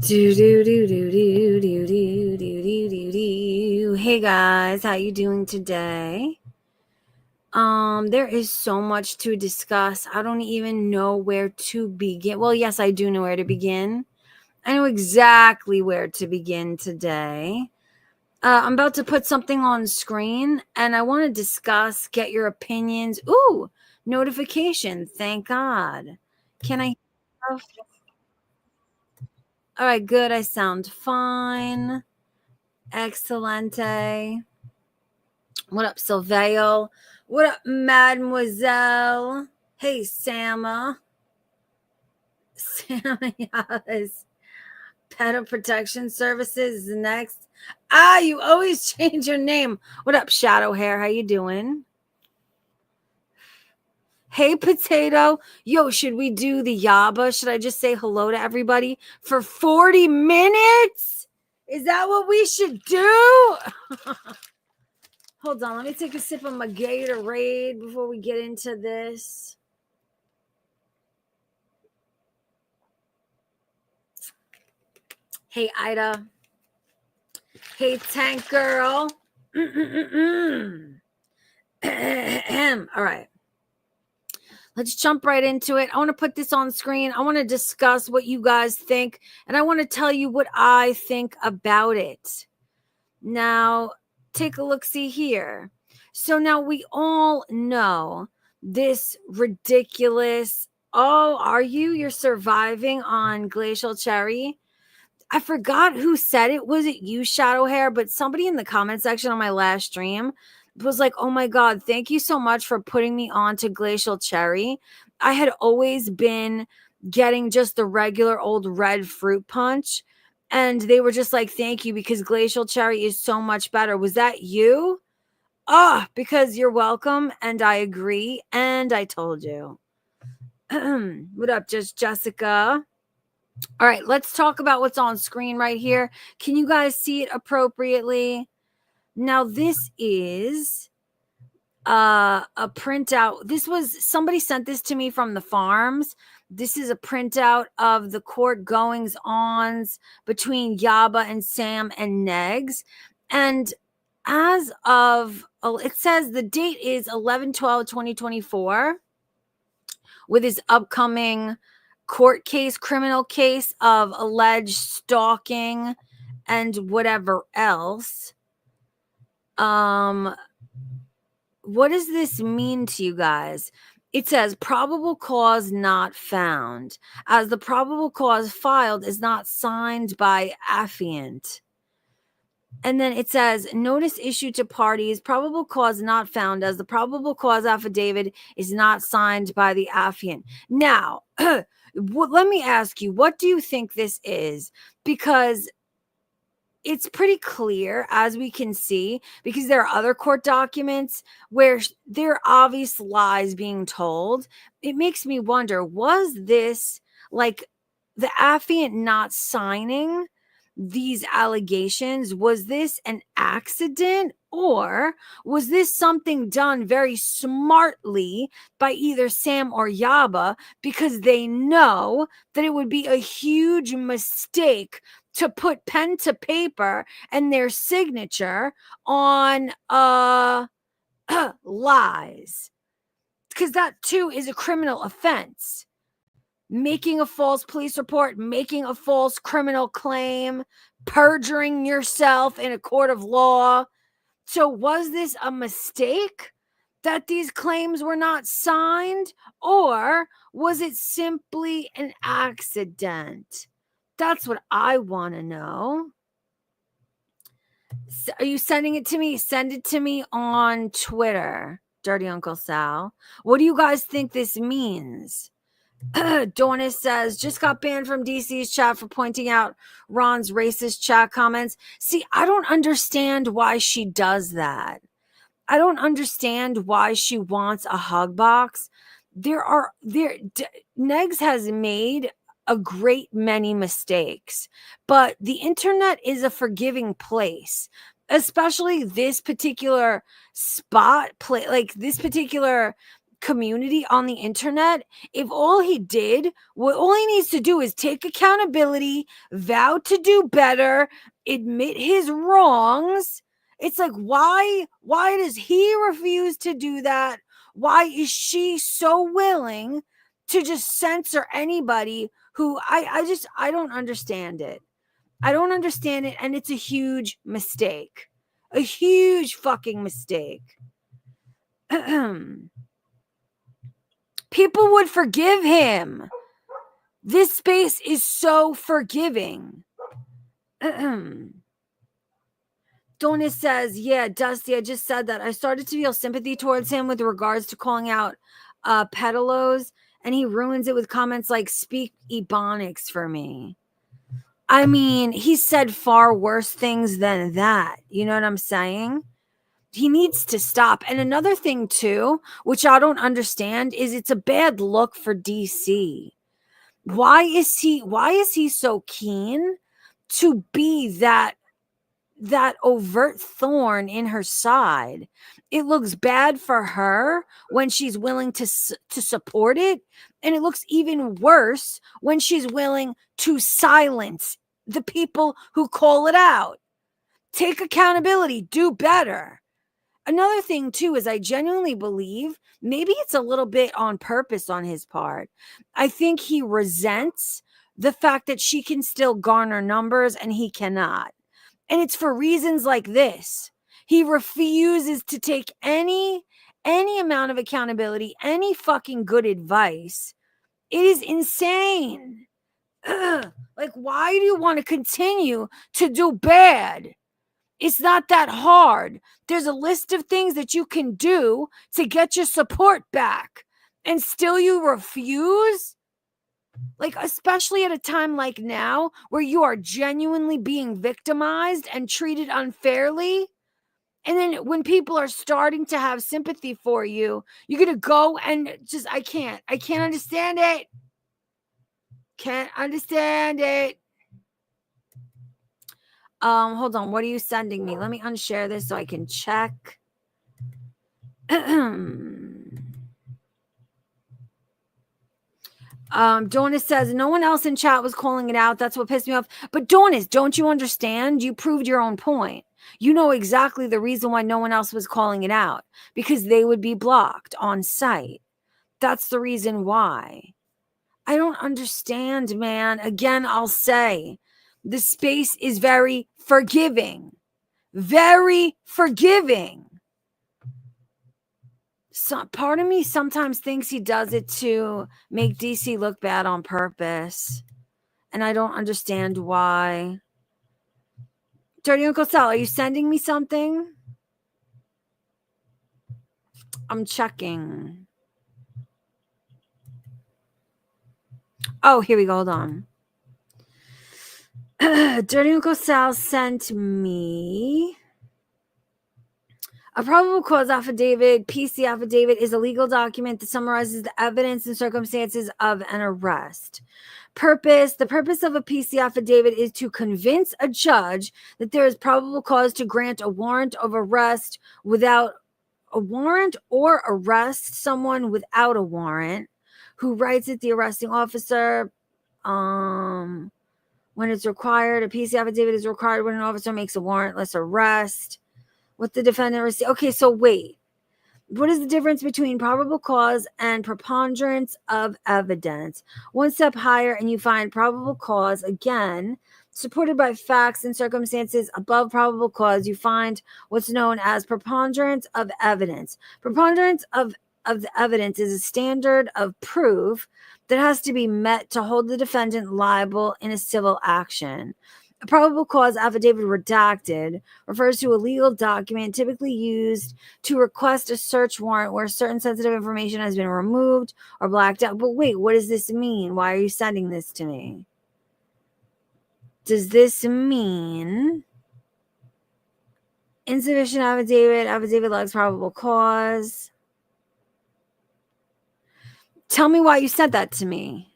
Hey guys, how you doing today? There is so much to discuss. I don't even know where to begin. Well, yes, I do know where to begin. I know exactly where to begin today. I'm about to put something on screen and I want to discuss, get your opinions. Ooh, notification. Thank God. Can I? All right, good. I sound fine. Excelente. What up, Silveo? What up, Mademoiselle? Hey, Sama. Sama, yes. Pet Protection Services is next. You always change your name. What up, Shadow Hair? How you doing? Hey, Potato. Yo, should we do the Yaba? Should I just say hello to everybody for 40 minutes? Is that what we should do? Hold on, let me take a sip of my Gatorade before we get into this. Hey, Ida. Hey, Tank Girl. All right. Let's jump right into it. I want to put this on screen. I want to discuss what you guys think, and I want to tell you what I think about it. Now, take a look, see here. So now we all know this ridiculous, oh, are you? You're surviving on Glacial Cherry? I forgot who said it. Was it you, Shadow Hair? But somebody in the comment section on my last stream was like, oh my God, thank you so much for putting me on to Glacial Cherry. I had always been getting just the regular old red fruit punch. And they were just like, thank you, because Glacial Cherry is so much better. Was that you? Because you're welcome. And I agree. And I told you. What up, just Jessica? All right, let's talk about what's on screen right here. Can you guys see it appropriately? Now, this is a printout. This was, somebody sent this to me from the farms. This is a printout of the court goings ons between Yaba and Sam and Negs. And as of, it says the date is 11/12/2024 with his upcoming court case, criminal case of alleged stalking and whatever else. What does this mean to you guys? It says probable cause not found, as the probable cause filed is not signed by affiant. And then it says notice issued to parties, probable cause not found, as the probable cause affidavit is not signed by the affiant. Now, let me ask you, what do you think this is? Because it's pretty clear, as we can see, because there are other court documents where there are obvious lies being told. It makes me wonder, was this like the affiant not signing these allegations? Was this an accident, or was this something done very smartly by either Sam or Yaba, because they know that it would be a huge mistake to put pen to paper and their signature on lies, because that too is a criminal offense. Making a false police report, making a false criminal claim, perjuring yourself in a court of law. So was this a mistake that these claims were not signed, or was it simply an accident? That's what I want to know. Are you sending it to me? Send it to me on Twitter, Dirty Uncle Sal. What do you guys think this means? Dornis says, just got banned from DC's chat for pointing out Ron's racist chat comments. See, I don't understand why she does that. I don't understand why she wants a hug box. Negs has made a great many mistakes, but the internet is a forgiving place, especially this particular spot, like this particular community on the internet, if all he did, all he needs to do is take accountability, vow to do better, admit his wrongs. It's like, why does he refuse to do that? Why is she so willing to just censor anybody who I don't understand it. I don't understand it. And it's a huge mistake, a huge fucking mistake. People would forgive him. This space is so forgiving. Donna says, yeah, Dusty, I just said that. I started to feel sympathy towards him with regards to calling out pedalos, and he ruins it with comments like, speak Ebonics for me. I mean, he said far worse things than that. You know what I'm saying? He needs to stop. And another thing, too, which I don't understand, is it's a bad look for DC. Why is he so keen to be that overt thorn in her side? It looks bad for her when she's willing to support it, and it looks even worse when she's willing to silence the people who call it out. Take accountability, do better. Another thing too is I genuinely believe maybe it's a little bit on purpose on his part. I think he resents the fact that she can still garner numbers and he cannot. And it's for reasons like this. He refuses to take any amount of accountability, any fucking good advice. It is insane. Like, why do you want to continue to do bad? It's not that hard. There's a list of things that you can do to get your support back, and still you refuse? Like, especially at a time like now where you are genuinely being victimized and treated unfairly. And then when people are starting to have sympathy for you, you're going to go and just, I can't understand it. Can't understand it. Hold on. What are you sending me? Let me unshare this so I can check. Donis says, no one else in chat was calling it out. That's what pissed me off. But Donis, don't you understand? You proved your own point. You know exactly the reason why no one else was calling it out. Because they would be blocked on site. That's the reason why. I don't understand, man. Again, I'll say, the space is very forgiving. Very forgiving. So part of me sometimes thinks he does it to make DC look bad on purpose. And I don't understand why. Dirty Uncle Sal, are you sending me something? I'm checking. Oh, here we go. Hold on. Dirty Uncle Sal sent me a probable cause affidavit. PC affidavit is a legal document that summarizes the evidence and circumstances of an arrest. Purpose. The purpose of a PC affidavit is to convince a judge that there is probable cause to grant a warrant of arrest without a warrant, or arrest someone without a warrant. Who writes it? The arresting officer. When it's required, a PC affidavit is required when an officer makes a warrantless arrest. What the defendant received. Okay, so wait. What is the difference between probable cause and preponderance of evidence? One step higher, and you find probable cause, again, supported by facts and circumstances above probable cause. You find what's known as preponderance of evidence. Preponderance of the evidence is a standard of proof that has to be met to hold the defendant liable in a civil action. A probable cause affidavit redacted refers to a legal document typically used to request a search warrant where certain sensitive information has been removed or blacked out. But wait, what does this mean? Why are you sending this to me? Does this mean insufficient affidavit lacks probable cause? Tell me why you said that to me.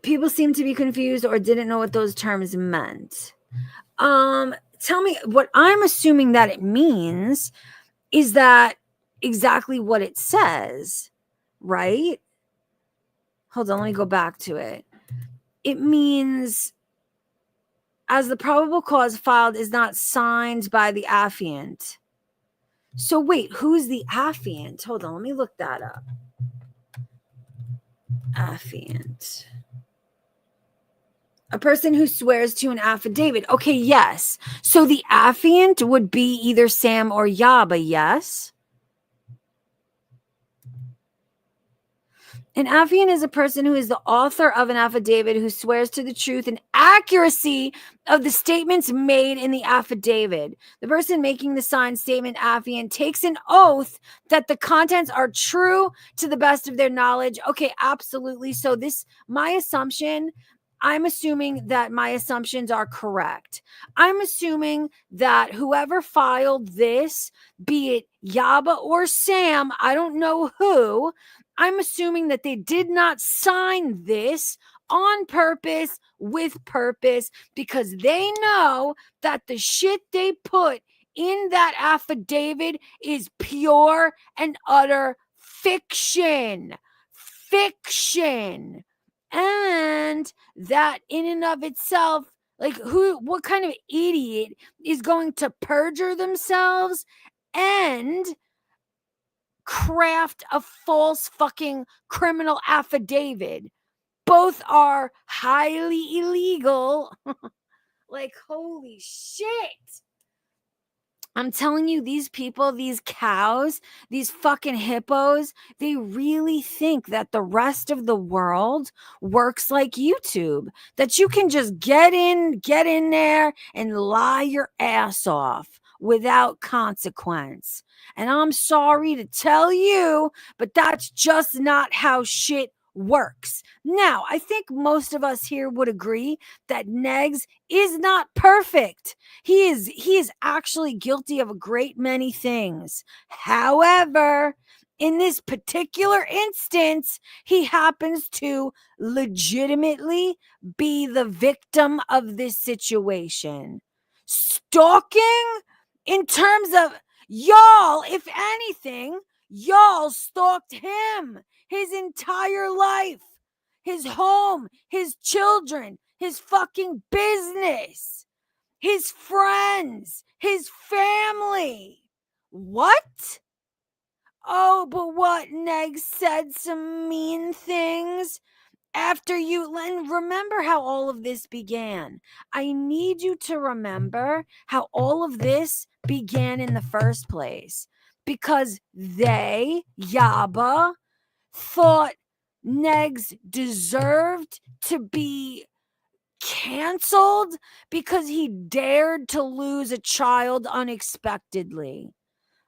People seem to be confused or didn't know what those terms meant. tell me what I'm assuming that it means is that exactly what it says, right? Hold on, let me go back to it. It means as the probable cause filed is not signed by the affiant. So wait, who's the affiant? Hold on, let me look that up. Affiant. A person who swears to an affidavit. Okay, yes. So the affiant would be either Sam or Yaba, yes? An affiant is a person who is the author of an affidavit who swears to the truth and accuracy of the statements made in the affidavit. The person making the signed statement affiant takes an oath that the contents are true to the best of their knowledge. Okay, absolutely. So I'm assuming that my assumptions are correct. I'm assuming that whoever filed this, be it Yaba or Sam, I don't know who, I'm assuming that they did not sign this on purpose, with purpose, because they know that the shit they put in that affidavit is pure and utter fiction. Fiction. And that in and of itself, like what kind of idiot is going to perjure themselves and craft a false fucking criminal affidavit? Both are highly illegal. Like, holy shit. I'm telling you, these people, these cows, these fucking hippos, they really think that the rest of the world works like YouTube, that you can just get in there and lie your ass off without consequence. And I'm sorry to tell you, but that's just not how shit works. Now, I think most of us here would agree that Negs is not perfect. He is actually guilty of a great many things. However, in this particular instance, he happens to legitimately be the victim of this situation. Stalking in terms of y'all, if anything, y'all stalked him his entire life, his home, his children, his fucking business, his friends, his family. What? Oh, but what? Neg said some mean things after you. And remember how all of this began. I need you to remember how all of this began in the first place. Because they, Yaba, thought Negs deserved to be canceled because he dared to lose a child unexpectedly.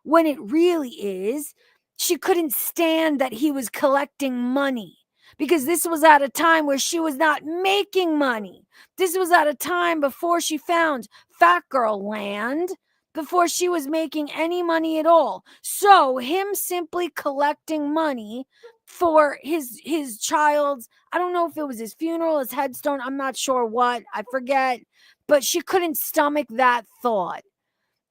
When it really is, she couldn't stand that he was collecting money, because this was at a time where she was not making money. This was at a time before she found Fat Girl Land, before she was making any money at all. So him simply collecting money for his child's, I don't know if it was his funeral, his headstone, I'm not sure what, I forget, but she couldn't stomach that thought.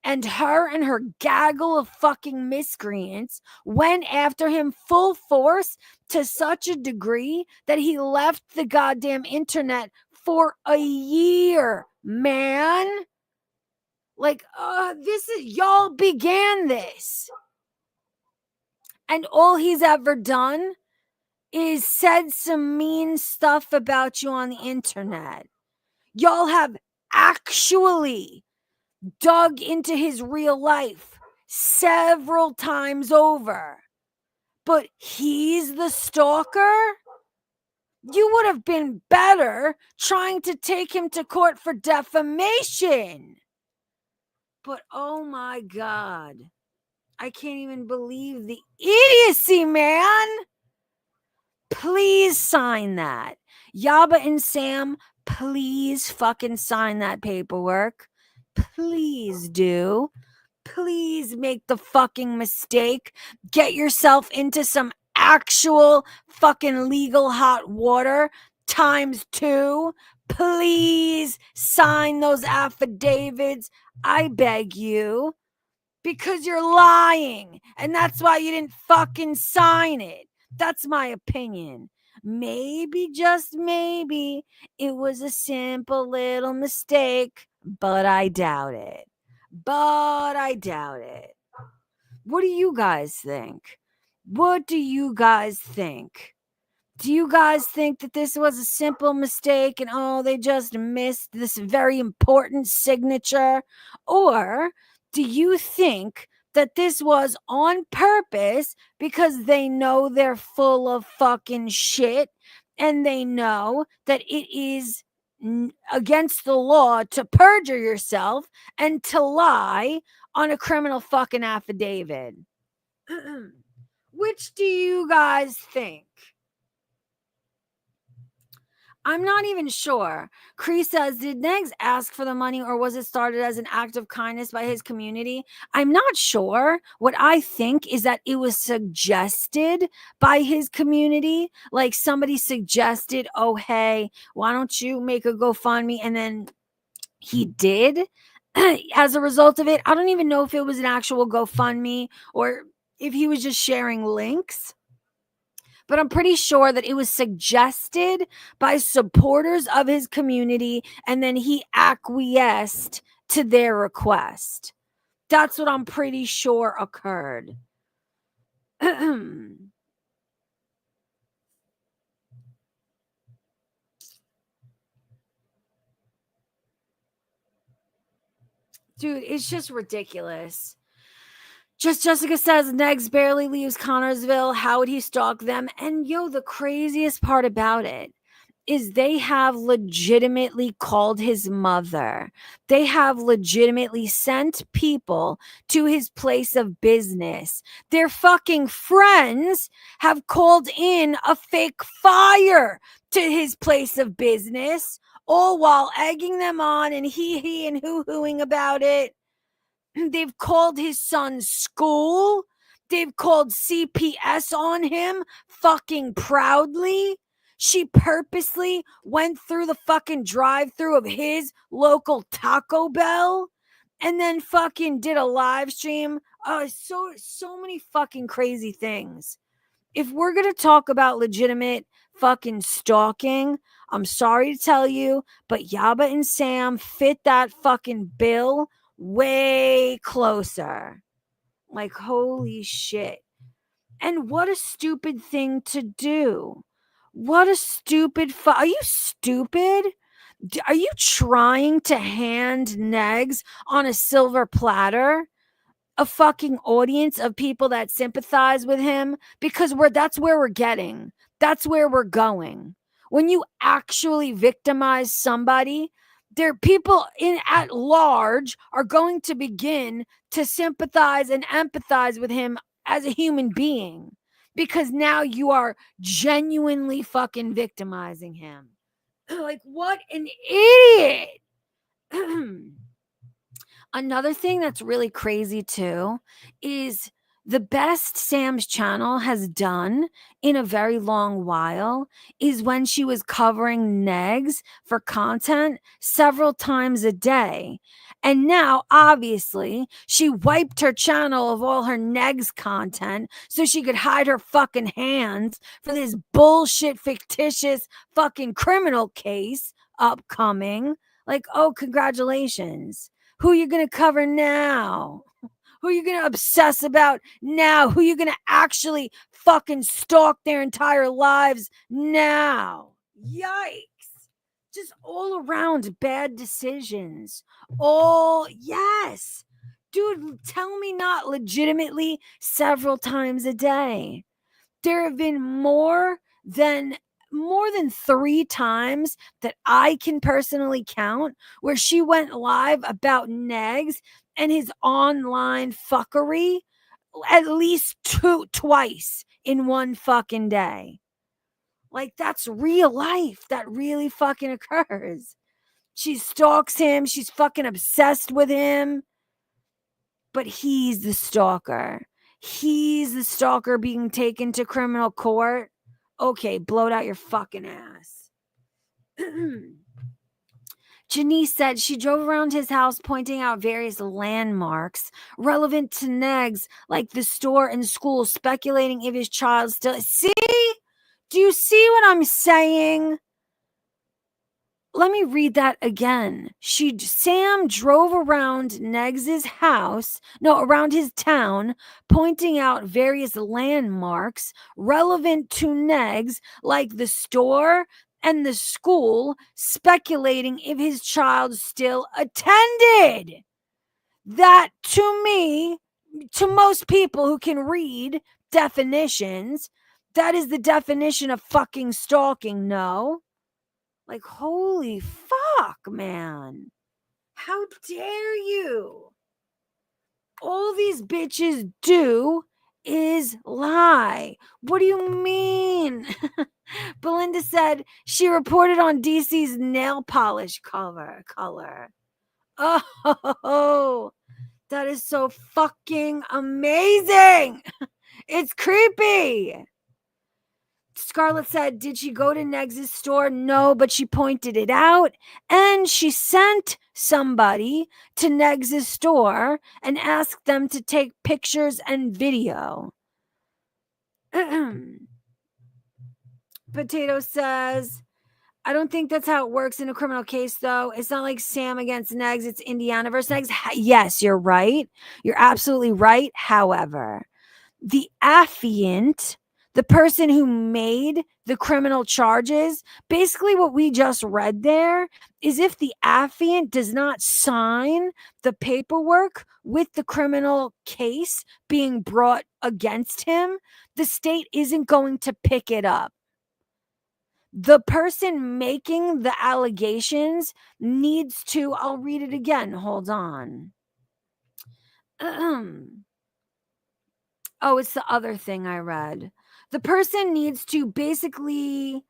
And her gaggle of fucking miscreants went after him full force to such a degree that he left the goddamn internet for a year, man. Like, y'all began this. And all he's ever done is said some mean stuff about you on the internet. Y'all have actually dug into his real life several times over. But he's the stalker? You would have been better trying to take him to court for defamation. But oh my God, I can't even believe the idiocy, man. Please sign that. Yaba and Sam, please fucking sign that paperwork. Please do. Please make the fucking mistake. Get yourself into some actual fucking legal hot water ×2. Please sign those affidavits. I beg you. Because you're lying. And that's why you didn't fucking sign it. That's my opinion. Maybe, just maybe, it was a simple little mistake, but I doubt it. What do you guys think? Do you guys think that this was a simple mistake and they just missed this very important signature? Or do you think that this was on purpose because they know they're full of fucking shit and they know that it is against the law to perjure yourself and to lie on a criminal fucking affidavit? Which do you guys think? I'm not even sure. Cree says, did Negs ask for the money or was it started as an act of kindness by his community? I'm not sure. What I think is that it was suggested by his community. Like somebody suggested, oh, hey, why don't you make a GoFundMe? And then he did as a result of it. I don't even know if it was an actual GoFundMe or if he was just sharing links. But I'm pretty sure that it was suggested by supporters of his community, and then he acquiesced to their request. That's what I'm pretty sure occurred. Dude, it's just ridiculous. Just Jessica says, Negs barely leaves Connorsville. How would he stalk them? And the craziest part about it is they have legitimately called his mother. They have legitimately sent people to his place of business. Their fucking friends have called in a fake fire to his place of business, all while egging them on and he and hoo-hooing about it. They've called his son's school. They've called CPS on him fucking proudly. She purposely went through the fucking drive-through of his local Taco Bell and then fucking did a live stream. So many fucking crazy things. If we're going to talk about legitimate fucking stalking, I'm sorry to tell you, but Yaba and Sam fit that fucking bill way closer. Like, holy shit. And what a stupid thing to do. What a stupid are you stupid? Are you trying to hand Negs on a silver platter a fucking audience of people that sympathize with him? Because that's where we're getting. That's where we're going. When you actually victimize somebody, there people at large are going to begin to sympathize and empathize with him as a human being, because now you are genuinely fucking victimizing him. Like, what an idiot. Another thing that's really crazy too is the best Sam's channel has done in a very long while is when she was covering Negs for content several times a day. And now, obviously, she wiped her channel of all her Negs content so she could hide her fucking hands for this bullshit, fictitious fucking criminal case upcoming. Like, oh, congratulations. Who are you going to cover now? Who are you going to obsess about now? Who are you going to actually fucking stalk their entire lives now? Yikes. Just all around bad decisions. Yes. Dude, tell me not legitimately several times a day. There have been more than 3 times that I can personally count where she went live about Negs and his online fuckery at least twice in one fucking day. Like, that's real life. That really fucking occurs. She stalks him. She's fucking obsessed with him. But he's the stalker. He's the stalker being taken to criminal court. Okay, blow it out your fucking ass. Janice said she drove around his house pointing out various landmarks relevant to Negs, like the store and school, speculating if his child still. See? Do you see what I'm saying? Let me read that again. Sam drove around Negs's house, no, around his town, pointing out various landmarks relevant to Negs, like the store and the school, speculating if his child still attended. That, to me, to most people who can read definitions, that is the definition of fucking stalking, no? Like, holy fuck, man. How dare you? All these bitches do is lie. What do you mean? Belinda said she reported on DC's nail polish color. Oh, that is so fucking amazing. It's creepy. Scarlett said, did she go to Negs's store? No, but she pointed it out. And she sent somebody to Negs's store and asked them to take pictures and video. Potato says, I don't think that's how it works in a criminal case, though. It's not like Sam against Negs. It's Indiana versus Negs. Yes, you're right. You're absolutely right. However, the affiant, the person who made the criminal charges, basically what we just read there is if the affiant does not sign the paperwork with the criminal case being brought against him, the state isn't going to pick it up. The person making the allegations needs to, I'll read it again. Hold on. Oh, it's the other thing I read. The person needs to basically,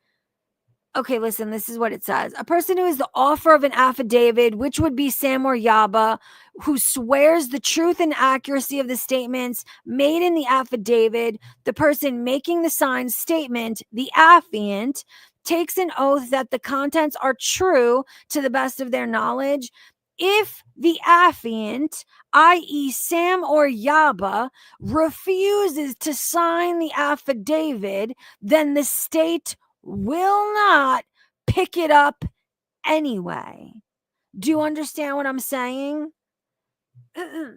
okay, listen, this is what it says. A person who is the author of an affidavit, which would be Sam or Yaba, who swears the truth and accuracy of the statements made in the affidavit, the person making the signed statement, the affiant, takes an oath that the contents are true to the best of their knowledge. If the affiant, i.e. Sam or Yaba, refuses to sign the affidavit, then the state will not pick it up anyway. Do you understand what I'm saying? I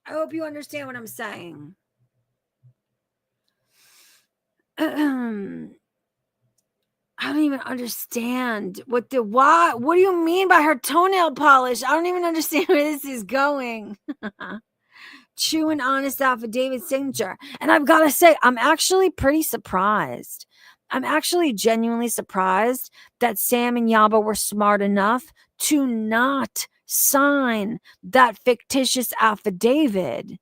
hope you understand what I'm saying. I don't even understand what do you mean by her toenail polish? I don't even understand where this is going. True and honest affidavit signature. And I've got to say, I'm actually pretty surprised. I'm actually genuinely surprised that Sam and Yaba were smart enough to not sign that fictitious affidavit.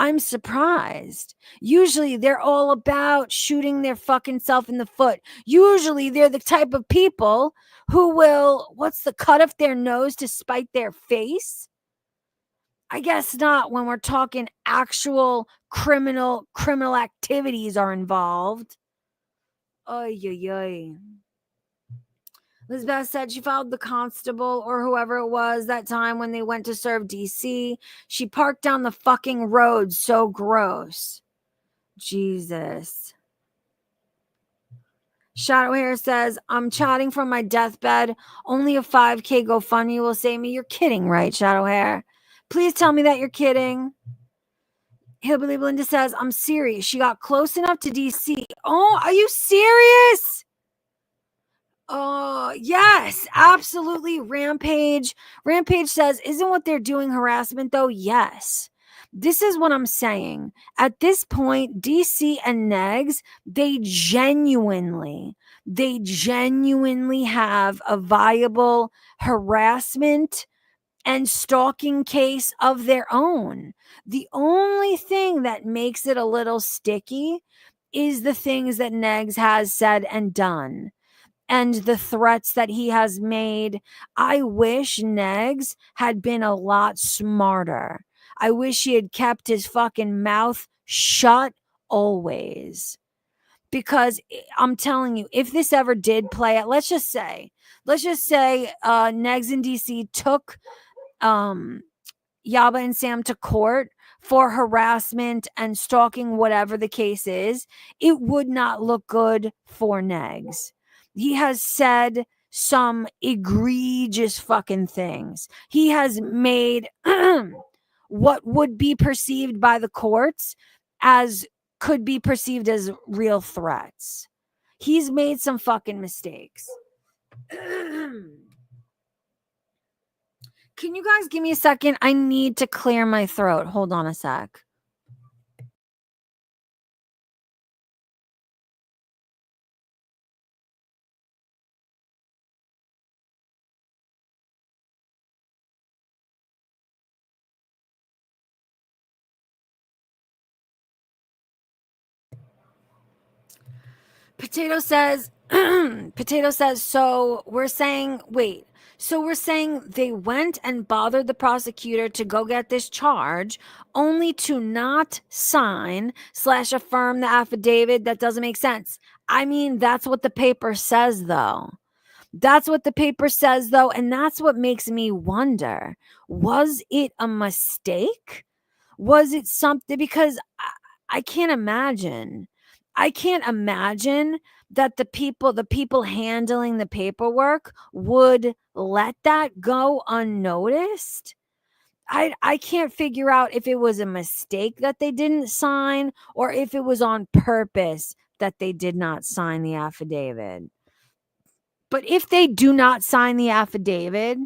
I'm surprised. Usually they're all about shooting their fucking self in the foot. Usually they're the type of people who will, cut off their nose to spite their face? I guess not when we're talking actual criminal activities are involved. Oy, oy, oy. Elizabeth said she followed the constable or whoever it was that time when they went to serve DC. She parked down the fucking road. So gross. Jesus. Shadow Hair says, I'm chatting from my deathbed. Only a 5K GoFundMe will save me. You're kidding, right, Shadow Hair? Please tell me that you're kidding. Hillbilly Belinda says, I'm serious. She got close enough to DC. Oh, are you serious? Oh, yes, absolutely. Rampage says, isn't what they're doing harassment though? Yes. This is what I'm saying. At this point, DC and Negs, they genuinely have a viable harassment and stalking case of their own. The only thing that makes it a little sticky is the things that Negs has said and done. And the threats that he has made. I wish Negs had been a lot smarter. I wish he had kept his fucking mouth shut always. because I'm telling you, if this ever did play out, let's just say Negs in DC took Yaba and Sam to court for harassment and stalking, whatever the case is, it would not look good for Negs. He has said some egregious fucking things. He has made what would be perceived by the courts as could be perceived as real threats. He's made some fucking mistakes. Can you guys give me a second? I need to clear my throat. Hold on a sec. Potato says, so we're saying they went and bothered the prosecutor to go get this charge only to not sign / affirm the affidavit. That doesn't make sense. I mean, that's what the paper says, though. And that's what makes me wonder, was it a mistake? Was it something? Because I can't imagine that the people handling the paperwork would let that go unnoticed. I can't figure out if it was a mistake that they didn't sign or if it was on purpose that they did not sign the affidavit. But if they do not sign the affidavit,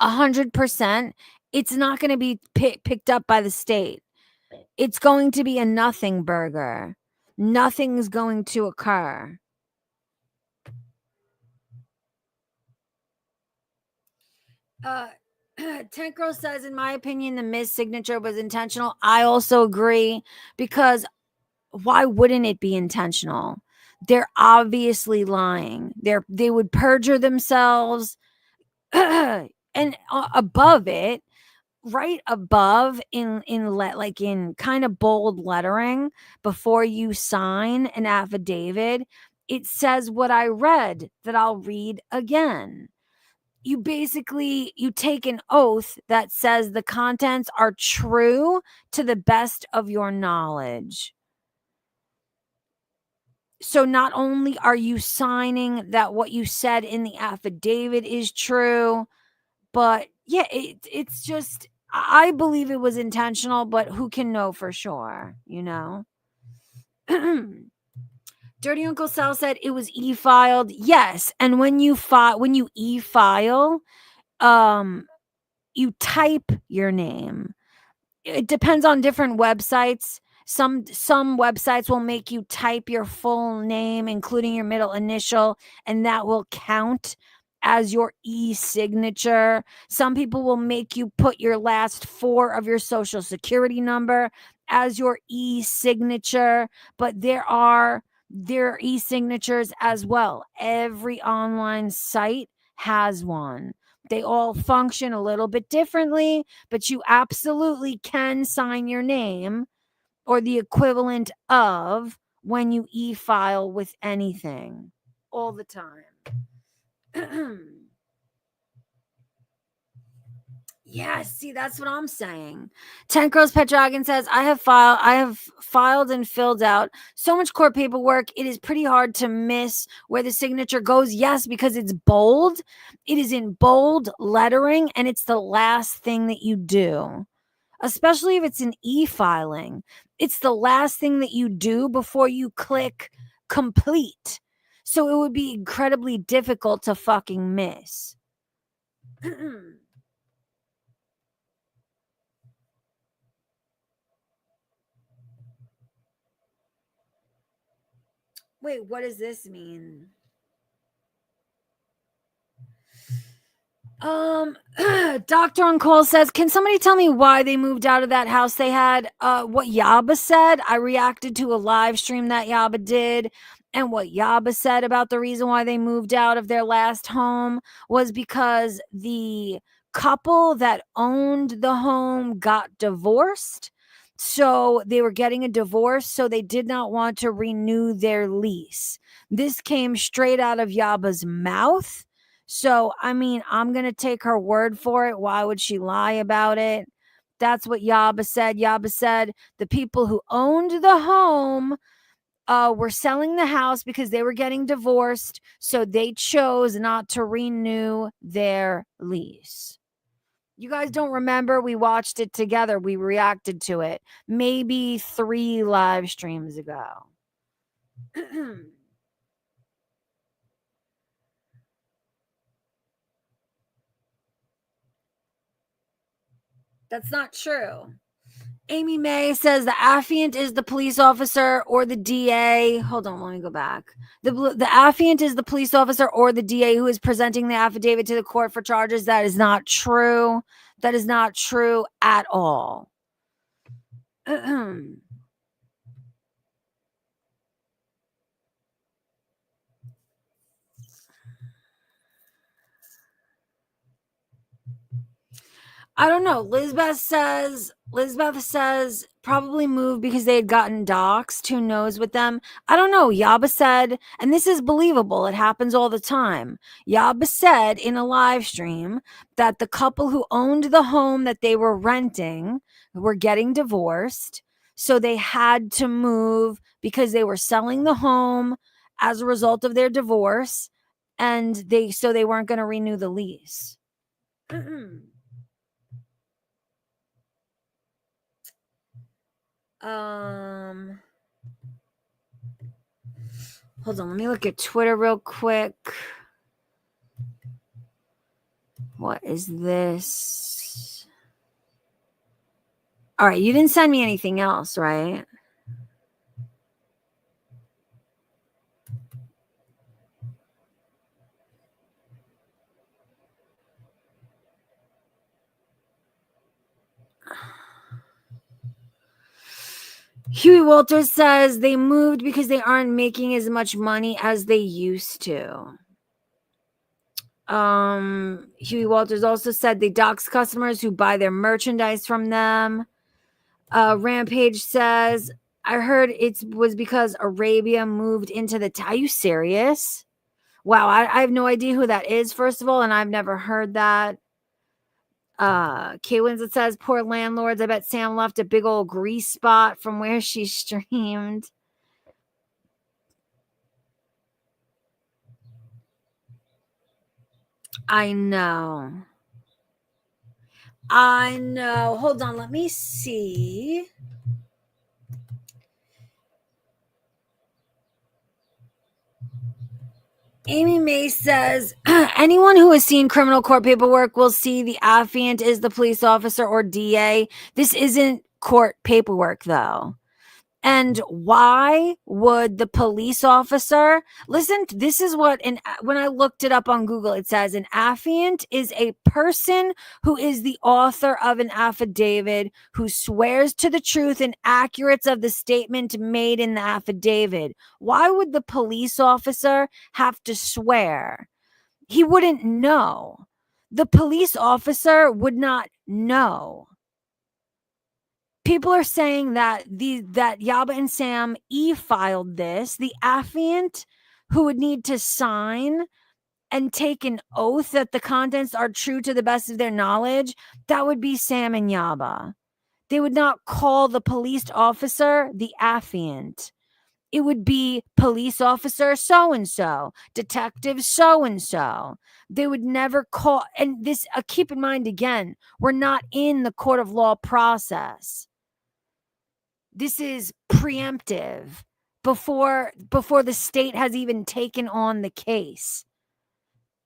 100%, it's not going to be picked up by the state. It's going to be a nothing burger. Nothing's going to occur. Tank Girl says, in my opinion, the Miss signature was intentional. I also agree, because why wouldn't it be intentional? They're obviously lying. They would perjure themselves. And above it, right above in kind of bold lettering, before you sign an affidavit, it says what I read, that I'll read again. You take an oath that says the contents are true to the best of your knowledge. So not only are you signing that what you said in the affidavit is true, but yeah, it's just, I believe it was intentional, but who can know for sure, you know? Dirty Uncle Sal said it was e-filed. Yes, and when you e-file, you type your name. It depends on different websites. Some websites will make you type your full name, including your middle initial, and that will count as your e-signature. Some people will make you put your last 4 of your social security number as your e-signature, but there are e-signatures as well. Every online site has one. They all function a little bit differently, but you absolutely can sign your name or the equivalent of when you e-file with anything all the time. Yeah, see, that's what I'm saying. Tank Rose Pet Dragon says, I have filed and filled out so much court paperwork. It is pretty hard to miss where the signature goes. Yes, because it's bold. It is in bold lettering, and it's the last thing that you do. Especially if it's an e-filing. It's the last thing that you do before you click complete. So it would be incredibly difficult to fucking miss. Wait, what does this mean? Dr. On Call says, can somebody tell me why they moved out of that house they had? What Yaba said, I reacted to a live stream that Yaba did, and what Yaba said about the reason why they moved out of their last home was because the couple that owned the home got divorced. So they were getting a divorce, so they did not want to renew their lease. This came straight out of Yaba's mouth. So, I mean, I'm going to take her word for it. Why would she lie about it? That's what Yaba said. Yaba said the people who owned the home were selling the house because they were getting divorced. So they chose not to renew their lease. You guys don't remember? We watched it together. We reacted to it maybe 3 live streams ago. That's not true. Amy May says the affiant is the police officer or the DA. Hold on, let me go back. The affiant is the police officer or the DA who is presenting the affidavit to the court for charges. That is not true. That is not true at all. I don't know. Lizbeth says probably moved because they had gotten doxxed. Who knows with them? I don't know. Yaba said, and this is believable. It happens all the time. Yaba said in a live stream that the couple who owned the home that they were renting were getting divorced. So they had to move because they were selling the home as a result of their divorce. And they weren't going to renew the lease. Hold on, let me look at Twitter real quick. What is this? All right, you didn't send me anything else, right? Huey Walters says they moved because they aren't making as much money as they used to. Huey Walters also said they dox customers who buy their merchandise from them. Rampage says, I heard it was because Arabia moved into the... Are you serious? Wow, I have no idea who that is, first of all, and I've never heard that. Kay Winslet says, poor landlords. I bet Sam left a big old grease spot from where she streamed. I know. Hold on, let me see. Amy May says, anyone who has seen criminal court paperwork will see the affiant is the police officer or DA. This isn't court paperwork, though. And why would the police officer listen? This is what, when I looked it up on Google, it says an affiant is a person who is the author of an affidavit who swears to the truth and accuracy of the statement made in the affidavit. Why would the police officer have to swear? He wouldn't know. The police officer would not know. People are saying that that Yaba and Sam e-filed this. The affiant who would need to sign and take an oath that the contents are true to the best of their knowledge, that would be Sam and Yaba. They would not call the police officer the affiant. It would be police officer so-and-so, detective so-and-so. They would never call, and this, keep in mind again, we're not in the court of law process. This is preemptive before the state has even taken on the case.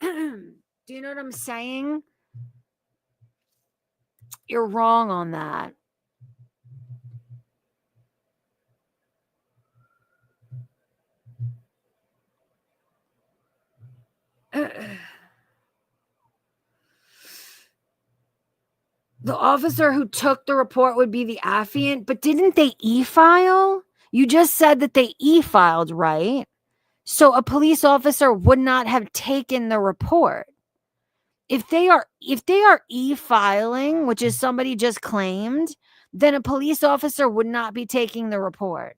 Do you know what I'm saying? You're wrong on that. The officer who took the report would be the affiant, but didn't they e-file? You just said that they e-filed, right? So a police officer would not have taken the report. If they are e-filing, which is somebody just claimed, then a police officer would not be taking the report.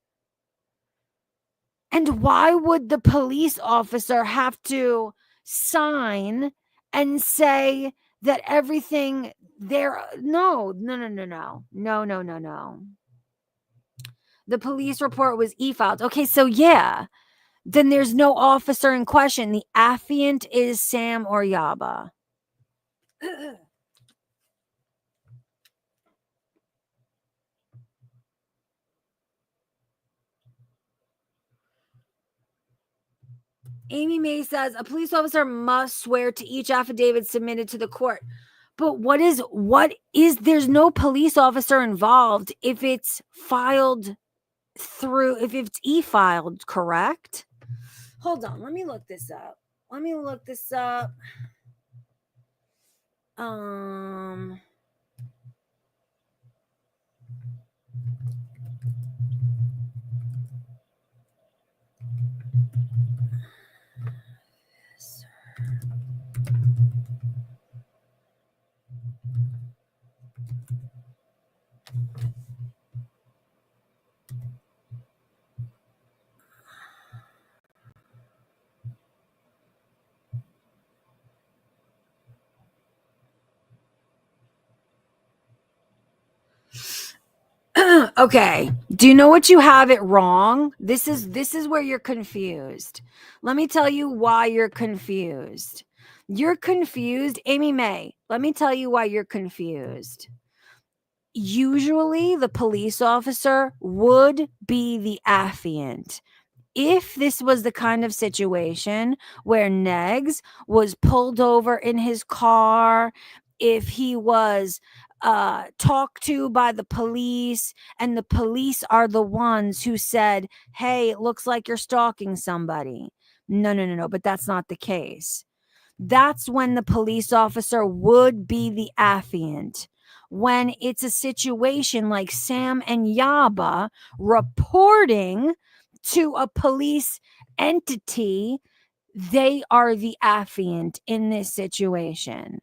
And why would the police officer have to sign and say that everything there? No. The police report was e-filed. Okay, so yeah, then there's no officer in question. The affiant is Sam or Yaba. Amy May says a police officer must swear to each affidavit submitted to the court. But what is there's no police officer involved if it's filed through, if it's e-filed, correct? Hold on, let me look this up. Okay. Do you know what you have it wrong? This is where you're confused. Let me tell you why you're confused. You're confused, Amy May. Let me tell you why you're confused. Usually the police officer would be the affiant. If this was the kind of situation where Negs was pulled over in his car, if he was talked to by the police and the police are the ones who said, hey, it looks like you're stalking somebody. No, but that's not the case. That's when the police officer would be the affiant. When it's a situation like Sam and Yaba reporting to a police entity, they are the affiant in this situation.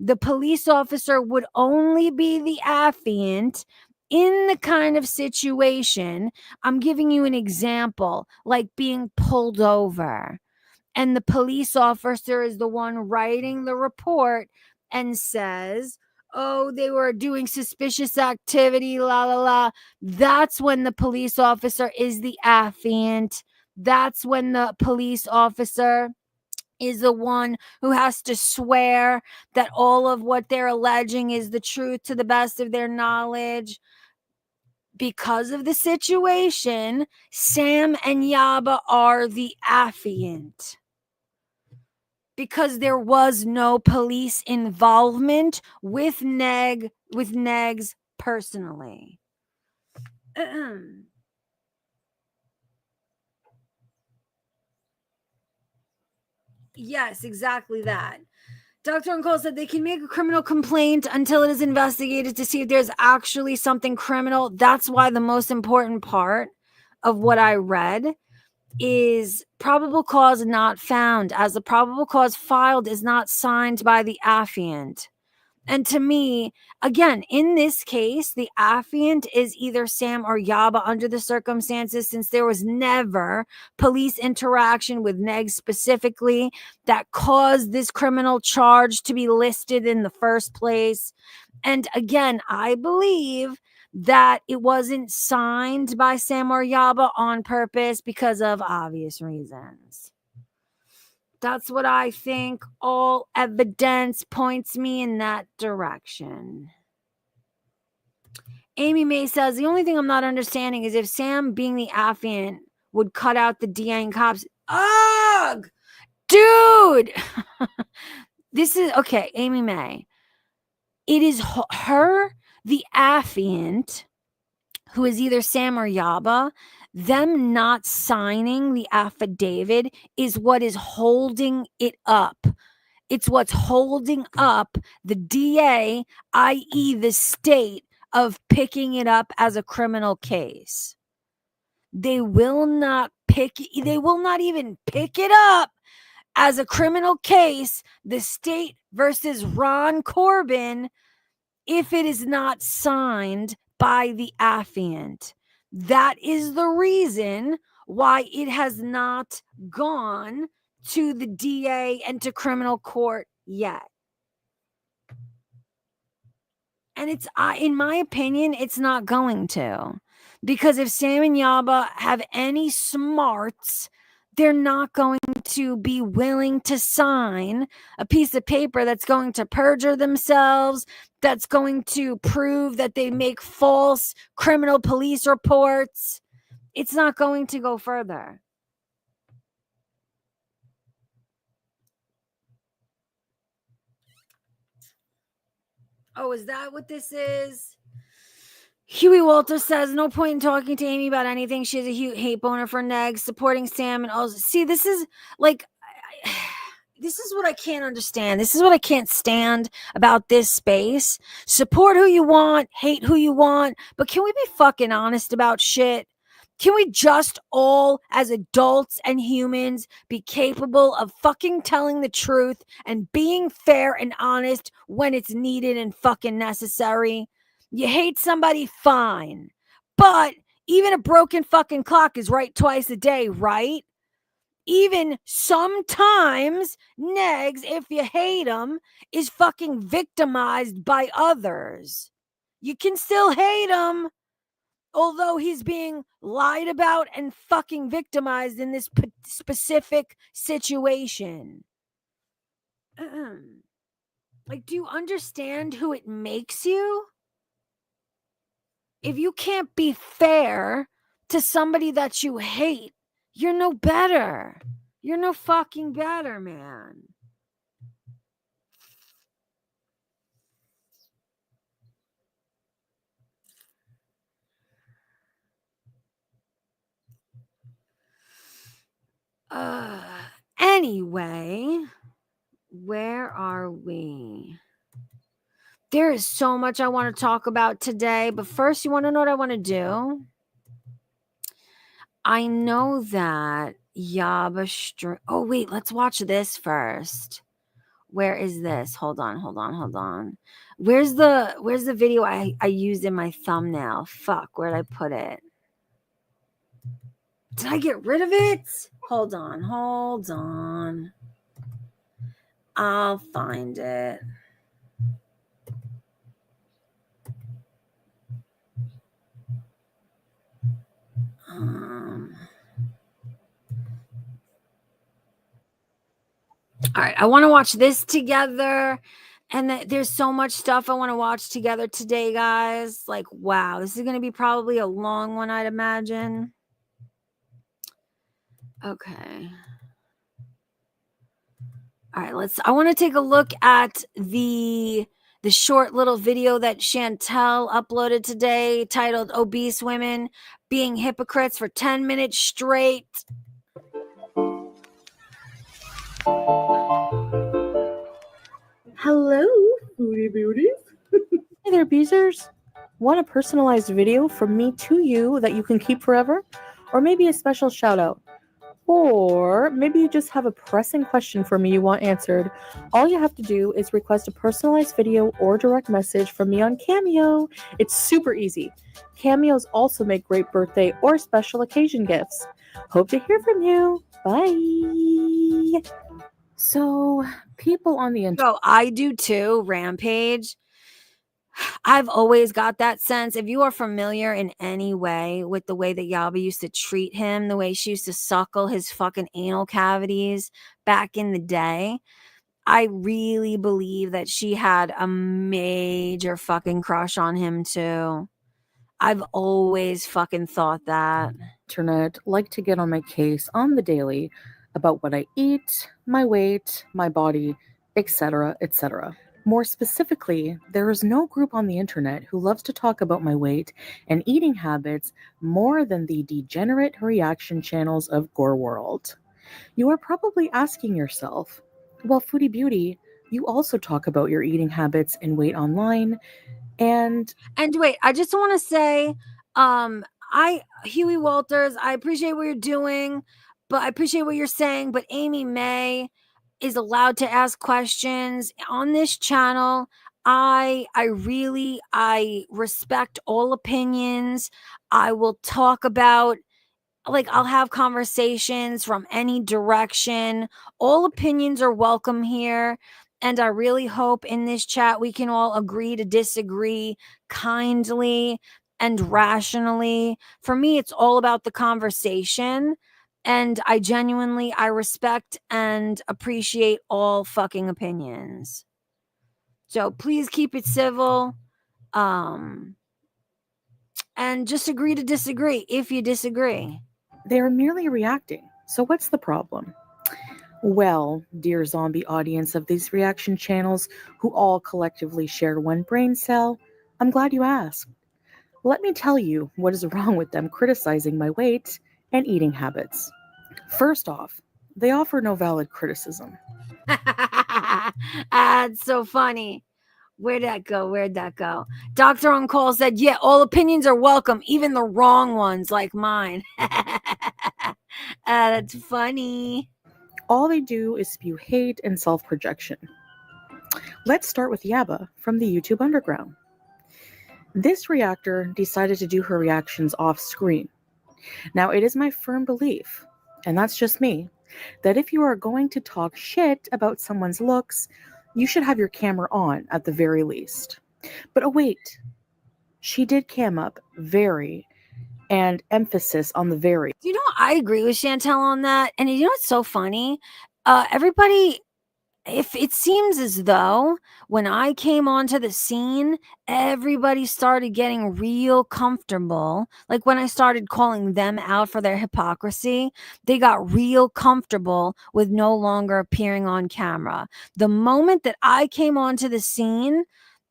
The police officer would only be the affiant in the kind of situation. I'm giving you an example, like being pulled over, and the police officer is the one writing the report and says, oh, they were doing suspicious activity, la, la, la. That's when the police officer is the affiant. That's when the police officer is the one who has to swear that all of what they're alleging is the truth to the best of their knowledge. Because of the situation, Sam and Yaba are the affiant. Because there was no police involvement with Negs personally. Yes, exactly that. Dr. Uncole said they can make a criminal complaint until it is investigated to see if there's actually something criminal. That's why the most important part of what I read is probable cause not found, as the probable cause filed is not signed by the affiant. And to me, again, in this case, the affiant is either Sam or Yaba under the circumstances, since there was never police interaction with Neg specifically that caused this criminal charge to be listed in the first place. And again, I believe that it wasn't signed by Sam or Yaba on purpose because of obvious reasons. That's what I think. All evidence points me in that direction. Amy May says, the only thing I'm not understanding is if Sam being the affiant would cut out the DA and cops. Ugh! Dude! This is, okay, Amy May. It is her, the affiant, who is either Sam or Yaba. Them not signing the affidavit is what is holding it up. It's what's holding up the DA, i.e. the state, of picking it up as a criminal case. They will not even pick it up as a criminal case, the state versus Ron Corbin, if it is not signed by the affiant. That is the reason why it has not gone to the DA and to criminal court yet. And it's, in my opinion, it's not going to. Because if Sam and Yaba have any smarts, they're not going to be willing to sign a piece of paper that's going to perjure themselves, that's going to prove that they make false criminal police reports. It's not going to go further. Oh, is that what this is? Huey Walter says, no point in talking to Amy about anything. She has a huge hate boner for Negs, supporting Sam. And also, see, this is like, this is what I can't understand. This is what I can't stand about this space. Support who you want, hate who you want, but can we be fucking honest about shit? Can we just all, as adults and humans, be capable of fucking telling the truth and being fair and honest when it's needed and fucking necessary? You hate somebody, fine. But even a broken fucking clock is right twice a day, right? Even sometimes, Negs, if you hate him, is fucking victimized by others. You can still hate him, although he's being lied about and fucking victimized in this specific situation. Like, do you understand who it makes you? If you can't be fair to somebody that you hate, you're no better. You're no fucking better, man. Anyway, where are we? There is so much I want to talk about today, but first, you want to know what I want to do? I know that Yaba oh wait, let's watch this first. Where is this? Hold on. Where's the video I used in my thumbnail? Fuck, where'd I put it? Did I get rid of it? Hold on. I'll find it. All right, I want to watch this together. And there's so much stuff I want to watch together today, guys. Like, wow, this is going to be probably a long one, I'd imagine. Okay. All right, I want to take a look at the short little video that Chantel uploaded today titled Obese Women Being Hypocrites for 10 minutes straight. Hello, foodie beauties. Hey there, Beezers. Want a personalized video from me to you that you can keep forever? Or maybe a special shout out? Or maybe you just have a pressing question for me you want answered. All you have to do is request a personalized video or direct message from me on Cameo. It's super easy. Cameos also make great birthday or special occasion gifts. Hope to hear from you. Bye. So, people on the internet. Oh, I do too, Rampage. I've always got that sense. If you are familiar in any way with the way that Yaba used to treat him, the way she used to suckle his fucking anal cavities back in the day, I really believe that she had a major fucking crush on him too. I've always fucking thought that. Internet like to get on my case on the daily about what I eat, my weight, my body, etc., etc. More specifically, there is no group on the internet who loves to talk about my weight and eating habits more than the degenerate reaction channels of Gore World. You are probably asking yourself, well, Foodie Beauty, you also talk about your eating habits and weight online, and wait, I just want to say, Huey Walters, I appreciate what you're doing, but I appreciate what you're saying, but Amy May is allowed to ask questions on this channel. I respect all opinions. I will talk about, like, I'll have conversations from any direction. All opinions are welcome here. And I really hope in this chat we can all agree to disagree kindly and rationally. For me, it's all about the conversation. And I respect and appreciate all fucking opinions. So please keep it civil. And just agree to disagree if you disagree. They are merely reacting. So what's the problem? Well, dear zombie audience of these reaction channels who all collectively share one brain cell, I'm glad you asked. Let me tell you what is wrong with them criticizing my weight and eating habits. First off, they offer no valid criticism. It's so funny. Where'd that go? Doctor on Call said, yeah, all opinions are welcome, even the wrong ones like mine. That's funny. All they do is spew hate and self-projection. Let's start with Yaba from the YouTube Underground. This reactor decided to do her reactions off screen. Now, it is my firm belief, and that's just me, that if you are going to talk shit about someone's looks, you should have your camera on at the very least. But oh wait, she did cam up very, and emphasis on the very. You know, I agree with Chantel on that. And you know what's so funny? Everybody, if it seems as though when I came onto the scene, everybody started getting real comfortable. Like when I started calling them out for their hypocrisy, they got real comfortable with no longer appearing on camera. The moment that I came onto the scene,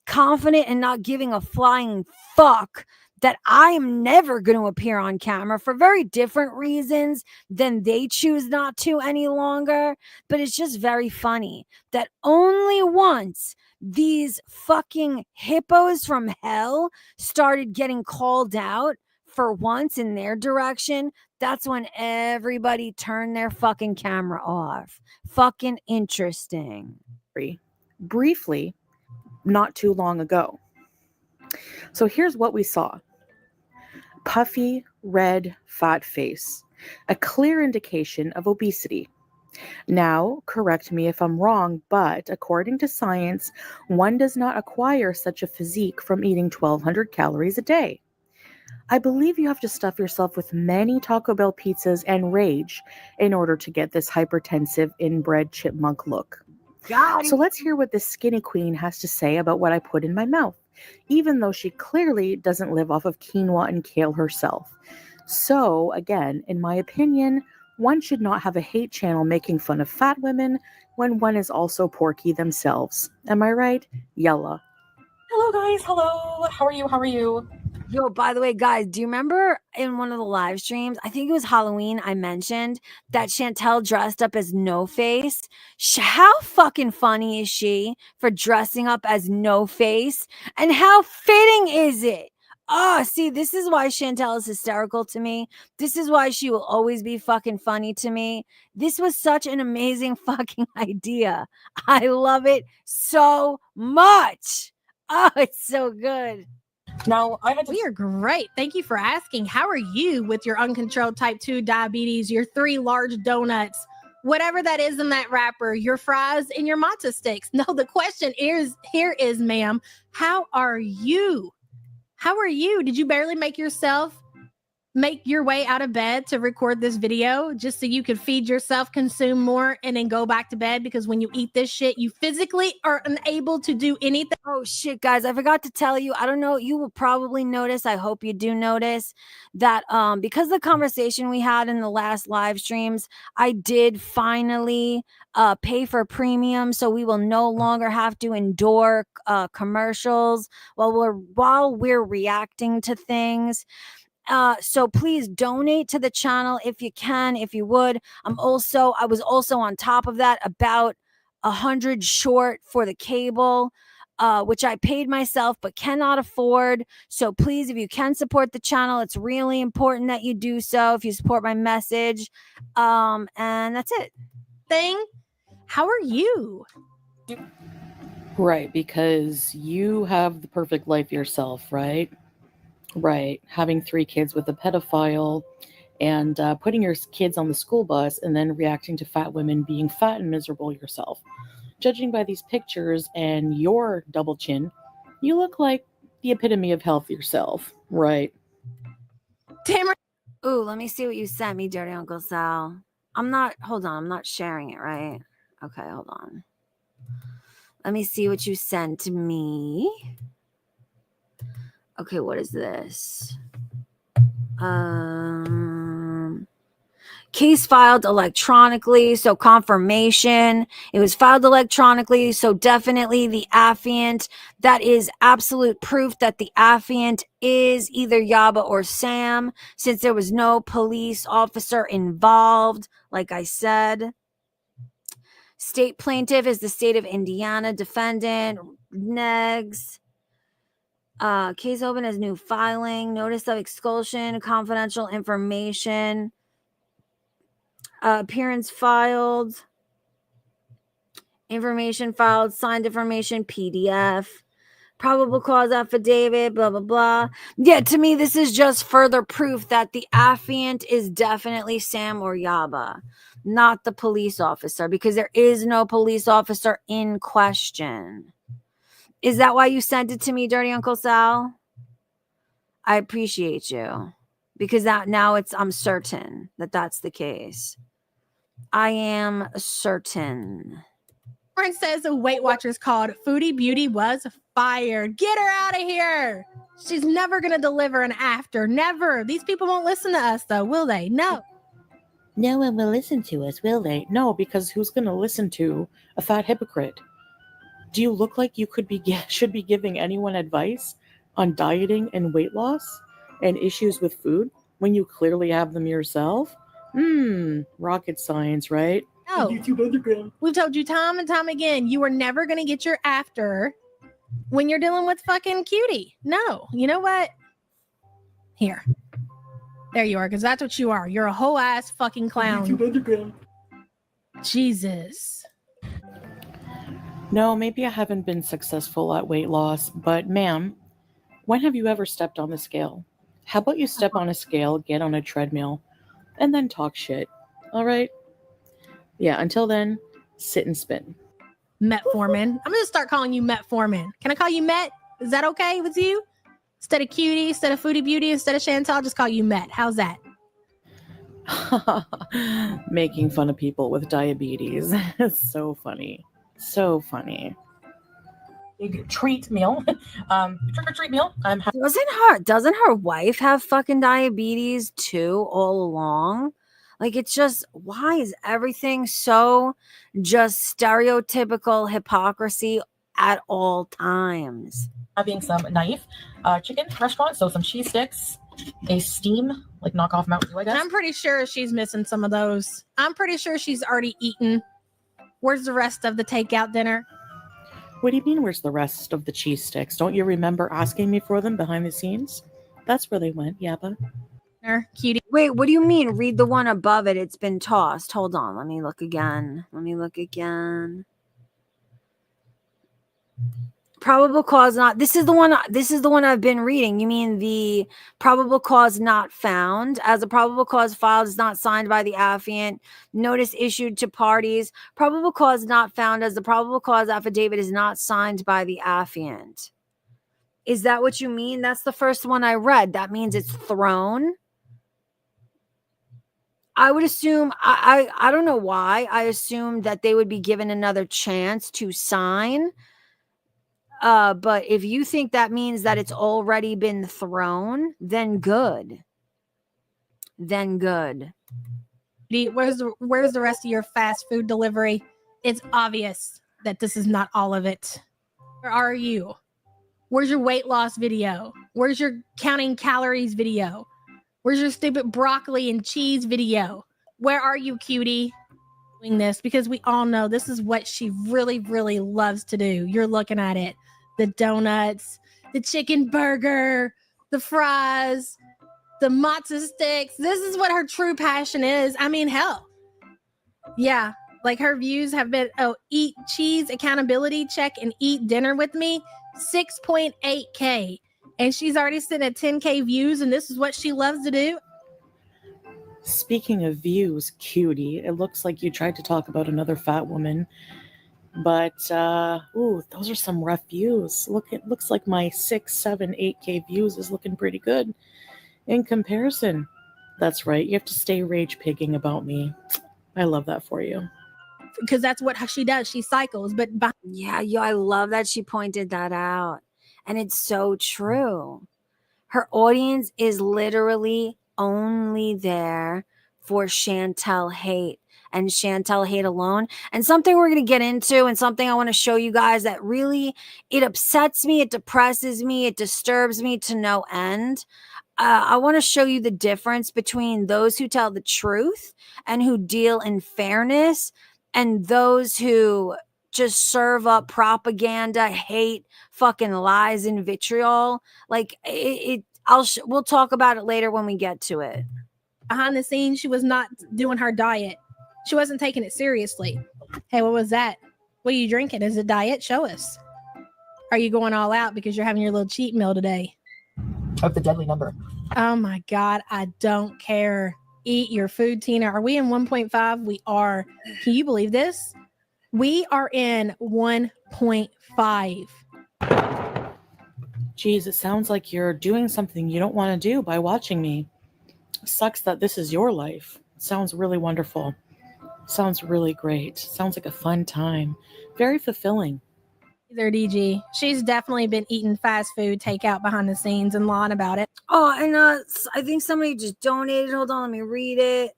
confident and not giving a flying fuck that I am never going to appear on camera for very different reasons than they choose not to any longer. But it's just very funny that only once these fucking hippos from hell started getting called out for once in their direction, that's when everybody turned their fucking camera off. Fucking interesting. Briefly, not too long ago. So here's what we saw. Puffy, red, fat face, a clear indication of obesity. Now, correct me if I'm wrong, but according to science, one does not acquire such a physique from eating 1,200 calories a day. I believe you have to stuff yourself with many Taco Bell pizzas and rage in order to get this hypertensive, inbred chipmunk look. So let's hear what this skinny queen has to say about what I put in my mouth, even though she clearly doesn't live off of quinoa and kale herself. So, again, in my opinion, one should not have a hate channel making fun of fat women when one is also porky themselves. Am I right? Yella. Hello guys, hello. How are you? Yo, by the way, guys, do you remember in one of the live streams, I think it was Halloween, I mentioned that Chantel dressed up as No Face? How fucking funny is she for dressing up as No Face? And how fitting is it? Oh, see, this is why Chantel is hysterical to me. This is why she will always be fucking funny to me. This was such an amazing fucking idea. I love it so much. Oh, it's so good. Now, I had to. We are great. Thank you for asking. How are you with your uncontrolled type 2 diabetes, your 3 large donuts, whatever that is in that wrapper, your fries, and your matzo sticks? No, the question is here is, ma'am, how are you? How are you? Did you barely make your way out of bed to record this video just so you could feed yourself, consume more, and then go back to bed? Because when you eat this shit, you physically are unable to do anything. Oh shit, guys, I forgot to tell you. I don't know, you will probably notice, I hope you do notice that because of the conversation we had in the last live streams, I did finally pay for premium, so we will no longer have to endure commercials while we're reacting to things. So please donate to the channel if you can, if you would. I was also on top of that about 100 short for the cable, which I paid myself but cannot afford. So please, if you can support the channel, it's really important that you do so. If you support my message, and that's it. How are you? Right, because you have the perfect life yourself, right? Right, having 3 kids with a pedophile and putting your kids on the school bus and then reacting to fat women being fat and miserable yourself. Judging by these pictures and your double chin, you look like the epitome of health yourself, right? Damn right. Ooh, let me see what you sent me, Dirty Uncle Sal. Hold on, I'm not sharing it, right? Okay, hold on. Let me see what you sent me. Okay, what is this? Case filed electronically, so confirmation. It was filed electronically, so definitely the affiant. That is absolute proof that the affiant is either Yaba or Sam, since there was no police officer involved, like I said. State plaintiff is the state of Indiana. Defendant, negs. Case open as new filing. Notice of expulsion. Confidential information. Appearance filed. Information filed. Signed information. PDF. Probable cause affidavit. Blah, blah, blah. Yeah, to me, this is just further proof that the affiant is definitely Sam or Yaba, not the police officer, because there is no police officer in question. Is that why you sent it to me, Dirty Uncle Sal? I appreciate you, because I'm certain that that's the case. I am certain. Warren says the Weight Watchers called Foodie Beauty was fired. Get her out of here. She's never going to deliver an after. Never. These people won't listen to us, though, will they? No. No one will listen to us, will they? No, because who's going to listen to a fat hypocrite? Do you look like you should be giving anyone advice on dieting and weight loss and issues with food when you clearly have them yourself? Rocket science, right? No. YouTube Underground. We've told you time and time again, you are never going to get your after when you're dealing with fucking Cutie. No. You know what? Here. There you are, because that's what you are. You're a whole ass fucking clown. YouTube Underground. Jesus. No, maybe I haven't been successful at weight loss, but ma'am, when have you ever stepped on the scale? How about you step on a scale, get on a treadmill, and then talk shit? All right? Yeah, until then, sit and spin. Metformin. I'm going to start calling you Metformin. Can I call you Met? Is that okay with you? Instead of Cutie, instead of Foodie Beauty, instead of Chantal, I'll just call you Met. How's that? Making fun of people with diabetes. So funny. So funny. Big treat meal. Trick or treat meal. Doesn't her wife have fucking diabetes too all along? Like, it's just, why is everything so just stereotypical hypocrisy at all times? Having some knife chicken restaurant, so some cheese sticks, a steam like knockoff Mountain Dew, I guess. I'm pretty sure she's missing some of those. I'm pretty sure she's already eaten. Where's the rest of the takeout dinner? What do you mean, where's the rest of the cheese sticks? Don't you remember asking me for them behind the scenes? That's where they went, Yaba. Cutie. Wait, what do you mean? Read the one above it. It's been tossed. Hold on. Let me look again. Probable cause not. This is the one I've been reading. You mean the probable cause not found? As a probable cause filed is not signed by the affiant. Notice issued to parties. Probable cause not found as the probable cause affidavit is not signed by the affiant. Is that what you mean? That's the first one I read. That means it's thrown. I would assume, I don't know why. I assumed that they would be given another chance to sign. But if you think that means that it's already been thrown, then good. Where's the rest of your fast food delivery? It's obvious that this is not all of it. Where are you? Where's your weight loss video? Where's your counting calories video? Where's your stupid broccoli and cheese video? Where are you, Cutie? Doing this because we all know this is what she really, really loves to do. You're looking at it. The donuts, the chicken burger, the fries, the matzo sticks. This is what her true passion is. I mean, hell. Yeah, Like her views have been, eat cheese, accountability check, and eat dinner with me, 6.8K. And she's already sitting at 10K views, and this is what she loves to do. Speaking of views, cutie, it looks like you tried to talk about another fat woman. But, those are some rough views. It looks like my 6, 7, 8K views is looking pretty good in comparison. That's right. You have to stay rage pigging about me. I love that for you. Because that's what she does. She cycles. But Yeah, I love that she pointed that out. And it's so true. Her audience is literally only there for Chantel hate and Chantel hate alone. And something we're going to get into and something I want to show you guys that really, it upsets me, it depresses me, it disturbs me to no end. I want to show you the difference between those who tell the truth and who deal in fairness and those who just serve up propaganda, hate, fucking lies, and vitriol. Like we'll talk about it later when we get to it. behind the scenes, she was not doing her diet. She wasn't taking it seriously. Hey, what was that? What are you drinking? Is it diet? Show us. Are you going all out because you're having your little cheat meal today? Of the deadly number. Oh my God, I don't care. Eat your food, Tina. Are we in 1.5? We are. Can you believe this? We are in 1.5. Geez, it sounds like you're doing something you don't want to do by watching me. Sucks that this is your life. Sounds really wonderful. Sounds really great. Sounds like a fun time. Very fulfilling. There, DG. She's definitely been eating fast food takeout behind the scenes and lying about it. Oh, and I think somebody just donated. Hold on, let me read it.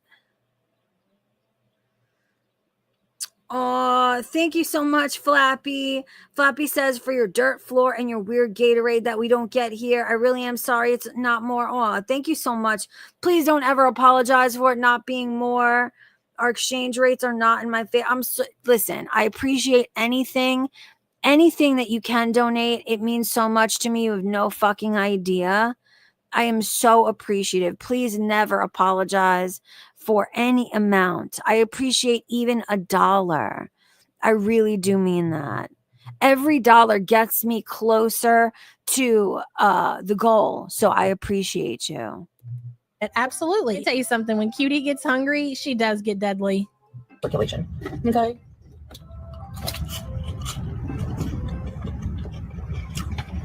Oh, thank you so much, Flappy. Flappy says, for your dirt floor and your weird Gatorade that we don't get here. I really am sorry it's not more. Oh, thank you so much. Please don't ever apologize for it not being more. Our exchange rates are not in my favor. Listen, I appreciate anything that you can donate. It means so much to me. You have no fucking idea. I am so appreciative. Please never apologize for any amount. I appreciate even $1. I really do mean that. Every dollar gets me closer to the goal. So I appreciate you. Absolutely. I'll tell you something. When Cutie gets hungry, she does get deadly. Circulation. Okay.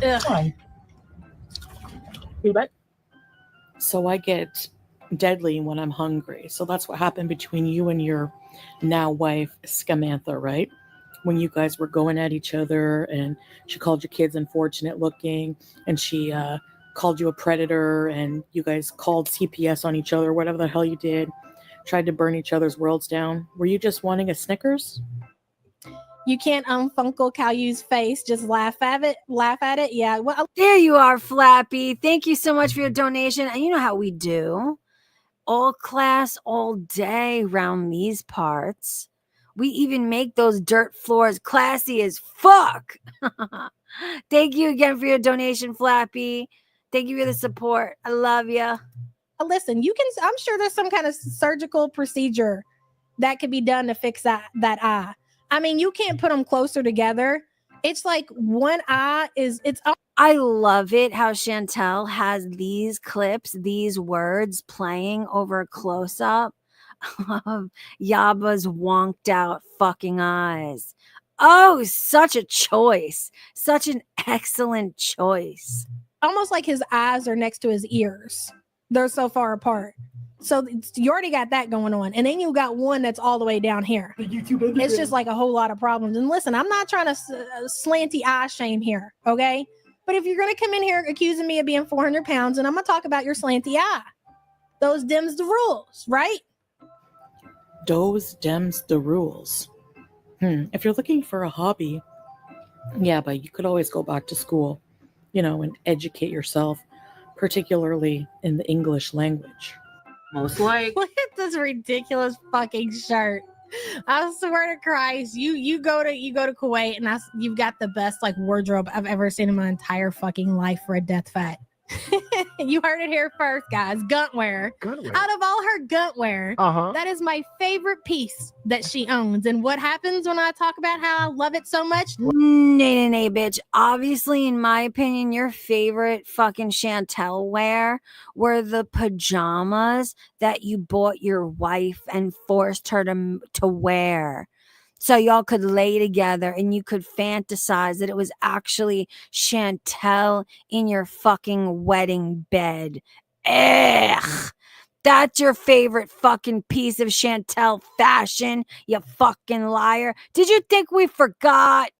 Ugh. Fine. You bet. So I get deadly when I'm hungry. So that's what happened between you and your now wife, Scamantha, right? When you guys were going at each other and she called your kids unfortunate looking and she called you a predator and you guys called CPS on each other, whatever the hell you did, tried to burn each other's worlds down. Were you just wanting a Snickers? You can't unfunkle Caillou's face. Just laugh at it. Yeah. Well, There you are, Flappy. Thank you so much for your donation. And you know how we do. All class, all day around these parts. We even make those dirt floors classy as fuck. Thank you again for your donation, Flappy. Thank you for the support. I love you. listen, I'm sure there's some kind of surgical procedure that could be done to fix that eye. I mean, you can't put them closer together. It's like one eye it's. I love it how Chantel has these clips, these words playing over a close up of Yaba's wonked out fucking eyes. Oh, such a choice. Such an excellent choice. Almost like his eyes are next to his ears. They're so far apart. So you already got that going on. And then you got one that's all the way down here. It's just like a whole lot of problems. And listen, I'm not trying to slanty eye shame here, okay? But if you're going to come in here accusing me of being 400 pounds, and I'm going to talk about your slanty eye. Those dims the rules, right? Those dems the rules. If you're looking for a hobby, yeah, but you could always go back to school, and educate yourself, particularly in the English language. Most like. Look at this ridiculous fucking shirt. I swear to Christ, you go to Kuwait and you've got the best like wardrobe I've ever seen in my entire fucking life for a death fat. You heard it here first, guys. Guntware. Gunware. Out of all her guntware, Uh-huh. that is my favorite piece that she owns. And what happens when I talk about how I love it so much? Nay, bitch. Obviously, in my opinion, your favorite fucking Chantel wear were the pajamas that you bought your wife and forced her to wear. So y'all could lay together and you could fantasize that it was actually Chantel in your fucking wedding bed. Ugh. That's your favorite fucking piece of Chantel fashion, you fucking liar. Did you think we forgot?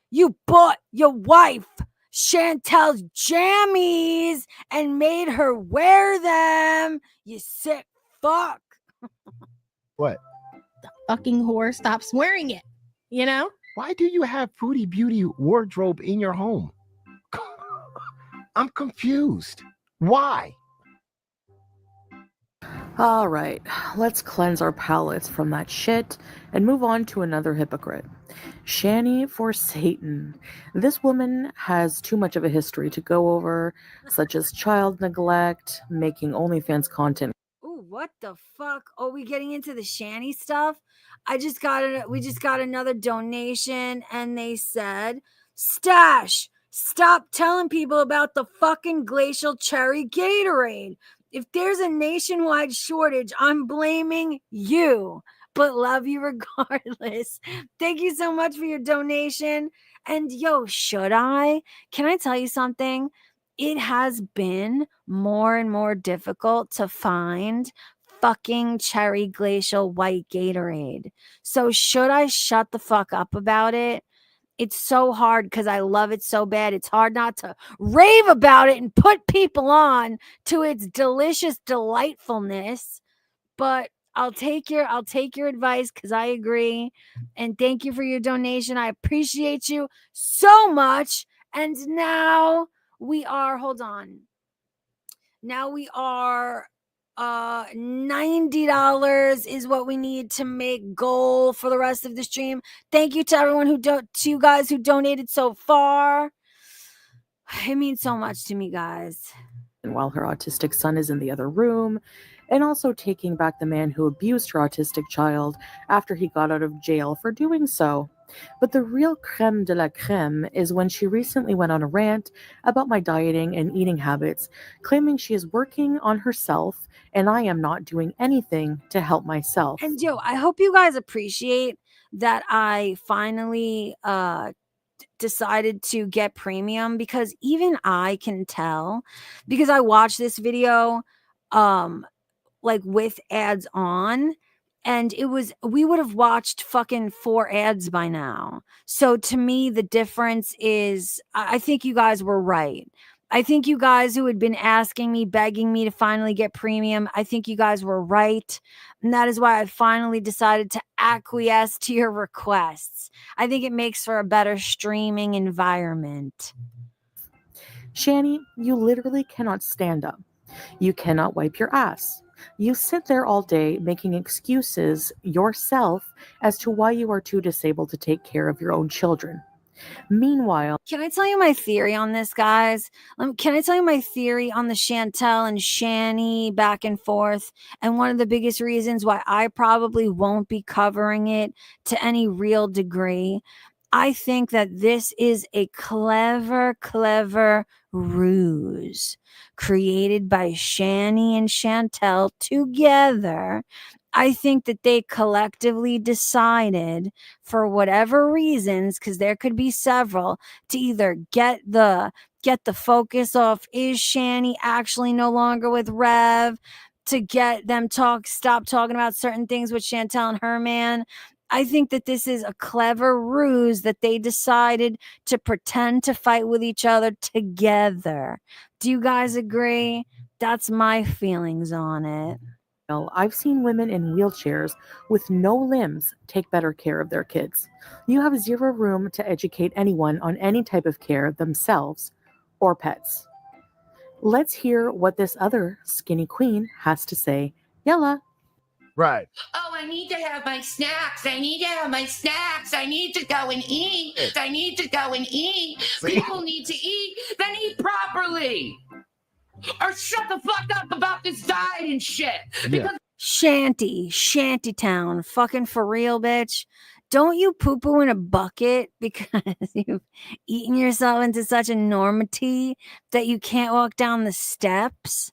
You bought your wife Chantel's jammies and made her wear them. You sick fuck. What? The fucking whore stops wearing it, you know? Why do you have Fruity Beauty wardrobe in your home? I'm confused. Why? All right, let's cleanse our palates from that shit and move on to another hypocrite. Shani for Satan. This woman has too much of a history to go over, such as child neglect, making OnlyFans content. Ooh, what the fuck? Oh, we getting into the Shani stuff? We just got another donation and they said, Stash, stop telling people about the fucking glacial cherry Gatorade. If there's a nationwide shortage, I'm blaming you, but love you regardless. Thank you so much for your donation. And yo, should I? Can I tell you something? It has been more and more difficult to find fucking cherry glacial white Gatorade. So should I shut the fuck up about it? It's so hard because I love it so bad. It's hard not to rave about it and put people on to its delicious delightfulness. But I'll take your advice because I agree. And thank you for your donation. I appreciate you so much. And now we are, hold on. Now we are $90 is what we need to make goal for the rest of the stream. Thank you to everyone to you guys who donated so far. It means so much to me, guys. And while her autistic son is in the other room, and also taking back the man who abused her autistic child after he got out of jail for doing so. But the real creme de la creme is when she recently went on a rant about my dieting and eating habits, claiming she is working on herself and I am not doing anything to help myself. And yo, I hope you guys appreciate that I finally decided to get premium, because even I can tell, because I watched this video like with ads on, and we would have watched fucking 4 ads by now. So to me, the difference is, I think you guys were right. I think you guys who had been asking me, begging me to finally get premium, I think you guys were right. And that is why I finally decided to acquiesce to your requests. I think it makes for a better streaming environment. Shani, you literally cannot stand up. You cannot wipe your ass. You sit there all day making excuses yourself as to why you are too disabled to take care of your own children. Meanwhile, can I tell you my theory on this, guys? Can I tell you my theory on the Chantel and Shani back and forth? And one of the biggest reasons why I probably won't be covering it to any real degree. I think that this is a clever ruse created by Shani and Chantel together. I think that they collectively decided, for whatever reasons, because there could be several, to either get the focus off, is Shani actually no longer with Rev, to get them stop talking about certain things with Chantel and her man. I think that this is a clever ruse that they decided to pretend to fight with each other together. Do you guys agree? That's my feelings on it. I've seen women in wheelchairs with no limbs take better care of their kids. You have zero room to educate anyone on any type of care themselves or pets. Let's hear what this other skinny queen has to say. Yella. Right. Oh, I need to have my snacks. I need to have my snacks. I need to go and eat. I need to go and eat. See? People need to eat, then eat properly. or shut the fuck up about this diet and shit. Because Shantytown, fucking for real, bitch. Don't you poo-poo in a bucket because you've eaten yourself into such enormity that you can't walk down the steps?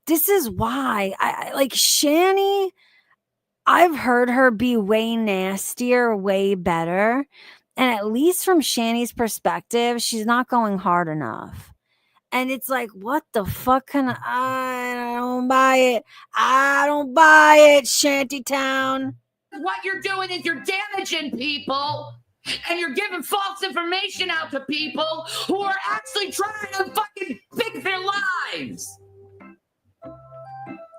This is why I like Shanny. I've heard her be way nastier, way better. And at least from Shanny's perspective, she's not going hard enough. And it's like, what the fuck I don't buy it. I don't buy it, Shantytown. what you're doing is you're damaging people and you're giving false information out to people who are actually trying to fucking fix their lives.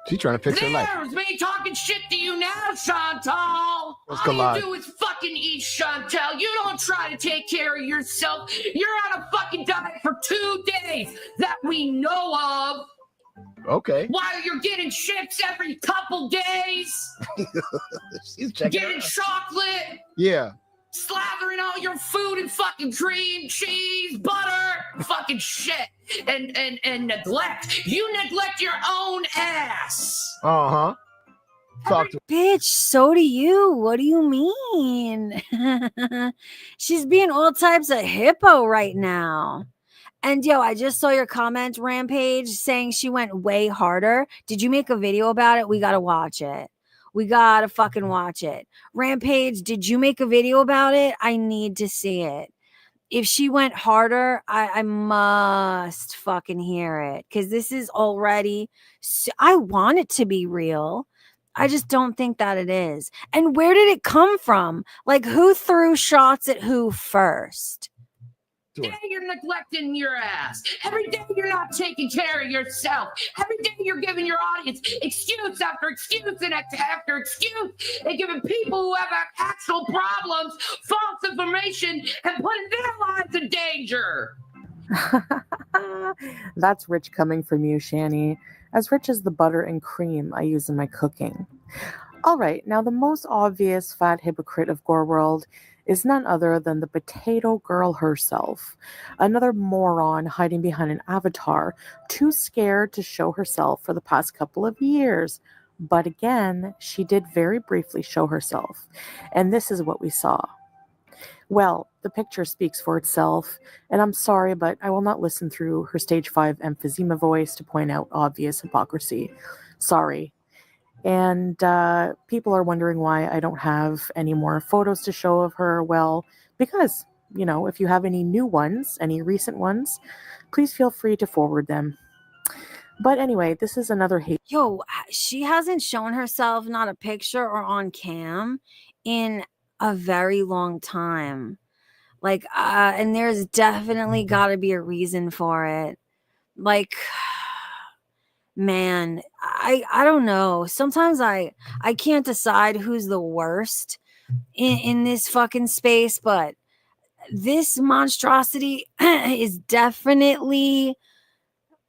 She's trying to fix her life. There's me talking shit to you now, Chantal. Let's All collide. you do is fucking eat, Chantal. You don't try to take care of yourself. You're on a fucking diet for 2 days that we know of. Okay. While you're getting chips every couple days. She's checking Getting out. chocolate. Yeah. Slathering all your food in fucking cream, cheese, butter, fucking shit, and neglect. You neglect your own ass. Uh-huh. Talk to Bitch, so do you. What do you mean? She's being all types of hippo right now. And yo, I just saw your comment, Rampage, saying she went way harder. Did you make a video about it? We gotta watch it. We gotta fucking watch it. Rampage, did you make a video about it? I need to see it. If she went harder, I must fucking hear it. Because this is already, I want it to be real. I just don't think that it is. And where did it come from? Like, who threw shots at who first? Every day you're neglecting your ass. Every day you're not taking care of yourself. Every day you're giving your audience excuse after excuse and after excuse and giving people who have actual problems false information and putting their lives in danger. That's rich coming from you, Shani. As rich as the butter and cream I use in my cooking. All right, now the most obvious fat hypocrite of Gore World is none other than the potato girl herself. Another moron hiding behind an avatar, too scared to show herself for the past couple of years. But again, she did very briefly show herself. And this is what we saw. Well, the picture speaks for itself, and I'm sorry, but I will not listen through her stage 5 emphysema voice to point out obvious hypocrisy. Sorry. And people are wondering why I don't have any more photos to show of her. Well, because, you know, if you have any new ones, any recent ones, please feel free to forward them. But anyway, this is another hate. Yo, she hasn't shown herself, not a picture or on cam, in a very long time. Like, and there's definitely got to be a reason for it. Like, man, I don't know. Sometimes I can't decide who's the worst in this fucking space, but this monstrosity is definitely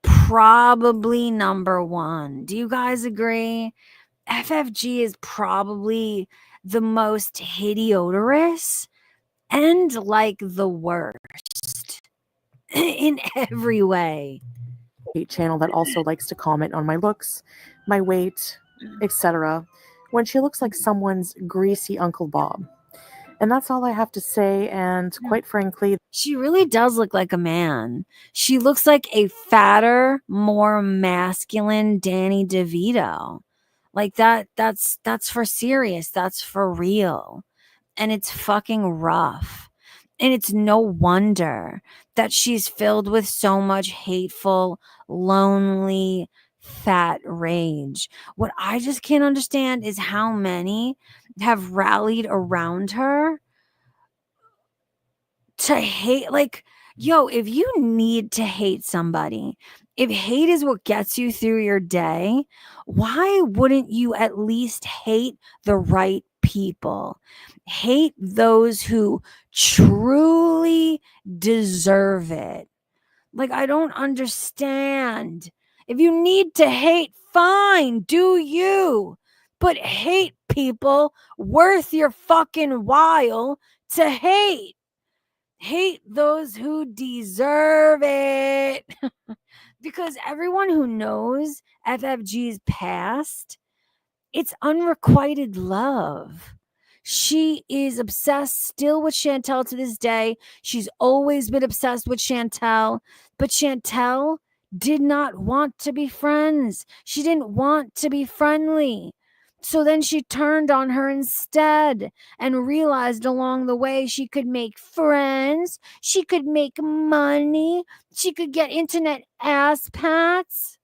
probably number one. Do you guys agree? FFG is probably the most hideodorous and like the worst in every way. Channel that also likes to comment on my looks, my weight, etc. when she looks like someone's greasy Uncle Bob. And that's all I have to say, and quite frankly, she really does look like a man. She looks like a fatter, more masculine Danny DeVito. Like that's for serious. That's for real. And it's fucking rough. And it's no wonder that she's filled with so much hateful, lonely, fat rage. What I just can't understand is how many have rallied around her to hate. Like, yo, if you need to hate somebody, if hate is what gets you through your day, why wouldn't you at least hate the right people? Hate those who truly deserve it. Like, I don't understand. If you need to hate, fine, do you. But hate people worth your fucking while to hate. Hate those who deserve it. Because everyone who knows FFG's past, it's unrequited love. She is obsessed still with Chantel to this day. She's always been obsessed with Chantel, but Chantel did not want to be friends. She didn't want to be friendly. So then she turned on her instead and realized along the way she could make friends, she could make money, she could get internet ass pats.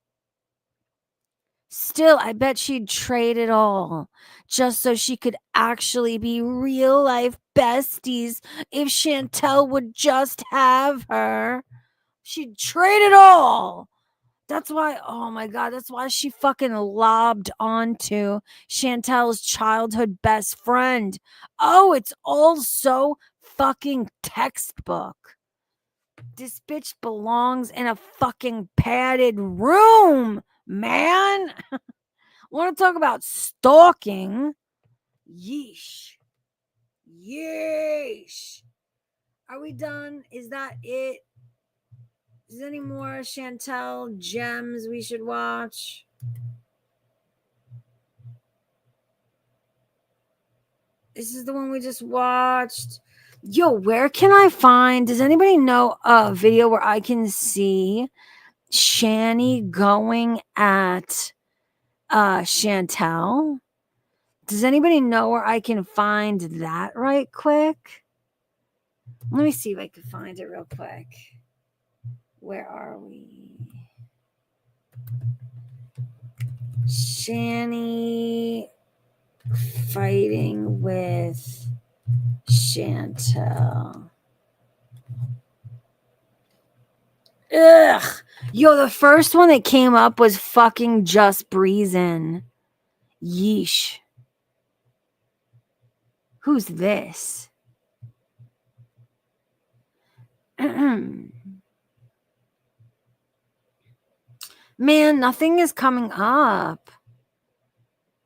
Still, I bet she'd trade it all just so she could actually be real life besties if Chantel would just have her. She'd trade it all. That's why, oh my God, that's why she fucking lobbed onto Chantel's childhood best friend. Oh, it's all so fucking textbook. This bitch belongs in a fucking padded room, man. Want to talk about stalking? Yeesh. Yeesh. Are we done? Is that it? Is there any more Chantel gems we should watch? This is the one we just watched. Yo, where can I find? Does anybody know a video where I can see Shani going at Chantel? Does anybody know where I can find that right quick? Let me see if I can find it real quick. Where are we? Shani fighting with Chantel. Ugh. Yo, the first one that came up was fucking Just Breezin'. Yeesh. Who's this? Man, nothing is coming up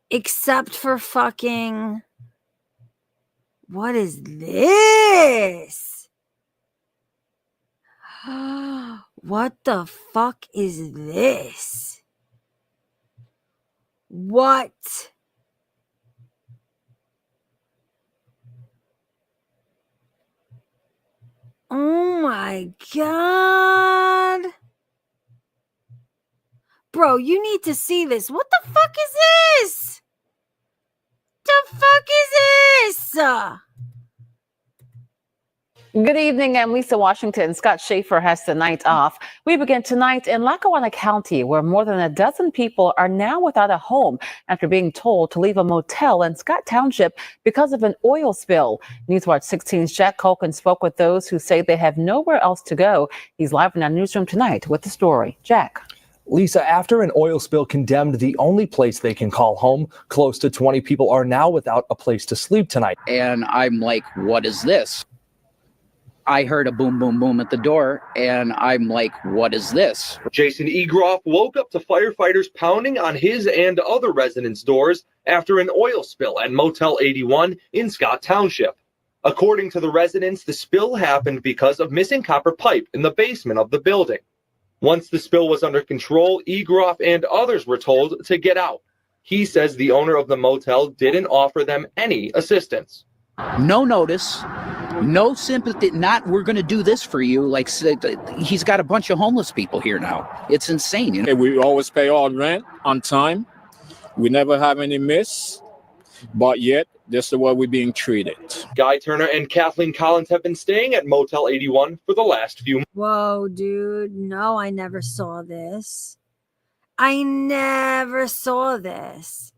except for fucking. What is this? What the fuck is this? What? Oh my God. Bro, you need to see this. What the fuck is this? The fuck is this? Good evening, I'm Lisa Washington. Scott Schaefer has the night off. We begin tonight in Lackawanna County, where more than a dozen people are now without a home after being told to leave a motel in Scott Township because of an oil spill. Newswatch 16's Jack Culkin spoke with those who say they have nowhere else to go. He's live in our newsroom tonight with the story. Jack. Lisa, after an oil spill condemned the only place they can call home, close to 20 people are now without a place to sleep tonight. And I'm like, what is this? I heard a boom, boom, boom at the door, and I'm like, what is this? Jason Egroff woke up to firefighters pounding on his and other residents' doors after an oil spill at Motel 81 in Scott Township. According to the residents, the spill happened because of missing copper pipe in the basement of the building. Once the spill was under control, Egroff and others were told to get out. He says the owner of the motel didn't offer them any assistance. No notice, no sympathy, not we're going to do this for you. Like, he's got a bunch of homeless people here now. It's insane. You know? We always pay our rent on time. We never have any miss, but yet this is the way we're being treated. Guy Turner and Kathleen Collins have been staying at Motel 81 for the last few months. Whoa, dude. No, I never saw this. I never saw this.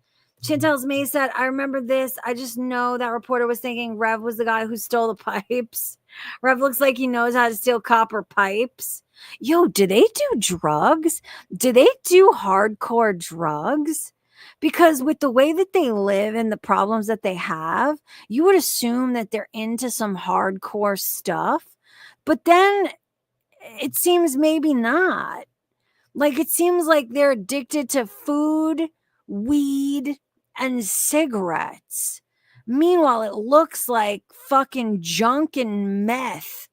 Chantel's May said, I remember this. I just know that reporter was thinking Rev was the guy who stole the pipes. Rev looks like he knows how to steal copper pipes. Yo, do they do drugs? Do they do hardcore drugs? Because with the way that they live and the problems that they have, you would assume that they're into some hardcore stuff. But then it seems maybe not. Like, it seems like they're addicted to food, weed, and cigarettes. Meanwhile, it looks like fucking junk and meth.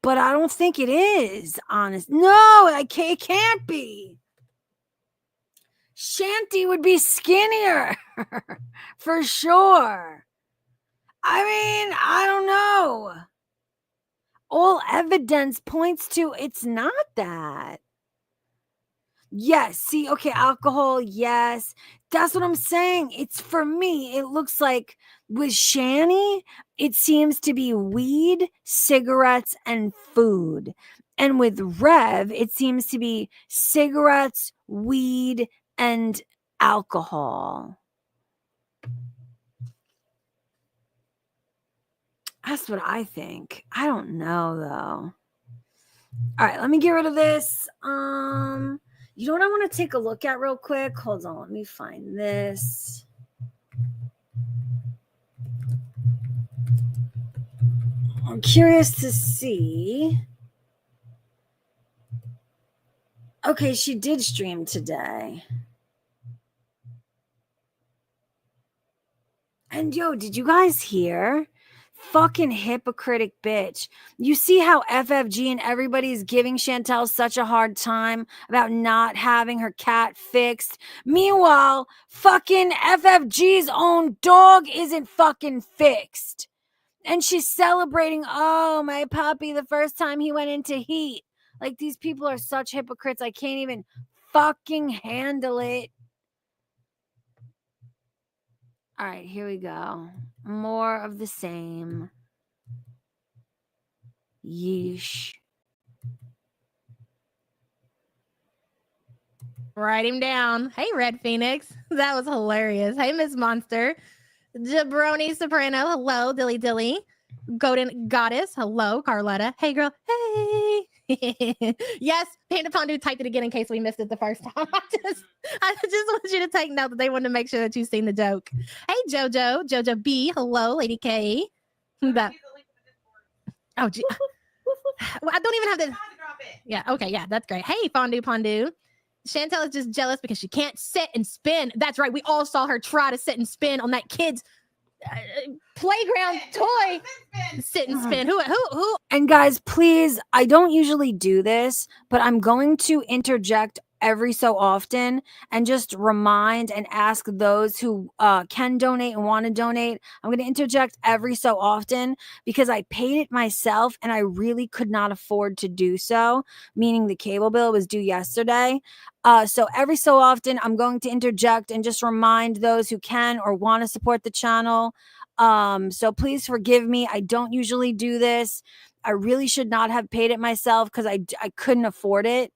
but I don't think it is, honest. No, it can't be. Shanty would be skinnier for sure. I mean, I don't know. All evidence points to it's not that. Yes, see, okay, alcohol, yes. That's what I'm saying. It's for me, it looks like with Shani, it seems to be weed, cigarettes, and food. And with Rev, it seems to be cigarettes, weed, and alcohol. That's what I think. I don't know though. All right, let me get rid of this. You know what I want to take a look at real quick? Hold on, let me find this. I'm curious to see. Okay, she did stream today. And yo, did you guys hear? Fucking hypocritic bitch. You see how FFG and everybody's giving Chantel such a hard time about not having her cat fixed. Meanwhile, fucking FFG's own dog isn't fucking fixed. And she's celebrating, oh, my puppy, the first time he went into heat. Like, these people are such hypocrites. I can't even fucking handle it. All right, here we go. More of the same. Yeesh. Write him down. Hey, Red Phoenix. That was hilarious. Hey, Miss Monster. Jabroni Soprano. Hello, Dilly Dilly. Golden Goddess. Hello, Carletta. Hey, girl. Hey. Yes, Panda Pondu typed it again in case we missed it the first time. I just want you to take note that they wanted to make sure that you've seen the joke. Hey, Jojo B. Hello, Lady K. That, oh, gee. Well, I don't even have to. Yeah, okay, yeah, that's great. Hey, Pondu. Chantel is just jealous because she can't sit and spin. That's right. We all saw her try to sit and spin on that kid's playground toy. Sit and spin. Who? And guys, please, I don't usually do this, but I'm going to interject every so often and just remind and ask those who can donate and want to donate. I'm going to interject every so often because I paid it myself and I really could not afford to do so, meaning the cable bill was due yesterday. So every so often I'm going to interject and just remind those who can or want to support the channel. So please forgive me. I don't usually do this. I really should not have paid it myself because I couldn't afford it.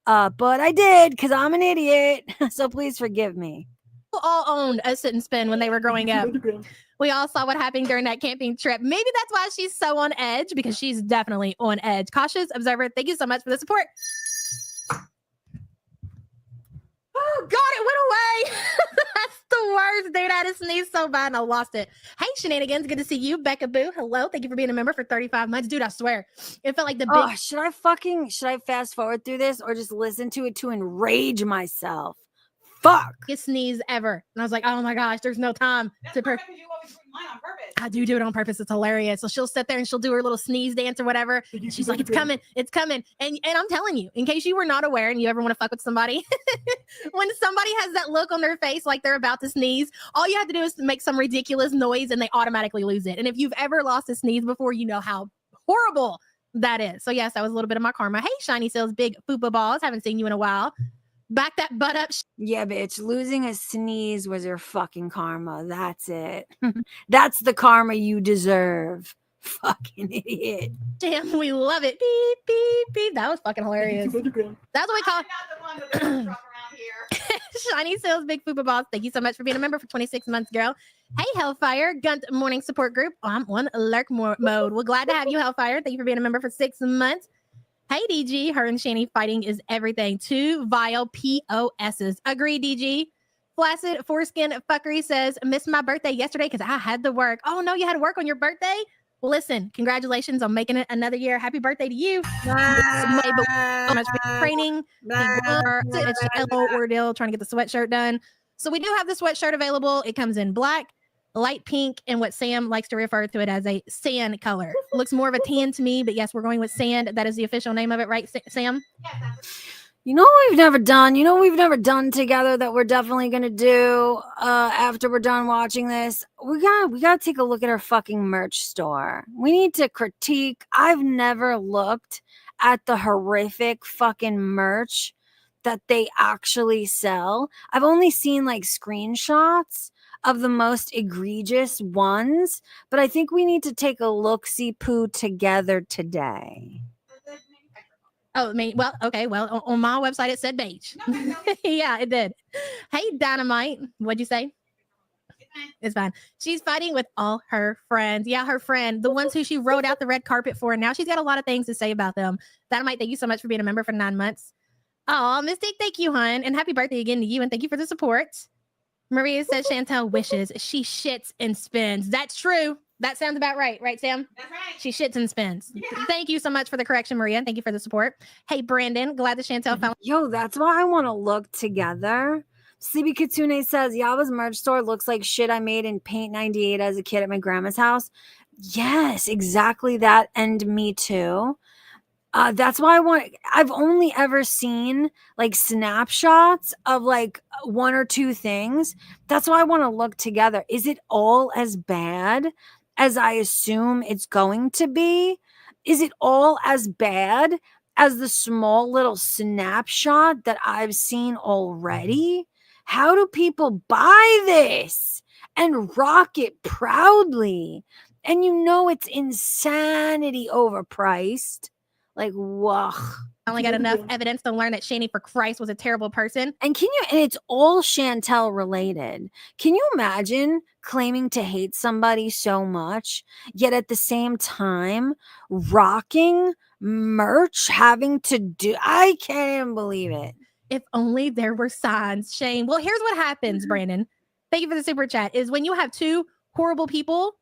But I did because I'm an idiot. So please forgive me. We all owned a sit and spin when they were growing up. We all saw what happened during that camping trip. Maybe that's why she's so on edge, because she's definitely on edge. Cautious observer, thank you so much for the support. Oh, God, it went away. That's the worst, dude. I had to sneeze so bad and I lost it. Hey, Shenanigans, good to see you. Becca Boo, hello. Thank you for being a member for 35 months. Dude, I swear, it felt like the big... should I fast forward through this or just listen to it to enrage myself? Fuck. Sneeze ever. And I was like, oh my gosh, there's no time to... I do it on purpose. It's hilarious. So she'll sit there and she'll do her little sneeze dance or whatever. She's like, it's coming. And I'm telling you, in case you were not aware and you ever want to fuck with somebody, when somebody has that look on their face like they're about to sneeze, all you have to do is make some ridiculous noise and they automatically lose it. And if you've ever lost a sneeze before, you know how horrible that is. So yes, that was a little bit of my karma. Hey, Shiny Sills, big fupa balls. Haven't seen you in a while. Back that butt up. Yeah, bitch. Losing a sneeze was your fucking karma. That's it. That's the karma you deserve. Fucking idiot. Damn, we love it. Beep, beep, beep. That was fucking hilarious. That's what we call it. Shiny Sales, big fupa balls. Thank you so much for being a member for 26 months, girl. Hey, Hellfire, Gunt Morning Support Group. I'm on alert mode. We're glad to have you, Hellfire. Thank you for being a member for 6 months. Hey, DG, her and Shani fighting is everything. 2 vile POSs. Agree, DG. Flaccid Foreskin Fuckery says, missed my birthday yesterday because I had to work. Oh, no, you had to work on your birthday? Well, listen, congratulations on making it another year. Happy birthday to you. So much for training. Ordeal trying to get the sweatshirt done. So we do have the sweatshirt available. It comes in black, light pink, and what Sam likes to refer to it as a sand color. Looks more of a tan to me, but yes, we're going with sand. That is the official name of it, right, Sam? You know what we've never done? You know what we've never done together that we're definitely gonna do after we're done watching this? We gotta take a look at our fucking merch store. We need to critique. I've never looked at the horrific fucking merch that they actually sell. I've only seen like screenshots of the most egregious ones, but I think we need to take a look-see-poo together today. Oh, I mean, well, okay. Well, on my website, it said beige. Yeah, it did. Hey, Dynamite. What'd you say? It's fine. She's fighting with all her friends. Yeah, her friend, the ones who she rode out the red carpet for. And now she's got a lot of things to say about them. Dynamite, thank you so much for being a member for 9 months. Oh, Mystique, thank you, hon. And happy birthday again to you. And thank you for the support. Maria says Chantel wishes she shits and spins. That's true. That sounds about right. Right, Sam? That's right. She shits and spins. Yeah. Thank you so much for the correction, Maria. Thank you for the support. Hey, Brandon. Glad that Chantel found. Yo, that's why I want to look together. CB Kitsune says, Yaba's merch store looks like shit I made in Paint 98 as a kid at my grandma's house. Yes, exactly that. And me too. That's why I've only ever seen like snapshots of like one or two things. That's why I want to look together. Is it all as bad as I assume it's going to be? Is it all as bad as the small little snapshot that I've seen already? How do people buy this and rock it proudly? And you know it's insanity overpriced. Like, whoa. I only got enough evidence to learn that Shani for Christ was a terrible person. And it's all Chantel related. Can you imagine claiming to hate somebody so much, yet at the same time rocking merch, having to do, I can't even believe it. If only there were signs, Shane. Well, here's what happens, Brandon. Thank you for the super chat. Is when you have two horrible people,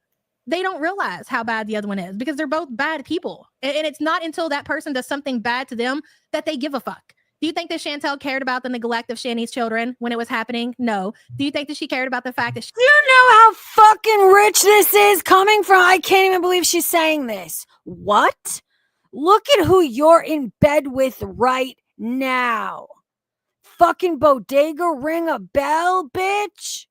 they don't realize how bad the other one is because they're both bad people. And it's not until that person does something bad to them that they give a fuck. Do you think that Chantel cared about the neglect of Shani's children when it was happening? No. Do you think that she cared about the fact that Do you know how fucking rich this is coming from? I can't even believe she's saying this. What? Look at who you're in bed with right now. Fucking bodega, ring a bell, bitch.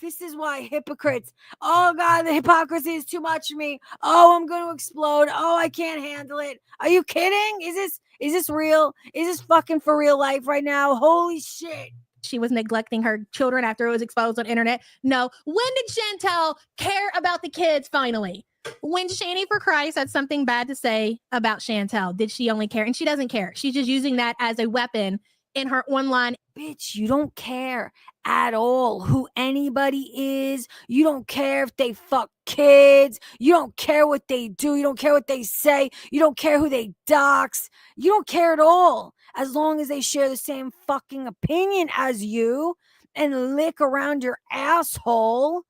This is why hypocrites. Oh God, the hypocrisy is too much for me. Oh, I'm going to explode. Oh, I can't handle it. Are you kidding? Is this real? Is this fucking for real life right now? Holy shit. she was neglecting her children after it was exposed on internet? No. When did Chantel care about the kids finally? When Shani for Christ had something bad to say about Chantel, did she only care? And she doesn't care. She's just using that as a weapon in her online. Bitch, you don't care at all who anybody is. You don't care if they fuck kids. You don't care what they do. You don't care what they say. You don't care who they dox. You don't care at all. As long as they share the same fucking opinion as you and lick around your asshole.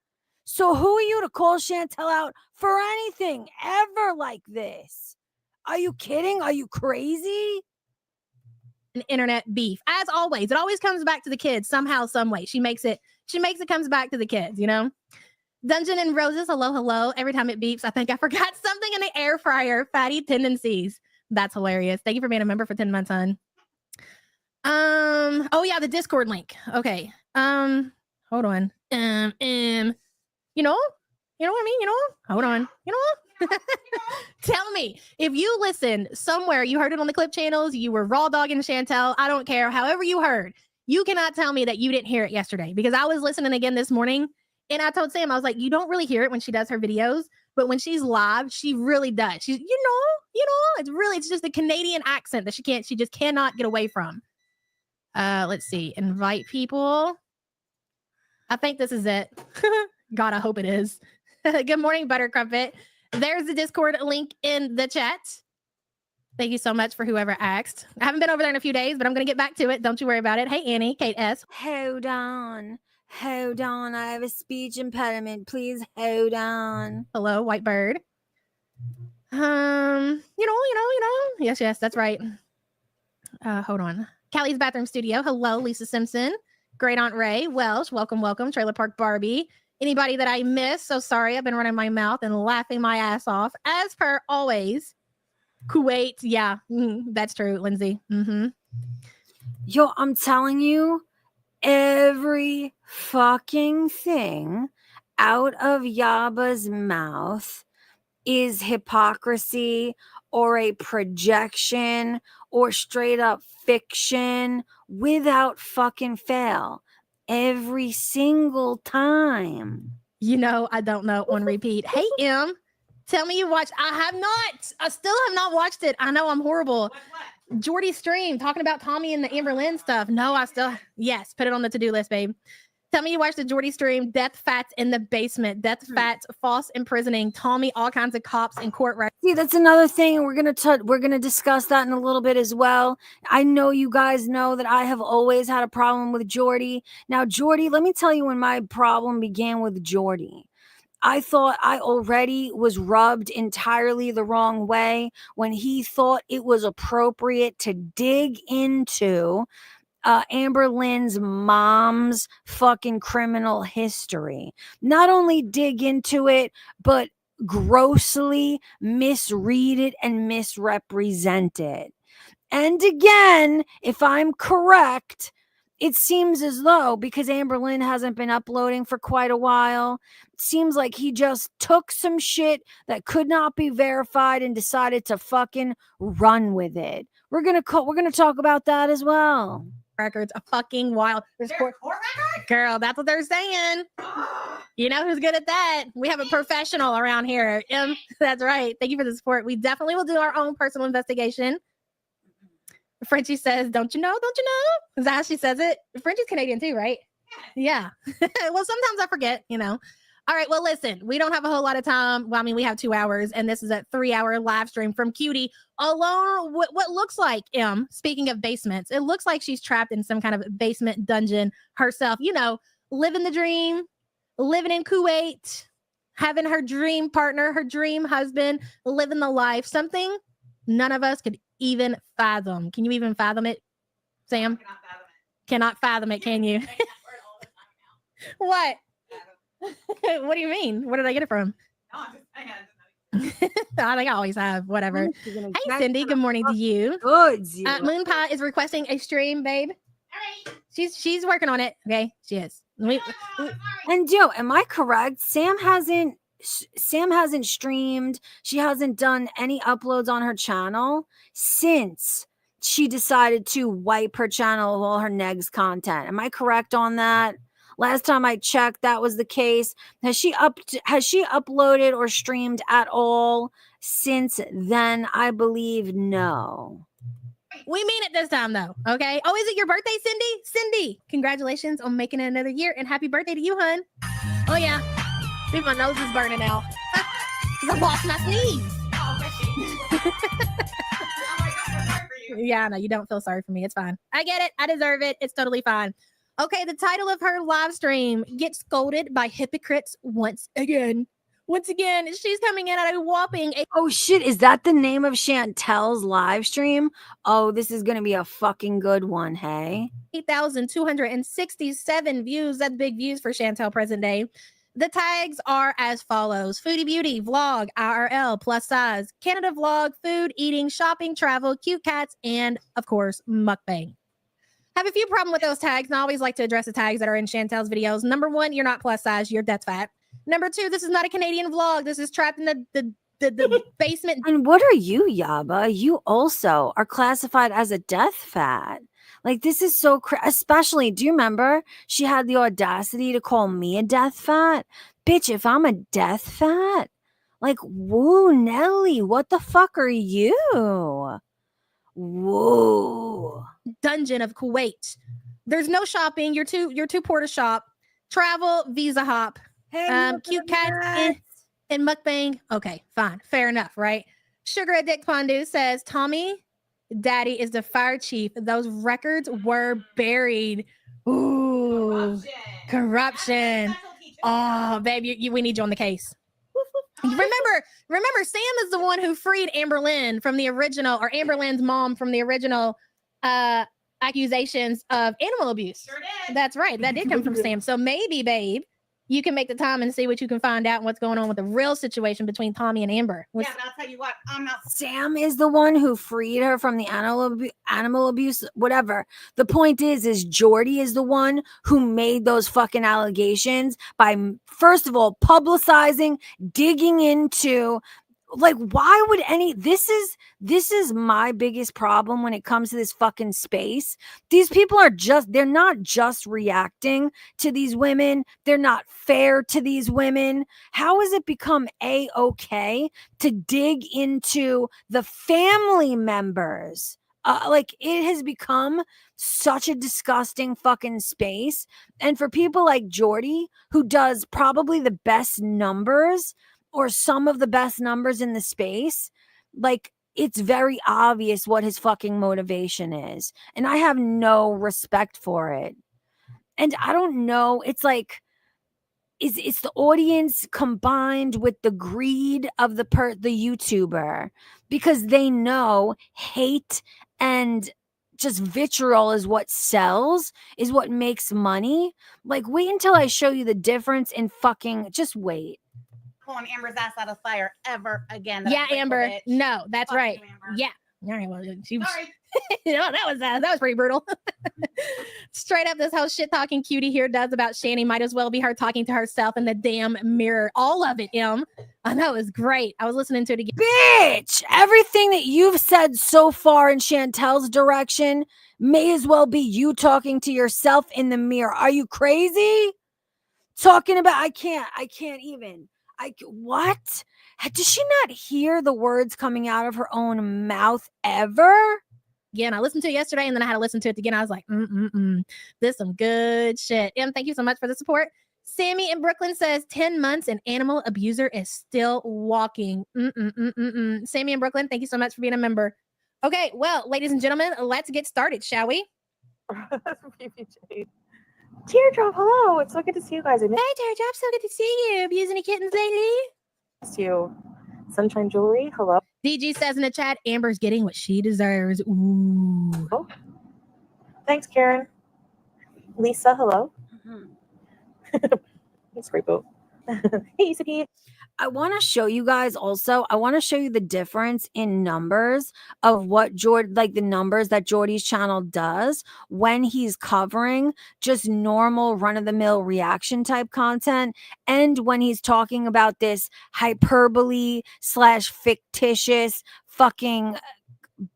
So who are you to call Chantel out for anything ever like this? Are you kidding? Are you crazy? An internet beef. As always, it always comes back to the kids somehow, some way. She makes it comes back to the kids, you know? Dungeon and Roses, hello, hello. Every time it beeps, I think I forgot something in the air fryer. Fatty tendencies. That's hilarious. Thank you for being a member for 10 months, hon. Oh yeah, the Discord link. Okay. Hold on. You know what I mean? Hold on. Tell me, if you listened somewhere, you heard it on the clip channels, you were raw dogging Chantel, I don't care, however you heard, you cannot tell me that you didn't hear it yesterday, because I was listening again this morning, and I told Sam, I was like, you don't really hear it when she does her videos, but when she's live, she really does. She's, it's just a Canadian accent that she just cannot get away from. Let's see, invite people. I think this is it. God, I hope it is. Good morning, Butter Crumpet. There's the Discord link in the chat. Thank you so much for whoever asked. I haven't been over there in a few days, but I'm going to get back to it. Don't you worry about it. Hey, Annie, Kate S. Hold on. I have a speech impediment. Please hold on. Hello, White Bird. Yes, that's right. Hold on. Callie's Bathroom Studio. Hello, Lisa Simpson. Great Aunt Ray, Welsh, welcome. Trailer Park Barbie. Anybody that I missed, so sorry. I've been running my mouth and laughing my ass off. As per always, Kuwait. Yeah, that's true, Lindsay. Yo, I'm telling you, every fucking thing out of Yaba's mouth is hypocrisy or a projection or straight up fiction without fucking fail. Every single time. You know, I don't know on repeat. Hey, M, tell me you watched. I still have not watched it. I know I'm horrible. Jordy's stream talking about Tommy and the Amber Lynn stuff. No, yes, put it on the to-do list, babe. Tell me you watched the Jordy stream, Death Fats in the Basement, Death Fats, false imprisoning, Tommy, all kinds of cops in court. See, that's another thing. We're gonna discuss that in a little bit as well. I know you guys know that I have always had a problem with Jordy. Now, Jordy, let me tell you when my problem began with Jordy. I thought I already was rubbed entirely the wrong way when he thought it was appropriate to dig into Amber Lynn's mom's fucking criminal history. Not only dig into it, but grossly misread it and misrepresent it. And again, if I'm correct, it seems as though because Amber Lynn hasn't been uploading for quite a while, it seems like he just took some shit that could not be verified and decided to fucking run with it. We're gonna talk about that as well. Records a fucking wild. Girl, that's what they're saying. You know who's good at that? We have a professional around here. That's right. Thank you for the support. We definitely will do our own personal investigation. Frenchie says, don't you know? Is that how she says it? Frenchie's Canadian too, right? Yeah. Well, sometimes I forget, you know. All right, well, listen, we don't have a whole lot of time. Well, I mean, we have 2 hours, and this is a 3-hour live stream from Cutie alone. What looks like, speaking of basements, it looks like she's trapped in some kind of basement dungeon herself, you know, living the dream, living in Kuwait, having her dream partner, her dream husband, living the life, something none of us could even fathom. Can you even fathom it, Sam? Cannot fathom it, can you? What? What do you mean? Where did I get it from? I think I always have. Whatever. Hey, Cindy. Good morning to you. Good. Moon Pie is requesting a stream, babe. All right. She's working on it. Okay, she is. And Joe, am I correct? Sam hasn't streamed. She hasn't done any uploads on her channel since she decided to wipe her channel of all her negs content. Am I correct on that? Last time I checked, that was the case. Has she uploaded or streamed at all since then? I believe no. We mean it this time, though. Okay. Oh, is it your birthday, Cindy? Cindy, congratulations on making it another year, and happy birthday to you, hun. Oh yeah. See, my nose is burning out. I lost my sneeze. Yeah, no, you don't feel sorry for me. It's fine. I get it. I deserve it. It's totally fine. Okay, the title of her live stream, Get Scolded by Hypocrites Once Again. Once again, she's coming in at a whopping... Oh, shit. Is that the name of Chantel's live stream? Oh, this is going to be a fucking good one, hey? 8,267 views. That's big views for Chantel present day. The tags are as follows. Foodie Beauty, Vlog, IRL, Plus Size, Canada Vlog, Food, Eating, Shopping, Travel, Cute Cats, and, of course, Mukbang. Have a few problems with those tags, and I always like to address the tags that are in Chantel's videos. Number one, you're not plus size, you're death fat. Number two, this is not a Canadian vlog. This is trapped in the basement. And what are you, Yaba? You also are classified as a death fat. Like, this is so especially, do you remember she had the audacity to call me a death fat? Bitch, if I'm a death fat, like, whoa, Nelly, what the fuck are you? Whoa. Dungeon of Kuwait. There's no shopping. You're too poor to shop. Travel, visa hop. Hey, Cute Cat and Mukbang. Okay, fine. Fair enough, right? Sugar Addict Pondu says, Tommy, Daddy is the fire chief. Those records were buried. Ooh, corruption. Oh, baby, we need you on the case. Remember, Sam is the one who freed Amber Lynn from the original, or Amber Lynn's mom from the original accusations of animal abuse. Sure did. That's right. That did come from Sam. So maybe, babe, you can make the time and see what you can find out and what's going on with the real situation between Tommy and Amber. Yeah, but I'll tell you what, I'm not. Sam is the one who freed her from the animal abuse, whatever. The point is Jordy is the one who made those fucking allegations by, first of all, publicizing, digging into, like, why would this is my biggest problem when it comes to this fucking space. These people they're not just reacting to these women. They're not fair to these women. How has it become A-okay to dig into the family members? Like, it has become such a disgusting fucking space. And for people like Jordy, who does probably the best numbers or some of the best numbers in the space, like, it's very obvious what his fucking motivation is. And I have no respect for it. And I don't know, it's like, it's the audience combined with the greed of the YouTuber, because they know hate and just vitriol is what sells, is what makes money. Like, wait until I show you the difference in fucking, just wait. Pulling Amber's ass out of fire ever again. Yeah, Amber. Bitch. No, that's Fuck right. you, Amber. Yeah. All right. Well, she was. Sorry. that was pretty brutal. Straight up, this whole shit talking cutie here does about Shani might as well be her talking to herself in the damn mirror. All of it, I know, it was great. I was listening to it again. Bitch, everything that you've said so far in Chantel's direction may as well be you talking to yourself in the mirror. Are you crazy? Talking about, I can't even. What? Does she not hear the words coming out of her own mouth ever? Again, I listened to it yesterday and then I had to listen to it again. I was like, this is some good shit. Thank you so much for the support. Sammy in Brooklyn says 10 months and animal abuser is still walking. Sammy in Brooklyn, thank you so much for being a member. Okay, well, ladies and gentlemen, let's get started, shall we? Teardrop, hello. It's so good to see you guys. Hey, Teardrop, so good to see you. Abusing any kittens lately? Miss you. Sunshine Jewelry, hello. DG says in the chat, Amber's getting what she deserves. Ooh. Oh. Thanks, Karen. Lisa, hello. Thanks, Great Boat. Hey, ECP. I want to show you guys also, I want to show you the difference in numbers of what the numbers that Jordy's channel does when he's covering just normal run-of-the-mill reaction type content, and when he's talking about this hyperbole / fictitious fucking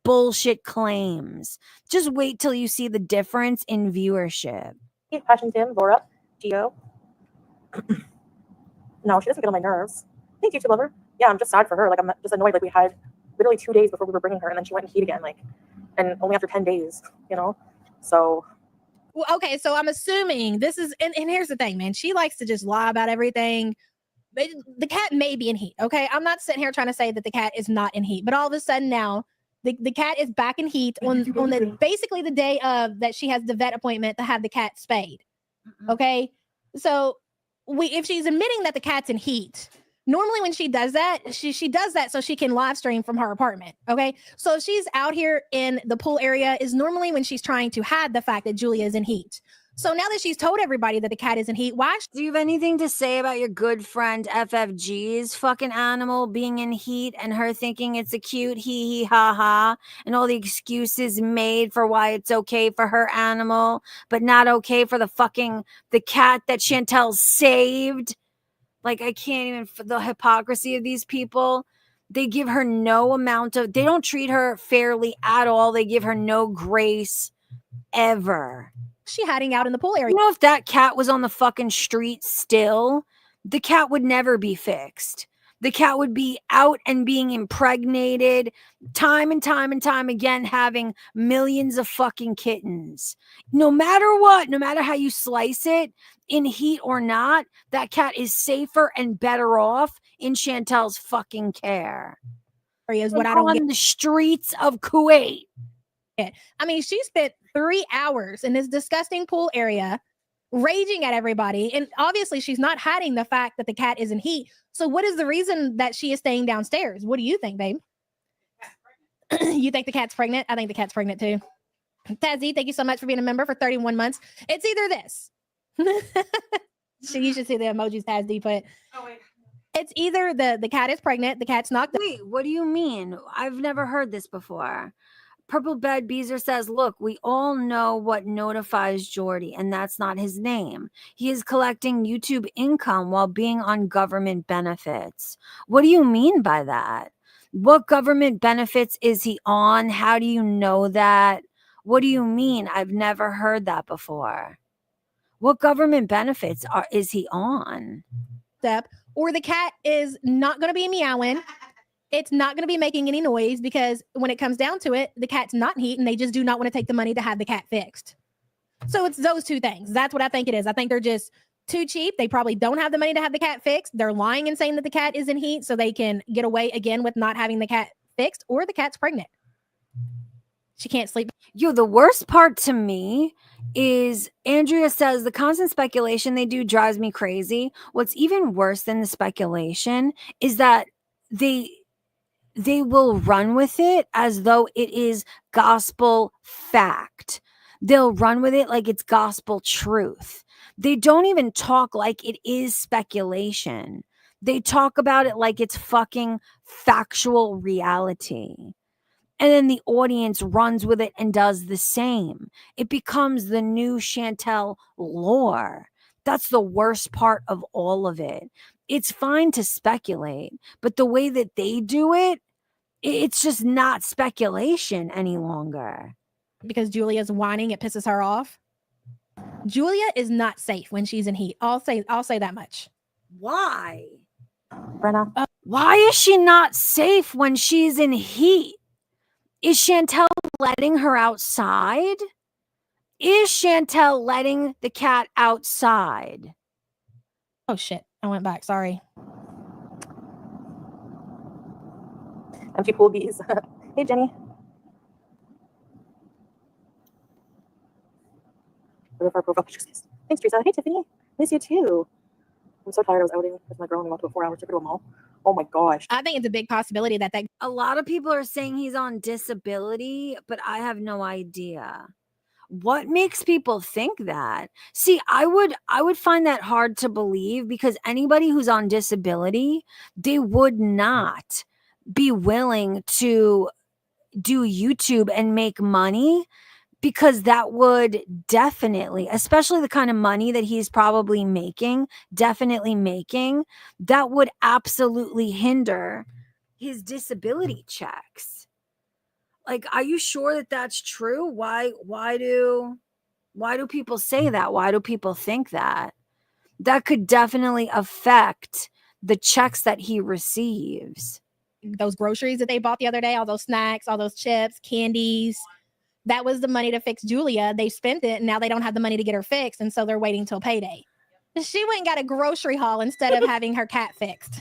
bullshit claims. Just wait till you see the difference in viewership. Hey, Passion Tim, Laura, Gio. No, she doesn't get on my nerves. Thank you, lover. Yeah, I'm just sad for her. Like, I'm just annoyed. Like, we had literally 2 days before we were bringing her, and then she went in heat again. Like, and only after 10 days, So. Well, okay, so I'm assuming this is, and here's the thing, man. She likes to just lie about everything. The cat may be in heat, okay? I'm not sitting here trying to say that the cat is not in heat, but all of a sudden now, the cat is back in heat on basically the day of that she has the vet appointment to have the cat spayed. Okay, so if she's admitting that the cat's in heat, normally when she does that, she does that so she can live stream from her apartment. Okay, so if she's out here in the pool area is normally when she's trying to hide the fact that Julia is in heat. So now that she's told everybody that the cat is in heat, why? Do you have anything to say about your good friend FFG's fucking animal being in heat and her thinking it's a cute hee ha ha, and all the excuses made for why it's okay for her animal, but not okay for the cat that Chantel saved? Like, I can't even, for the hypocrisy of these people. They give her they don't treat her fairly at all. They give her no grace ever. She hiding out in the pool area. You know, if that cat was on the fucking street still, the cat would never be fixed. The cat would be out and being impregnated time and time and time again, having millions of fucking kittens. No matter what, no matter how you slice it, in heat or not, that cat is safer and better off in Chantel's fucking care. Is what I don't get. On the streets of Kuwait. I mean, she spent 3 hours in this disgusting pool area raging at everybody. And obviously she's not hiding the fact that the cat is in heat. So what is the reason that she is staying downstairs? What do you think, babe? You think the cat's pregnant? I think the cat's pregnant too. Tazzy, thank you so much for being a member for 31 months. It's either this. You should see the emojis Tazzy put. Oh, wait. It's either the cat is pregnant, the cat's knocked up. Wait, what do you mean? I've never heard this before. Purple Bed Beezer says, look, we all know what notifies Jordy, and that's not his name. He is collecting YouTube income while being on government benefits. What do you mean by that? What government benefits is he on? How do you know that? What do you mean? I've never heard that before. What government benefits is he on? Or the cat is not going to be meowing. It's not going to be making any noise because when it comes down to it, the cat's not in heat and they just do not want to take the money to have the cat fixed. So it's those two things. That's what I think it is. I think they're just too cheap. They probably don't have the money to have the cat fixed. They're lying and saying that the cat is in heat so they can get away again with not having the cat fixed, or the cat's pregnant. She can't sleep. Yo, the worst part to me is Andrea says the constant speculation they do drives me crazy. What's even worse than the speculation is that they will run with it as though it is gospel fact. They'll run with it like it's gospel truth. They don't even talk like it is speculation. They talk about it like it's fucking factual reality. And then the audience runs with it and does the same. It becomes the new Chantel lore. That's the worst part of all of it. It's fine to speculate, but the way that they do it, it's just not speculation any longer. Because Julia's whining, it pisses her off. Julia is not safe when she's in heat. I'll say that much. Why? Brenna. Why is she not safe when she's in heat? Is Chantel letting her outside? Is Chantel letting the cat outside? Oh shit, I went back. Sorry. Empty pool bees. Hey, Jenny. Our profile pictures. Thanks, Teresa. Hey, Tiffany. Miss you too. I'm so tired. I was outing with my girl and we went to a 4-hour trip to a mall. Oh my gosh. I think it's a big possibility that a lot of people are saying he's on disability, but I have no idea. What makes people think that? See, I would find that hard to believe because anybody who's on disability, they would not be willing to do YouTube and make money, because that would definitely, especially the kind of money that he's probably making, that would absolutely hinder his disability checks. Like, are you sure that that's true? Why do people say that? Why do people think that? That could definitely affect the checks that he receives. Those groceries that they bought the other day, all those snacks, all those chips, candies, that was the money to fix Julia. They spent it and now they don't have the money to get her fixed. And so they're waiting till payday. She went and got a grocery haul instead of having her cat fixed.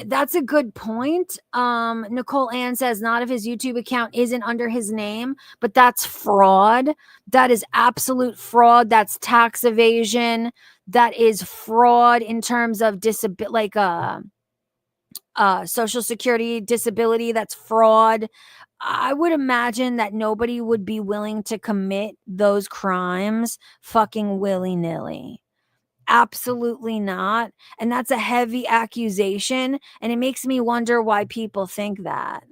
That's a good point. Nicole Ann says not if his YouTube account isn't under his name, but that's fraud. That is absolute fraud. That's tax evasion. That is fraud in terms of Social Security disability. That's fraud. I would imagine that nobody would be willing to commit those crimes fucking willy-nilly. Absolutely not. And that's a heavy accusation. And it makes me wonder why people think that.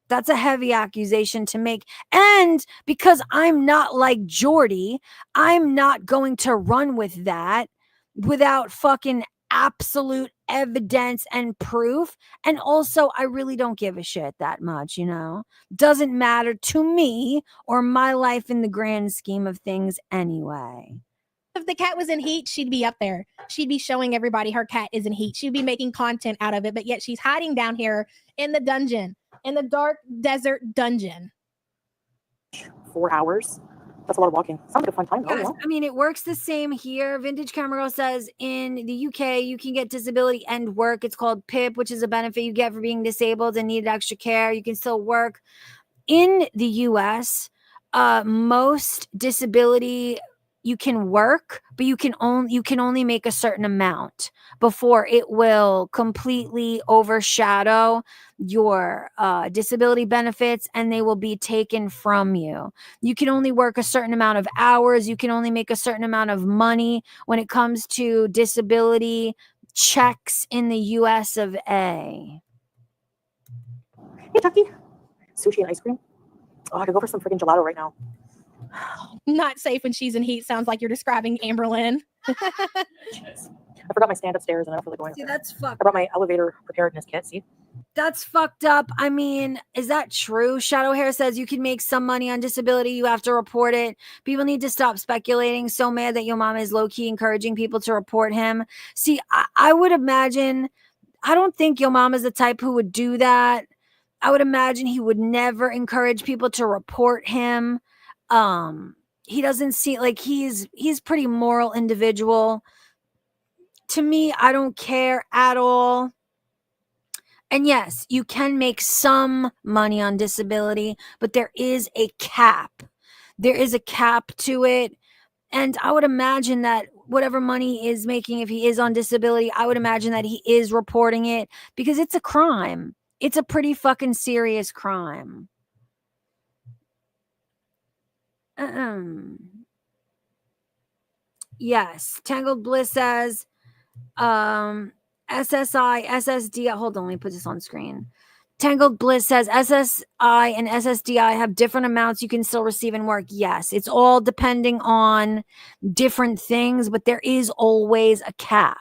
That's a heavy accusation to make. And because I'm not like Jordy, I'm not going to run with that without fucking absolute evidence and proof. And also, I really don't give a shit that much, doesn't matter to me or my life in the grand scheme of things anyway. If the cat was in heat, she'd be up there. She'd be showing everybody her cat is in heat. She'd be making content out of it, but yet she's hiding down here in the dungeon, in the dark desert dungeon. 4 hours? That's a lot of walking. Sounds like a fun time, though. Yes, I mean, it works the same here. Vintage Camera Girl says in the UK, you can get disability and work. It's called PIP, which is a benefit you get for being disabled and needed extra care. You can still work. In the US, most disability you can work, but you can only make a certain amount before it will completely overshadow your disability benefits, and they will be taken from you. You can only work a certain amount of hours. You can only make a certain amount of money when it comes to disability checks in the US of A. Hey, Chucky. Sushi and ice cream. Oh, I could go for some freaking gelato right now. Not safe when she's in heat sounds like you're describing Amberlynn. I forgot my stand upstairs and I don't feel like going. See, that's fucked. I brought my elevator preparedness kit. See, that's fucked up. I mean, is that true? Shadow Hair says you can make some money on disability. You have to report it. People need to stop speculating. So mad that your mom is low key encouraging people to report him. See, I would imagine, I don't think your mom is the type who would do that. I would imagine he would never encourage people to report him. He doesn't seem like he's pretty moral individual. To me, I don't care at all. And yes, you can make some money on disability, but there is a cap. There is a cap to it. And I would imagine that whatever money he is making, if he is on disability, I would imagine that he is reporting it because it's a crime. It's a pretty fucking serious crime. Yes. Tangled Bliss says, SSI, SSDI. Hold on, let me put this on screen. Tangled Bliss says SSI and SSDI have different amounts you can still receive and work. Yes, it's all depending on different things, but there is always a cap.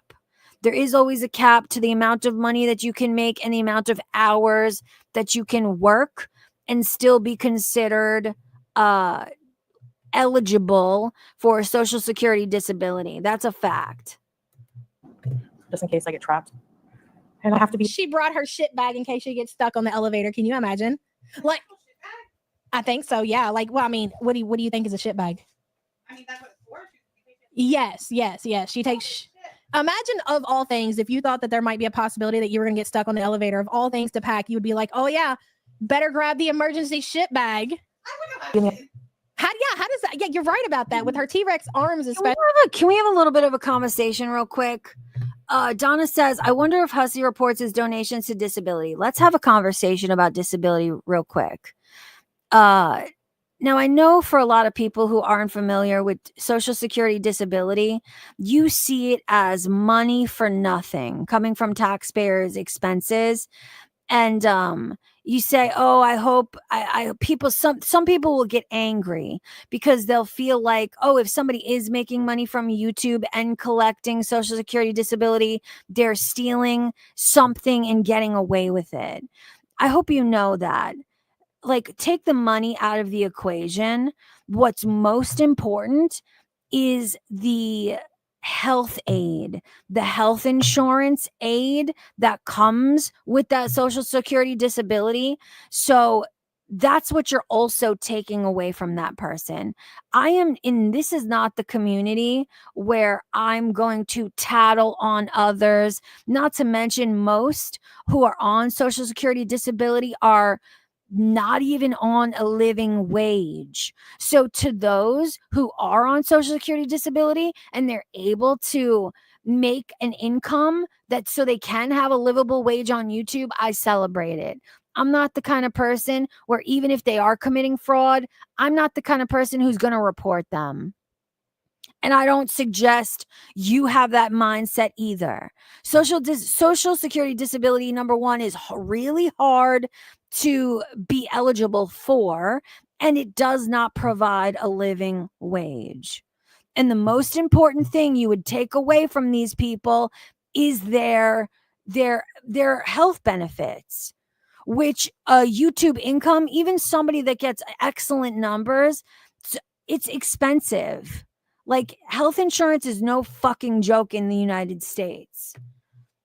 There is always a cap to the amount of money that you can make and the amount of hours that you can work and still be considered eligible for Social Security disability. That's a fact. Just in case I get trapped. And I have to be. She brought her shit bag in case she gets stuck on the elevator. Can you imagine? Like, I think so. Yeah. Like, well, I mean, what do you think is a shit bag? I mean, that's what it's for. Yes. She takes. Imagine, of all things, if you thought that there might be a possibility that you were going to get stuck on the elevator, of all things to pack, you would be like, oh yeah, better grab the emergency shit bag. How does that? Yeah, you're right about that. With her T-Rex arms, especially. Can we have a little bit of a conversation real quick? Donna says, I wonder if Hussey reports his donations to disability. Let's have a conversation about disability real quick. Now, I know for a lot of people who aren't familiar with Social Security disability, you see it as money for nothing coming from taxpayers' expenses. And you say, oh, I hope some people will get angry because they'll feel like, oh, if somebody is making money from YouTube and collecting Social Security disability, they're stealing something and getting away with it. I hope you know that. Like, take the money out of the equation. What's most important is the health aid, the health insurance aid that comes with that Social Security disability. So that's what you're also taking away from that person. This is not the community where I'm going to tattle on others, not to mention most who are on Social Security disability are not even on a living wage. So to those who are on Social Security disability and they're able to make an income so they can have a livable wage on YouTube, I celebrate it. I'm not the kind of person where even if they are committing fraud, I'm not the kind of person who's going to report them. And I don't suggest you have that mindset either. Social Security disability, number one, is really hard to be eligible for, and it does not provide a living wage. And the most important thing you would take away from these people is their health benefits, which YouTube income, even somebody that gets excellent numbers, it's expensive. Like, health insurance is no fucking joke in the United States.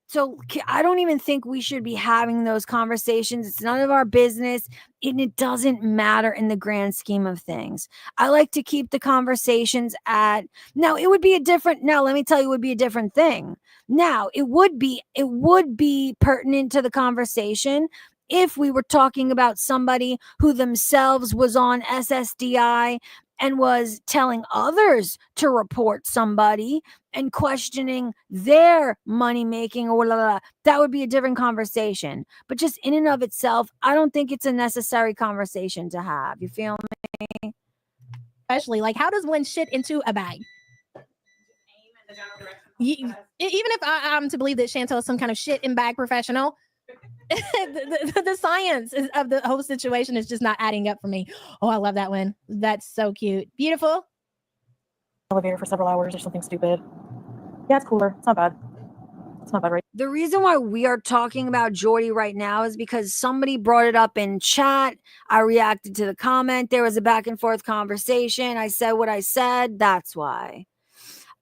So I don't even think we should be having those conversations. It's none of our business, and it doesn't matter in the grand scheme of things. I like to keep the conversations let me tell you, it would be a different thing. Now, it would be pertinent to the conversation if we were talking about somebody who themselves was on SSDI and was telling others to report somebody and questioning their money making or blah, blah, blah, that would be a different conversation. But just in and of itself, I don't think it's a necessary conversation to have. You feel me? Especially, like, how does one shit into a bag? Even if I'm to believe that Chantel is some kind of shit in bag professional, the science of the whole situation is just not adding up for me. Oh, I love that one. That's so cute. Beautiful. Elevator for several hours or something stupid. Yeah, it's cooler. It's not bad. It's not bad, right? The reason why we are talking about Jordy right now is because somebody brought it up in chat. I reacted to the comment. There was a back and forth conversation. I said what I said. That's why.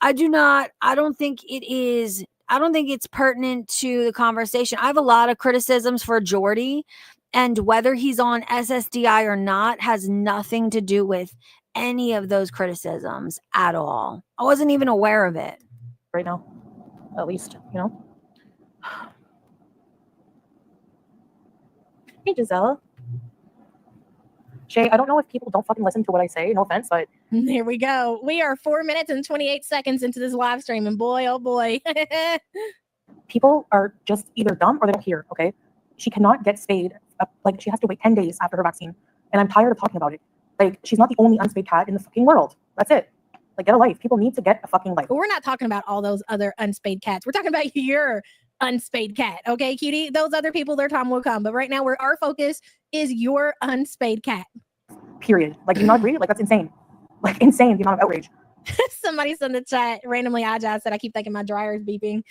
I don't think it's pertinent to the conversation. I have a lot of criticisms for Jordy, and whether he's on SSDI or not has nothing to do with any of those criticisms at all. I wasn't even aware of it. Right now, at least, you know. Hey, Giselle. Shay, I don't know if people don't fucking listen to what I say. No offense, but there we go. We are 4 minutes and 28 seconds into this live stream, and boy, oh boy. people are just either dumb or they don't hear, okay? She cannot get spayed. Like, she has to wait 10 days after her vaccine. And I'm tired of talking about it. Like, she's not the only unspayed cat in the fucking world. That's it. Like, get a life. People need to get a fucking life. We're not talking about all those other unspayed cats. We're talking about your unspayed cat, okay, cutie? Those other people, their time will come. But right now, our focus is your unspayed cat. Period. Like, do you not agree? Like, that's insane. Like, insane, the amount of outrage. Somebody sent the chat randomly. I just said, I keep thinking my dryer is beeping.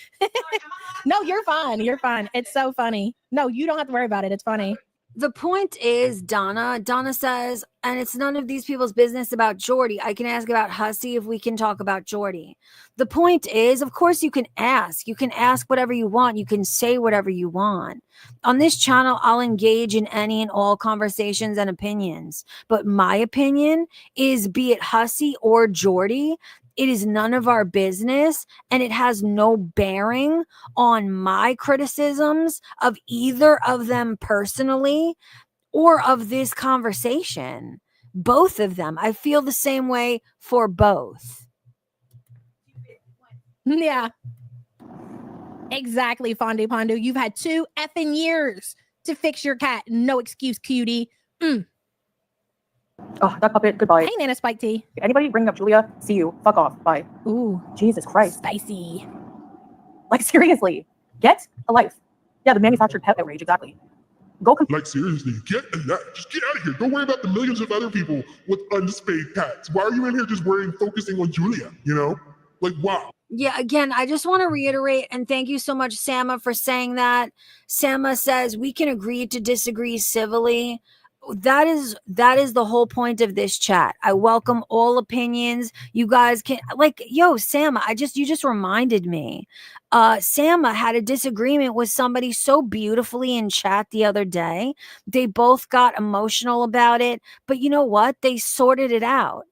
No, you're fine. You're fine. It's so funny. No, you don't have to worry about it. It's funny. The point is, Donna says, and it's none of these people's business about Jordy. I can ask about Hussy if we can talk about Jordy. The point is, of course, you can ask. You can ask whatever you want. You can say whatever you want. On this channel, I'll engage in any and all conversations and opinions. But my opinion is, be it Hussy or Jordy, it is none of our business, and it has no bearing on my criticisms of either of them personally or of this conversation. Both of them. I feel the same way for both. Yeah. Exactly, Fondu Pondu. You've had 2 effing years to fix your cat. No excuse, cutie. Oh, that puppet, goodbye. Hey, Nana Spike T. Anybody bring up Julia? See you. Fuck off. Bye. Ooh. Jesus Christ. Spicy. Like, seriously. Get a life. Yeah, the manufactured pet outrage, exactly. Go like, seriously, get a life. Just get out of here. Don't worry about the millions of other people with unspayed cats. Why are you in here just focusing on Julia, you know? Like, wow. Yeah, again, I just want to reiterate, and thank you so much, Sama, for saying that. Sama says we can agree to disagree civilly. That is the whole point of this chat. I welcome all opinions. You guys can, like, yo, Sama, you just reminded me. Sama had a disagreement with somebody so beautifully in chat the other day. They both got emotional about it, but you know what? They sorted it out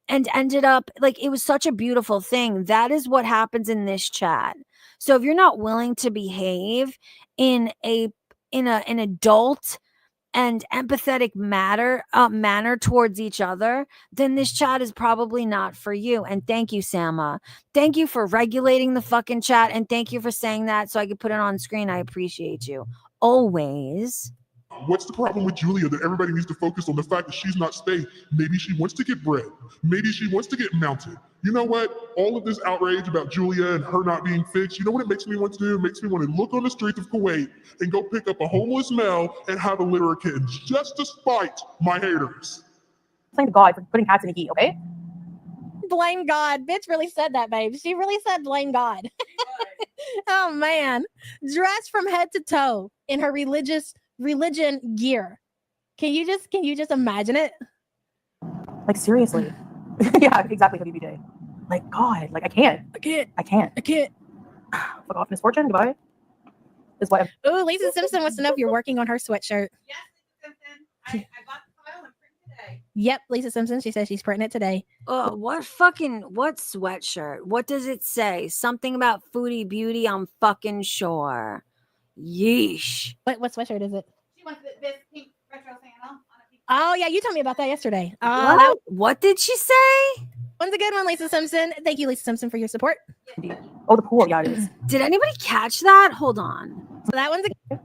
and ended up, like, it was such a beautiful thing. That is what happens in this chat. So if you're not willing to behave in an adult and empathetic manner towards each other, then this chat is probably not for you. And thank you, Sama. Thank you for regulating the fucking chat, and thank you for saying that so I could put it on screen. I appreciate you. Always. What's the problem with Julia that everybody needs to focus on the fact that she's not spayed? Maybe she wants to get bred. Maybe she wants to get mounted. You know what? All of this outrage about Julia and her not being fixed, you know what it makes me want to do? It makes me want to look on the streets of Kuwait and go pick up a homeless male and have a litter of kittens, just to spite my haters. Thank God for putting cats in a heat, okay? Blame God. Bitch really said that, babe. She really said blame God. Oh, man. Dressed from head to toe in her religion gear. Can you just imagine it? Like, seriously. Yeah, exactly, WBJ. Like, God, like, I can't. Fuck off, misfortune. Goodbye. Is what. Ooh, Lisa Simpson wants to know if you're working on her sweatshirt. Yes, Lisa Simpson. I bought the file and printed today. Yep, Lisa Simpson. She says she's printing it today. Oh, what sweatshirt? What does it say? Something about Foodie Beauty, I'm fucking sure. Yeesh. What sweatshirt is it? She wants this pink retro Santa on a pink. Oh, yeah, you told me about that yesterday. What did she say? One's a good one, Lisa Simpson. Thank you, Lisa Simpson, for your support. Indeed. Oh, the pool. Yeah, it is. Did anybody catch that? Hold on. So that one's a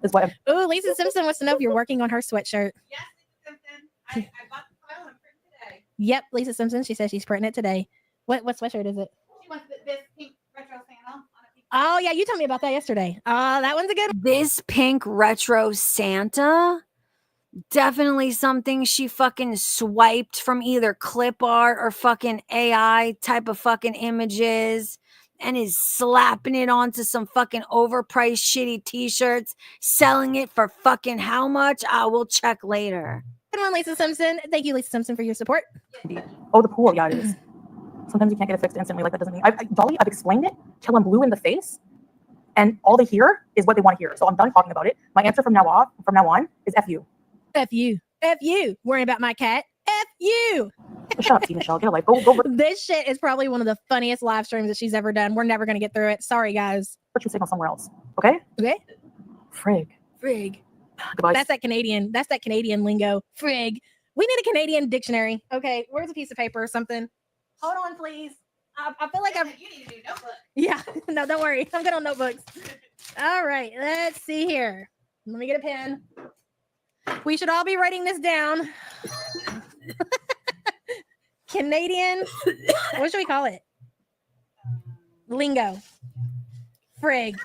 Is what? Oh, Lisa Simpson wants to know if you're working on her sweatshirt. Yes, Lisa Simpson. I bought the file and printed today. Yep, Lisa Simpson. She says she's printing it today. What sweatshirt is it? She wants this pink retro Santa on a pink. Oh, yeah, you told me about that yesterday. That one's a good one. This pink retro Santa, definitely something she fucking swiped from either clip art or fucking AI type of fucking images and is slapping it onto some fucking overpriced shitty t-shirts, selling it for fucking how much? I will check later. Good one, Lisa Simpson. Thank you, Lisa Simpson, for your support. Indeed. Oh, the pool. Yeah, it is. Sometimes you can't get it fixed instantly. Like that doesn't mean Dolly, I've explained it till I'm blue in the face, and all they hear is what they want to hear. So I'm done talking about it. My answer from now on is F you. F you. F you. Worrying about my cat. F you. Shut up, T. Michelle. Get a life. Go. This shit is probably one of the funniest live streams that she's ever done. We're never going to get through it. Sorry, guys. Put your signal somewhere else. Okay? Okay. Frig. Goodbye. That's that Canadian lingo. Frig. We need a Canadian dictionary. Okay. Where's a piece of paper or something? Hold on, please. I feel like You need to do notebook. Yeah. No, don't worry. I'm good on notebooks. All right. Let's see here. Let me get a pen. We should all be writing this down. Canadian. What should we call it? Lingo. Frig.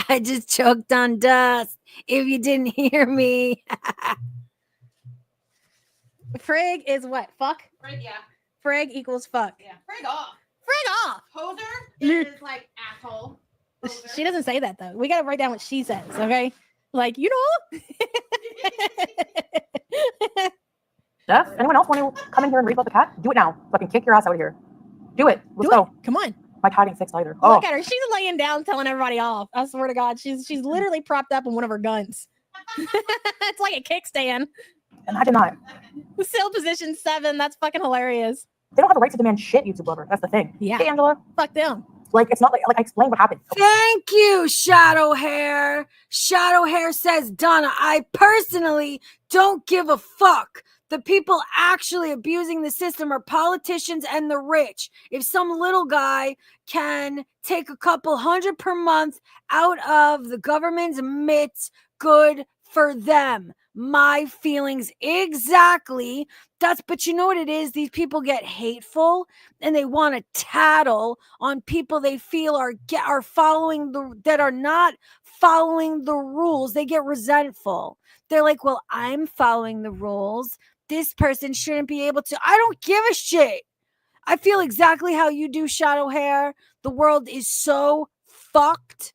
I just choked on dust. If you didn't hear me. Frig is what? Fuck? Frig, yeah. Frig equals fuck. Yeah. Frig off. Frig off. Poser is like asshole. Poser. She doesn't say that though. We got to write down what she says, okay? Like, you know. Jeff, anyone else want to come in here and read about the cat? Do it now. So I can kick your ass out of here. Do it. Let's go. Come on. My cat ain't fixed either. Look at her. She's laying down, telling everybody off. I swear to God, she's literally propped up on one of her guns. It's like a kickstand. Imagine that. Still position 7. That's fucking hilarious. They don't have the right to demand shit, YouTube lover. That's the thing. Yeah. Hey, Angela. Fuck them. Like, it's not like I explained what happened. Thank you, Shadow Hair. Shadow Hair says, Donna, I personally don't give a fuck. The people actually abusing the system are politicians and the rich. If some little guy can take a couple hundred per month out of the government's mitts, good for them. My feelings exactly. But you know what it is? These people get hateful and they want to tattle on people they feel are following that are not following the rules. They get resentful. They're like, well, I'm following the rules. This person shouldn't be able to. I don't give a shit. I feel exactly how you do, Shadow Hair. The world is so fucked.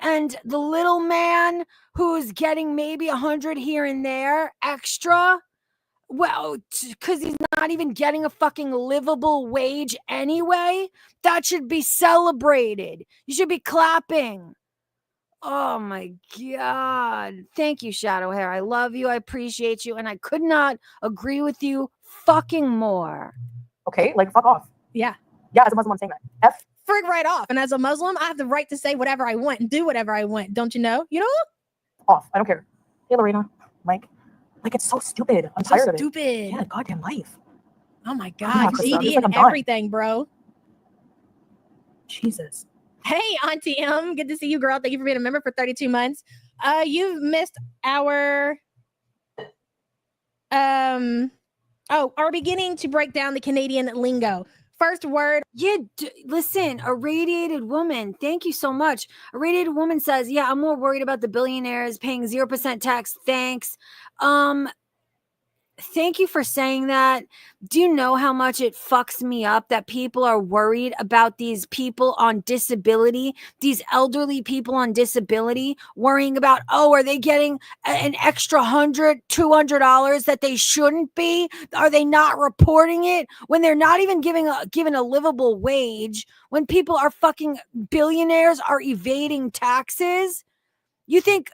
And the little man who's getting maybe 100 here and there extra, well, because he's not even getting a fucking livable wage anyway, that should be celebrated. You should be clapping. Oh my God. Thank you, Shadow Hair. I love you. I appreciate you. And I could not agree with you fucking more. Okay, like fuck off. Yeah. Yeah, as a Muslim, I'm saying that. F. Frig right off. And as a Muslim, I have the right to say whatever I want and do whatever I want. Don't you know? You know? Off. I don't care. Hey, Lorena. Mike. Like, it's so stupid. I'm tired of it. Stupid. Yeah, goddamn life. Oh my God. Krista, GD like and everything, bro. Jesus. Hey, Auntie M. Good to see you, girl. Thank you for being a member for 32 months. You've missed our our beginning to break down the Canadian lingo. First word. Yeah, listen, a radiated woman. Thank you so much. A radiated woman says, yeah, I'm more worried about the billionaires paying 0% tax. Thanks. Thank you for saying that. Do you know how much it fucks me up that people are worried about these people on disability, these elderly people on disability, worrying about, oh, are they getting an extra $100, $200 that they shouldn't be? Are they not reporting it when they're not even given a livable wage? When people are fucking billionaires are evading taxes? You think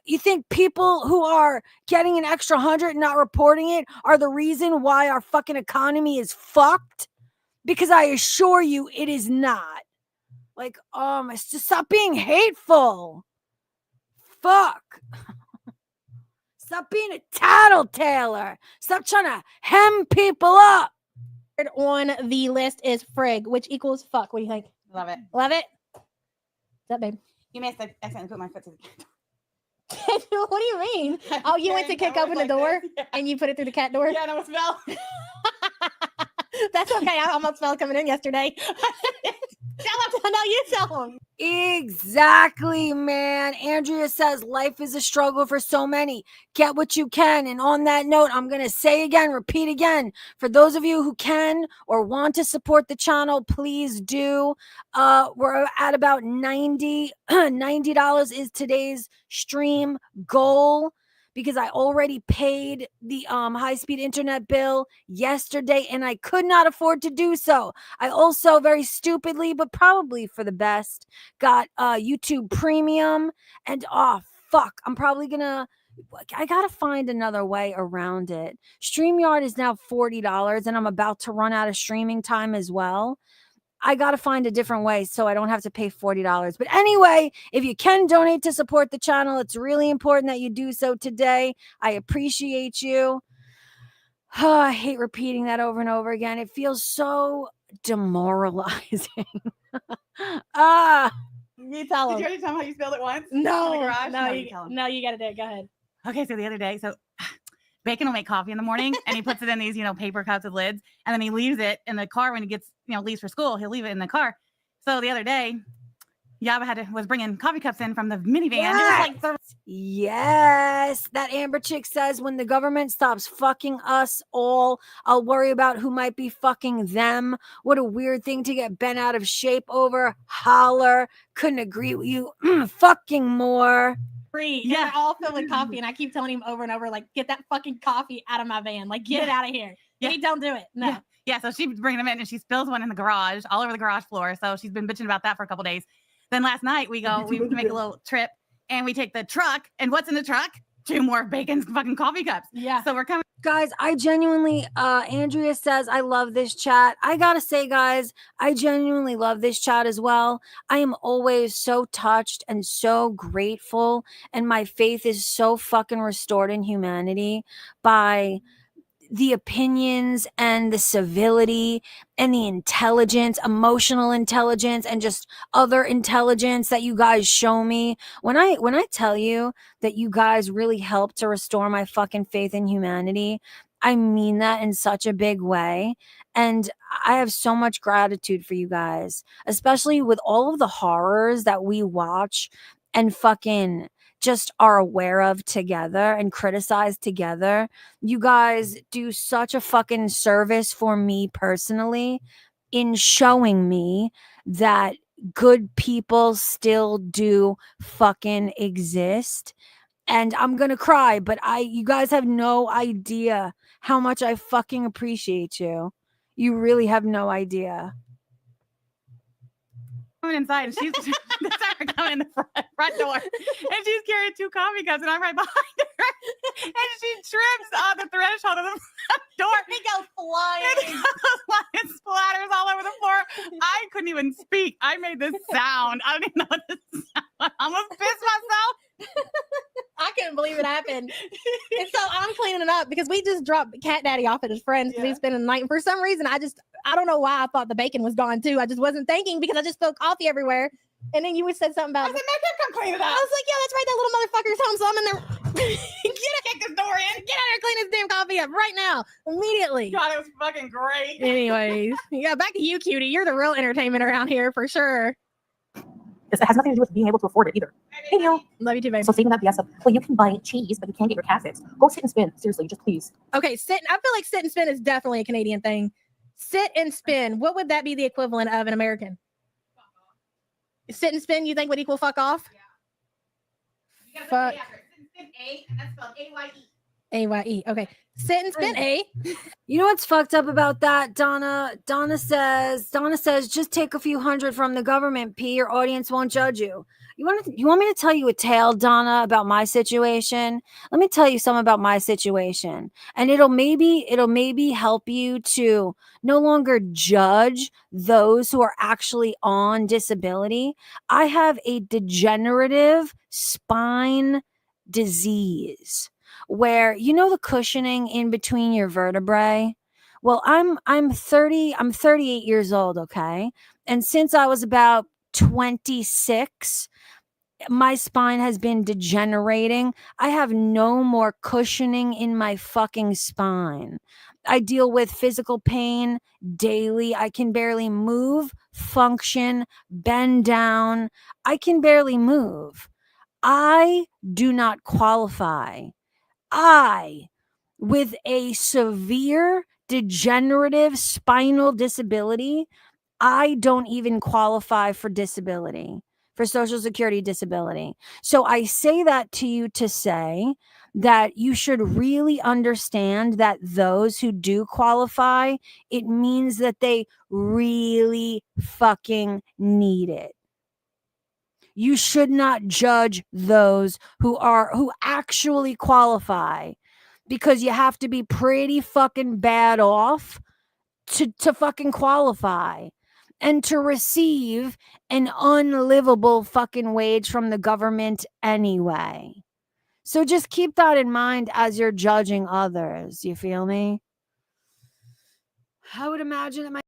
people who are getting an extra 100 and not reporting it are the reason why our fucking economy is fucked? Because I assure you it is not. Like, just stop being hateful. Fuck. Stop being a tattletaler. Stop trying to hem people up. On the list is frig, which equals fuck. What do you think? Love it. Love it? What's up, babe? You missed it. I accidentally put my foot to the What do you mean? Oh, you went to kick open the door and you put it through the cat door? Yeah, and I almost fell. That's okay. I almost fell coming in yesterday. Tell him. No, you tell him. Exactly, man. Andrea says life is a struggle for so many. Get what you can. And on that note, I'm going to say again, repeat again, for those of you who can or want to support the channel, please do. We're at about $90 is today's stream goal, because I already paid the high-speed internet bill yesterday and I could not afford to do so. I also very stupidly, but probably for the best, got YouTube Premium, and fuck, I'm probably gonna, I gotta find another way around it. StreamYard is now $40 and I'm about to run out of streaming time as well. I got to find a different way so I don't have to pay $40. But anyway, if you can donate to support the channel, it's really important that you do so today. I appreciate you. Oh, I hate repeating that over and over again. It feels so demoralizing. You tell him. Did you already tell him how you spelled it once? No, In the garage? no, you tell him. No, you got to do it. Go ahead. Okay, so the other day, Bacon will make coffee in the morning and he puts it in these, paper cups with lids, and then he leaves it in the car when he gets, leaves for school. He'll leave it in the car. So the other day, Yaba was bringing coffee cups in from the minivan. Yes. Yes. That Amber chick says, when the government stops fucking us all, I'll worry about who might be fucking them. What a weird thing to get bent out of shape over. Holler. Couldn't agree with you fucking more. Free. Yeah. They're all filled with coffee. And I keep telling him over and over, like, get that fucking coffee out of my van. Like, get it out of here. Yeah. He don't do it. No. Yeah. So she's bringing them in and she spills one in the garage, all over the garage floor. So she's been bitching about that for a couple days. Then last night we make a little trip and we take the truck. And what's in the truck? 2 more Bacon's fucking coffee cups. Yeah. So we're coming. Guys, I genuinely, Andrea says, I love this chat. I gotta say, guys, I genuinely love this chat as well. I am always so touched and so grateful. And my faith is so fucking restored in humanity by the opinions and the civility and the intelligence, emotional intelligence, and just other intelligence that you guys show me. When I tell you that you guys really help to restore my fucking faith in humanity, I mean that in such a big way. And I have so much gratitude for you guys, especially with all of the horrors that we watch and fucking just are aware of together and criticize together. You guys do such a fucking service for me personally in showing me that good people still do fucking exist. And I'm gonna cry, but you guys have no idea how much I fucking appreciate you. You really have no idea. Coming inside and she's coming in the front door and she's carrying 2 coffee cups and I'm right behind her and she trips on the threshold of the front door. It goes flying. It splatters all over the floor. I couldn't even speak. I made this sound. I don't even know what this sound. I almost pissed myself. I couldn't believe it happened. And so I'm cleaning it up because we just dropped Cat Daddy off at his friend's because he's spending the night. And for some reason, I don't know why I thought the bacon was gone too. I just wasn't thinking because I just spilled coffee everywhere. And then you said something about. I said, make him come clean it up. I was like, yeah, that's right. That little motherfucker's home. So I'm in there. Kick this door in. Get out here, clean this damn coffee up right now, immediately. God, it was fucking great. Anyways, yeah, back to you, cutie. You're the real entertainment around here for sure. It has nothing to do with being able to afford it either. Hey, Neil. Love you too, baby. So saving that BS up, well, you can buy cheese, but you can't get your cat fixed. Go sit and spin. Seriously, just please. Okay, I feel like sit and spin is definitely a Canadian thing. Sit and spin. What would that be the equivalent of in American? Sit and spin, you think would equal fuck off? Yeah. Fuck. Sit and spin A, and that's spelled A-Y-E. A-Y-E. Okay. Sit and spin A. You know what's fucked up about that, Donna? Donna says, just take a few hundred from the government, P. Your audience won't judge you. You want me to tell you a tale, Donna, about my situation? Let me tell you something about my situation. And it'll maybe help you to no longer judge those who are actually on disability. I have a degenerative spine disease, where you know the cushioning in between your vertebrae. Well, I'm 38 years old, okay? And since I was about 26, my spine has been degenerating. I have no more cushioning in my fucking spine. I deal with physical pain daily. I can barely move, function, bend down. I can barely move. I do not qualify. I, with a severe degenerative spinal disability, I don't even qualify for disability, for Social Security disability. So I say that to you to say that you should really understand that those who do qualify, it means that they really fucking need it. You should not judge those who actually qualify, because you have to be pretty fucking bad off to fucking qualify and to receive an unlivable fucking wage from the government anyway. So just keep that in mind as you're judging others. You feel me? I would imagine that my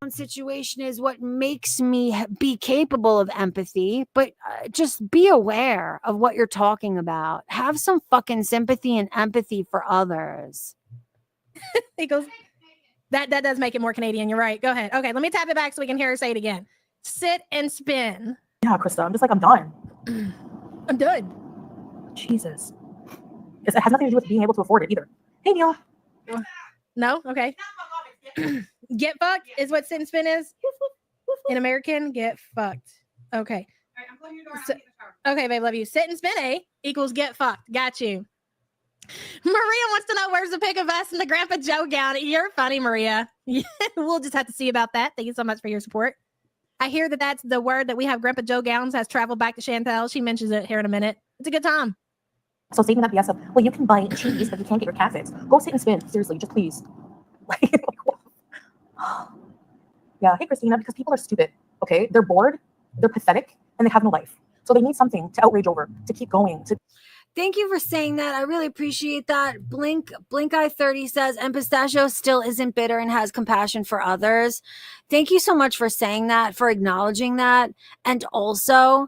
own situation is what makes me be capable of empathy, but just be aware of what you're talking about. Have some fucking sympathy and empathy for others. He goes, that does make it more Canadian. You're right. Go ahead. Okay, let me tap it back so we can hear her say it again. Sit and spin. Yeah, Krista, I'm just like, I'm done. I'm done. Jesus. It has nothing to do with being able to afford it either. Hey, Neil. No? Okay. Get fucked is what sit and spin is? In American, get fucked. Okay. So, okay, babe, love you. Sit and spin A equals get fucked. Got you. Maria wants to know where's the pic of us in the Grandpa Joe gown. You're funny, Maria. We'll just have to see about that. Thank you so much for your support. I hear that that's the word that we have. Grandpa Joe gowns has traveled back to Chantel. She mentions it here in a minute. It's a good time. So saving that BS of, well, you can buy cheese, but you can't get your cat fixed. Go sit and spin. Seriously, just please. Yeah, hey, Christina, because people are stupid, okay? They're bored, they're pathetic, and they have no life. So they need something to outrage over, to keep going. Thank you for saying that. I really appreciate that. Blink Eye 30 says, and Pistachio still isn't bitter and has compassion for others. Thank you so much for saying that, for acknowledging that. And also,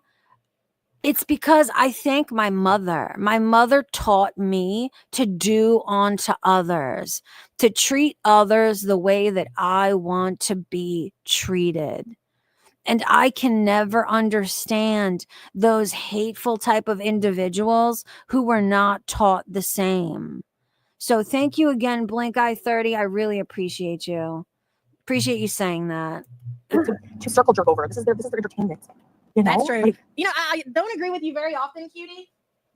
it's because I thank my mother. My mother taught me to do unto others, to treat others the way that I want to be treated. And I can never understand those hateful type of individuals who were not taught the same. So thank you again, Blink Eye 30. I really appreciate you. Appreciate you saying that. To circle jerk over. This is their entertainment. You know? That's true. Like, you know, I don't agree with you very often, cutie,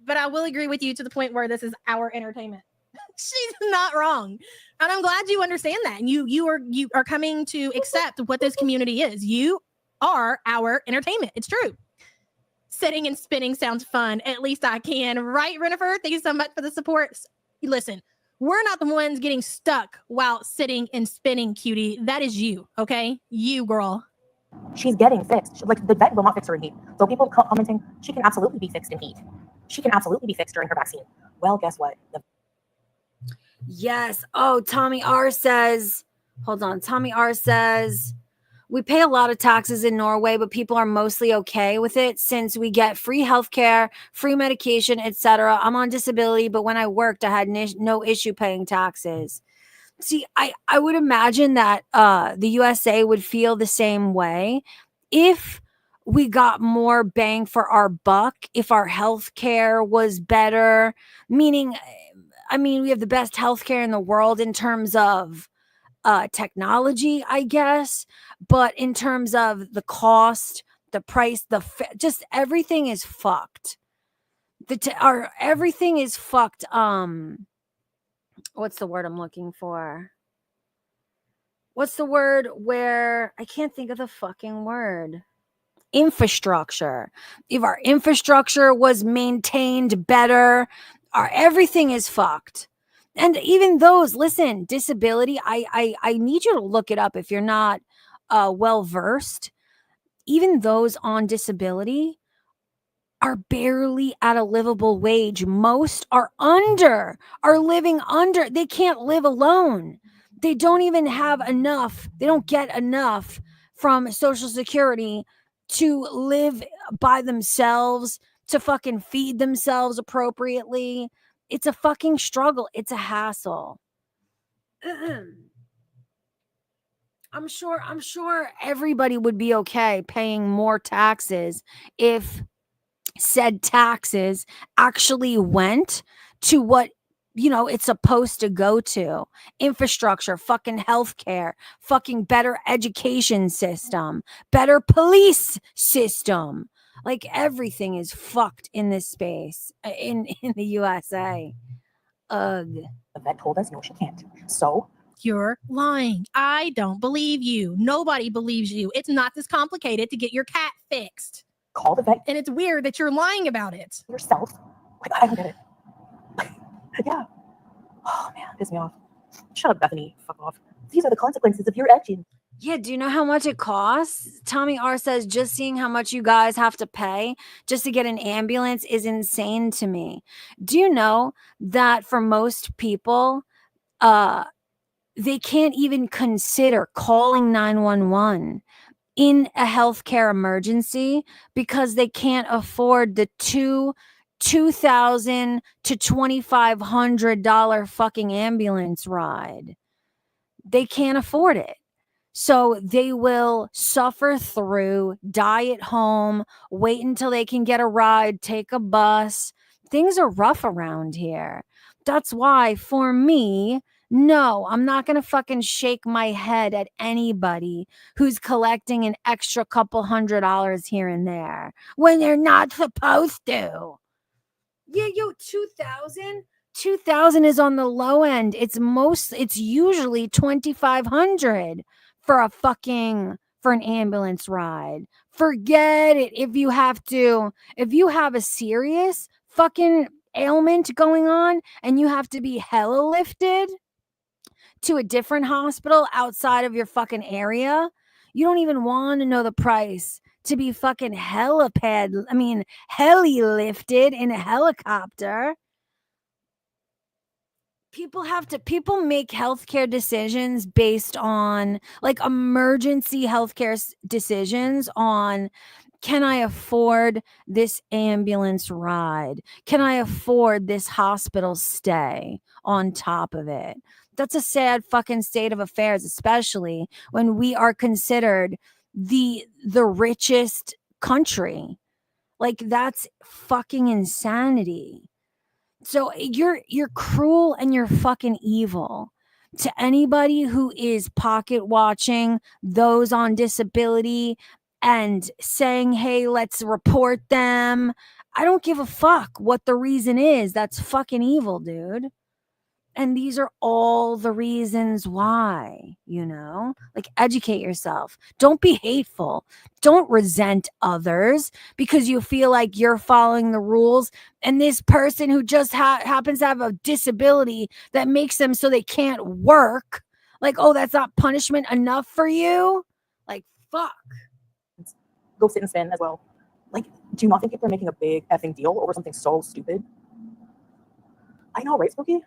but I will agree with you to the point where this is our entertainment. She's not wrong. And I'm glad you understand that. And you are coming to accept what this community is. You are our entertainment. It's true. Sitting and spinning sounds fun. At least I can. Right, Renifer? Thank you so much for the support. Listen, we're not the ones getting stuck while sitting and spinning, cutie. That is you, okay? You, girl. she's getting fixed. Like, the vet will not fix her in heat. So people commenting, she can absolutely be fixed in heat. She can absolutely be fixed during her vaccine. Well, guess what? Yes. Oh, Tommy R says, hold on. Tommy R says, we pay a lot of taxes in Norway, but people are mostly okay with it since we get free healthcare, free medication, etc. I'm on disability, but when I worked, I had no issue paying taxes. See, I would imagine that the USA would feel the same way if we got more bang for our buck, if our healthcare was better, meaning, I mean, we have the best healthcare in the world in terms of technology, I guess, but in terms of the cost, the price, just everything is fucked. Everything is fucked. What's the word I'm looking for? What's the word where I can't think of the fucking word? Infrastructure. If our infrastructure was maintained better, everything is fucked. And even those, listen, disability, I need you to look it up if you're not well versed. Even those on disability are barely at a livable wage. Most are living under. They can't live alone. They don't even have enough. They don't get enough from Social Security to live by themselves, to fucking feed themselves appropriately. It's a fucking struggle. It's a hassle. I'm sure everybody would be okay paying more taxes if said taxes actually went to what it's supposed to go to. Infrastructure, fucking healthcare, fucking better education system, better police system. Like everything is fucked in this space in the USA. Ugh. The vet told us no, she can't. So You're lying. I don't believe you. Nobody believes you. It's not this complicated to get your cat fixed. Call the vet. And it's weird that you're lying about it. Yourself. Like, I don't get it. Yeah. Oh, man, piss me off. Shut up, Bethany. Fuck off. These are the consequences of your action. Yeah, do you know how much it costs? Tommy R says just seeing how much you guys have to pay just to get an ambulance is insane to me. Do you know that for most people, they can't even consider calling 911 in a healthcare emergency because they can't afford the $2,000 to $2,500 fucking ambulance ride. They can't afford it. So they will suffer through, die at home, wait until they can get a ride, take a bus. Things are rough around here. That's why for me, no, I'm not going to fucking shake my head at anybody who's collecting an extra couple $100 here and there when they're not supposed to. Yeah, 2,000 is on the low end. It's usually 2,500 for an ambulance ride. Forget it. If you have a serious fucking ailment going on and you have to be hella lifted to a different hospital outside of your fucking area, you don't even want to know the price to be fucking heli lifted in a helicopter. People make healthcare decisions based on like emergency healthcare decisions on, can I afford this ambulance ride? Can I afford this hospital stay on top of it? That's a sad fucking state of affairs, especially when we are considered the richest country. Like that's fucking insanity. So you're cruel and you're fucking evil to anybody who is pocket watching those on disability and saying, hey, let's report them. I don't give a fuck what the reason is. That's fucking evil, dude. And these are all the reasons why, like educate yourself. Don't be hateful. Don't resent others because you feel like you're following the rules. And this person who just happens to have a disability that makes them so they can't work, like, oh, that's not punishment enough for you? Like, fuck. Go sit and spin as well. Like, do you not think people are making a big effing deal over something so stupid? I know, right, Spooky?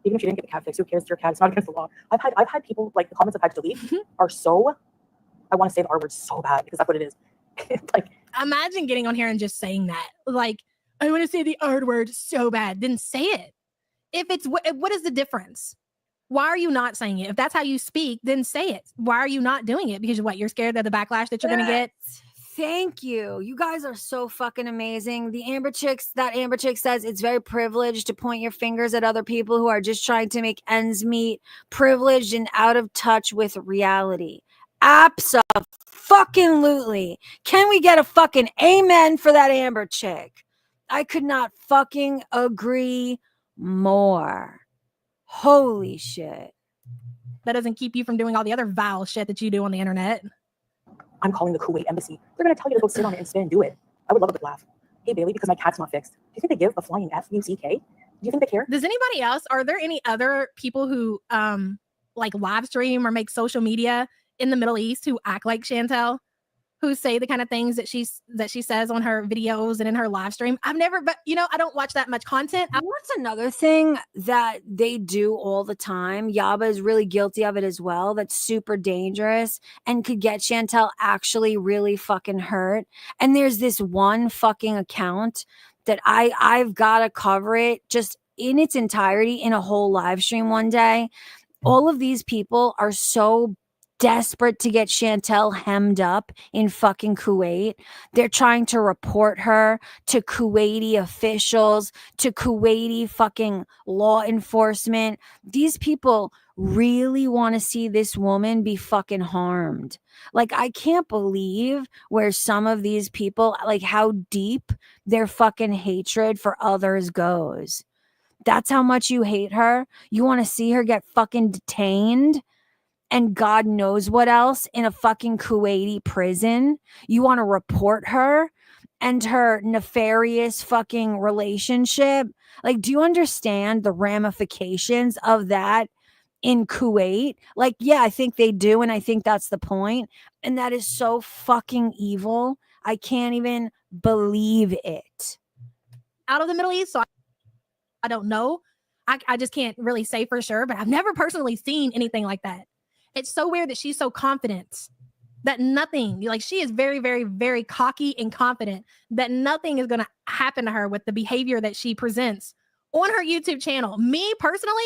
Even if you didn't get the cat fixed, who cares? It's your cat. It's not against the law. I've had people, like, the comments I've had to delete are so, I want to say the R word so bad because that's what it is. Like, imagine getting on here and just saying that. Like, I want to say the R word so bad. Then say it. If it's, what is the difference? Why are you not saying it? If that's how you speak, then say it. Why are you not doing it? Because what? You're scared of the backlash that you're going to get? Thank you. You guys are so fucking amazing. That Amber Chick says it's very privileged to point your fingers at other people who are just trying to make ends meet, privileged and out of touch with reality. Abso-fucking-lutely. Can we get a fucking amen for that Amber Chick? I could not fucking agree more. Holy shit. That doesn't keep you from doing all the other vile shit that you do on the internet. I'm calling the Kuwait embassy. They're going to tell you to go sit on it and spin and do it. I would love a good laugh. Hey, Bailey, because my cat's not fixed. Do you think they give a flying F-U-C-K? Do you think they care? Does anybody else, are there any other people who like live stream or make social media in the Middle East who act like Chantel? who say the kind of things that she says on her videos and in her live stream. I've never, but I don't watch that much content. What's another thing that they do all the time? Yaba is really guilty of it as well. That's super dangerous and could get Chantel actually really fucking hurt. And there's this one fucking account that I've got to cover it just in its entirety in a whole live stream one day. All of these people are so desperate to get Chantel hemmed up in fucking Kuwait. They're trying to report her to Kuwaiti officials, to Kuwaiti fucking law enforcement. These people really want to see this woman be fucking harmed. Like, I can't believe where some of these people, like how deep their fucking hatred for others goes. That's how much you hate her. You want to see her get fucking detained and God knows what else in a fucking Kuwaiti prison. You want to report her and her nefarious fucking relationship. Like, do you understand the ramifications of that in Kuwait? Like, yeah, I think they do. And I think that's the point. And that is so fucking evil. I can't even believe it. Out of the Middle East, so I don't know. I just can't really say for sure, but I've never personally seen anything like that. It's so weird that she's so confident that nothing, like she is very, very, very cocky and confident that nothing is going to happen to her with the behavior that she presents on her YouTube channel. Me personally,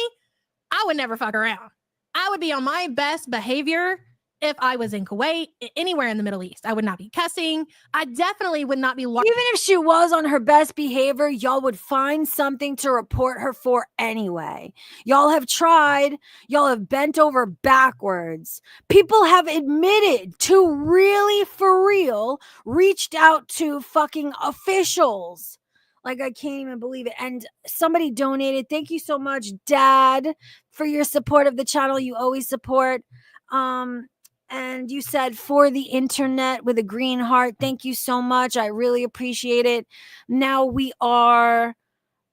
I would never fuck around. I would be on my best behavior if I was in Kuwait, anywhere in the Middle East. I would not be cussing. I definitely would not be. Even if she was on her best behavior, y'all would find something to report her for anyway. Y'all have tried. Y'all have bent over backwards. People have admitted to really, for real, reached out to fucking officials. Like, I can't even believe it. And somebody donated. Thank you so much, Dad, for your support of the channel. You always support. And you said for the internet with a green heart. Thank you so much. I really appreciate it. Now we are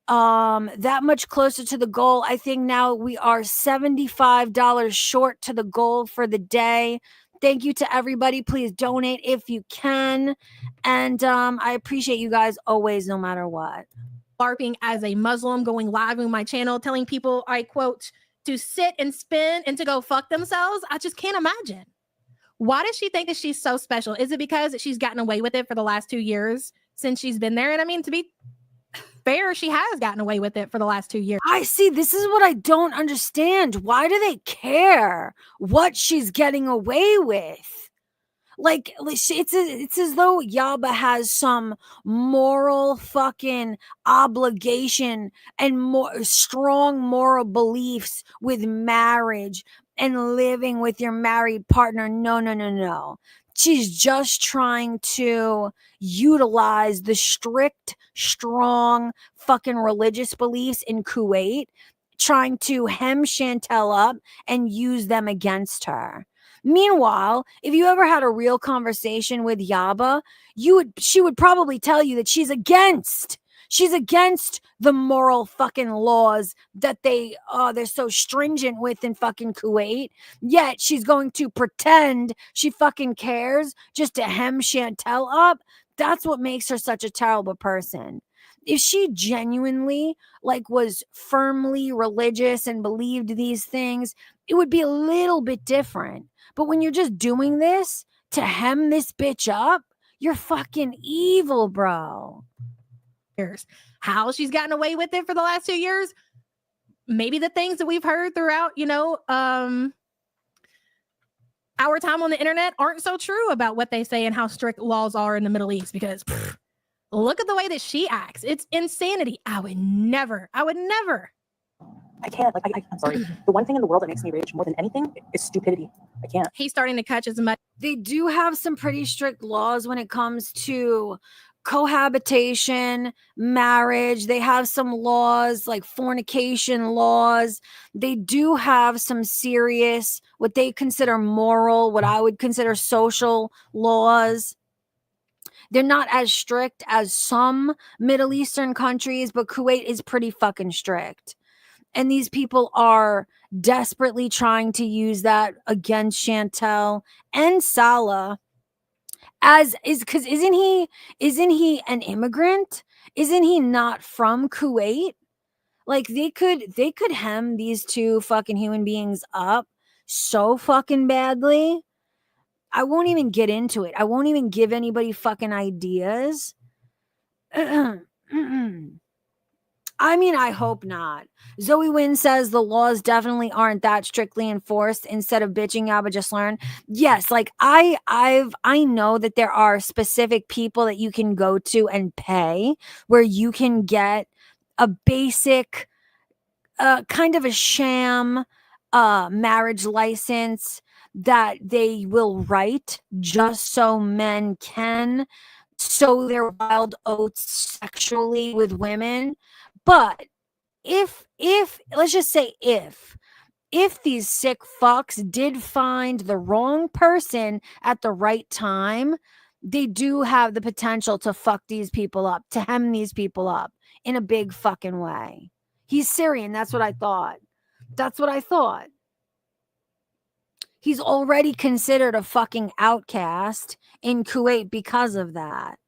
that much closer to the goal. I think now we are $75 short to the goal for the day. Thank you to everybody. Please donate if you can. And I appreciate you guys always, no matter what. LARPing as a Muslim, going live on my channel, telling people, I quote, to sit and spin and to go fuck themselves. I just can't imagine. Why does she think that she's so special? Is it because she's gotten away with it for the last 2 years since she's been there? And I mean, to be fair, she has gotten away with it for the last 2 years. I see. This is what I don't understand. Why do they care what she's getting away with? Like it's as though Yaba has some moral fucking obligation and more strong moral beliefs with marriage and living with your married partner. No. She's just trying to utilize the strict, strong fucking religious beliefs in Kuwait, trying to hem Chantel up and use them against her. Meanwhile, if you ever had a real conversation with Yaba, she would probably tell you that she's against the moral fucking laws that they're so stringent with in fucking Kuwait. Yet she's going to pretend she fucking cares just to hem Chantel up. That's what makes her such a terrible person. If she genuinely was firmly religious and believed these things, it would be a little bit different. But when you're just doing this to hem this bitch up, you're fucking evil, bro. How she's gotten away with it for the last 2 years? Maybe the things that we've heard throughout, our time on the internet aren't so true about what they say and how strict laws are in the Middle East, because look at the way that she acts. It's insanity. I would never. I can't. I'm sorry. The one thing in the world that makes me rage more than anything is stupidity. I can't. He's starting to catch as much. They do have some pretty strict laws when it comes to cohabitation, marriage. They have some laws like fornication laws. They do have some serious, what they consider moral, what I would consider social laws. They're not as strict as some Middle Eastern countries, but Kuwait is pretty fucking strict. And these people are desperately trying to use that against Chantel and Salah Because isn't he an immigrant? Isn't he not from Kuwait? Like they could hem these two fucking human beings up so fucking badly. I won't even get into it. I won't even give anybody fucking ideas. I mean, I hope not. Zoe Wynn says the laws definitely aren't that strictly enforced. Instead of bitching, Yaba, just learn. Yes, like I know that there are specific people that you can go to and pay where you can get a basic kind of a sham marriage license that they will write just so men can sow their wild oats sexually with women. But if let's just say if these sick fucks did find the wrong person at the right time, they do have the potential to fuck these people up, to hem these people up in a big fucking way. He's Syrian. That's what I thought. He's already considered a fucking outcast in Kuwait because of that.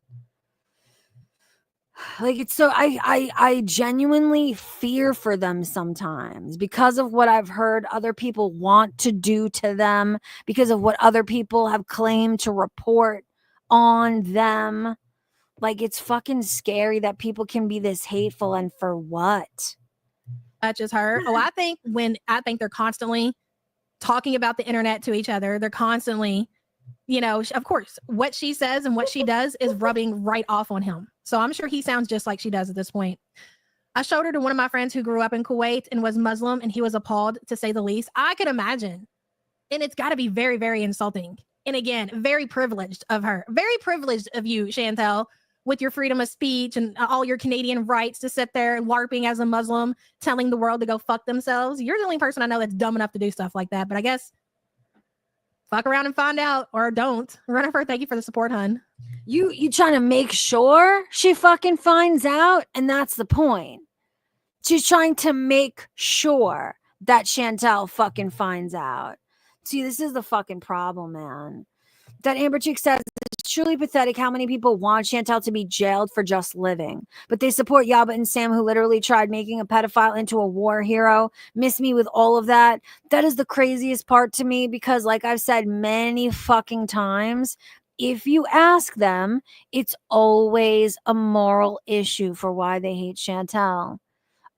Like, it's so I genuinely fear for them sometimes because of what I've heard other people want to do to them, because of what other people have claimed to report on them. Like, it's fucking scary that people can be this hateful, and for what? Such as her. Oh, I think they're constantly talking about the internet to each other. They're constantly, of course, what she says and what she does is rubbing right off on him. So I'm sure he sounds just like she does at this point. I showed her to one of my friends who grew up in Kuwait and was Muslim, and he was appalled, to say the least. I could imagine. And it's got to be very, very insulting. And again, very privileged of her. Very privileged of you, Chantel, with your freedom of speech and all your Canadian rights to sit there LARPing as a Muslim, telling the world to go fuck themselves. You're the only person I know that's dumb enough to do stuff like that. But I guess fuck around and find out, or don't. Runifer, thank you for the support, hun. You trying to make sure she fucking finds out? And that's the point. She's trying to make sure that Chantel fucking finds out. See, this is the fucking problem, man. That Amber Chick says it's truly pathetic how many people want Chantel to be jailed for just living, but they support Yaba and Sam, who literally tried making a pedophile into a war hero. Miss me with all of that. That is the craziest part to me, because like I've said many fucking times, if you ask them, it's always a moral issue for why they hate Chantel.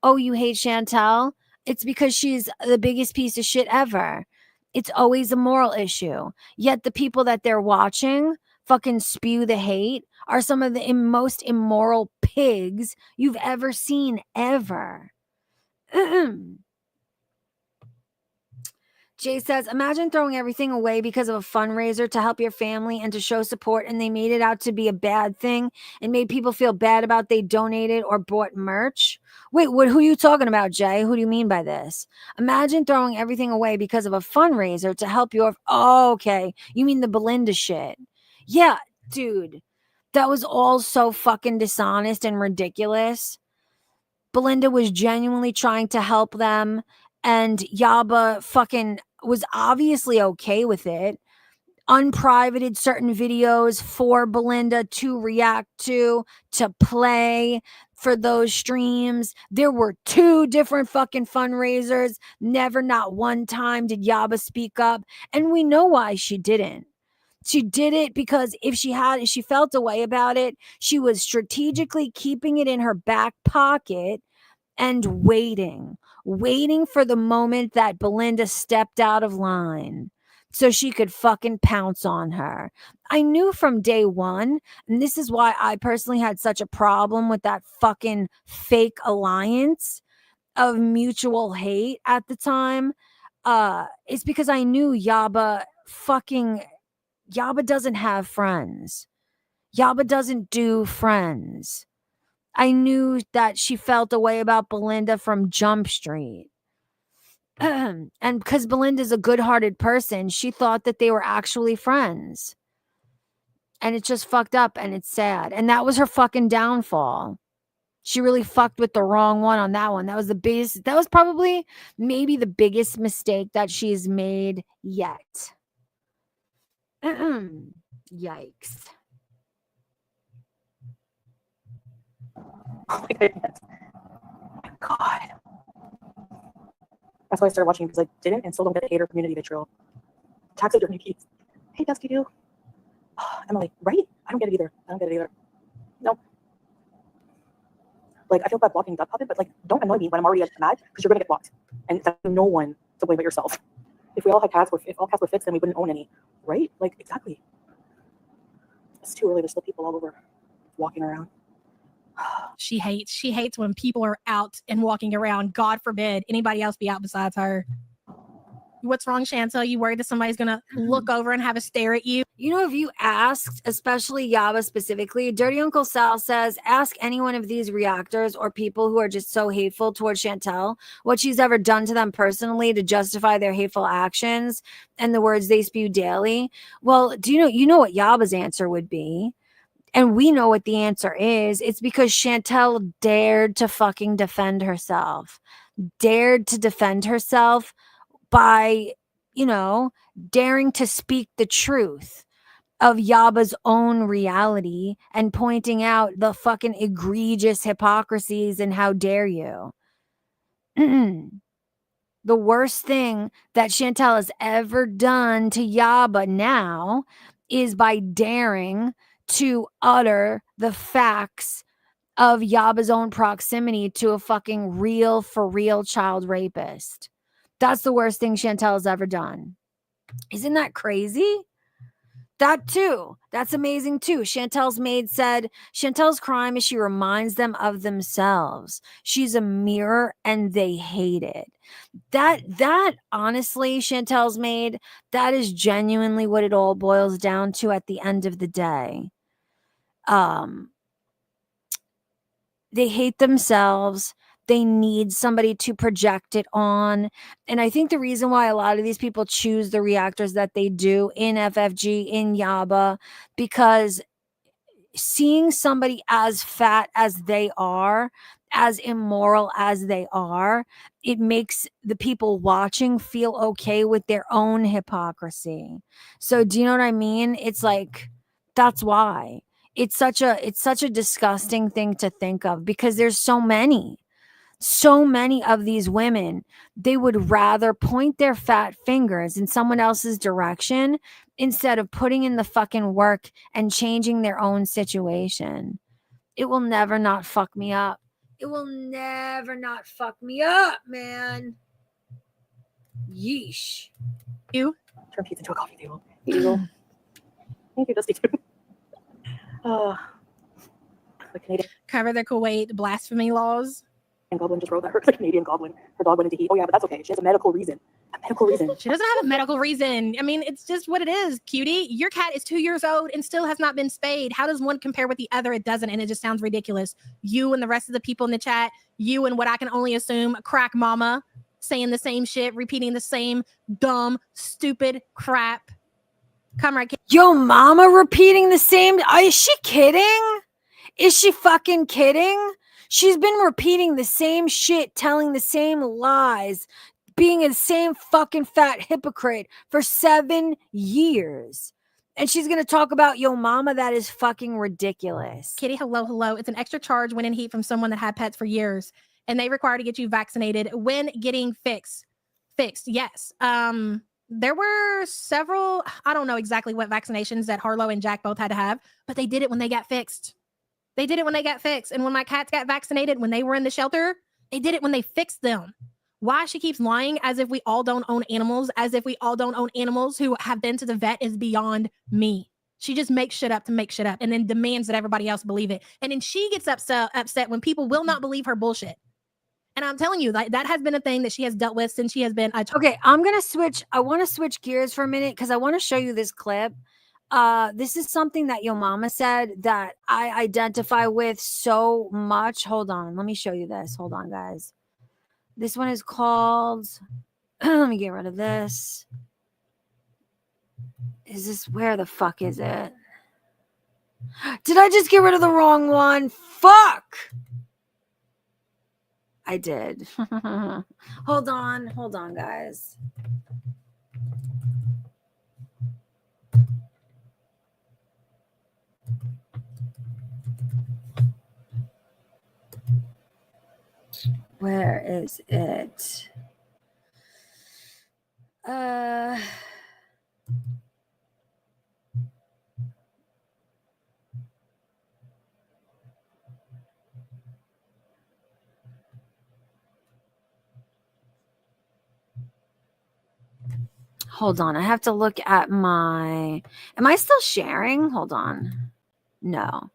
Oh, you hate Chantel? It's because she's the biggest piece of shit ever. It's always a moral issue. Yet the people that they're watching fucking spew the hate are some of the most immoral pigs you've ever seen, ever. Jay says, imagine throwing everything away because of a fundraiser to help your family and to show support, and they made it out to be a bad thing and made people feel bad about they donated or bought merch. Wait, who are you talking about, Jay? Who do you mean by this? Imagine throwing everything away because of a fundraiser to help your... Oh, okay. You mean the Belinda shit. Yeah, dude. That was all so fucking dishonest and ridiculous. Belinda was genuinely trying to help them, and Yaba fucking was obviously okay with it. Unprivated certain videos for Belinda to react to play for those streams. There were 2 different fucking fundraisers. Never, not one time did Yaba speak up. And we know why she didn't. She did it because if she felt a way about it, she was strategically keeping it in her back pocket and waiting for the moment that Belinda stepped out of line so she could fucking pounce on her. I knew from day one, and this is why I personally had such a problem with that fucking fake alliance of mutual hate at the time. It's because I knew Yaba doesn't have friends. Yaba doesn't do friends. I knew that she felt a way about Belinda from Jump Street. And because Belinda's a good-hearted person, she thought that they were actually friends. And it's just fucked up, and it's sad. And that was her fucking downfall. She really fucked with the wrong one on that one. That was probably maybe the biggest mistake that she's made yet. Yikes. Oh my goodness. Oh my God. That's why I started watching, because I didn't and still don't get the hater community vitriol. Taxidermy peeps. Hey, Dusty Doo. Oh, Emily, right? I don't get it either. No. Like, I feel bad blocking Duck Puppet, but like, don't annoy me when I'm already mad, because you're gonna get blocked. And that's no one to blame but yourself. If we all had cats, if all cats were fixed, then we wouldn't own any, right? Like, exactly. It's too early. There's still people all over walking around. She hates when people are out and walking around. God forbid anybody else be out besides her. What's wrong, Chantel? You worried that somebody's gonna look over and have a stare at you? You know, if you asked, especially Yaba specifically, Dirty Uncle Sal says, ask any one of these reactors or people who are just so hateful towards Chantel what she's ever done to them personally to justify their hateful actions and the words they spew daily. Well, do you know what Yaba's answer would be? And we know what the answer is. It's because Chantel dared to fucking defend herself. Dared to defend herself by, daring to speak the truth of Yaba's own reality and pointing out the fucking egregious hypocrisies and how dare you. The worst thing that Chantel has ever done to Yaba now is by daring to utter the facts of Yaba's own proximity to a fucking for real child rapist. That's the worst thing Chantel has ever done. Isn't that crazy? That too. That's amazing too. Chantel's maid said, Chantel's crime is she reminds them of themselves. She's a mirror and they hate it. That honestly, Chantel's maid, that is genuinely what it all boils down to at the end of the day. They hate themselves. They need somebody to project it on. And I think the reason why a lot of these people choose the reactors that they do in FFG, in Yaba, because seeing somebody as fat as they are, as immoral as they are, it makes the people watching feel okay with their own hypocrisy. So do you know what I mean? It's like, that's why. It's such a disgusting thing to think of, because there's so many of these women, they would rather point their fat fingers in someone else's direction instead of putting in the fucking work and changing their own situation. It will never not fuck me up. It will never not fuck me up, man. Yeesh. You turn pizza into a coffee table. Eagle. Thank you, Dusty. The Canadian Cover the Kuwait blasphemy laws. Goblin just wrote that the Canadian Goblin, her dog went into heat. Oh yeah, but that's okay. She has a medical reason. She doesn't have a medical reason. I mean, it's just what it is, cutie. Your cat is 2 years old and still has not been spayed. How does one compare with the other? It doesn't, and it just sounds ridiculous. You and the rest of the people in the chat, you and what I can only assume, crack mama, saying the same shit, repeating the same dumb, stupid crap. Come right, Yo, mama repeating the same. Is she kidding? Is she fucking kidding? She's been repeating the same shit, telling the same lies, being a same fucking fat hypocrite for 7 years. And she's going to talk about yo mama? That is fucking ridiculous. Kitty, hello. It's an extra charge when in heat from someone that had pets for years, and they require to get you vaccinated when getting fixed. Yes. There were several, I don't know exactly what vaccinations that Harlow and Jack both had to have, but they did it when they got fixed. And when my cats got vaccinated, when they were in the shelter, they did it when they fixed them. Why she keeps lying as if we all don't own animals, who have been to the vet is beyond me. She just makes shit up to make shit up and then demands that everybody else believe it. And then she gets upset when people will not believe her bullshit. And I'm telling you, that has been a thing that she has dealt with since she has been. Okay, I'm going to switch. I want to switch gears for a minute because I want to show you this clip. This is something that your mama said that I identify with so much. Hold on. Let me show you this. Hold on, guys. This one is called, let me get rid of this. Where the fuck is it? Did I just get rid of the wrong one? Fuck! I did. Hold on, guys. Where is it? Hold on. I have to look at my. Am I still sharing? Hold on. No.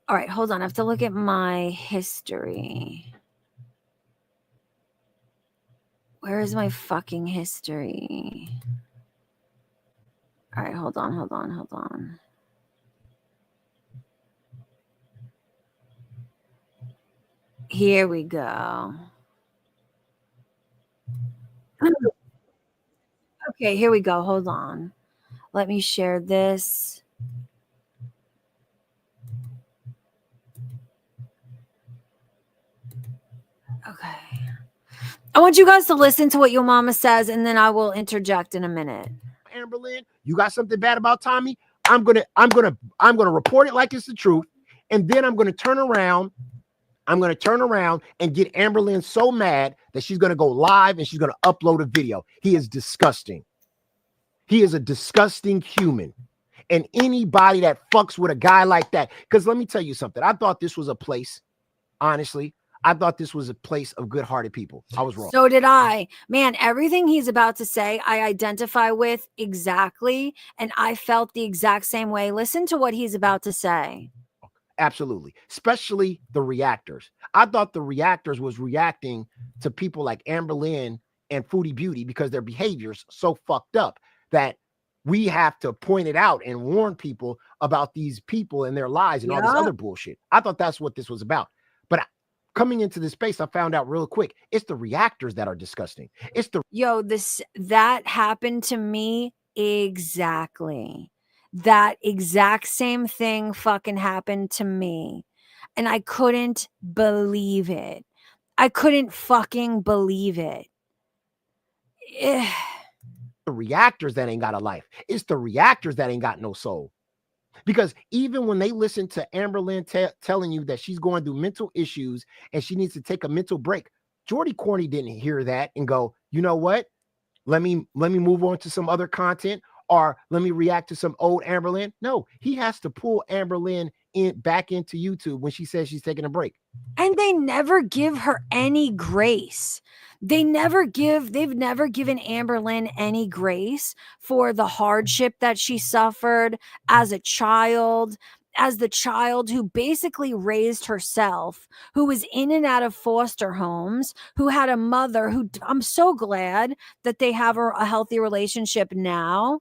All right. Hold on. I have to look at my history. Where is my fucking history? All right. Hold on. Here we go. Okay, here we go. Hold on. Let me share this. Okay. I want you guys to listen to what your mama says, and then I will interject in a minute. Amberlynn, you got something bad about Tommy? I'm gonna report it like it's the truth, and then I'm gonna turn around and get Amberlynn so mad that she's gonna go live and she's gonna upload a video. He is disgusting. He is a disgusting human. And anybody that fucks with a guy like that, because let me tell you something. I thought this was a place, honestly. I thought this was a place of good-hearted people. I was wrong. So did I. Man, everything he's about to say, I identify with exactly. And I felt the exact same way. Listen to what he's about to say. Absolutely. Especially the reactors. I thought the reactors was reacting to people like Amberlynn and Foodie Beauty because their behavior's so fucked up that we have to point it out and warn people about these people and their lies and all this other bullshit. I thought that's what this was about. But coming into this space, I found out real quick, it's the reactors that are disgusting. It's the that happened to me exactly. That exact same thing fucking happened to me. And I couldn't believe it. I couldn't fucking believe it. The reactors that ain't got a life. It's the reactors that ain't got no soul. Because even when they listen to Amberlynn telling you that she's going through mental issues and she needs to take a mental break, Jordy Corney didn't hear that and go, you know what? Let me move on to some other content, or let me react to some old Amberlynn. No, he has to pull Amberlynn back into YouTube when she says she's taking a break. And they never give her any grace. They've never given Amberlynn any grace for the hardship that she suffered as a child, as the child who basically raised herself, who was in and out of foster homes, who had a mother who, I'm so glad that they have a healthy relationship now,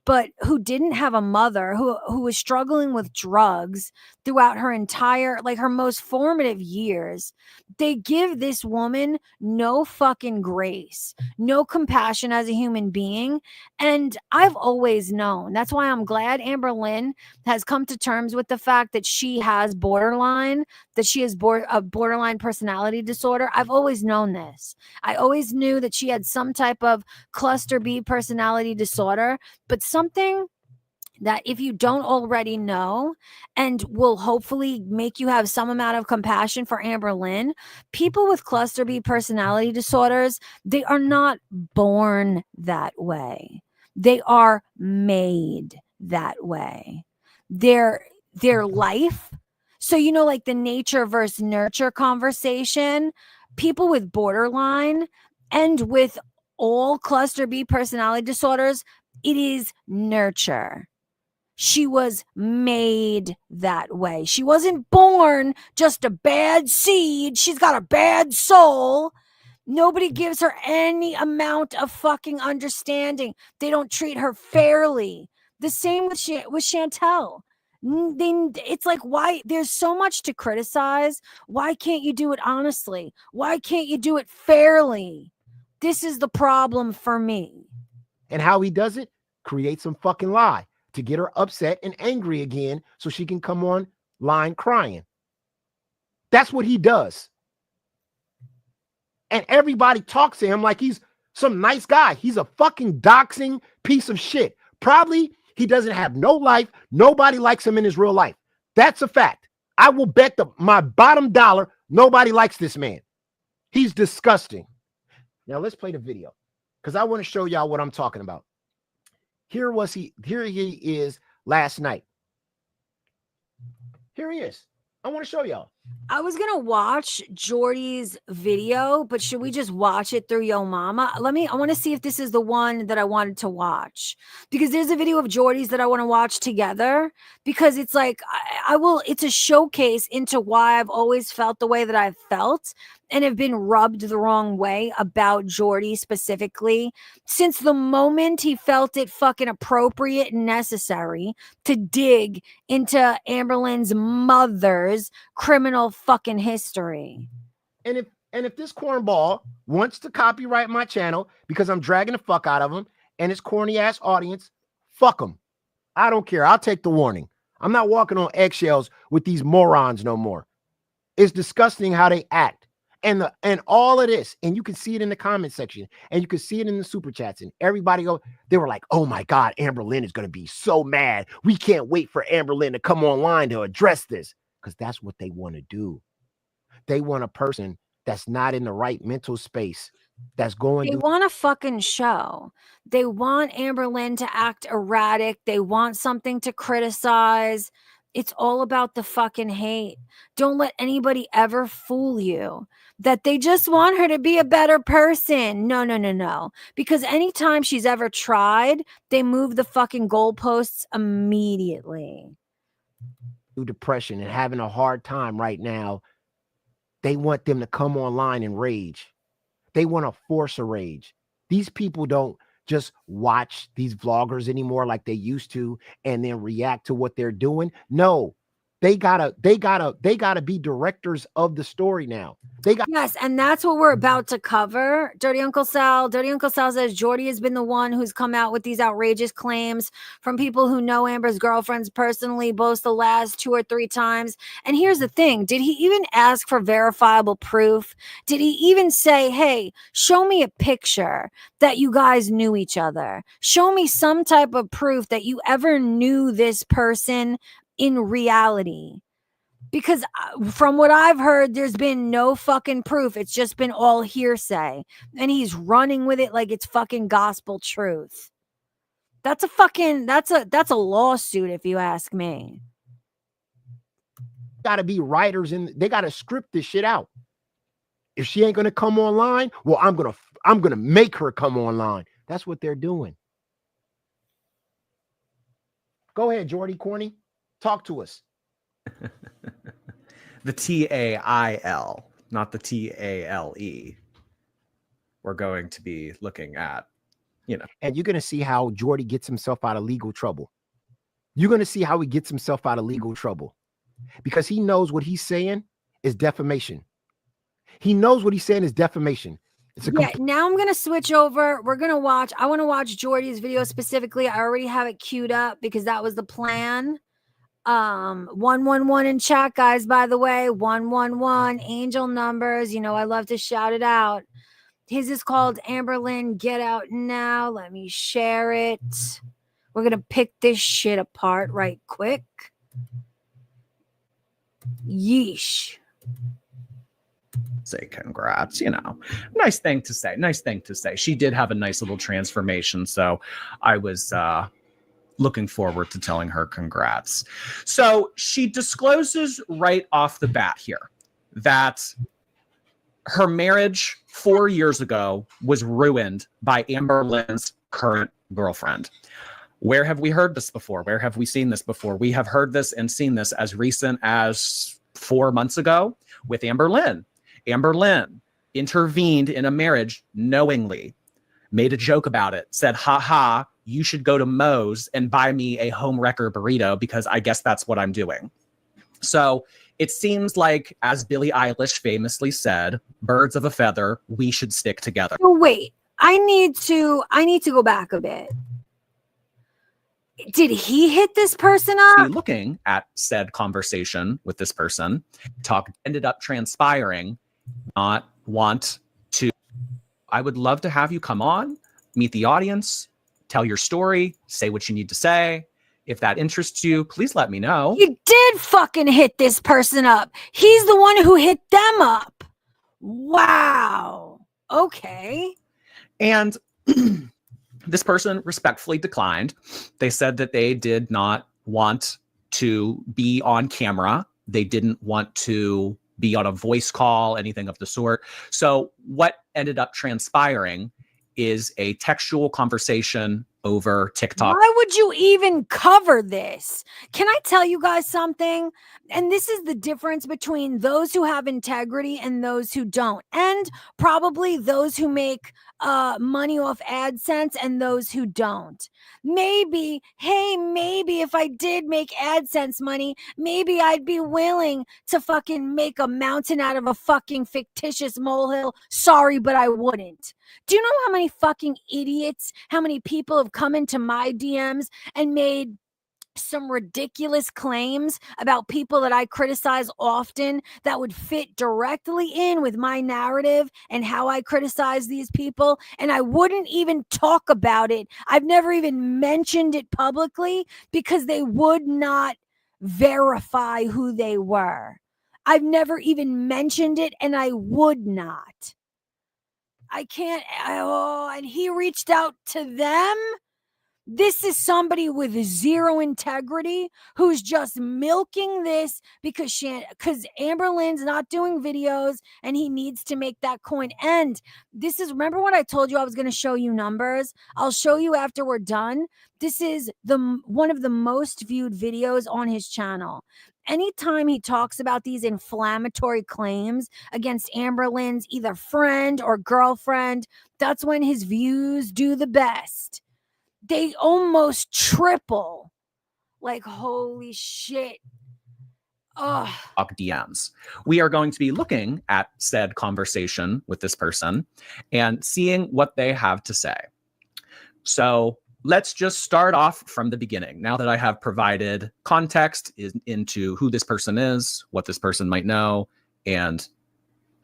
but who didn't have a mother, who was struggling with drugs throughout her entire, like her most formative years. They give this woman no fucking grace, no compassion as a human being. And I've always known. That's why I'm glad Amberlynn has come to terms with the fact that she has borderline, that she has a borderline personality disorder. I've always known this. I always knew that she had some type of cluster B personality disorder, but something that if you don't already know and will hopefully make you have some amount of compassion for Amberlynn, people with cluster B personality disorders, they are not born that way. They are made that way. Their life. So, you know, like the nature versus nurture conversation, people with borderline and with all cluster B personality disorders, it is nurture. She was made that way. She wasn't born just a bad seed. She's got a bad soul. Nobody gives her any amount of fucking understanding. They don't treat her fairly. The same with Chantel. It's like, why? There's so much to criticize. Why can't you do it honestly? Why can't you do it fairly? This is the problem for me. And how he does it? Create some fucking lie to get her upset and angry again so she can come on line crying. That's what he does. And everybody talks to him like he's some nice guy. He's a fucking doxing piece of shit. Probably he doesn't have no life. Nobody likes him in his real life. That's a fact. I will bet my bottom dollar nobody likes this man. He's disgusting. Now let's play the video because I want to show y'all what I'm talking about. Here he is last night. Here he is. I want to show y'all. I was gonna watch Jordy's video, but should we just watch it through Yo Mama? I want to see if this is the one that I wanted to watch, because there's a video of Jordy's that I want to watch together, because it's like it's a showcase into why I've always felt the way that I've felt and have been rubbed the wrong way about Jordy specifically since the moment he felt it fucking appropriate and necessary to dig into Amberlynn's mother's criminal fucking history. And if this cornball wants to copyright my channel because I'm dragging the fuck out of him and his corny ass audience, fuck him. I don't care. I'll take the warning. I'm not walking on eggshells with these morons no more. It's disgusting how they act. And all of this, and you can see it in the comment section, and you can see it in the super chats, and everybody they were like, oh my God, Amberlynn is going to be so mad. We can't wait for Amberlynn to come online to address this, because that's what they want to do. They want a person that's not in the right mental space, that's going They want a fucking show. They want Amberlynn to act erratic. They want something to criticize. It's all about the fucking hate. Don't let anybody ever fool you that they just want her to be a better person. No. Because anytime she's ever tried, they move the fucking goalposts immediately. Depression and having a hard time right now. They want them to come online and rage. They want to force a rage. These people don't just watch these vloggers anymore like they used to and then react to what they're doing. No, they gotta be directors of the story now. Yes, and that's what we're about to cover. Dirty Uncle Sal says Jordy has been the one who's come out with these outrageous claims from people who know Amber's girlfriends personally, both the last 2 or 3 times. And here's the thing. Did he even ask for verifiable proof? Did he even say, hey, show me a picture that you guys knew each other? Show me some type of proof that you ever knew this person in reality? Because from what I've heard, there's been no fucking proof. It's just been all hearsay. And he's running with it like it's fucking gospel truth. That's a lawsuit, if you ask me. Gotta be writers and they gotta script this shit out. If she ain't gonna come online, well, I'm gonna make her come online. That's what they're doing. Go ahead, Jordy Corny. Talk to us. The TAIL, not the TALE. We're going to be looking at, and you're going to see how Jordy gets himself out of legal trouble. You're going to see how he gets himself out of legal trouble because he knows what he's saying is defamation. He knows what he's saying is defamation. Now I'm going to switch over. I want to watch Jordy's video specifically. I already have it queued up because that was the plan. 111 in chat, guys, by the way. 111 angel numbers. I love to shout it out. His is called Amberlynn Get Out Now. Let me share it. We're gonna pick this shit apart right quick. Yeesh. Say congrats, nice thing to say. She did have a nice little transformation, so I was looking forward to telling her congrats. So she discloses right off the bat here that her marriage 4 years ago was ruined by Amberlynn's current girlfriend. Where have we heard this before? Where have we seen this before? We have heard this and seen this as recent as 4 months ago with Amberlynn. Amberlynn intervened in a marriage knowingly, made a joke about it, said, ha, you should go to Moe's and buy me a home wrecker burrito because I guess that's what I'm doing. So it seems like, as Billie Eilish famously said, birds of a feather, we should stick together. Oh, wait, I need to go back a bit. Did he hit this person up? Looking at said conversation with this person, talk ended up transpiring, not want to. I would love to have you come on, meet the audience, tell your story, say what you need to say. If that interests you, please let me know. You did fucking hit this person up. He's the one who hit them up. Wow. Okay. And this person respectfully declined. They said that they did not want to be on camera. They didn't want to be on a voice call, anything of the sort. So what ended up transpiring is a textual conversation over TikTok. Why would you even cover this? Can I tell you guys something? And this is the difference between those who have integrity and those who don't, and probably those who make money off AdSense and those who don't. Maybe if I did make AdSense money, maybe I'd be willing to fucking make a mountain out of a fucking fictitious molehill. Sorry, but I wouldn't. Do you know how many fucking idiots, how many people have come into my DMs and made some ridiculous claims about people that I criticize often that would fit directly in with my narrative and how I criticize these people, and I wouldn't even talk about it. I've never even mentioned it publicly because they would not verify who they were. I've never even mentioned it, and I would not. I can't. Oh, and he reached out to them. This is somebody with zero integrity who's just milking this because Amber Lynn's not doing videos and he needs to make that coin. And this is, remember when I told you I was going to show you numbers? I'll show you after we're done. This is one of the most viewed videos on his channel. Anytime he talks about these inflammatory claims against Amber Lynn's either friend or girlfriend, that's when his views do the best. They almost triple. Like, holy shit. Ugh. DMs. We are going to be looking at said conversation with this person and seeing what they have to say. So let's just start off from the beginning. Now that I have provided context into who this person is, what this person might know, and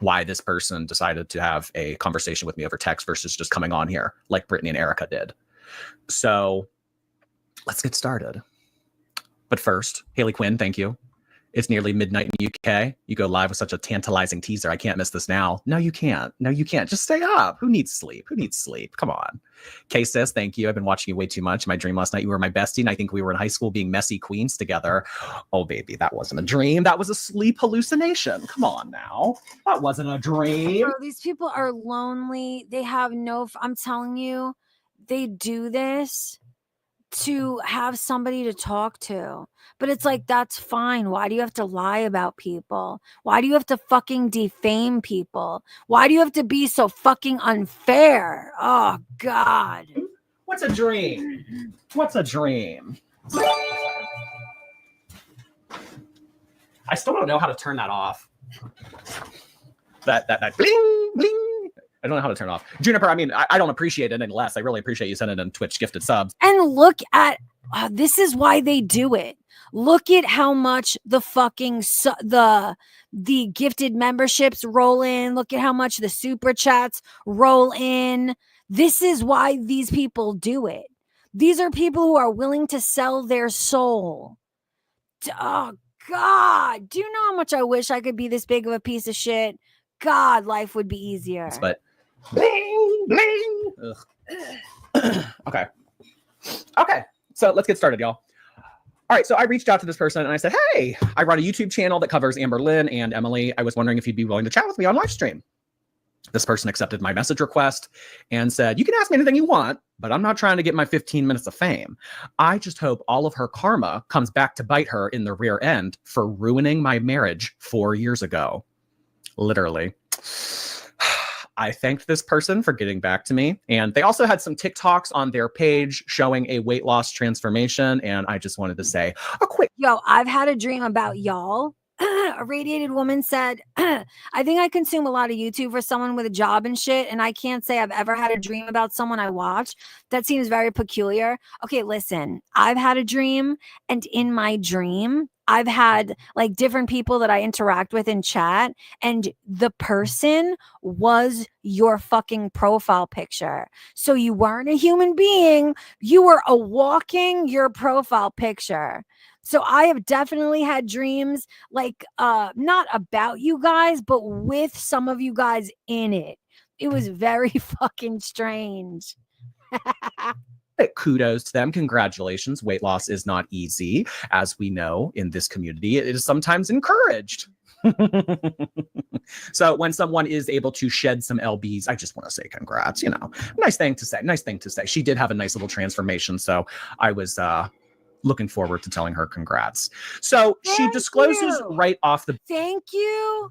why this person decided to have a conversation with me over text versus just coming on here like Brittany and Erica did. So let's get started. But first, Haley Quinn, thank you. It's nearly midnight in the UK. You go live with such a tantalizing teaser. I can't miss this now. No, you can't. No, you can't. Just stay up. Who needs sleep? Who needs sleep? Come on. Kay says, thank you. I've been watching you way too much. My dream last night, you were my bestie, and I think we were in high school being messy queens together. Oh, baby, that wasn't a dream. That was a sleep hallucination. Come on now. That wasn't a dream. Bro, these people are lonely. They have I'm telling you, they do this to have somebody to talk to. But it's like, that's fine. Why do you have to lie about people? Why do you have to fucking defame people? Why do you have to be so fucking unfair? Oh, God. What's a dream? What's a dream? I still don't know how to turn that off. That bling, bling. I don't know how to turn it off. Juniper, I mean, I don't appreciate it any less. I really appreciate you sending in Twitch gifted subs. And look at, this is why they do it. Look at how much the fucking, the gifted memberships roll in. Look at how much the super chats roll in. This is why these people do it. These are people who are willing to sell their soul. Oh, God. Do you know how much I wish I could be this big of a piece of shit? God, life would be easier. But bling, bling. Okay. So let's get started, y'all. All right. So I reached out to this person and I said, hey, I run a YouTube channel that covers Amber Lynn and Emily. I was wondering if you'd be willing to chat with me on live stream. This person accepted my message request and said, you can ask me anything you want, but I'm not trying to get my 15 minutes of fame. I just hope all of her karma comes back to bite her in the rear end for ruining my marriage 4 years ago. Literally. I thanked this person for getting back to me. And they also had some TikToks on their page showing a weight loss transformation. And I just wanted to say a quick. Yo, I've had a dream about y'all. A radiated woman said, I think I consume a lot of YouTube for someone with a job and shit. And I can't say I've ever had a dream about someone I watch. That seems very peculiar. Okay, listen, I've had a dream. And in my dream, I've had like different people that I interact with in chat, and the person was your fucking profile picture. So you weren't a human being, you were a walking your profile picture. So I have definitely had dreams like not about you guys, but with some of you guys in it. It was very fucking strange. Kudos to them. Congratulations. Weight loss is not easy. As we know in this community, it is sometimes encouraged. So when someone is able to shed some lbs, I just want to say congrats. You know, nice thing to say. Nice thing to say. She did have a nice little transformation. So I was looking forward to telling her congrats. So she discloses right off the Thank you.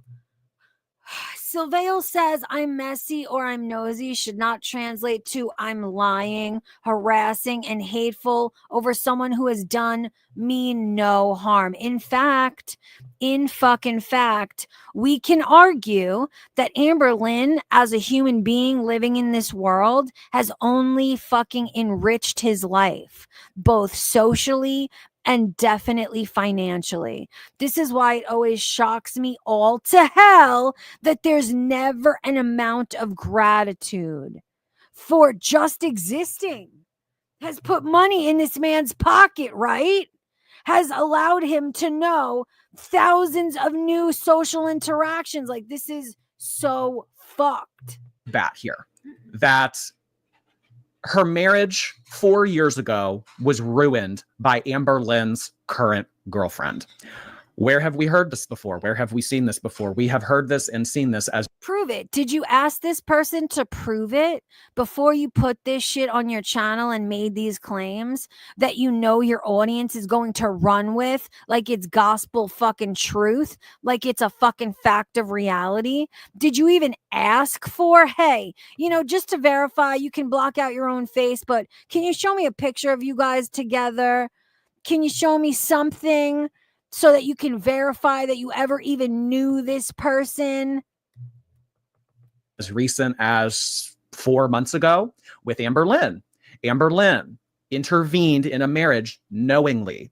Silveo says I'm messy or I'm nosy should not translate to I'm lying, harassing, and hateful over someone who has done me no harm. In fucking fact, we can argue that Amber Lynn, as a human being living in this world, has only fucking enriched his life, both socially and definitely financially. This is why it always shocks me all to hell that there's never an amount of gratitude for just existing. Has put money in this man's pocket, right? Has allowed him to know thousands of new social interactions. Like, this is so fucked. bat here that her marriage 4 years ago was ruined by Amber Lynn's current girlfriend. Where have we heard this before? Where have we seen this before? We have heard this and seen this as prove it. Did you ask this person to prove it before you put this shit on your channel and made these claims that you know your audience is going to run with like it's gospel fucking truth, like it's a fucking fact of reality? Did you even ask for, hey, you know, just to verify, you can block out your own face, but can you show me a picture of you guys together? Can you show me something so that you can verify that you ever even knew this person? as recent as 4 months ago with Amber Lynn. Amber Lynn intervened in a marriage knowingly,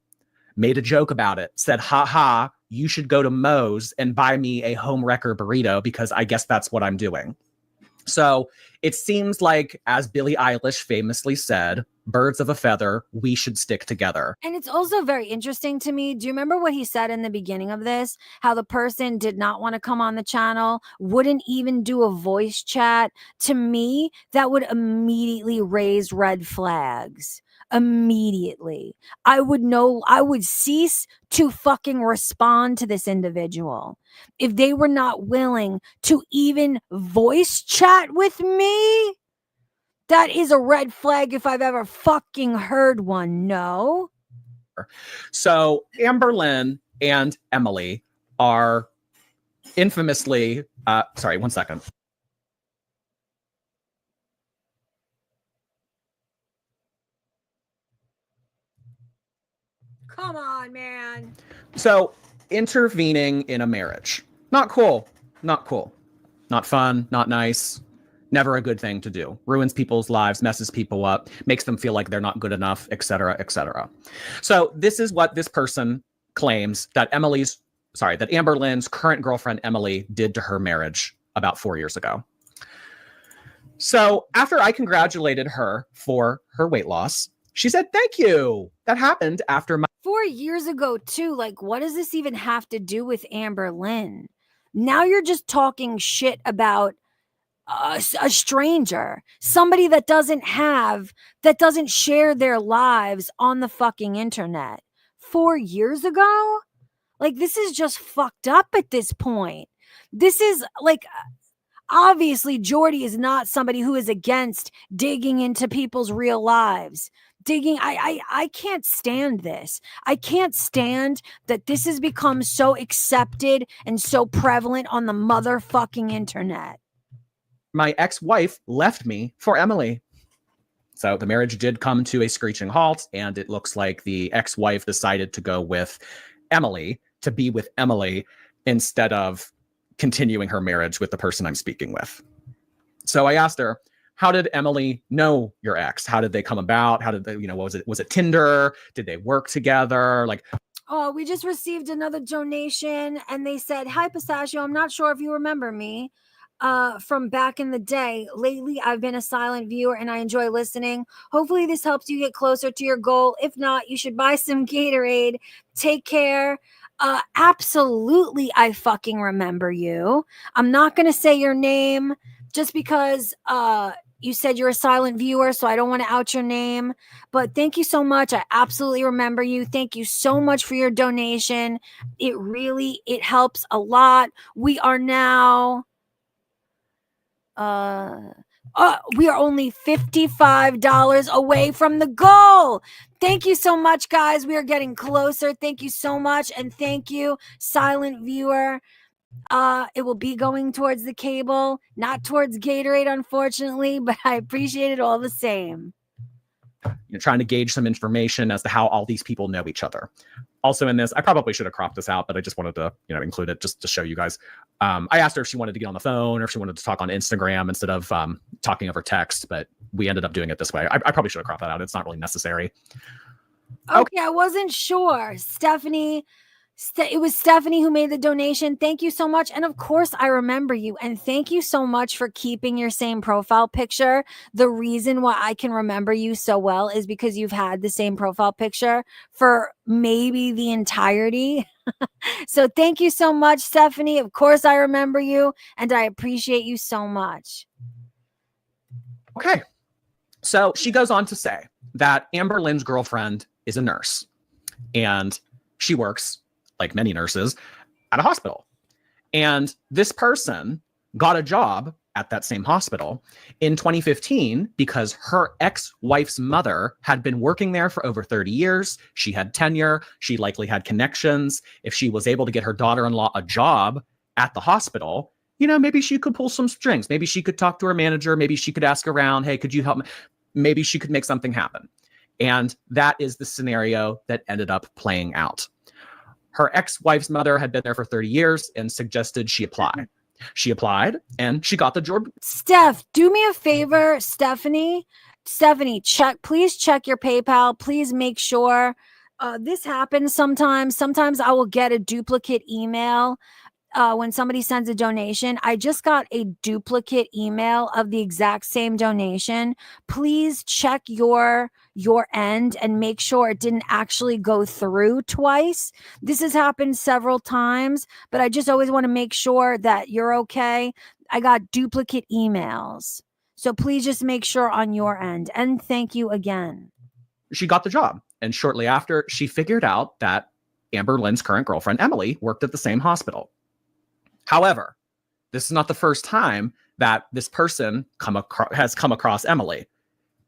made a joke about it, said, ha ha, you should go to Moe's and buy me a home wrecker burrito because I guess that's what I'm doing. So it seems like, as Billie Eilish famously said, birds of a feather, we should stick together. And it's also very interesting to me. Do you remember what he said in the beginning of this? How the person did not want to come on the channel, wouldn't even do a voice chat. To me, that would immediately raise red flags. Immediately. I would cease to fucking respond to this individual if they were not willing to even voice chat with me. That is a red flag if I've ever fucking heard one. No. So Amber Lynn and Emily are infamously, sorry, 1 second. Come on, man. So intervening in a marriage, not cool, not cool, not fun, not nice. Never a good thing to do. Ruins people's lives, messes people up, makes them feel like they're not good enough, etc., etc. So this is what this person claims that Amber Lynn's current girlfriend, Emily, did to her marriage about 4 years ago. So after I congratulated her for her weight loss, she said, thank you. That happened after my 4 years ago, too. Like, what does this even have to do with Amber Lynn? Now you're just talking shit about a stranger, somebody that doesn't share their lives on the fucking internet. 4 years ago? Like, this is just fucked up at this point. This is like, obviously Jordy is not somebody who is against digging into people's real lives. I can't stand this. I can't stand that this has become so accepted and so prevalent on the motherfucking internet. My ex-wife left me for Emily. So the marriage did come to a screeching halt, and it looks like the ex-wife decided to go with Emily, to be with Emily, instead of continuing her marriage with the person I'm speaking with. So I asked her, how did Emily know your ex? How did they come about? How did they, was it Tinder? Did they work together? Like, Oh, we just received another donation and they said, "Hi, Pistachio. I'm not sure if you remember me from back in the day. Lately, I've been a silent viewer and I enjoy listening. Hopefully, this helps you get closer to your goal. If not, you should buy some Gatorade. Take care." Absolutely, I fucking remember you. I'm not going to say your name just because you said you're a silent viewer, so I don't want to out your name. But thank you so much. I absolutely remember you. Thank you so much for your donation. It helps a lot. We are now we are only $55 away from the goal. Thank you so much, guys. We are getting closer. Thank you so much. And thank you, silent viewer. It will be going towards the cable, not towards Gatorade, unfortunately, but I appreciate it all the same. Trying to gauge some information as to how all these people know each other. Also in this, I probably should have cropped this out, but I just wanted to, include it just to show you guys. I asked her if she wanted to get on the phone or if she wanted to talk on Instagram instead of talking over text, but we ended up doing it this way. I probably should have cropped that out. It's not really necessary. Okay, I wasn't sure. Stephanie, it was Stephanie who made the donation. Thank you so much. And of course, I remember you. And thank you so much for keeping your same profile picture. The reason why I can remember you so well is because you've had the same profile picture for maybe the entirety. So thank you so much, Stephanie. Of course, I remember you and I appreciate you so much. Okay. So she goes on to say that Amber Lynn's girlfriend is a nurse and she works, like many nurses, at a hospital. And this person got a job at that same hospital in 2015 because her ex-wife's mother had been working there for over 30 years. She had tenure. She likely had connections. If she was able to get her daughter-in-law a job at the hospital, maybe she could pull some strings. Maybe she could talk to her manager. Maybe she could ask around, hey, could you help me? Maybe she could make something happen. And that is the scenario that ended up playing out. Her ex-wife's mother had been there for 30 years and suggested she apply. She applied and she got the job. Steph, do me a favor, Stephanie, please check your PayPal. Please make sure this happens sometimes. Sometimes I will get a duplicate email when somebody sends a donation. I just got a duplicate email of the exact same donation. Please check your end and make sure it didn't actually go through twice. This has happened several times, but I just always want to make sure that you're okay. I got duplicate emails. So please just make sure on your end. And thank you again. She got the job. And shortly after, she figured out that Amber Lynn's current girlfriend, Emily, worked at the same hospital. However, this is not the first time that this person has come across Emily.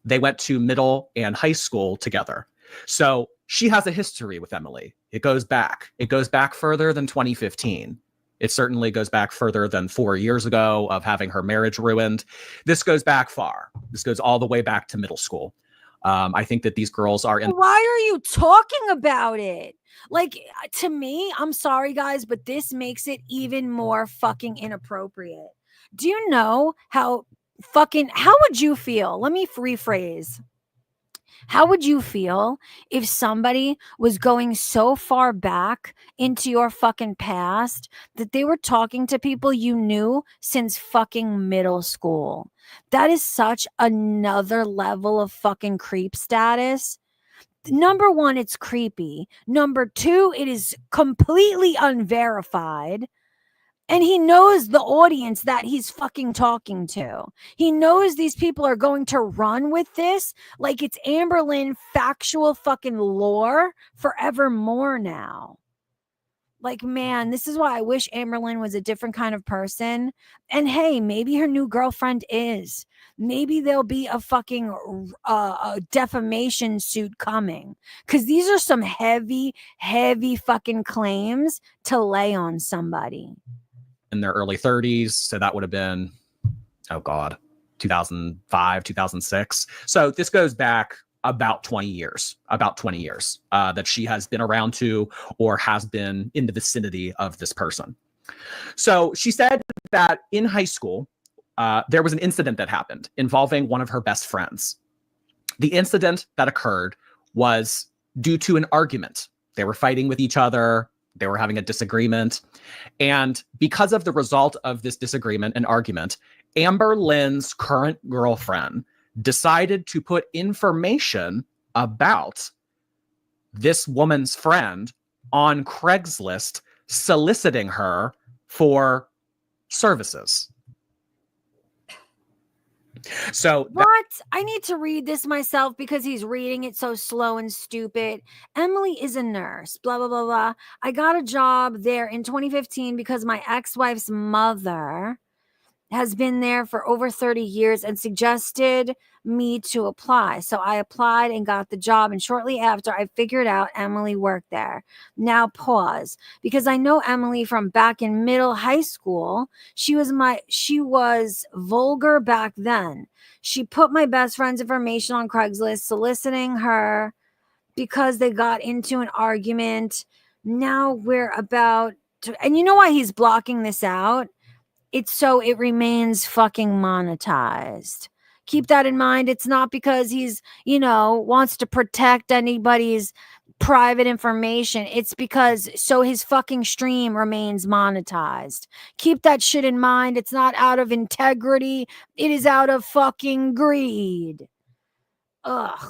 They went to middle and high school together. So she has a history with Emily. It goes back. It goes back further than 2015. It certainly goes back further than 4 years ago of having her marriage ruined. This goes back far. This goes all the way back to middle school. I think that these girls are in. Why are you talking about it? Like, to me, I'm sorry, guys, but this makes it even more fucking inappropriate. Do you know how would you feel? Let me rephrase. How would you feel if somebody was going so far back into your fucking past that they were talking to people you knew since fucking middle school? That is such another level of fucking creep status. Number one, it's creepy. Number two, it is completely unverified. And he knows the audience that he's fucking talking to. He knows these people are going to run with this like it's Amber Lynn factual fucking lore forevermore now. Like, man, this is why I wish Amber Lynn was a different kind of person. And hey, maybe her new girlfriend is. Maybe there'll be a fucking defamation suit coming. Because these are some heavy, heavy fucking claims to lay on somebody. In their early 30s. So that would have been, 2005, 2006. So this goes back about 20 years that she has been around to or has been in the vicinity of this person. So she said that in high school, there was an incident that happened involving one of her best friends. The incident that occurred was due to an argument They were fighting with each other. They were having a disagreement. And because of the result of this disagreement and argument, Amber Lynn's current girlfriend decided to put information about this woman's friend on Craigslist, soliciting her for services. So what? I need to read this myself because he's reading it so slow and stupid. Emily is a nurse, blah, blah, blah, blah. I got a job there in 2015 because my ex-wife's mother has been there for over 30 years and suggested me to apply. So I applied and got the job. And shortly after, I figured out Emily worked there. Now pause, because I know Emily from back in middle high school. She was vulgar back then. She put my best friend's information on Craigslist, soliciting her because they got into an argument. Now we're about to, and you know why he's blocking this out? It's so it remains fucking monetized. Keep that in mind. It's not because he's, wants to protect anybody's private information. It's because so his fucking stream remains monetized. Keep that shit in mind. It's not out of integrity. It is out of fucking greed. Ugh.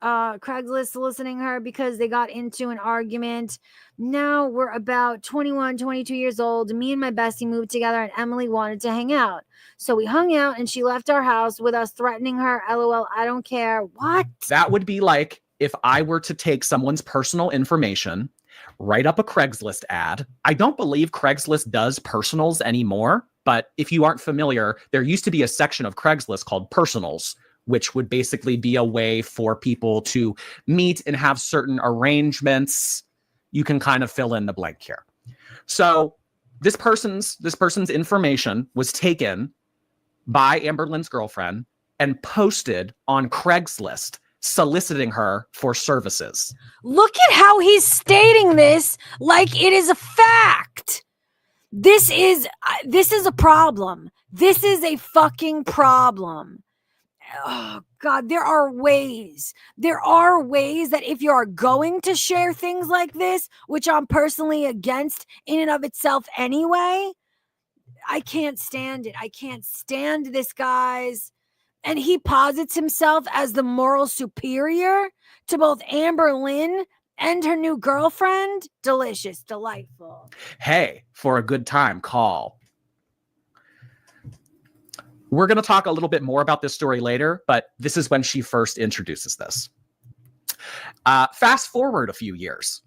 Craigslist soliciting her because they got into an argument. Now we're about 21, 22 years old. Me and my bestie moved together and Emily wanted to hang out. So we hung out and she left our house with us threatening her. LOL, I don't care. What? that would be like if I were to take someone's personal information, write up a Craigslist ad. I don't believe Craigslist does personals anymore, but if you aren't familiar, there used to be a section of Craigslist called personals, which would basically be a way for people to meet and have certain arrangements. You can kind of fill in the blank here. So this person's information was taken by Amber Lynn's girlfriend and posted on Craigslist, soliciting her for services. Look at how he's stating this like it is a fact. This is a problem. This is a fucking problem. Oh God, there are ways that if you are going to share things like this, which I'm personally against in and of itself anyway, I can't stand it. I can't stand this, guys. And he posits himself as the moral superior to both Amber Lynn and her new girlfriend. Delicious, delightful. Hey, for a good time, call. We're going to talk a little bit more about this story later, but this is when she first introduces this. Fast forward a few years.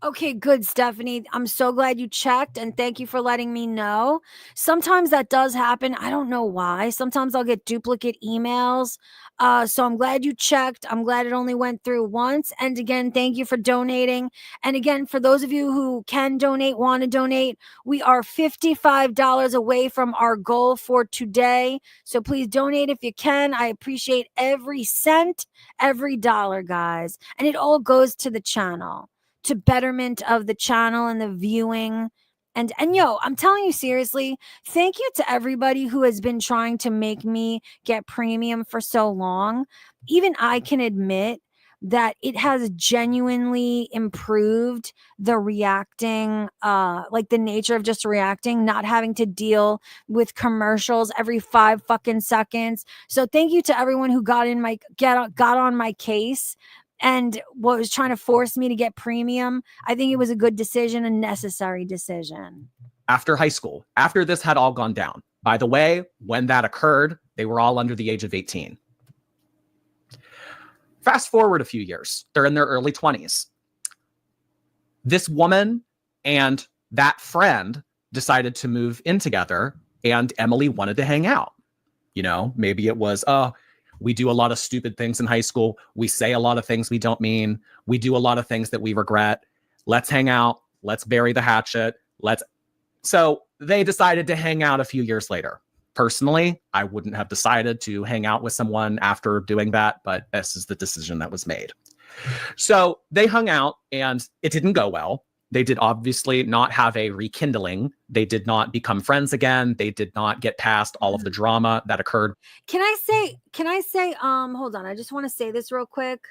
Okay, good, Stephanie. I'm so glad you checked and thank you for letting me know. Sometimes that does happen. I don't know why. Sometimes I'll get duplicate emails. So I'm glad you checked. I'm glad it only went through once. And again, thank you for donating. And again, for those of you who can donate, want to donate, we are $55 away from our goal for today. So please donate if you can. I appreciate every cent, every dollar, guys. And it all goes to the channel, to betterment of the channel and the viewing. And yo, I'm telling you seriously, thank you to everybody who has been trying to make me get premium for so long. Even I can admit that it has genuinely improved the reacting, like the nature of just reacting, not having to deal with commercials every 5 fucking seconds. So thank you to everyone who got on my case and was trying to force me to get premium. I think it was a good decision, a necessary decision. After high school, after this had all gone down. By the way, when that occurred, they were all under the age of 18. Fast forward a few years. They're in their early 20s. This woman and that friend decided to move in together, and Emily wanted to hang out. Maybe it was, we do a lot of stupid things in high school. We say a lot of things we don't mean. We do a lot of things that we regret. Let's hang out. Let's bury the hatchet. So they decided to hang out a few years later. Personally, I wouldn't have decided to hang out with someone after doing that, but this is the decision that was made. So they hung out and it didn't go well. They did obviously not have a rekindling. They did not become friends again. They did not get past all of the drama that occurred. Can I say, hold on. I just want to say this real quick.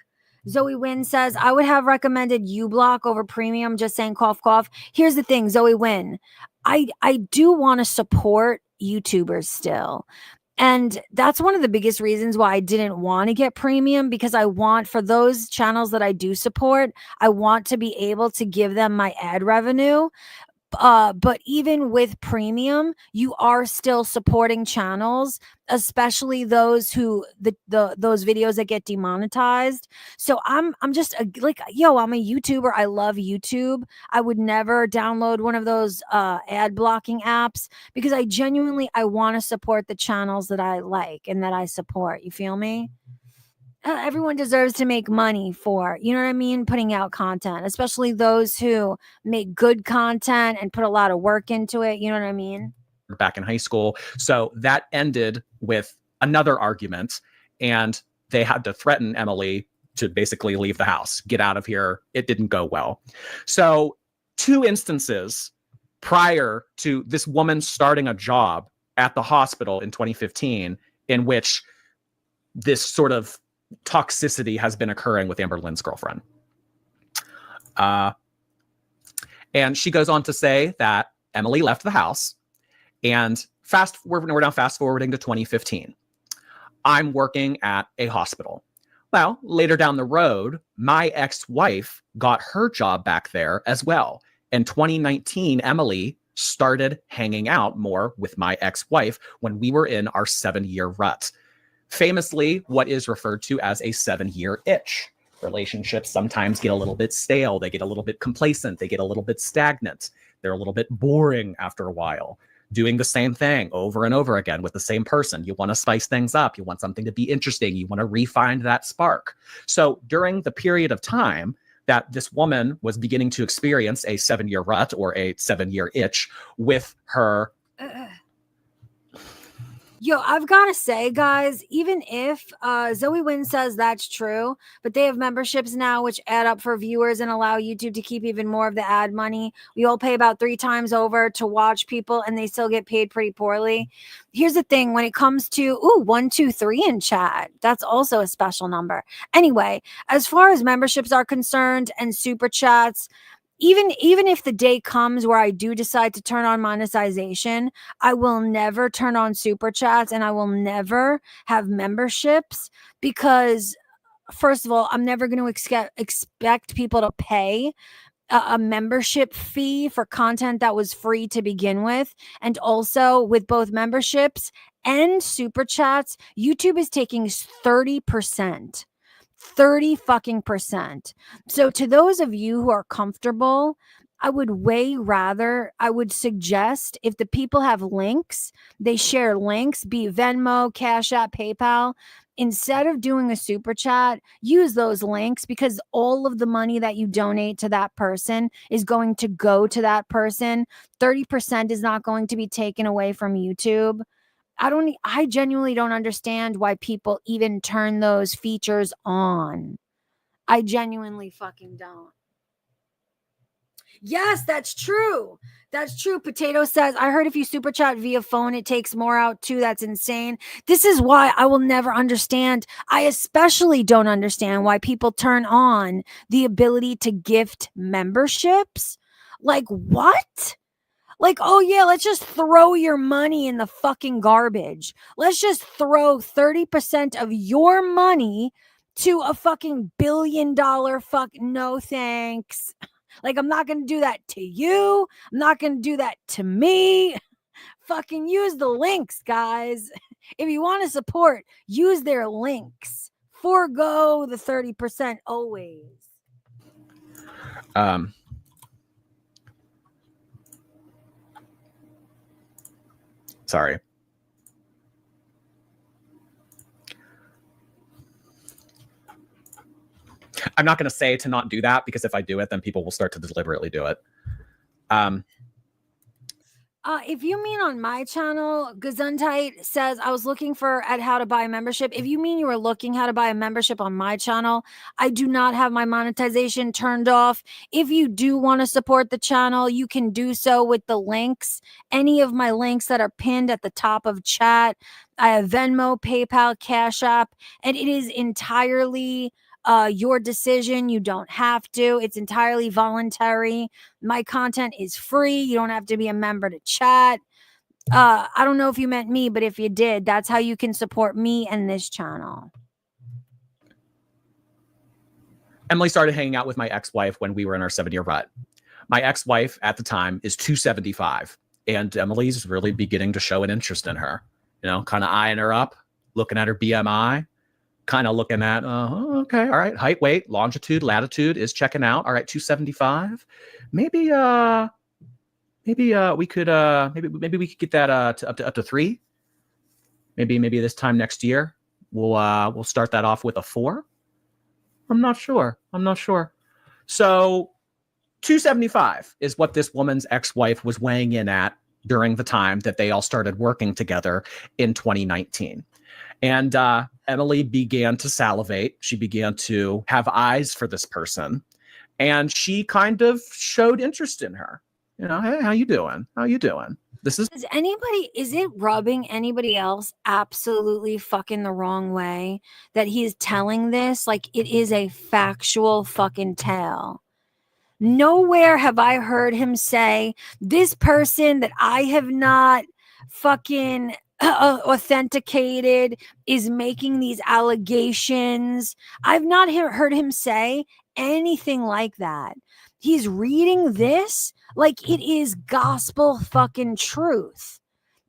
Zoe Wynn says, I would have recommended uBlock over premium, just saying cough, cough. Here's the thing, Zoe Wynn. I do want to support YouTubers still. And that's one of the biggest reasons why I didn't want to get premium, because I want, for those channels that I do support, I want to be able to give them my ad revenue. But even with premium, you are still supporting channels, especially those who those videos that get demonetized. So I'm just like, yo, I'm a YouTuber. I love YouTube. I would never download one of those ad blocking apps, because I genuinely want to support the channels that I like and that I support. You feel me? Everyone deserves to make money for, you know what I mean, putting out content, especially those who make good content and put a lot of work into it. You know what I mean? Back in high school. So that ended with another argument, and they had to threaten Emily to basically leave the house, get out of here. It didn't go well. So 2 instances prior to this woman starting a job at the hospital in 2015, in which this sort of toxicity has been occurring with Amber Lynn's girlfriend. And she goes on to say that Emily left the house, and we're now fast forwarding to 2015. I'm working at a hospital. Well, later down the road, my ex-wife got her job back there as well. In 2019, Emily started hanging out more with my ex-wife when we were in our 7-year rut. Famously, what is referred to as a 7-year itch. Relationships sometimes get a little bit stale. They get a little bit complacent. They get a little bit stagnant. They're a little bit boring after a while. Doing the same thing over and over again with the same person. You want to spice things up. You want something to be interesting. You want to refine that spark. So during the period of time that this woman was beginning to experience a 7-year rut or a 7-year itch with her. Yo, I've got to say, guys, even if Zoe Wynn says that's true, but they have memberships now which add up for viewers and allow YouTube to keep even more of the ad money. We all pay about 3 times over to watch people, and they still get paid pretty poorly. Here's the thing, when it comes to 123 in chat, that's also a special number. Anyway, as far as memberships are concerned and super chats, even if the day comes where I do decide to turn on monetization, I will never turn on super chats, and I will never have memberships, because first of all, I'm never going to expect people to pay a membership fee for content that was free to begin with. And also, with both memberships and super chats, YouTube is taking 30%. 30 fucking %. So to those of you who are comfortable, I would suggest, if the people have links, they share links, be Venmo, Cash App, PayPal. Instead of doing a super chat, use those links, because all of the money that you donate to that person is going to go to that person. 30% is not going to be taken away from YouTube. I genuinely don't understand why people even turn those features on. I genuinely fucking don't. Yes, that's true. That's true. Potato says, I heard if you super chat via phone, it takes more out too. That's insane. This is why I will never understand. I especially don't understand why people turn on the ability to gift memberships. Like, what? Like, oh yeah, let's just throw your money in the fucking garbage. Let's just throw 30% of your money to a fucking $1 billion no thanks. Like, I'm not going to do that to you. I'm not going to do that to me. Fucking use the links, guys. If you want to support, use their links. Forgo the 30% always. Sorry. I'm not going to say to not do that, because if I do it, then people will start to deliberately do it. If you mean on my channel, Gesundheit says, I was looking at how to buy a membership. If you mean you were looking how to buy a membership on my channel, I do not have my monetization turned off. If you do want to support the channel, you can do so with the links. Any of my links that are pinned at the top of chat. I have Venmo, PayPal, Cash App, and it is entirely your decision. You don't have to. It's entirely voluntary. My content is free. You don't have to be a member to chat. I don't know if you meant me, but if you did, that's how you can support me and this channel. Emily started hanging out with my ex-wife when we were in our 7-year rut. My ex-wife at the time is 275, and Emily's really beginning to show an interest in her. You know, kind of eyeing her up, looking at her BMI, kind of looking at, okay, all right, height, weight, longitude, latitude is checking out. All right, 275. Maybe we could get that to up to 3. Maybe this time next year we'll start that off with a 4. I'm not sure. So 275 is what this woman's ex-wife was weighing in at during the time that they all started working together in 2019. And Emily began to salivate. She began to have eyes for this person. And she kind of showed interest in her. You know, hey, how you doing? Is it rubbing anybody else absolutely fucking the wrong way that he's telling this like it is a factual fucking tale? Nowhere have I heard him say this person that I have not fucking authenticated is making these allegations. I've not heard him say anything like that. He's reading this like it is gospel fucking truth.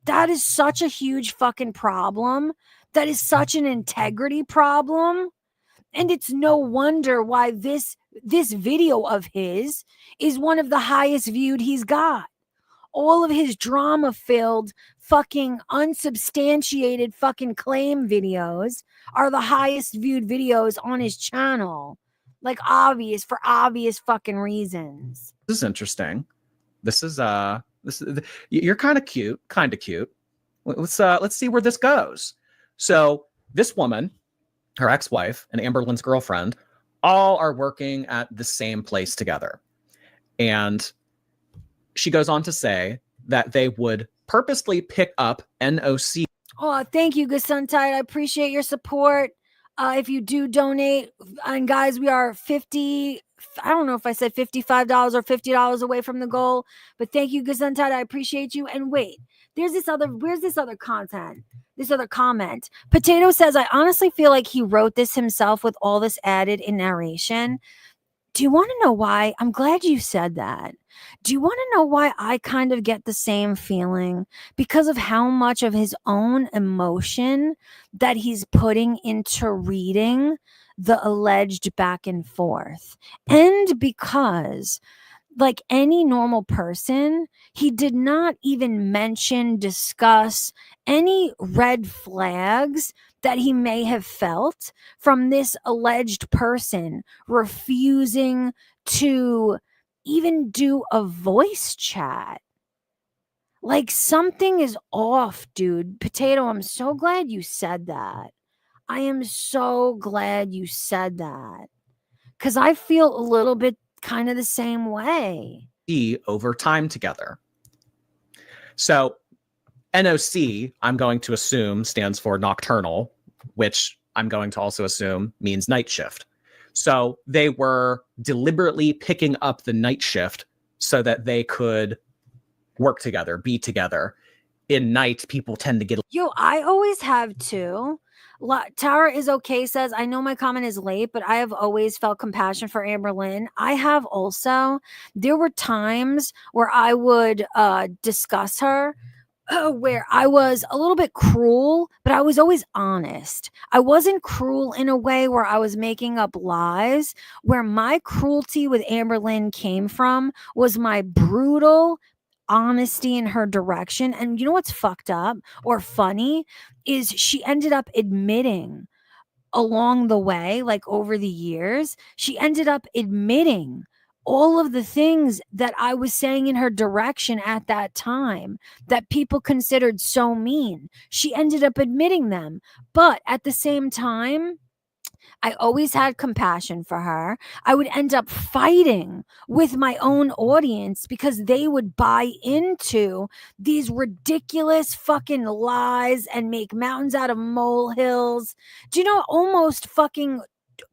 That is such a huge fucking problem. That is such an integrity problem. And it's no wonder why this video of his is one of the highest viewed he's got. All of his drama-filled, fucking unsubstantiated fucking claim videos are the highest viewed videos on his channel. Like for obvious fucking reasons. This is interesting. This is you're kind of cute. Let's see where this goes. So this woman, her ex-wife, and Amberlynn's girlfriend, all are working at the same place together. And she goes on to say that they would purposely pick up NOC. Oh, thank you, Gesundheit. I appreciate your support. If you do donate, and guys, we are I don't know if I said $55 or $50 away from the goal, but thank you, Gesundheit. I appreciate you. And wait, where's this other comment? Potato says, I honestly feel like he wrote this himself with all this added in narration. Do you want to know why? I'm glad you said that. Do you want to know why I kind of get the same feeling? Because of how much of his own emotion that he's putting into reading the alleged back and forth. And because, like any normal person, he did not even discuss any red flags that he may have felt from this alleged person refusing to even do a voice chat. Like something is off, dude. Potato, I'm so glad you said that. I am so glad you said that. Because I feel a little bit kind of the same way. Over time together. So NOC, I'm going to assume, stands for nocturnal, which I'm going to also assume means night shift. So they were deliberately picking up the night shift so that they could work together, be together. In night, people tend to get... Yo, I always have too. Tara is okay says, I know my comment is late, but I have always felt compassion for Amberlynn. I have also. There were times where I would discuss her where I was a little bit cruel, but I was always honest. I wasn't cruel in a way where I was making up lies. Where my cruelty with Amberlynn came from was my brutal honesty in her direction. And you know what's fucked up or funny is she ended up admitting along the way, like over the years, she ended up admitting all of the things that I was saying in her direction at that time that people considered so mean. She ended up admitting them. But at the same time, I always had compassion for her. I would end up fighting with my own audience because they would buy into these ridiculous fucking lies and make mountains out of molehills. Do you know, almost fucking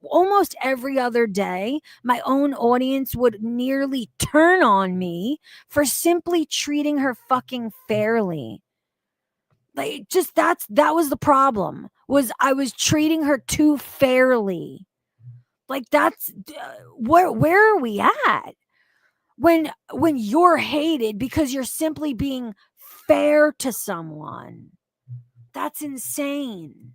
almost every other day, my own audience would nearly turn on me for simply treating her fucking fairly. Like, just that was the problem, was I was treating her too fairly. Like, that's where are we at when you're hated because you're simply being fair to someone? That's insane.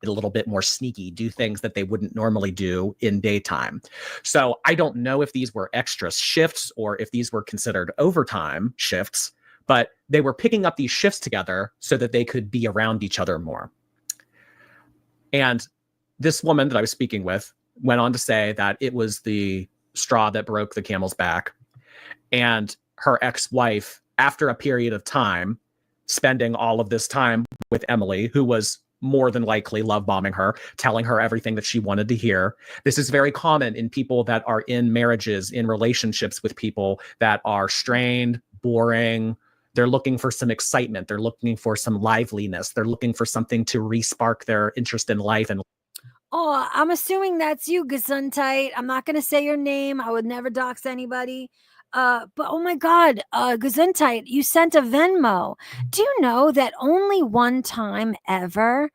A little bit more sneaky, do things that they wouldn't normally do in daytime. So I don't know if these were extra shifts or if these were considered overtime shifts, but they were picking up these shifts together so that they could be around each other more. And this woman that I was speaking with went on to say that it was the straw that broke the camel's back. And her ex-wife, after a period of time, spending all of this time with Emily, who was more than likely love bombing her, telling her everything that she wanted to hear. This is very common in people that are in marriages, in relationships with people that are strained, boring. They're looking for some excitement. They're looking for some liveliness. They're looking for something to re-spark their interest in life. And Oh, I'm assuming that's you, Gesundheit. I'm not going to say your name. I would never dox anybody. But oh my God, Gesundheit, you sent a Venmo. Do you know that only one time ever,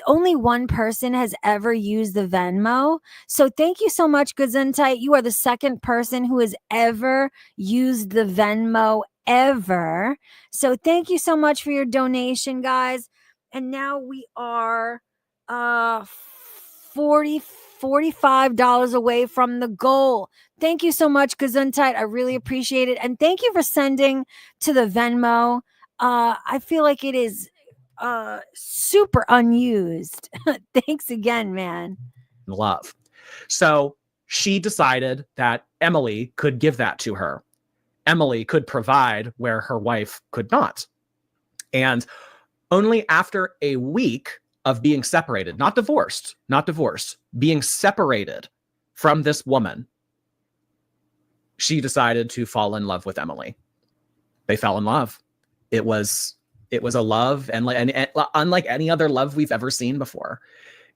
only one person has ever used the Venmo? So thank you so much, Gesundheit. You are the second person who has ever used the Venmo ever. So thank you so much for your donation, guys. And now we are $45 away from the goal. Thank you so much, Gesundheit. I really appreciate it. And thank you for sending to the Venmo. I feel like it is super unused. Thanks again, man. love. So she decided that Emily could give that to her. Emily could provide where her wife could not. And only after a week of being separated, not divorced, being separated from this woman, she decided to fall in love with Emily. They fell in love. It was a love, and unlike any other love we've ever seen before.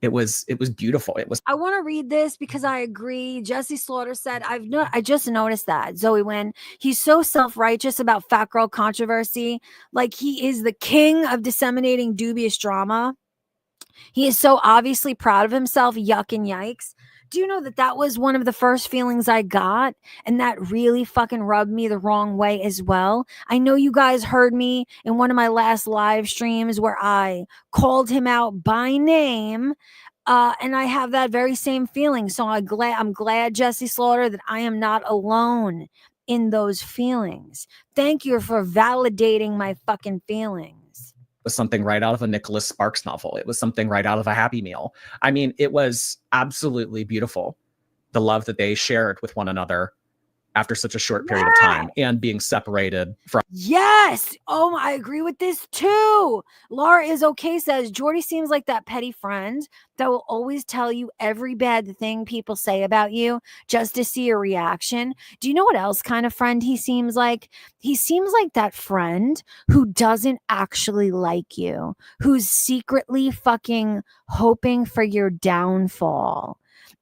It was beautiful. I want to read this because I agree. Jesse Slaughter said, I just noticed that. Zoe Wynn, he's so self-righteous about fat girl controversy. Like, he is the king of disseminating dubious drama. He is so obviously proud of himself. Yuck and yikes. Do you know that was one of the first feelings I got? And that really fucking rubbed me the wrong way as well. I know you guys heard me in one of my last live streams where I called him out by name. And I have that very same feeling. So I'm glad, Jesse Slaughter, that I am not alone in those feelings. Thank you for validating my fucking feelings. Was something right out of a Nicholas Sparks novel. It was something right out of a Happy Meal. I mean, it was absolutely beautiful. The love that they shared with one another after such a short period of time and being separated from. Yes. Oh, I agree with this too. Laura is okay says Jordy seems like that petty friend that will always tell you every bad thing people say about you just to see a reaction. Do you know what else kind of friend he seems like? He seems like that friend who doesn't actually like you, who's secretly fucking hoping for your downfall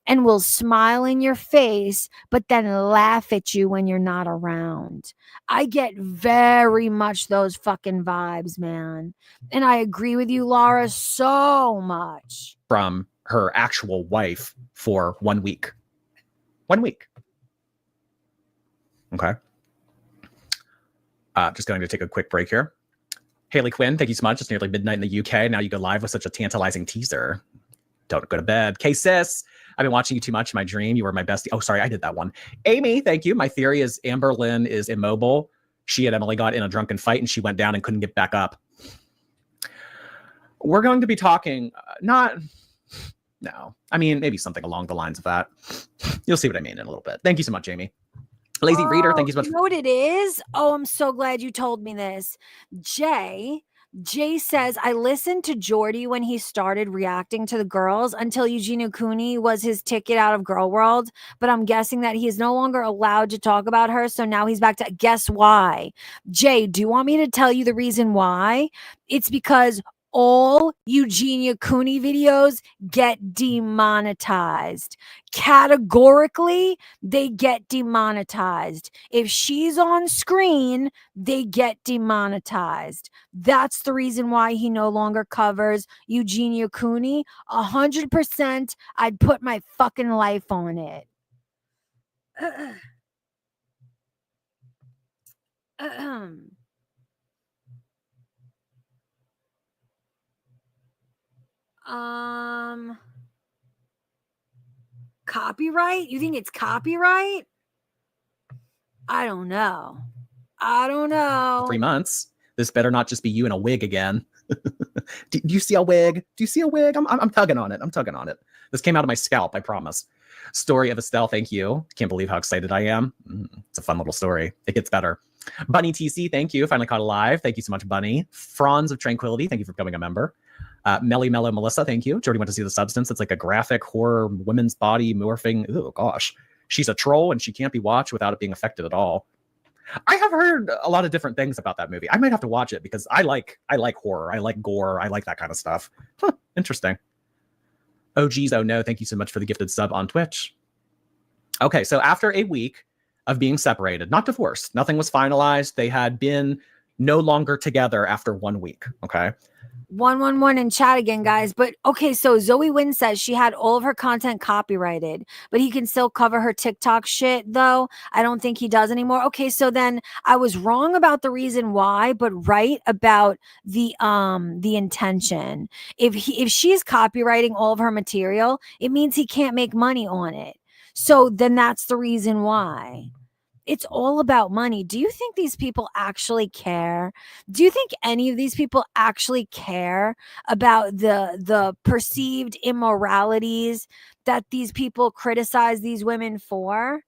and will smile in your face, but then laugh at you when you're not around. I get very much those fucking vibes, man. And I agree with you, Laura, so much. From her actual wife for 1 week. 1 week. Okay. Just going to take a quick break here. Haley Quinn, thank you so much. It's nearly midnight in the UK. Now you go live with such a tantalizing teaser. Don't go to bed. K-Sis, I've been watching you too much in my dream. You were my bestie. Oh, sorry, I did that one. Amy, thank you. My theory is Amber Lynn is immobile. She and Emily got in a drunken fight and she went down and couldn't get back up. We're going to be talking, maybe something along the lines of that. You'll see what I mean in a little bit. Thank you so much, Amy. Lazy Reader, thank you so much. You know what it is? Oh, I'm so glad you told me this. Jay says, I listened to Jordy when he started reacting to the girls until Eugene Cooney was his ticket out of Girl World. But I'm guessing that he is no longer allowed to talk about her. So now he's back to guess why. Jay, do you want me to tell you the reason why? It's because all Eugenia Cooney videos get demonetized. Categorically, they get demonetized. If she's on screen, they get demonetized. That's the reason why he no longer covers Eugenia Cooney. 100%, I'd put my fucking life on it. Copyright? You think it's copyright? I don't know. 3 months. This better not just be you in a wig again. do you see a wig? Do you see a wig? I'm tugging on it. I'm tugging on it. This came out of my scalp, I promise. Story of Estelle, thank you. Can't believe how excited I am. It's a fun little story. It gets better. Bunny TC, thank you. Finally caught alive. Thank you so much, Bunny. Franz of Tranquility, thank you for becoming a member. Melly Mellow Melissa, thank you. Jordy went to see The Substance. It's like a graphic horror women's body morphing. Oh gosh. She's a troll and she can't be watched without it being affected at all. I have heard a lot of different things about that movie. I might have to watch it because I like horror. I like gore. I like that kind of stuff. Interesting. Oh geez, oh no. Thank you so much for the gifted sub on Twitch. Okay, so after a week of being separated, not divorced, nothing was finalized. They had been no longer together after 1 week. Okay. 111 in chat again, guys. But okay, so Zoe Wynn says she had all of her content copyrighted, but he can still cover her TikTok shit, though. I don't think he does anymore. Okay, so then I was wrong about the reason why, but right about the intention. If she's copywriting all of her material, it means he can't make money on it. So then that's the reason why. It's all about money. Do you think these people actually care? Do you think any of these people actually care about the perceived immoralities that these people criticize these women for?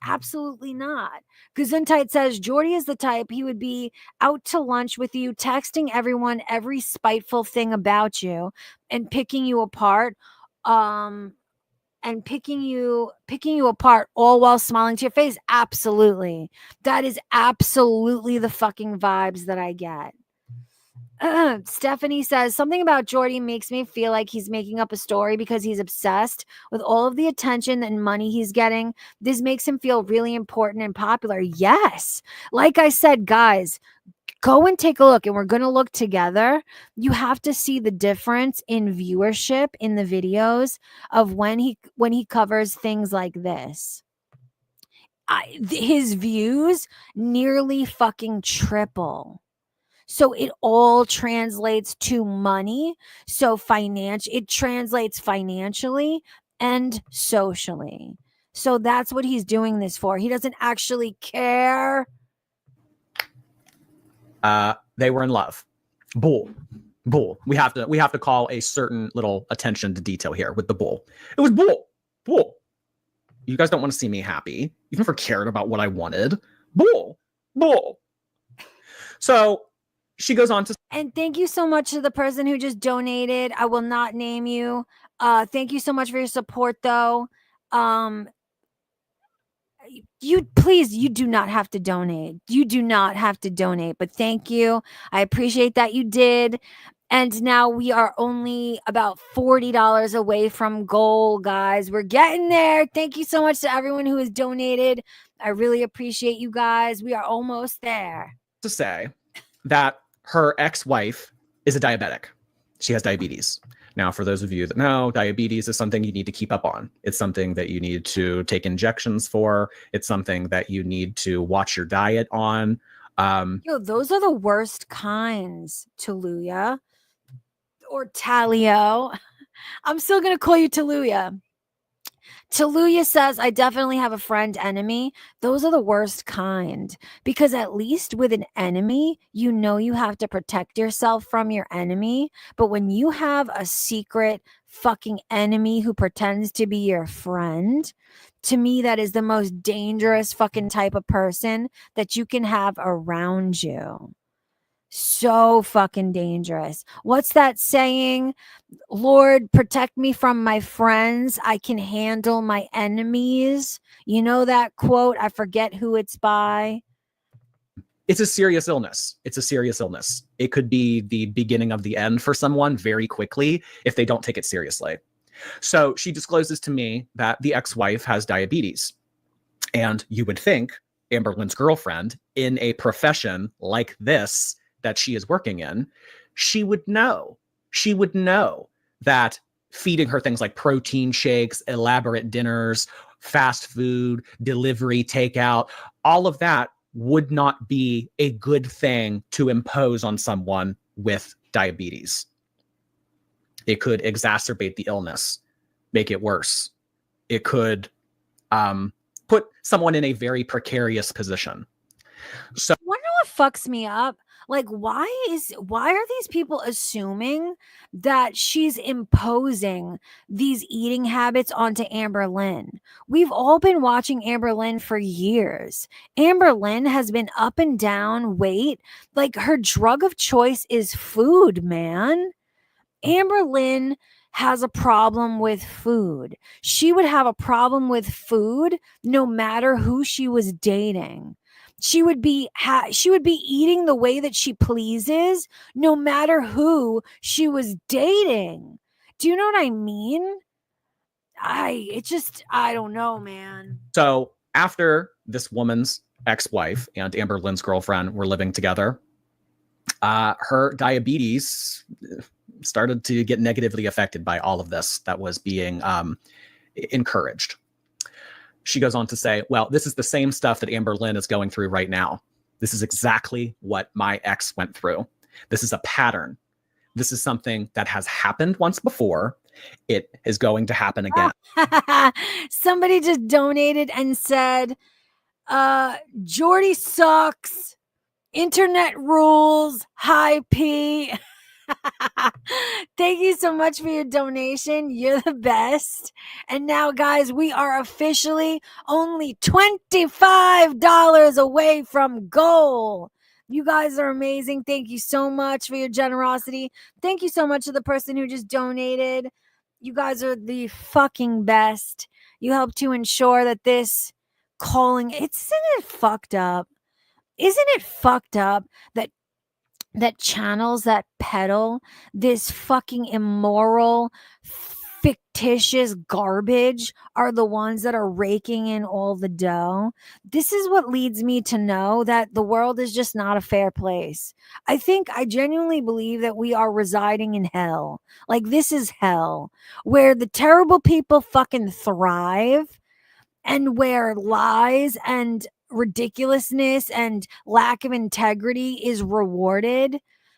Absolutely not. Gesundheit says Jordy is the type he would be out to lunch with you, texting everyone every spiteful thing about you and picking you apart. And picking you apart all while smiling to your face. Absolutely. That is absolutely the fucking vibes that I get. Stephanie says something about Jordy makes me feel like he's making up a story because he's obsessed with all of the attention and money he's getting. This makes him feel really important and popular. Yes. Like I said, guys, go and take a look, and we're going to look together. You have to see the difference in viewership in the videos of when he covers things like this. His views nearly fucking triple. So it all translates to money. So it translates financially and socially. So that's what he's doing this for. He doesn't actually care. They were in love. Bull. We have to call a certain little attention to detail here with the bull. It was bull. You guys don't want to see me happy. You've never cared about what I wanted. Bull. So she goes on to. And thank you so much to the person who just donated. I will not name you. Thank you so much for your support, though. You do not have to donate. You do not have to donate, but thank you. I appreciate that you did. And now we are only about $40 away from goal, guys. We're getting there. Thank you so much to everyone who has donated. I really appreciate you guys. We are almost there. To say that her ex-wife is a diabetic. She has diabetes. Now, for those of you that know, diabetes is something you need to keep up on. It's something that you need to take injections for. It's something that you need to watch your diet on. Those are the worst kinds, Taluya. Or Talio. I'm still going to call you Taluya. Taluya says, I definitely have a friend enemy. Those are the worst kind, because at least with an enemy, you know you have to protect yourself from your enemy. But when you have a secret fucking enemy who pretends to be your friend, to me, that is the most dangerous fucking type of person that you can have around you. So fucking dangerous. What's that saying? Lord, protect me from my friends. I can handle my enemies. You know that quote? I forget who it's by. It's a serious illness. It's a serious illness. It could be the beginning of the end for someone very quickly if they don't take it seriously. So she discloses to me that the ex-wife has diabetes. And you would think Amber Lynn's girlfriend, in a profession like this that she is working in, she would know. She would know that feeding her things like protein shakes, elaborate dinners, fast food, delivery, takeout, all of that would not be a good thing to impose on someone with diabetes. It could exacerbate the illness, make it worse. It could put someone in a very precarious position. So You wanna know what fucks me up? Like, why are these people assuming that she's imposing these eating habits onto Amber Lynn? We've all been watching Amber Lynn for years. Amber Lynn has been up and down weight. Like, her drug of choice is food, man. Amber Lynn has a problem with food. She would have a problem with food no matter who she was dating. She would be eating the way that she pleases no matter who she was dating. Do you know what I mean? I don't know, man. So after this woman's ex-wife and Amber Lynn's girlfriend were living together, her diabetes started to get negatively affected by all of this that was being encouraged. She goes on to say, well, this is the same stuff that Amber Lynn is going through right now. This is exactly what my ex went through. This is a pattern. This is something that has happened once before. It is going to happen again. Somebody just donated and said, Jordy sucks. Internet rules. Hi, P. Thank you so much for your donation. You're the best. And now, guys, we are officially only $25 away from goal. You guys are amazing. Thank you so much for your generosity. Thank you so much to the person who just donated. You guys are the fucking best. You help to ensure that this calling, isn't it fucked up? Isn't it fucked up that channels that peddle this fucking immoral, fictitious garbage are the ones that are raking in all the dough? This is what leads me to know that the world is just not a fair place. I genuinely believe that we are residing in hell. Like, this is hell, where the terrible people fucking thrive and where lies and ridiculousness and lack of integrity is rewarded.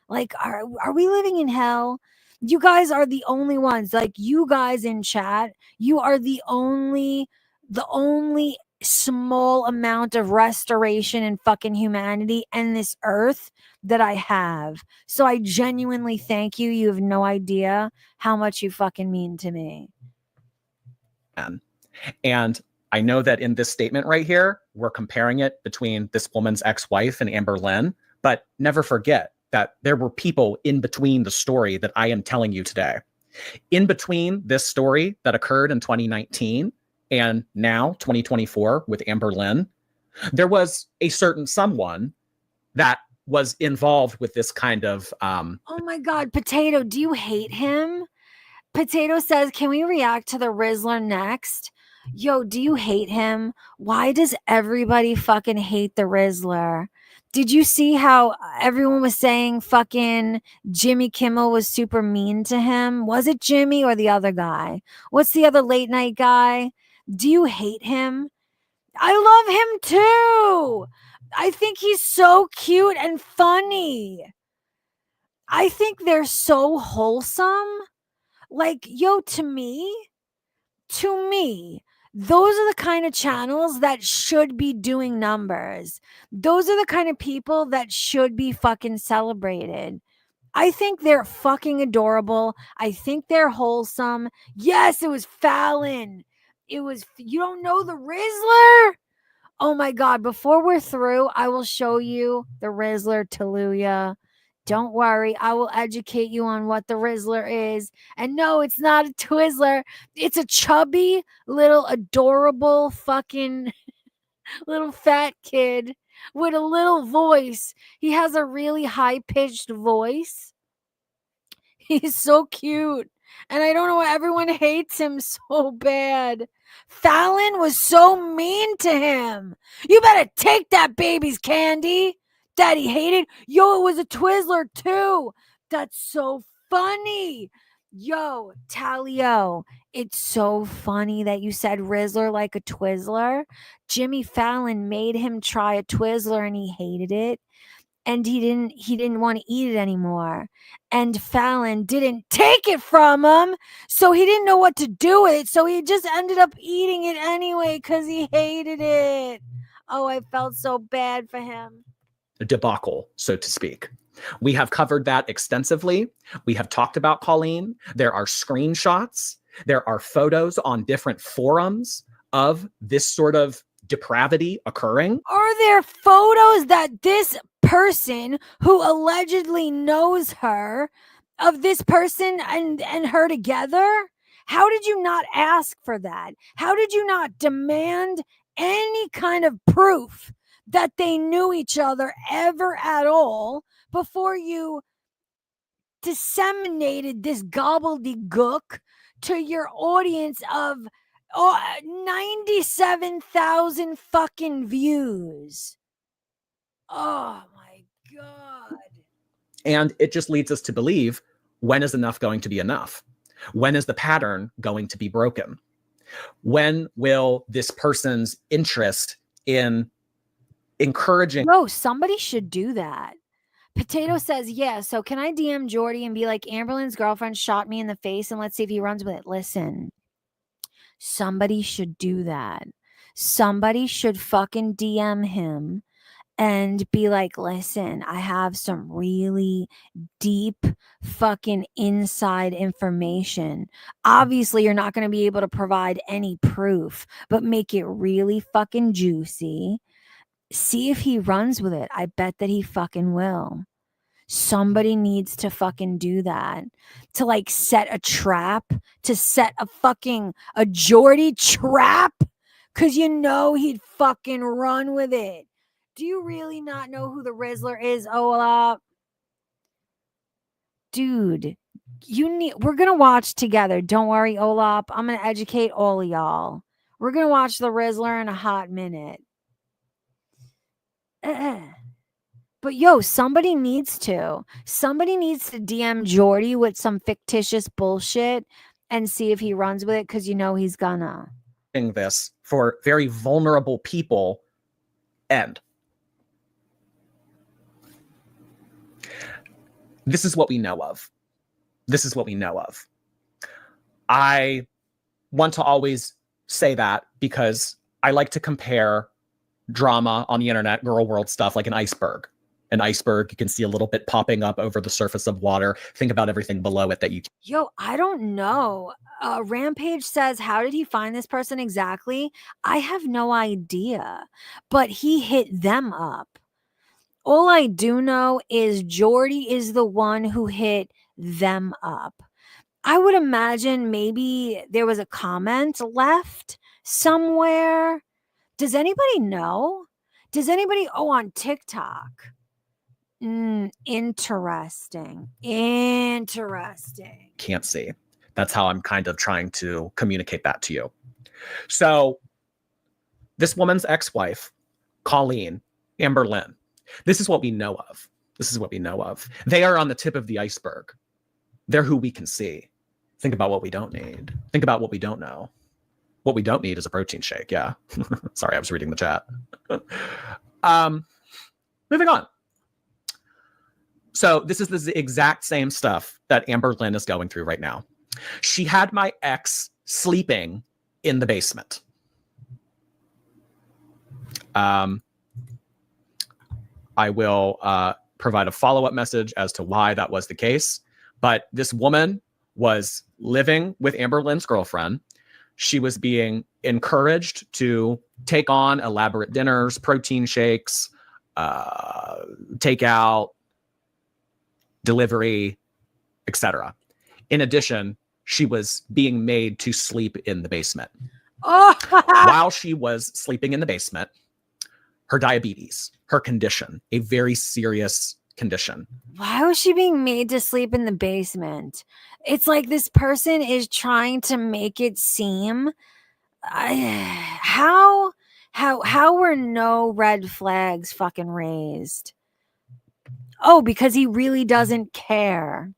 Like, are we living in hell? You guys are the only ones. Like, you guys in chat, you are the only small amount of restoration and fucking humanity and this earth that I have. So I genuinely thank you. You have no idea how much you fucking mean to me. And I know that in this statement right here, we're comparing it between this woman's ex-wife and Amber Lynn, but never forget that there were people in between the story that I am telling you today. In between this story that occurred in 2019 and now 2024 with Amber Lynn, there was a certain someone that was involved with this kind of oh my God, Potato, do you hate him? Potato says, can we react to the Rizzler next? Yo, do you hate him? Why does everybody fucking hate the Rizzler? Did you see how everyone was saying fucking Jimmy Kimmel was super mean to him? Was it Jimmy or the other guy? What's the other late night guy? Do you hate him? I love him too. I think he's so cute and funny. I think they're so wholesome. Like, yo, to me, those are the kind of channels that should be doing numbers. Those are the kind of people that should be fucking celebrated. I think they're fucking adorable. I think they're wholesome. Yes, it was Fallon. You don't know the Rizzler? Oh my God. Before we're through, I will show you the Rizzler, Taluya. Don't worry, I will educate you on what the Rizzler is. And no, it's not a Twizzler. It's a chubby, little, adorable, fucking little fat kid with a little voice. He has a really high-pitched voice. He's so cute. And I don't know why everyone hates him so bad. Fallon was so mean to him. You better take that baby's candy that he hated. Yo, it was a Twizzler too. That's so funny. Yo, Talio, it's so funny that you said Rizzler like a Twizzler. Jimmy Fallon made him try a Twizzler and he hated it. And he didn't want to eat it anymore. And Fallon didn't take it from him, so he didn't know what to do with it. So he just ended up eating it anyway because he hated it. Oh, I felt so bad for him. A debacle, so to speak. We have covered that extensively. We have talked about Colleen. There are screenshots. There are photos on different forums of this sort of depravity occurring. Are there photos that this person who allegedly knows her, of this person and her together? How did you not ask for that? How did you not demand any kind of proof that they knew each other ever at all before you disseminated this gobbledygook to your audience of 97,000 fucking views? Oh my God. And it just leads us to believe, when is enough going to be enough? When is the pattern going to be broken? When will this person's interest in encouraging... No, somebody should do that. Potato says, yeah, so can I DM Jordy and be like, Amberlynn's girlfriend shot me in the face and let's see if he runs with it? Listen, somebody should do that. Somebody should fucking DM him and be like, listen, I have some really deep fucking inside information. Obviously, you're not going to be able to provide any proof, but make it really fucking juicy. See if he runs with it. I bet that he fucking will. Somebody needs to fucking do that. To like set a trap, to set a Jordy trap, because you know he'd fucking run with it. Do you really not know who the Rizzler is, Olap? Dude, we're gonna watch together. Don't worry, Olap. I'm gonna educate all of y'all. We're gonna watch the Rizzler in a hot minute. But yo, somebody needs to DM Jordy with some fictitious bullshit and see if he runs with it, because you know he's gonna. This for very vulnerable people end. This is what we know of. This is what we know of. I want to always say that because I like to compare drama on the internet, girl world stuff, like an iceberg. An iceberg, you can see a little bit popping up over the surface of water. Think about everything below it that you... Yo, I don't know. Rampage says, how did he find this person exactly? I have no idea. But he hit them up. All I do know is Jordy is the one who hit them up. I would imagine maybe there was a comment left somewhere. Does anybody know? Does anybody? Oh, on TikTok. Interesting. Interesting. Can't see. That's how I'm kind of trying to communicate that to you. So this woman's ex-wife, Colleen, Amberlynn, this is what we know of. This is what we know of. They are on the tip of the iceberg. They're who we can see. Think about what we don't need. Think about what we don't know. What we don't need is a protein shake. Yeah. Sorry, I was reading the chat. Moving on. So this is the exact same stuff that Amberlynn is going through right now. She had my ex sleeping in the basement. I will provide a follow-up message as to why that was the case. But this woman was living with Amberlynn's girlfriend. She was being encouraged to take on elaborate dinners, protein shakes, takeout, delivery, etc. In addition, she was being made to sleep in the basement. Oh. While she was sleeping in the basement, her diabetes, her condition, a very serious condition. Why was she being made to sleep in the basement? It's like this person is trying to make it seem how were no red flags fucking raised? Oh, because he really doesn't care.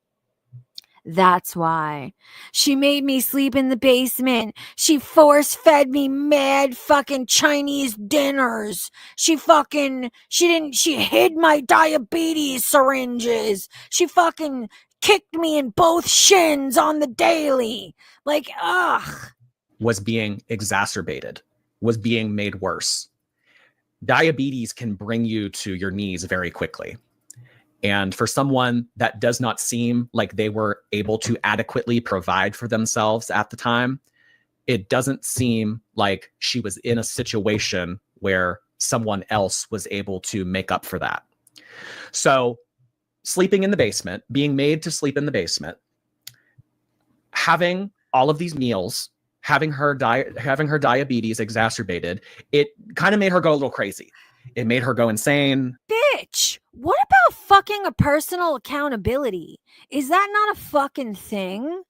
That's why. She made me sleep in the basement. She force fed me mad fucking Chinese dinners. She hid my diabetes syringes. She fucking kicked me in both shins on the daily. Like, ugh. Was being exacerbated, was being made worse. Diabetes can bring you to your knees very quickly. And for someone that does not seem like they were able to adequately provide for themselves at the time, it doesn't seem like she was in a situation where someone else was able to make up for that. So sleeping in the basement, being made to sleep in the basement, having all of these meals, having her diabetes exacerbated, it kind of made her go a little crazy. It made her go insane. Bitch, what about fucking a personal accountability? Is that not a fucking thing?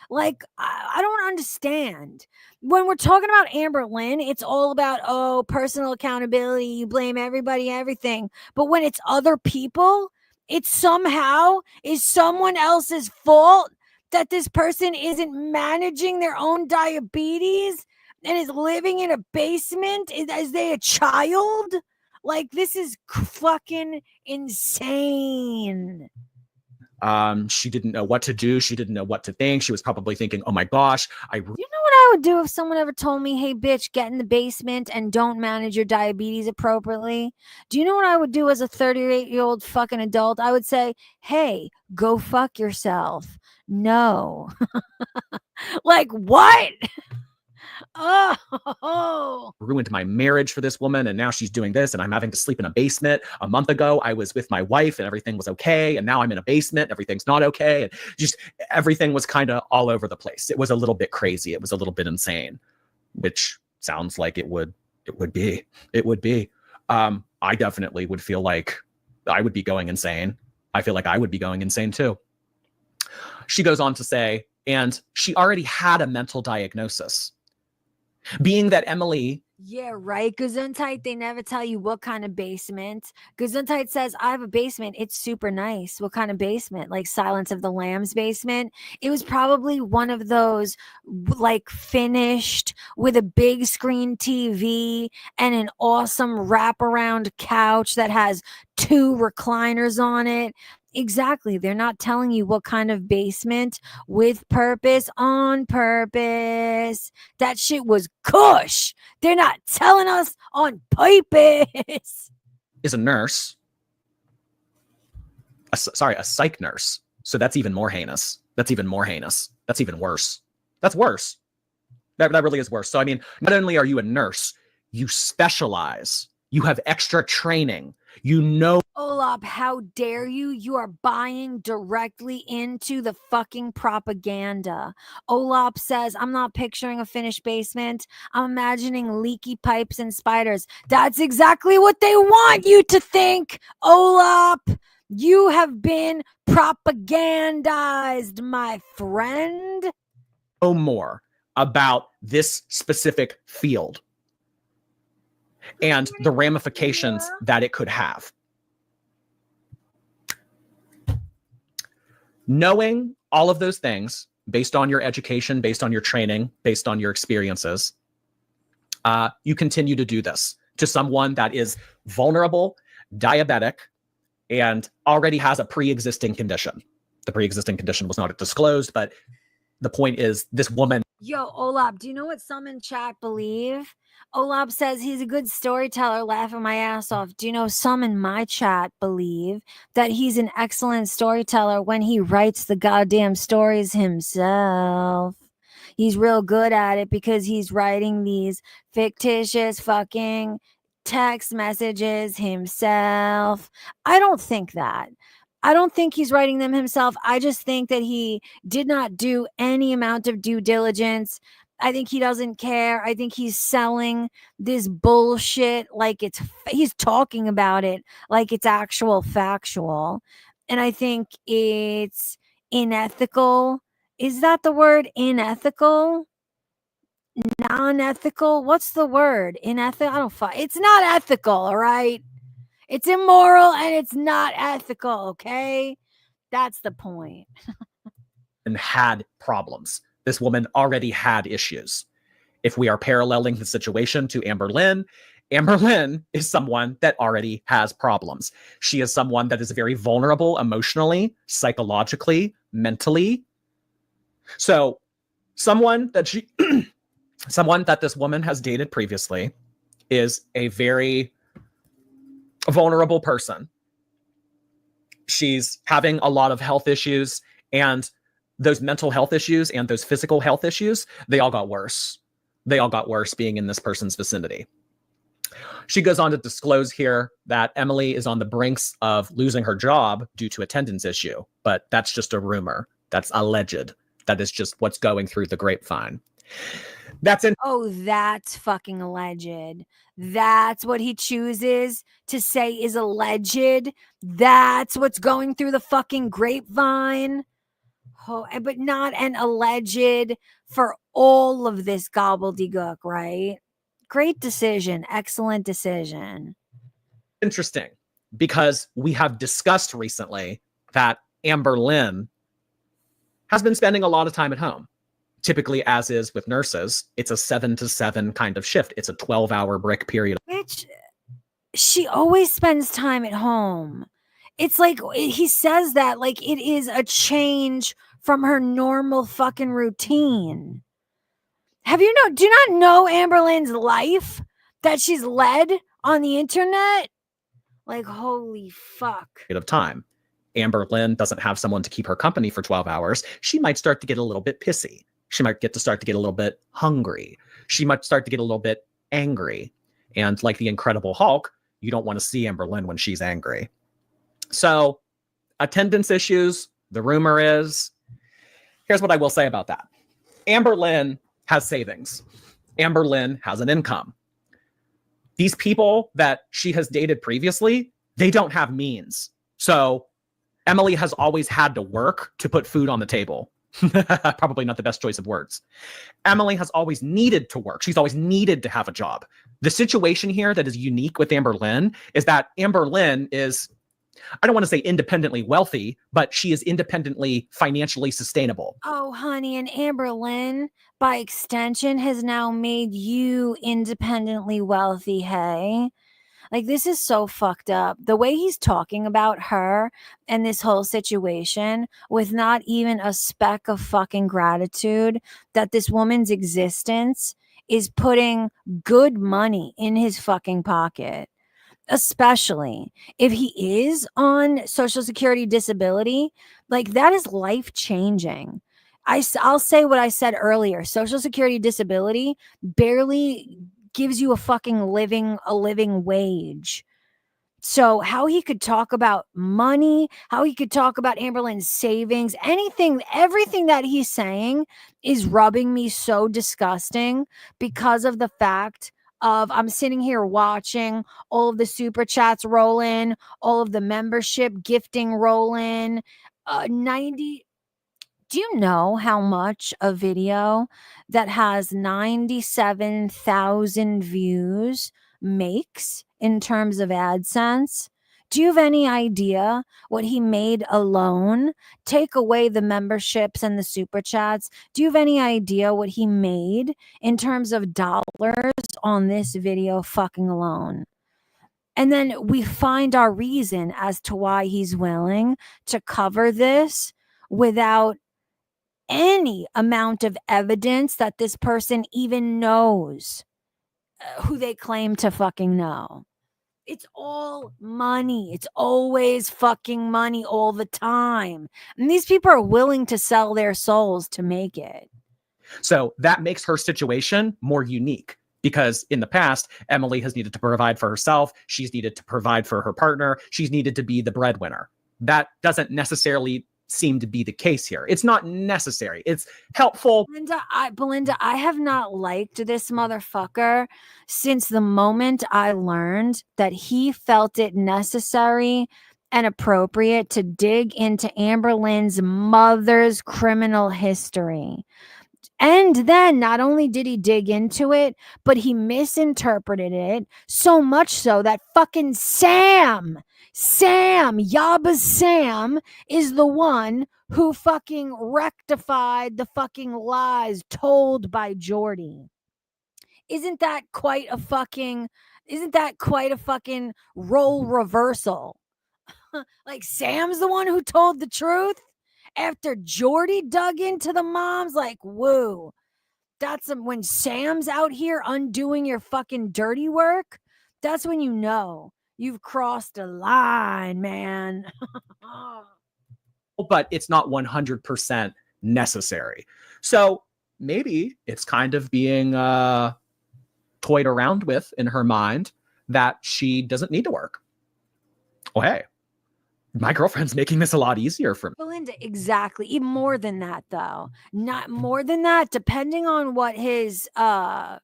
Like, I don't understand. When we're talking about Amber Lynn, it's all about, oh, personal accountability. You blame everybody, everything. But when it's other people, it somehow is someone else's fault that this person isn't managing their own diabetes and is living in a basement. Is they a child? Like, this is fucking insane. She didn't know what to do. She didn't know what to think. She was probably thinking, oh my gosh, You know what I would do if someone ever told me, hey, bitch, get in the basement and don't manage your diabetes appropriately? Do you know what I would do as a 38-year-old fucking adult? I would say, hey, go fuck yourself. No. Like, what? Oh, ruined my marriage for this woman, and now she's doing this, and I'm having to sleep in a basement. A month ago, I was with my wife, and everything was okay, and now I'm in a basement, everything's not okay, and just everything was kind of all over the place. It was a little bit crazy. It was a little bit insane, which sounds like it would be. I definitely would feel like I would be going insane. I feel like I would be going insane too. She goes on to say, and she already had a mental diagnosis. Being that Emily... Yeah, right. Gesundheit, they never tell you what kind of basement. Gesundheit says, I have a basement. It's super nice. What kind of basement? Like Silence of the Lambs basement. It was probably one of those like finished with a big screen TV and an awesome wraparound couch that has 2 recliners on it. Exactly. They're not telling you what kind of basement with purpose, on purpose. That shit was cush. They're not telling us on purpose. Is a nurse. A psych nurse. So that's even more heinous. That's even more heinous. That's even worse. That's worse. That really is worse. So, I mean, not only are you a nurse, you specialize. You have extra training. You know. Olap, how dare you? You are buying directly into the fucking propaganda. Olap says, I'm not picturing a finished basement. I'm imagining leaky pipes and spiders. That's exactly what they want you to think, Olap. You have been propagandized, my friend. Know more about this specific field and the ramifications that it could have. Knowing all of those things based on your education, based on your training, based on your experiences, you continue to do this to someone that is vulnerable, diabetic, and already has a pre-existing condition. The pre-existing condition was not disclosed, but the point is this woman. Yo, Olap, do you know what some in chat believe? Olap says he's a good storyteller, laughing my ass off. Do you know some in my chat believe that he's an excellent storyteller when he writes the goddamn stories himself? He's real good at it because he's writing these fictitious fucking text messages himself. I don't think that. I don't think he's writing them himself. I just think that he did not do any amount of due diligence I think he doesn't care. I think he's selling this bullshit like he's talking about it like it's actual factual. And I think it's unethical. Is that the word? Unethical? Non-ethical? What's the word? Unethical? I don't it's not ethical, all right? It's immoral and it's not ethical, okay? That's the point. And had problems. This woman already had issues. If we are paralleling the situation to Amber Lynn is someone that already has problems. She is someone that is very vulnerable emotionally, psychologically, mentally. So someone that someone that this woman has dated previously is a very vulnerable person. She's having a lot of health issues, and those mental health issues and those physical health issues, they all got worse. They all got worse being in this person's vicinity. She goes on to disclose here that Emily is on the brinks of losing her job due to attendance issue, but that's just a rumor. That's alleged. That is just what's going through the grapevine. That's fucking alleged. That's what he chooses to say is alleged. That's what's going through the fucking grapevine. Oh, but not an alleged for all of this gobbledygook, right? Great decision. Excellent decision. Interesting, because we have discussed recently that Amber Lynn has been spending a lot of time at home. Typically, as is with nurses, it's a 7 to 7 kind of shift. It's a 12-hour break period. Which she always spends time at home. It's like he says that like it is a change from her normal fucking routine. Do you not know Amber Lynn's life that she's led on the internet? Like, holy fuck. Of time. Amber Lynn doesn't have someone to keep her company for 12 hours. She might start to get a little bit pissy. She might start to get a little bit hungry. She might start to get a little bit angry. And like the Incredible Hulk, you don't want to see Amber Lynn when she's angry. So, attendance issues, the rumor is, here's what I will say about that. Amber Lynn has savings. Amber Lynn has an income. These people that she has dated previously, they don't have means. So, Emily has always had to work to put food on the table. Probably not the best choice of words. Emily has always needed to work. She's always needed to have a job. The situation here that is unique with Amber Lynn is that Amber Lynn is, I don't want to say independently wealthy, but she is independently financially sustainable. Oh, honey, and Amber Lynn, by extension, has now made you independently wealthy, hey? Like, this is so fucked up. The way he's talking about her and this whole situation with not even a speck of fucking gratitude that this woman's existence is putting good money in his fucking pocket. Especially if he is on Social Security disability, like that is life changing. I'll say what I said earlier. Social Security disability barely gives you a living wage. So how he could talk about money, how he could talk about Amber Lynn's savings, everything that he's saying is rubbing me so disgusting because of the fact of I'm sitting here watching all of the super chats roll in, all of the membership gifting roll in. 90. Do you know how much a video that has 97,000 views makes in terms of AdSense? Do you have any idea what he made alone? Take away the memberships and the super chats. Do you have any idea what he made in terms of dollars on this video fucking alone? And then we find our reason as to why he's willing to cover this without any amount of evidence that this person even knows who they claim to fucking know. It's all money. It's always fucking money all the time. And these people are willing to sell their souls to make it. So that makes her situation more unique because in the past, Emily has needed to provide for herself. She's needed to provide for her partner. She's needed to be the breadwinner. That doesn't necessarily seem to be the case here. It's not necessary. It's helpful. Belinda, I have not liked this motherfucker since the moment I learned that he felt it necessary and appropriate to dig into Amber Lynn's mother's criminal history. And then not only did he dig into it, but he misinterpreted it so much so that fucking Yaba's Sam is the one who fucking rectified the fucking lies told by Jordy. Isn't that quite a fucking role reversal? Like Sam's the one who told the truth after Jordy dug into the moms. Like, woo. That's when Sam's out here undoing your fucking dirty work. That's when you know you've crossed a line, man. But it's not 100% necessary. So maybe it's kind of being toyed around with in her mind that she doesn't need to work. Oh, hey, my girlfriend's making this a lot easier for me. Belinda, exactly. Even more than that, though. Not more than that, depending on what his CPM,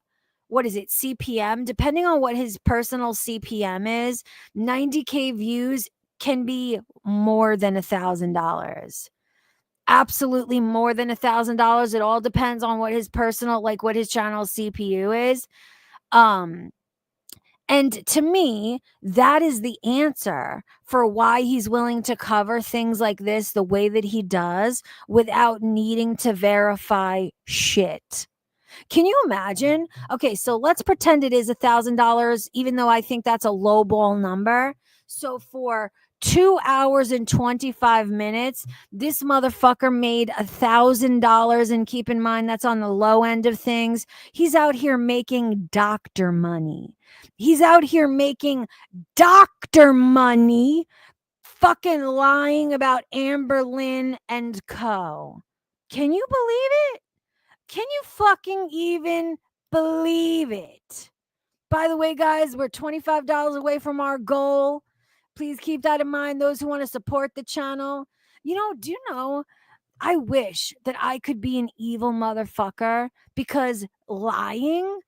depending on what his personal CPM is, 90K views can be more than $1,000. Absolutely more than $1,000. It all depends on what his personal, like what his channel CPU is. And to me, that is the answer for why he's willing to cover things like this the way that he does without needing to verify shit. Can you imagine? Okay, so let's pretend it is $1,000, even though I think that's a lowball number. So for 2 hours and 25 minutes, this motherfucker made $1,000. And keep in mind, that's on the low end of things. He's out here making doctor money. He's out here making doctor money, fucking lying about Amber Lynn and co. Can you believe it? Can you fucking even believe it? By the way, guys, we're $25 away from our goal. Please keep that in mind. Those who want to support the channel. Do you know, I wish that I could be an evil motherfucker because lying,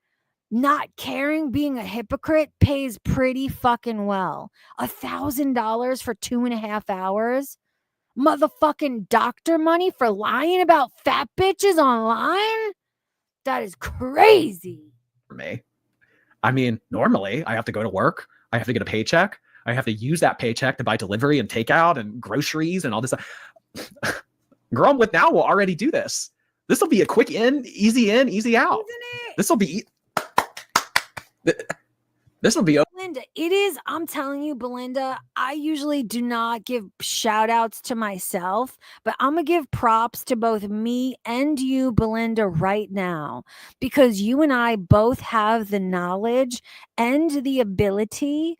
not caring, being a hypocrite pays pretty fucking well. $1,000 for 2.5 hours. Motherfucking doctor money for lying about fat bitches online? That is crazy. For me. I mean, normally I have to go to work. I have to get a paycheck. I have to use that paycheck to buy delivery and takeout and groceries and all this stuff. Girl I'm with now will already do this. This will be a quick easy out. This will be Belinda, it is. I'm telling you, Belinda, I usually do not give shout outs to myself, but I'm going to give props to both me and you, Belinda, right now, because you and I both have the knowledge and the ability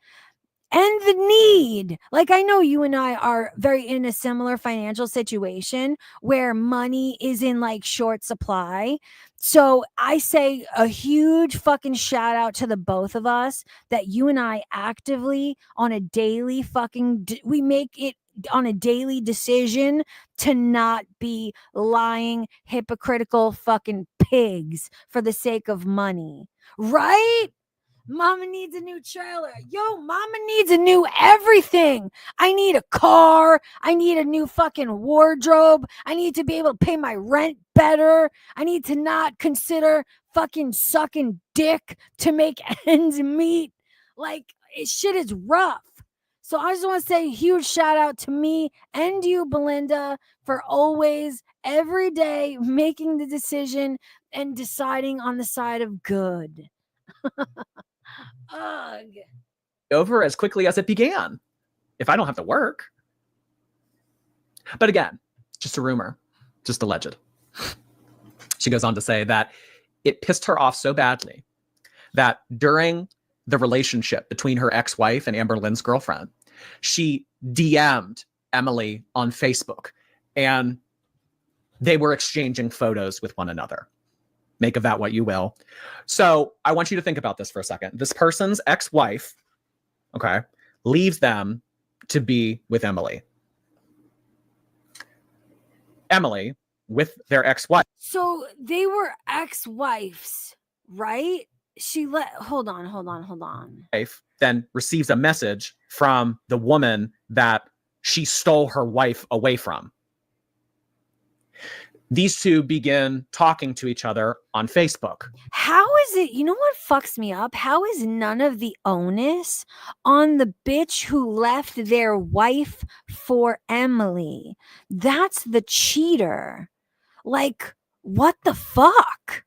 and the need. Like, I know you and I are very in a similar financial situation where money is in like short supply. So I say a huge fucking shout out to the both of us that you and I actively on a daily we make it on a daily decision to not be lying, hypocritical fucking pigs for the sake of money. Right? Mama needs a new trailer. Yo, mama needs a new everything. I need a car. I need a new fucking wardrobe. I need to be able to pay my rent better. I need to not consider fucking sucking dick to make ends meet. Like, shit is rough. So I just want to say a huge shout out to me and you, Belinda, for always, every day, making the decision and deciding on the side of good. Ugh. over as quickly as it began if I don't have to work. But again, just a rumor, just alleged. She goes on to say that it pissed her off so badly that during the relationship between her ex-wife and Amber Lynn's girlfriend, she DM'd Emily on Facebook and they were exchanging photos with one another. Make of that what you will. So I want you to think about this for a second. This person's ex-wife, okay, leaves them to be with Emily. Emily with their ex-wife. So they were ex-wives, right? Hold on. Then receives a message from the woman that she stole her wife away from. These two begin talking to each other on Facebook. How is it? You know what fucks me up? How is none of the onus on the bitch who left their wife for Emily? That's the cheater. Like, what the fuck?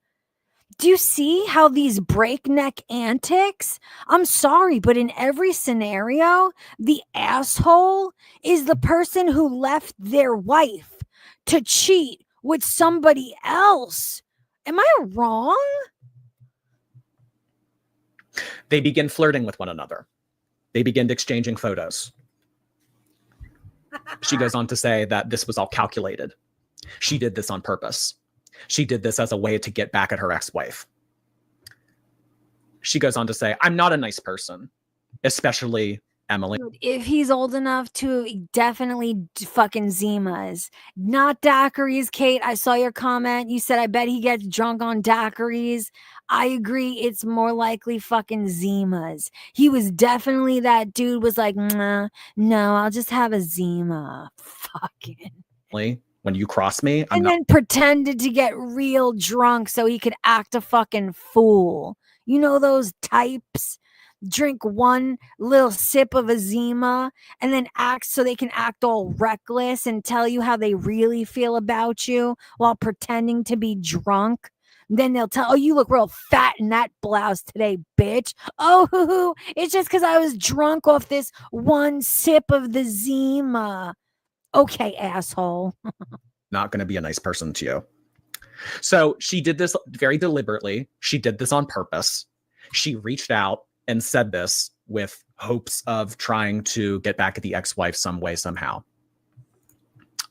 Do you see how these breakneck antics? I'm sorry, but in every scenario, the asshole is the person who left their wife to cheat with somebody else. Am I wrong? They begin flirting with one another. They begin exchanging photos. She goes on to say that this was all calculated. She did this on purpose. She did this as a way to get back at her ex-wife. She goes on to say, I'm not a nice person, especially Emily. If he's old enough to, definitely fucking Zimas. Not daiquiris, Kate. I saw your comment. You said, I bet he gets drunk on daiquiris. I agree. It's more likely fucking Zimas. He was definitely that dude was like, no, I'll just have a Zima. Fucking. When you cross me, and then pretended to get real drunk so he could act a fucking fool. You know those types? Drink one little sip of a Zima and then act so they can act all reckless and tell you how they really feel about you while pretending to be drunk. Then they'll tell, oh, you look real fat in that blouse today, bitch. Oh, it's just because I was drunk off this one sip of the Zima. Okay, asshole. Not going to be a nice person to you. So she did this very deliberately. She did this on purpose. She reached out and said this with hopes of trying to get back at the ex-wife some way, somehow.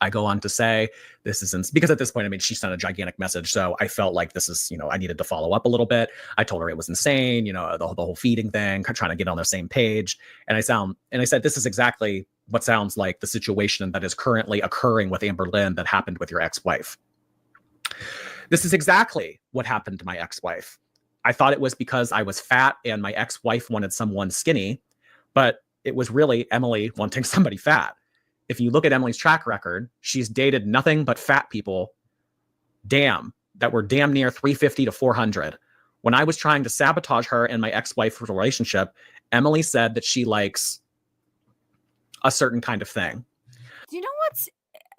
I go on to say this isn't because at this point, I mean, she sent a gigantic message. So I felt like this is, I needed to follow up a little bit. I told her it was insane, the whole feeding thing, trying to get on the same page. And I said, this is exactly what sounds like the situation that is currently occurring with Amber Lynn that happened with your ex-wife. This is exactly what happened to my ex-wife. I thought it was because I was fat and my ex-wife wanted someone skinny, but it was really Emily wanting somebody fat. If you look at Emily's track record, she's dated nothing but fat people, that were damn near 350 to 400. When I was trying to sabotage her and my ex-wife's relationship, Emily said that she likes a certain kind of thing. Do you know what's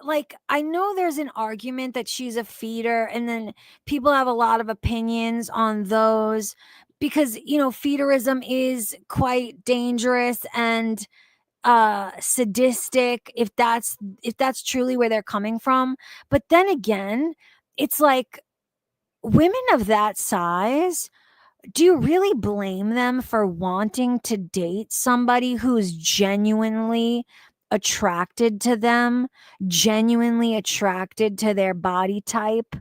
like? I know there's an argument that she's a feeder, and then people have a lot of opinions on those because, feederism is quite dangerous and sadistic if that's truly where they're coming from. But then again, it's like women of that size, do you really blame them for wanting to date somebody who's genuinely attracted to them, genuinely attracted to their body type,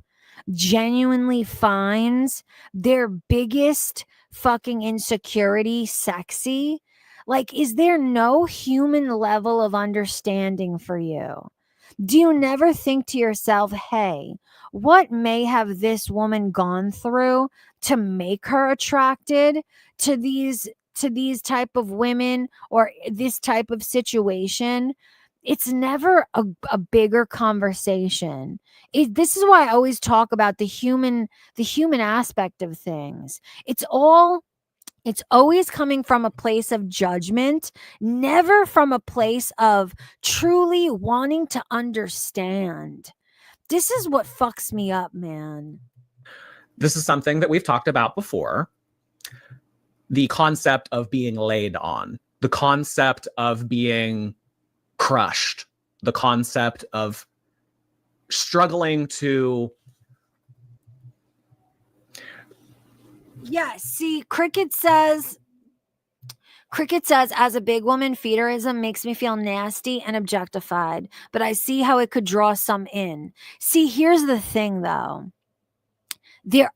genuinely finds their biggest fucking insecurity sexy? Like, is there no human level of understanding for you? Do you never think to yourself, hey, what may have this woman gone through to make her attracted to these type of women or this type of situation? It's never a bigger conversation. This is why I always talk about the human aspect of things. It's always coming from a place of judgment, never from a place of truly wanting to understand. This is what fucks me up, man. This is something that we've talked about before. The concept of being laid on, the concept of being crushed, the concept of struggling to... Yeah, see, Cricket says, as a big woman, feederism makes me feel nasty and objectified, but I see how it could draw some in. See, here's the thing, though. There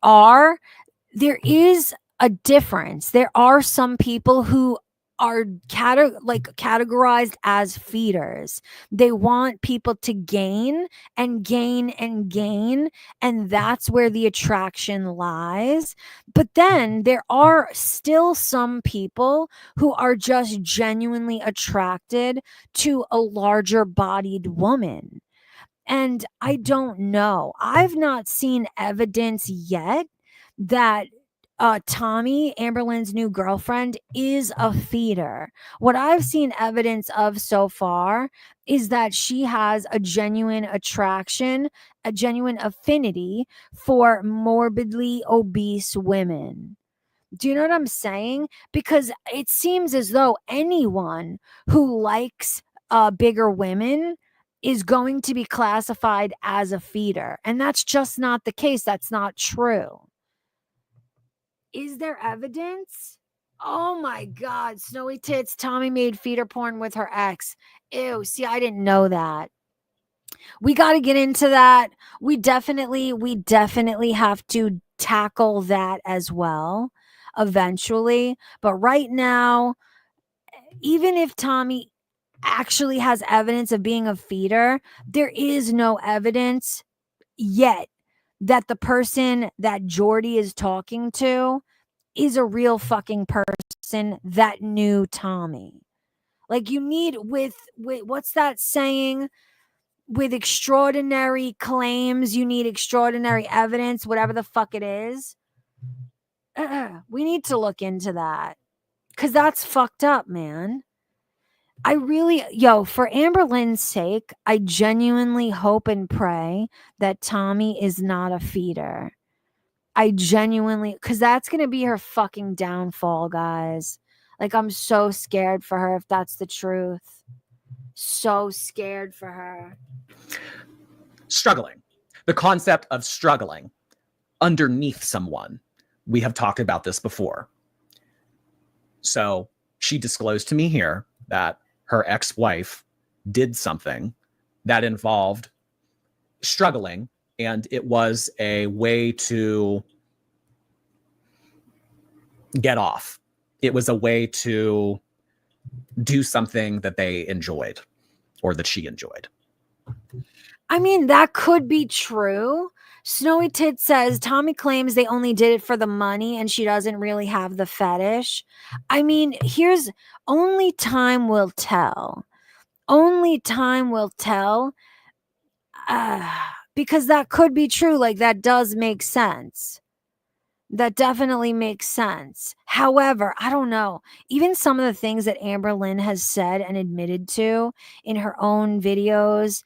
is a difference. There are some people who are categorized as feeders. They want people to gain and gain and gain, and that's where the attraction lies. But then there are still some people who are just genuinely attracted to a larger bodied woman. And I don't know. I've not seen evidence yet that Tommy, Amberlynn's new girlfriend, is a feeder. What I've seen evidence of so far is that she has a genuine attraction, a genuine affinity for morbidly obese women. Do you know what I'm saying? Because it seems as though anyone who likes bigger women is going to be classified as a feeder. And that's just not the case. That's not true. Is there evidence? Oh my God. Snowy Tits, Tommy made feeder porn with her ex. Ew. See, I didn't know that. We got to get into that. We definitely have to tackle that as well eventually. But right now, even if Tommy actually has evidence of being a feeder, there is no evidence yet that the person that Jordy is talking to is a real fucking person that knew Tommy. Like, you need with what's that saying? With extraordinary claims, you need extraordinary evidence, whatever the fuck it is. We need to look into that, because that's fucked up, man. I really, for Amberlynn's sake, I genuinely hope and pray that Tommy is not a feeder. I genuinely, because that's going to be her fucking downfall, guys. Like, I'm so scared for her if that's the truth. So scared for her. Struggling. The concept of struggling underneath someone. We have talked about this before. So she disclosed to me here that her ex-wife did something that involved struggling, and it was a way to get off. It was a way to do something that they enjoyed, or that she enjoyed. I mean, that could be true. Snowy Tit says Tommy claims they only did it for the money and she doesn't really have the fetish. I mean, only time will tell. Only time will tell. Because that could be true. Like, that does make sense. That definitely makes sense. However, I don't know. Even some of the things that Amberlynn has said and admitted to in her own videos,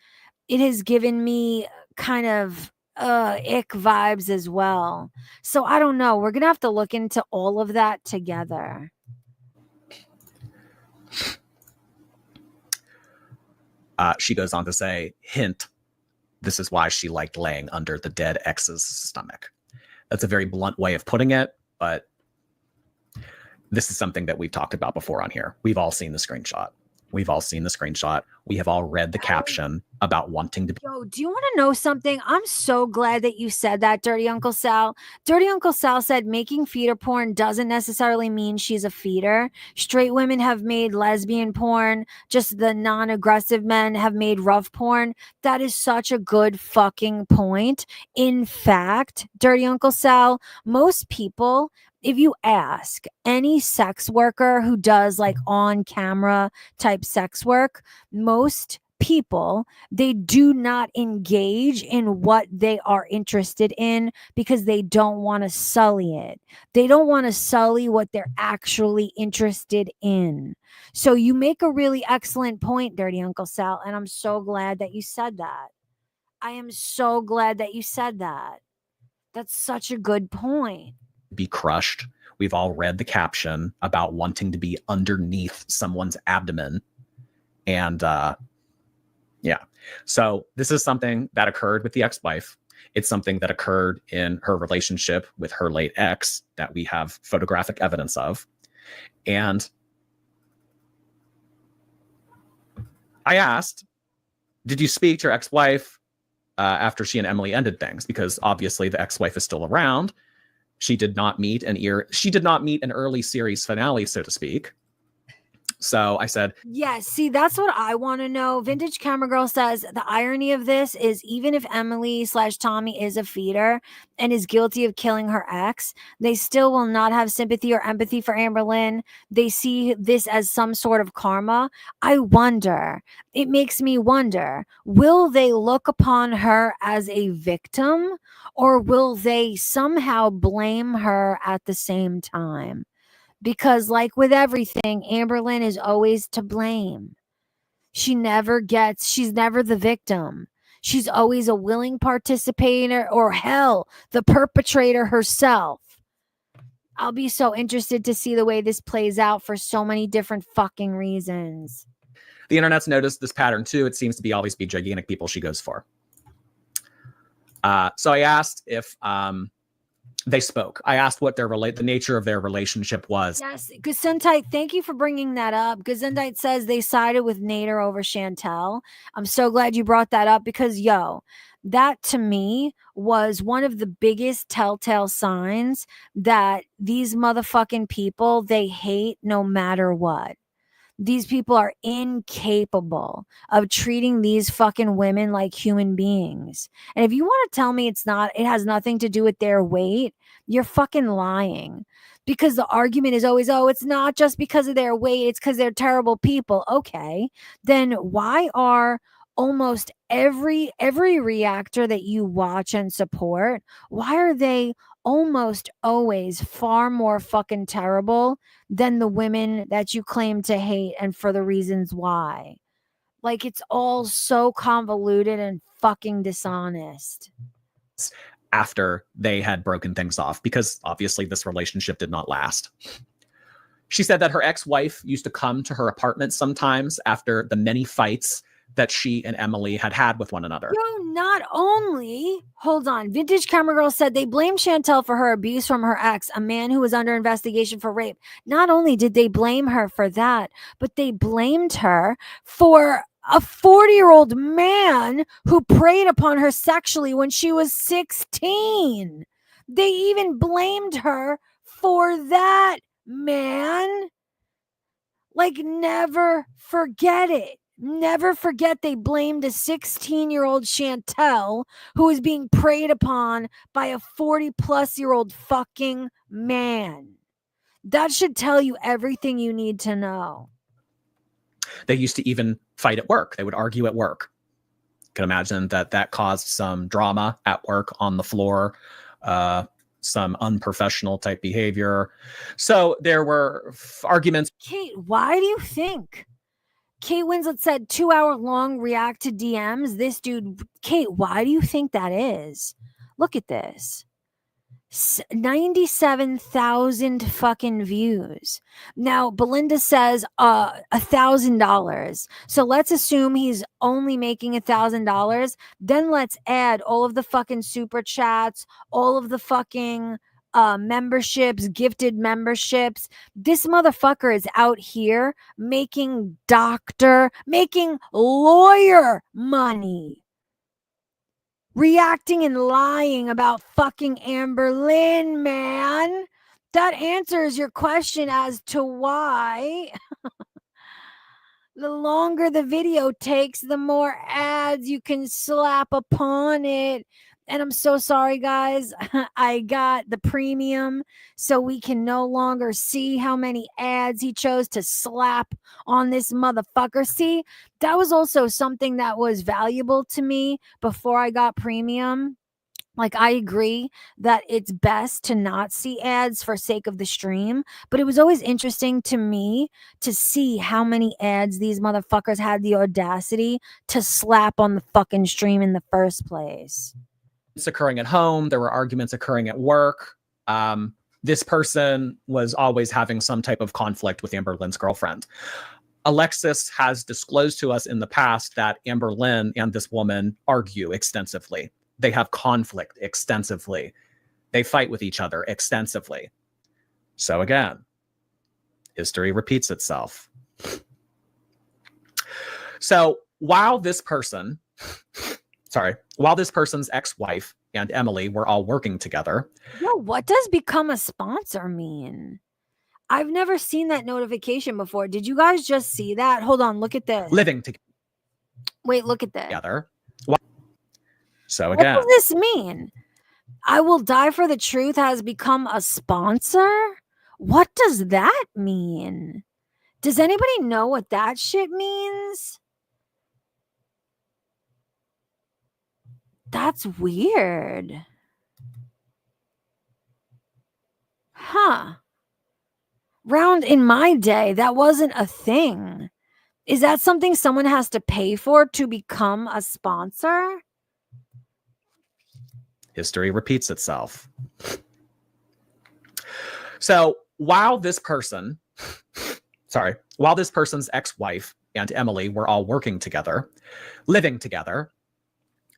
it has given me kind of ick vibes as well. So I don't know. We're going to have to look into all of that together. She goes on to say, hint, this is why she liked laying under the dead ex's stomach. That's a very blunt way of putting it, but this is something that we've talked about before on here. We've all seen the screenshot. We've all seen the screenshot. We have all read the caption about wanting to be. Yo, do you want to know something? I'm so glad that you said that, Dirty Uncle Sal. Dirty Uncle Sal said making feeder porn doesn't necessarily mean she's a feeder. Straight women have made lesbian porn. Just the non-aggressive men have made rough porn. That is such a good fucking point. In fact, Dirty Uncle Sal, most people, if you ask any sex worker who does like on camera type sex work, most people, they do not engage in what they are interested in because they don't want to sully it. They don't want to sully what they're actually interested in. So you make a really excellent point, Dirty Uncle Sal, and I'm so glad that you said that. I am so glad that you said that. That's such a good point. Be crushed. We've all read the caption about wanting to be underneath someone's abdomen. And yeah, so this is something that occurred with the ex-wife. It's something that occurred in her relationship with her late ex that we have photographic evidence of. And I asked, did you speak to your ex-wife after she and Emily ended things? Because obviously the ex-wife is still around. She did not meet an early series finale, so to speak. So I said, Yes, see, that's what I want to know. Vintage Camera Girl says the irony of this is even if Emily/Tommy is a feeder and is guilty of killing her ex, they still will not have sympathy or empathy for Amberlynn. They see this as some sort of karma. I wonder, it makes me wonder, will they look upon her as a victim or will they somehow blame her at the same time? Because, like with everything, Amberlynn is always to blame. She's never the victim. She's always a willing participator or hell, the perpetrator herself. I'll be so interested to see the way this plays out for so many different fucking reasons. the internet's noticed this pattern too. It seems to be always be gigantic people she goes for. So I asked if they spoke. I asked what the nature of their relationship was. Yes, Gesundheit, thank you for bringing that up. Gesundheit says they sided with Nader over Chantel. I'm so glad you brought that up because, that to me was one of the biggest telltale signs that these motherfucking people, they hate no matter what. These people are incapable of treating these fucking women like human beings. And if you want to tell me it has nothing to do with their weight, you're fucking lying. Because the argument is always, it's not just because of their weight, it's because they're terrible people. Okay, then why are almost every reactor that you watch and support, why are they almost always far more fucking terrible than the women that you claim to hate and for the reasons why? Like, it's all so convoluted and fucking dishonest. After they had broken things off, because obviously this relationship did not last. She said that her ex-wife used to come to her apartment sometimes after the many fights that she and Emily had with one another. Not only, hold on, Vintage Camera Girl said they blamed Chantel for her abuse from her ex, a man who was under investigation for rape. Not only did they blame her for that, but they blamed her for a 40-year-old man who preyed upon her sexually when she was 16. They even blamed her for that, man. Like, never forget it. Never forget they blamed a 16-year-old Chantel who was being preyed upon by a 40-plus-year-old fucking man. That should tell you everything you need to know. They used to even fight at work. They would argue at work. You can imagine that caused some drama at work on the floor, some unprofessional type behavior. So there were arguments. Kate, why do you think? Kate Winslet said 2-hour-long react to DMs. This dude, Kate, why do you think that is? Look at this. 97,000 fucking views. Now, Belinda says $1,000. So let's assume he's only making $1,000. Then let's add all of the fucking super chats, all of the fucking memberships, gifted memberships. This motherfucker is out here making lawyer money. Reacting and lying about fucking Amberlynn, man. That answers your question as to why the longer the video takes, the more ads you can slap upon it. And I'm so sorry, guys. I got the premium, so we can no longer see how many ads he chose to slap on this motherfucker. See, that was also something that was valuable to me before I got premium. Like, I agree that it's best to not see ads for sake of the stream, but it was always interesting to me to see how many ads these motherfuckers had the audacity to slap on the fucking stream in the first place. It's occurring at home. There were arguments occurring at work. This person was always having some type of conflict with Amberlynn's girlfriend. Alexis has disclosed to us in the past that Amberlynn and this woman argue extensively. They have conflict extensively. They fight with each other extensively. So again, history repeats itself. So while this person's ex-wife and Emily were all working together. What does become a sponsor mean? I've never seen that notification before. Did you guys just see that? Hold on, look at this. Living Wait, look at this. together. So What again, does this mean? I Will Die for the Truth has become a sponsor? What does that mean? Does anybody know what that shit means? That's weird. Huh. Round in my day, that wasn't a thing. Is that something someone has to pay for to become a sponsor? history repeats itself. So while this person's ex-wife and Emily were all working together, living together,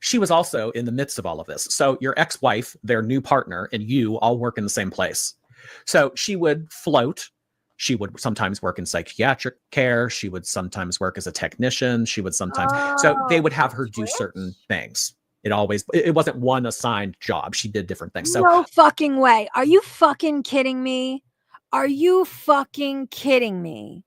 she was also in the midst of all of this. So your ex-wife, their new partner, and you all work in the same place. So she would float. She would sometimes work in psychiatric care. She would sometimes work as a technician. She would sometimes, so they would have her do certain things. It wasn't one assigned job. She did different things. So no fucking way. Are you fucking kidding me? Are you fucking kidding me?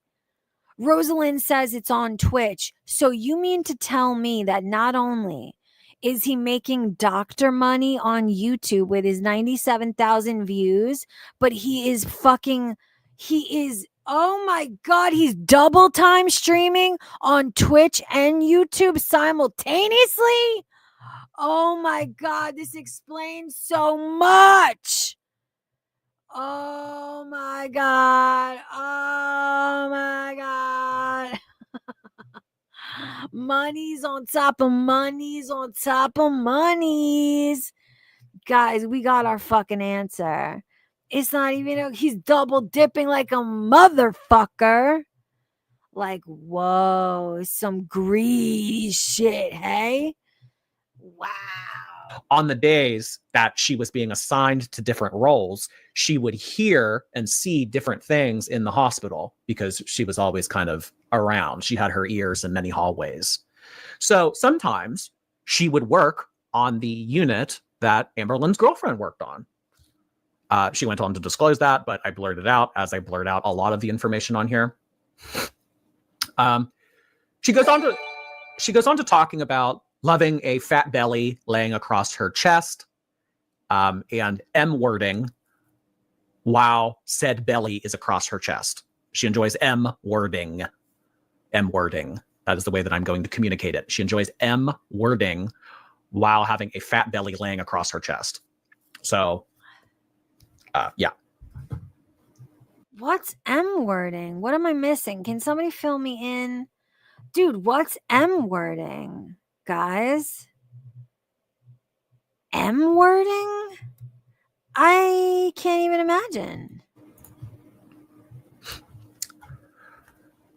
Rosalind says it's on Twitch. So you mean to tell me that not only is he making doctor money on YouTube with his 97,000 views, but oh my God, he's double time streaming on Twitch and YouTube simultaneously? Oh my God, this explains so much. Oh my God. Oh my God. Money's on top of monies on top of monies. Guys, we got our fucking answer. It's not even, he's double dipping like a motherfucker. Like, whoa, some greedy shit, hey? Wow. on the days that she was being assigned to different roles, she would hear and see different things in the hospital because she was always kind of around. She had her ears in many hallways. So sometimes she would work on the unit that Amber Lynn's girlfriend worked on. She went on to disclose that, but I blurred it out as I blurred out a lot of the information on here. She goes on to talking about loving a fat belly laying across her chest, and M wording while said belly is across her chest. She enjoys M wording. M wording. That is the way that I'm going to communicate it. She enjoys M wording while having a fat belly laying across her chest. So, yeah. What's M wording? What am I missing? Can somebody fill me in? Dude, what's M wording, guys? M wording? I can't even imagine.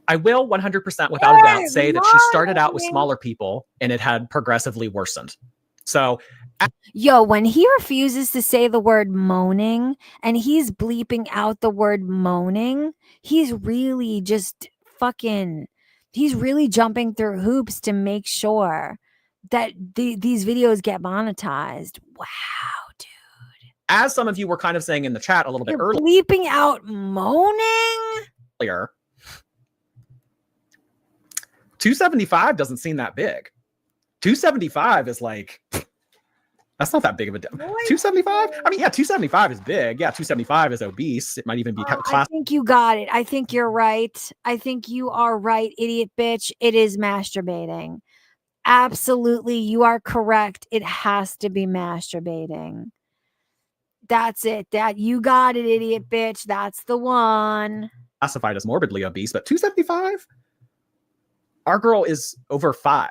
I will 100% without a doubt say that she started out with smaller people and it had progressively worsened. So, yo, when he refuses to say the word moaning and he's bleeping out the word moaning, he's really just he's really jumping through hoops to make sure that these videos get monetized. Wow, dude. As some of you were kind of saying in the chat a little bit earlier, bleeping out moaning? 275 doesn't seem that big. 275 is like, that's not that big of a deal. 275? I mean, yeah, 275 is big. Yeah, 275 is obese. It might even be class. I think you got it. I think you're right. I think you are right, idiot bitch. It is masturbating. Absolutely, you are correct. It has to be masturbating. That's it. That you got it, idiot bitch. That's the one. Classified as morbidly obese, but 275? Our girl is over 5.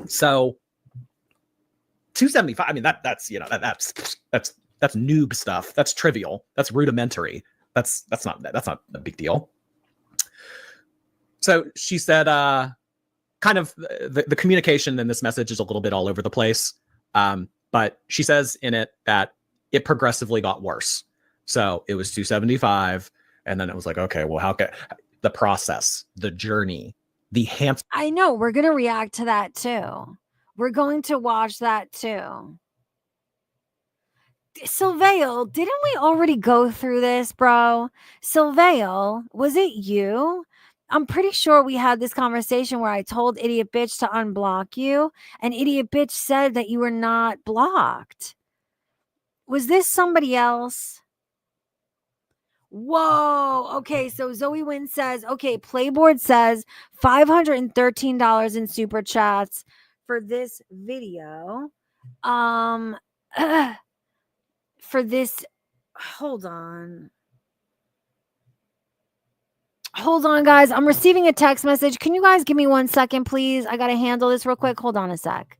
So 275. I mean, that's noob stuff. That's trivial. That's rudimentary. That's not a big deal. So she said, kind of the communication in this message is a little bit all over the place. But she says in it that it progressively got worse. So it was 275, and then it was like, okay, well, how can the process, the journey, the hamster. I know we're gonna react to that too. We're going to watch that too. Sylvale, didn't we already go through this, bro? Sylvale, was it you? I'm pretty sure we had this conversation where I told Idiot Bitch to unblock you, and Idiot Bitch said that you were not blocked. Was this somebody else? Whoa. Okay, so Zoe Wynn says, okay, Playboard says $513 in super chats for this video. For this, hold on, guys. I'm receiving a text message. Can you guys give me 1 second, please? I gotta handle this real quick. Hold on a sec.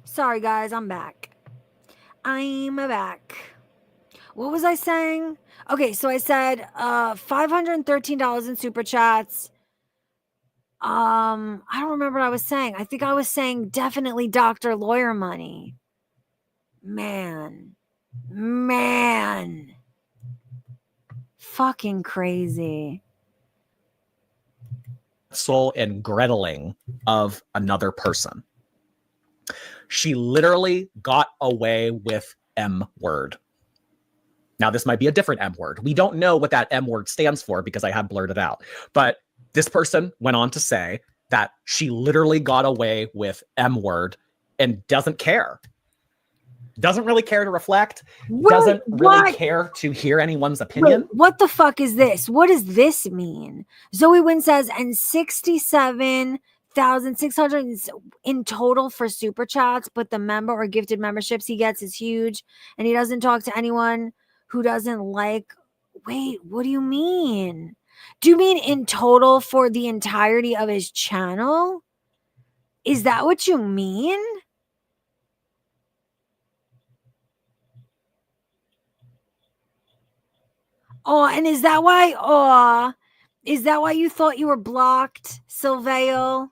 Sorry, guys, I'm back. What was I saying? Okay, so I said $513 in super chats. I don't remember what I was saying. I think I was saying definitely Dr. Lawyer money. Man. Fucking crazy. Soul and Greteling of another person. She literally got away with M word. Now, this might be a different M word. We don't know what that M word stands for because I have blurred it out. But this person went on to say that she literally got away with M word and doesn't care. Doesn't really care to reflect. Doesn't really care to hear anyone's opinion. Wait, what the fuck is this? What does this mean? Zoe Wynn says, and 67,600 in total for super chats, but the member or gifted memberships he gets is huge, and he doesn't talk to anyone who doesn't like. Wait, what do you mean? Do you mean in total for the entirety of his channel? Is that what you mean? Oh, and is that why you thought you were blocked, Sylvale?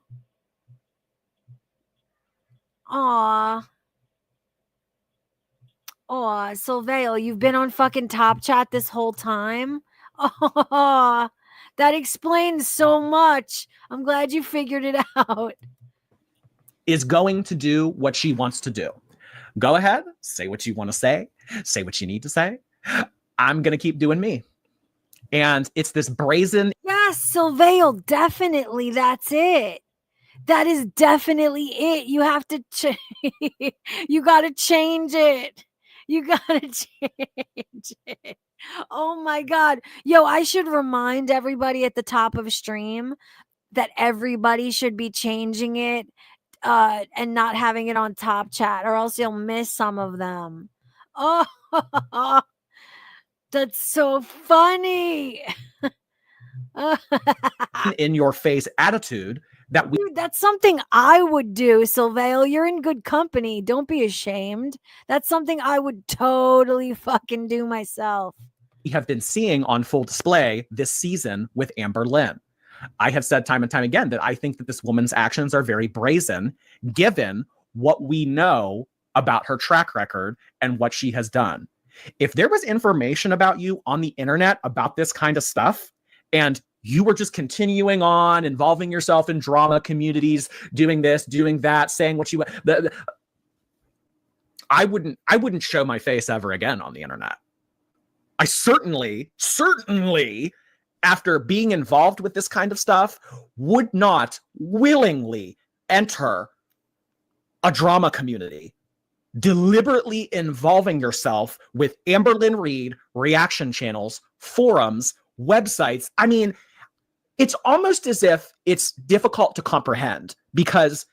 Sylvale, you've been on fucking Top Chat this whole time? Oh, that explains so much. I'm glad you figured it out. Is going to do what she wants to do. Go ahead, say what you want to say what you need to say. I'm going to keep doing me. And it's this brazen. Yes, Sylvale, definitely. That's it. That is definitely it. You have to you got to change it. You got to change it. Oh my God. Yo, I should remind everybody at the top of a stream that everybody should be changing it and not having it on Top Chat, or else you'll miss some of them. Oh, that's so funny. in your face attitude that we Dude, that's something I would do, Sylvale. You're in good company. Don't be ashamed. That's something I would totally fucking do myself. have been seeing on full display this season with Amber Lynn. I have said time and time again that I think that this woman's actions are very brazen, given what we know about her track record and what she has done. If there was information about you on the internet about this kind of stuff, and you were just continuing on involving yourself in drama communities, doing this, doing that, saying what you I wouldn't show my face ever again on the internet. I certainly, after being involved with this kind of stuff, would not willingly enter a drama community. Deliberately involving yourself with Amber Lynn Reid, reaction channels, forums, websites. I mean, it's almost as if it's difficult to comprehend, because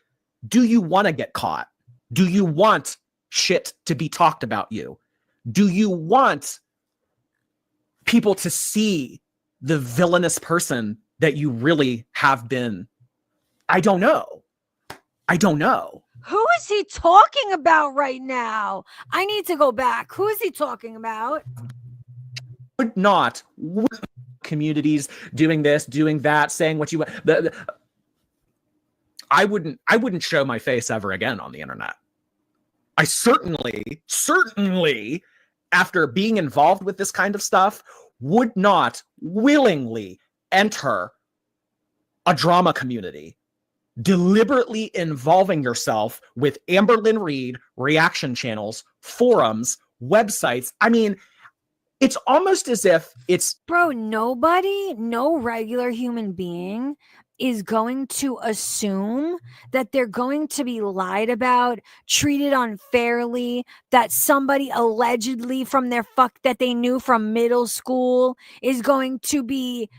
do you want to get caught? Do you want shit to be talked about you? Do you want people to see the villainous person that you really have been? I don't know. Who is he talking about right now? I need to go back. Who is he talking about? Would not communities doing this, doing that, saying what you want. I wouldn't show my face ever again on the internet. I certainly, after being involved with this kind of stuff, would not willingly enter a drama community. Deliberately involving yourself with Amber Lynn Reid, reaction channels, forums, websites. I mean, it's almost as if it's... Bro, no regular human being is going to assume that they're going to be lied about, treated unfairly, that somebody allegedly from their that they knew from middle school is going to be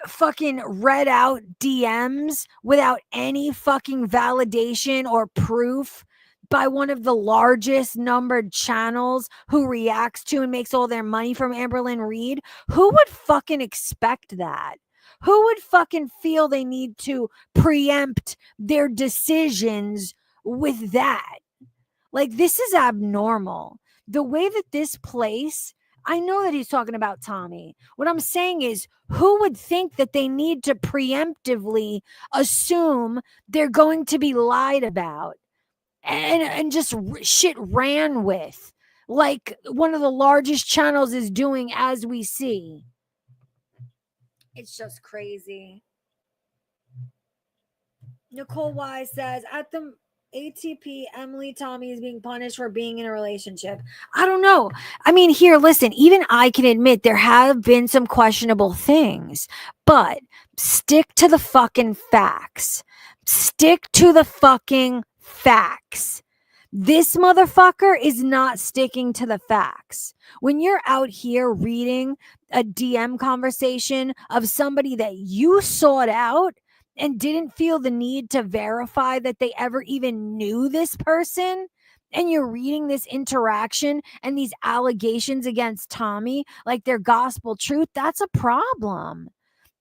fucking read out DMs without any fucking validation or proof by one of the largest numbered channels who reacts to and makes all their money from Amber Lynn Reid. Who would fucking expect that? Who would fucking feel they need to preempt their decisions with that? Like, this is abnormal. The way that this place, I know that he's talking about Tommy. What I'm saying is, who would think that they need to preemptively assume they're going to be lied about and just shit ran with, like one of the largest channels is doing as we see? It's just crazy. Nicole Wise says, at the ATP, Emily Tommy is being punished for being in a relationship. I don't know. I mean, here, listen, even I can admit there have been some questionable things, but stick to the fucking facts. Stick to the fucking facts. This motherfucker is not sticking to the facts. When you're out here reading a DM conversation of somebody that you sought out and didn't feel the need to verify that they ever even knew this person, and you're reading this interaction and these allegations against Tommy like they're gospel truth, that's a problem.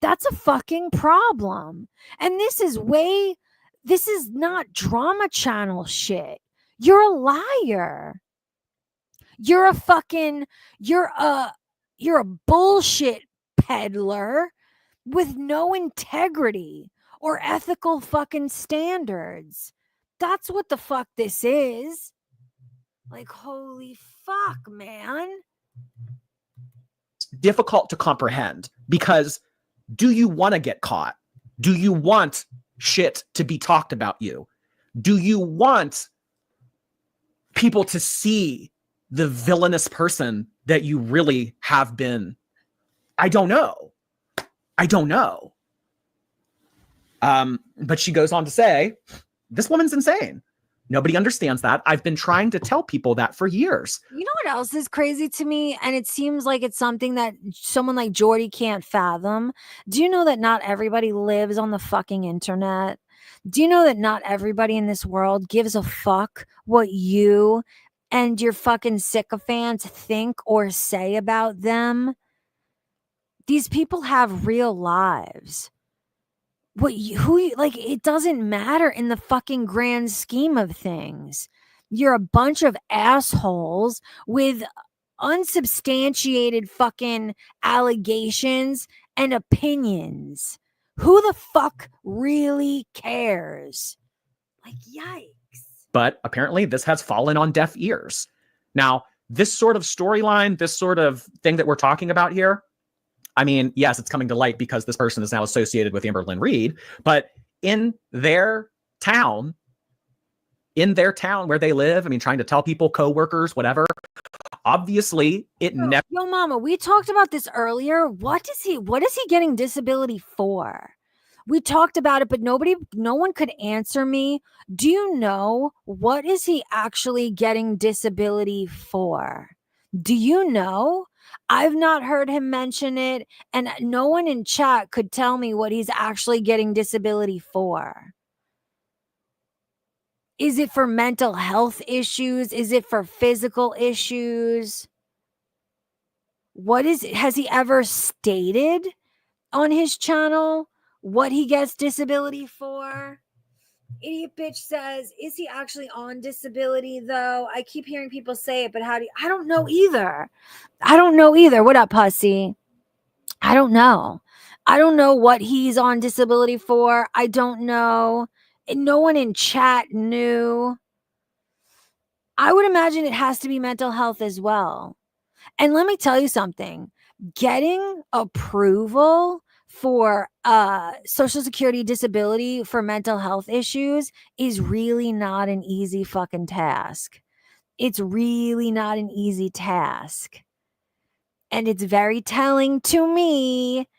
That's a fucking problem. And this is not drama channel shit. You're a liar. You're a bullshit peddler with no integrity or ethical fucking standards. That's what the fuck this is. Like, holy fuck, man. It's difficult to comprehend, because do you want to get caught? Do you want shit to be talked about you? Do you want people to see the villainous person that you really have been? I don't know. But she goes on to say, this woman's insane. Nobody understands that. I've been trying to tell people that for years. You know what else is crazy to me? And it seems like it's something that someone like Jordy can't fathom. Do you know that not everybody lives on the fucking internet? Do you know that not everybody in this world gives a fuck what you and your fucking sycophants think or say about them? These people have real lives. It doesn't matter in the fucking grand scheme of things. You're a bunch of assholes with unsubstantiated fucking allegations and opinions. Who the fuck really cares? Like, yikes. But apparently this has fallen on deaf ears. Now, this sort of storyline, this sort of thing that we're talking about here, I mean, yes, it's coming to light because this person is now associated with Amber Lynn Reed, but in their town where they live, I mean, trying to tell people, coworkers, whatever, obviously it never. Yo, mama, we talked about this earlier. What is he getting disability for? We talked about it, but no one could answer me. Do you know what is he actually getting disability for? Do you know? I've not heard him mention it, and no one in chat could tell me what he's actually getting disability for. Is it for mental health issues? Is it for physical issues? Has he ever stated on his channel what he gets disability for? Idiot bitch says, is he actually on disability though? I keep hearing people say it, but I don't know either. What up, pussy? I don't know. I don't know what he's on disability for. I don't know. And no one in chat knew. I would imagine it has to be mental health as well. And let me tell you something. Getting approval for Social Security disability for mental health issues is really not an easy fucking task. It's really not an easy task. And it's very telling to me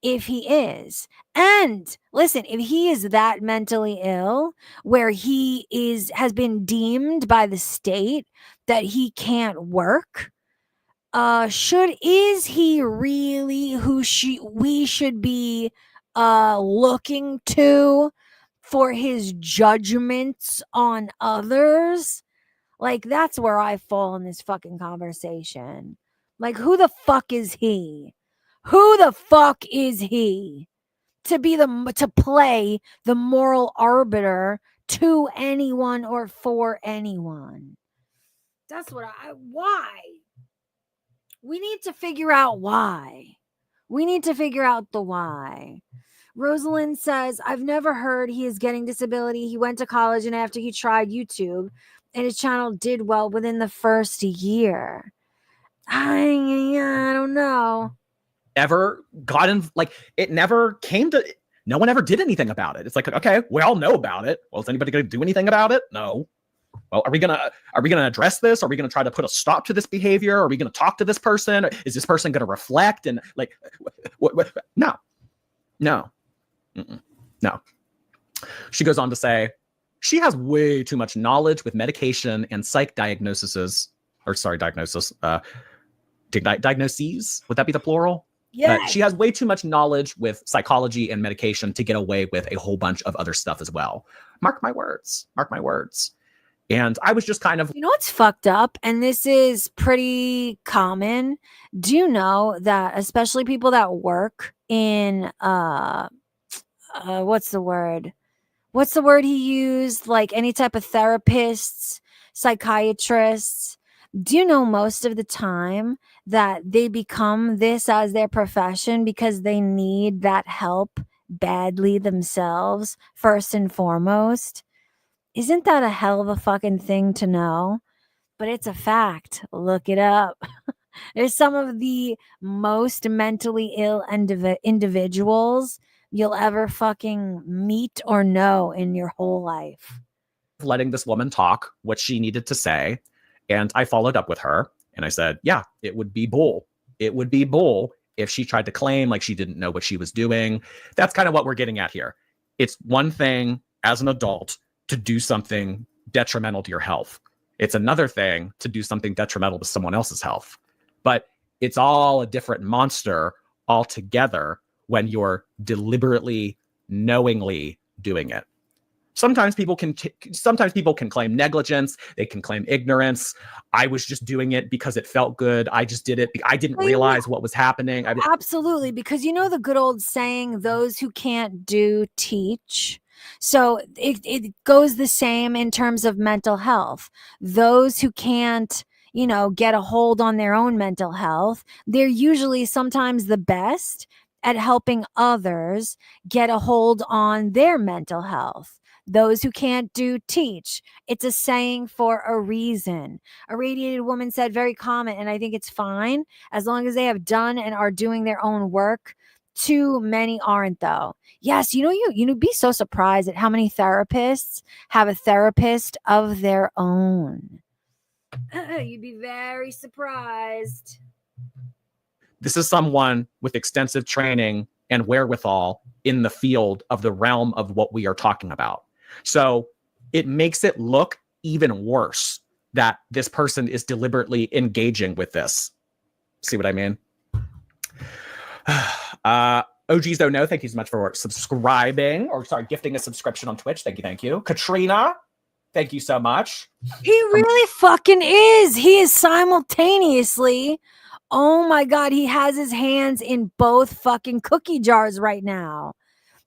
if he is. And listen, if he is that mentally ill where he has been deemed by the state that he can't work, is he really who we should be looking to for his judgments on others? Like, that's where I fall in this fucking conversation. Like, who the fuck is he? Who the fuck is he to play the moral arbiter to anyone or for anyone? That's why? We need to figure out why. We need to figure out the why. Rosalind says, I've never heard he is getting disability. He went to college, and after he tried YouTube, and his channel did well within the first year. I don't know. Ever gotten, like, it never came to, no one ever did anything about it. It's like, okay, we all know about it. Well, is anybody going to do anything about it? No. Well, are we gonna address this? Are we gonna try to put a stop to this behavior? Are we gonna talk to this person? Is this person gonna reflect and like, no. No. She goes on to say, she has way too much knowledge with medication and psych diagnoses. Would that be the plural? Yeah. She has way too much knowledge with psychology and medication to get away with a whole bunch of other stuff as well. Mark my words. And I was just kind of, you know what's fucked up? And this is pretty common. Do you know that especially people that work in what's the word he used? Like any type of therapists, psychiatrists. Do you know most of the time that they become this as their profession because they need that help badly themselves, first and foremost? Isn't that a hell of a fucking thing to know? But it's a fact. Look it up. There's some of the most mentally ill individuals you'll ever fucking meet or know in your whole life. letting this woman talk what she needed to say. And I followed up with her and I said, yeah, it would be bull. It would be bull if she tried to claim like she didn't know what she was doing. That's kind of what we're getting at here. It's one thing as an adult to do something detrimental to your health. It's another thing to do something detrimental to someone else's health. But it's all a different monster altogether when you're deliberately, knowingly doing it. Sometimes people can claim negligence. They can claim ignorance. I was just doing it because it felt good. I just did it. I didn't realize what was happening. Absolutely, because you know the good old saying, those who can't do, teach. So it goes the same in terms of mental health. Those who can't, get a hold on their own mental health, they're usually sometimes the best at helping others get a hold on their mental health. Those who can't do, teach. It's a saying for a reason. A radiated woman said, very common, and I think it's fine as long as they have done and are doing their own work. Too many aren't, though. Yes, you'd be so surprised at how many therapists have a therapist of their own. You'd be very surprised. This is someone with extensive training and wherewithal in the field of the realm of what we are talking about. So it makes it look even worse that this person is deliberately engaging with this. See what I mean? OGs don't know. Thank you so much for subscribing, gifting a subscription on Twitch. Thank you. Katrina, thank you so much. He really fucking is. He is simultaneously. Oh my God, he has his hands in both fucking cookie jars right now.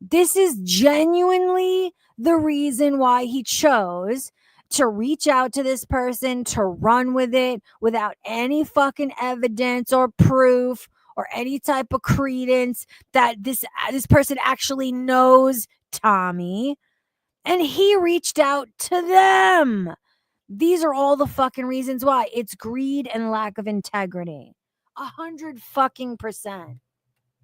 This is genuinely the reason why he chose to reach out to this person, to run with it without any fucking evidence or proof or any type of credence that this person actually knows Tommy. And he reached out to them. These are all the fucking reasons why. It's greed and lack of integrity. 100%.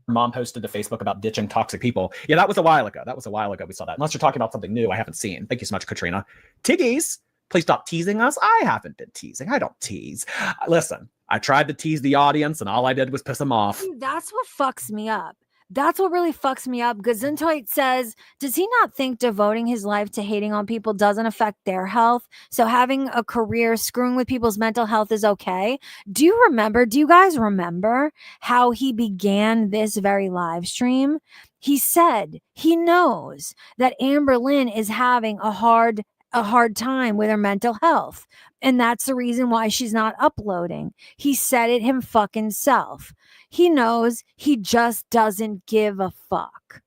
Mom posted to Facebook about ditching toxic people. Yeah, that was a while ago. We saw that. Unless you're talking about something new I haven't seen. Thank you so much, Katrina. Tiggies, please stop teasing us. I haven't been teasing. I don't tease. Listen, I tried to tease the audience and all I did was piss them off. That's what fucks me up. That's what really fucks me up. Gesundheit says, does he not think devoting his life to hating on people doesn't affect their health? So having a career screwing with people's mental health is okay. Do you guys remember how he began this very live stream? He said he knows that Amber Lynn is having a hard time with her mental health. And that's the reason why she's not uploading. He said it him fucking self. He knows, he just doesn't give a fuck.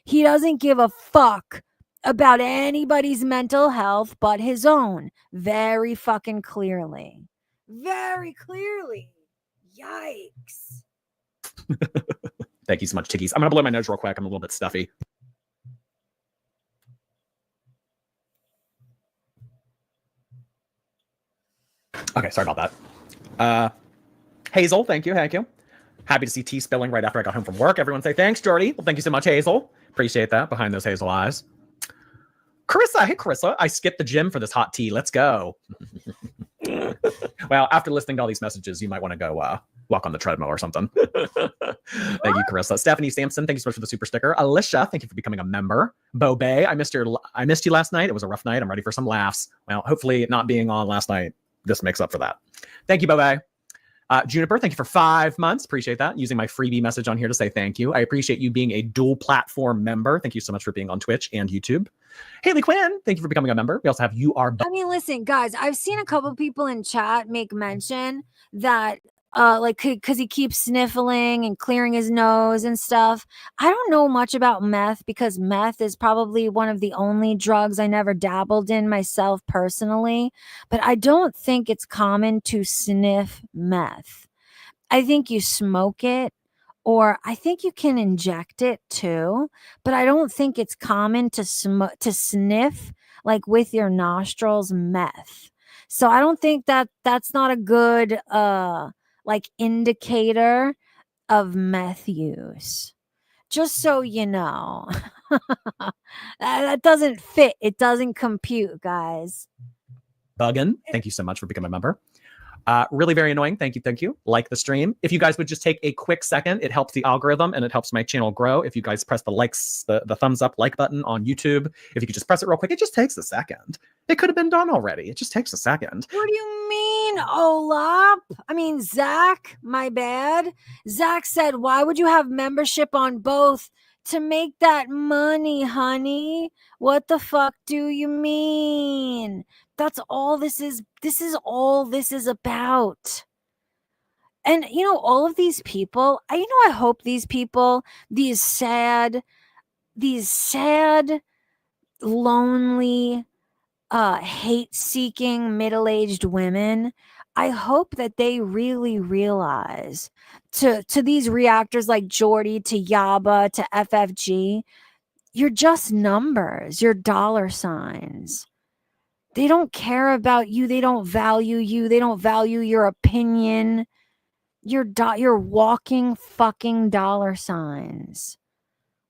He doesn't give a fuck about anybody's mental health but his own. Very fucking clearly. Very clearly. Yikes. Thank you so much, Tiggies. I'm going to blow my nose real quick. I'm a little bit stuffy. Okay, sorry about that. Hazel, thank you. Happy to see tea spilling right after I got home from work. Everyone say thanks, Jordy. Well, thank you so much, Hazel. Appreciate that behind those hazel eyes. Carissa, hey, Carissa. I skipped the gym for this hot tea. Let's go. Well, after listening to all these messages, you might want to go walk on the treadmill or something. Thank you, Carissa. Stephanie Sampson, thank you so much for the super sticker. Alicia, thank you for becoming a member. Bo Bay, I missed you last night. It was a rough night. I'm ready for some laughs. Well, hopefully not being on last night, this makes up for that. Thank you, Bo Bay. Juniper, thank you for 5 months. Appreciate that. Using my freebie message on here to say thank you. I appreciate you being a dual platform member. Thank you so much for being on Twitch and YouTube. Haley Quinn, thank you for becoming a member. We also have listen, guys, I've seen a couple people in chat make mention that because he keeps sniffling and clearing his nose and stuff. I don't know much about meth because meth is probably one of the only drugs I never dabbled in myself personally, but I don't think it's common to sniff meth. I think you smoke it, or I think you can inject it too, but I don't think it's common to sniff like with your nostrils meth. So I don't think that's not a good indicator of meth use. Just so you know. That doesn't fit. It doesn't compute, guys. Buggin, thank you so much for becoming a member. Really very annoying. Thank you. Like the stream. If you guys would just take a quick second, it helps the algorithm and it helps my channel grow. If you guys press the thumbs up like button on YouTube, if you could just press it real quick, it just takes a second. It could have been done already. It just takes a second. What do you mean, Olap? I mean, Zach, my bad. Zach said, why would you have membership on both? to make that money, honey. What the fuck do you mean? That's all this is. This is all this is about. And all of these people, I hope these people, these sad, lonely, hate-seeking middle-aged women, I hope that they really realize to these reactors like Jordy, to Yaba, to FFG, you're just numbers, you're dollar signs. They don't care about you. They don't value you. They don't value your opinion. You're walking fucking dollar signs.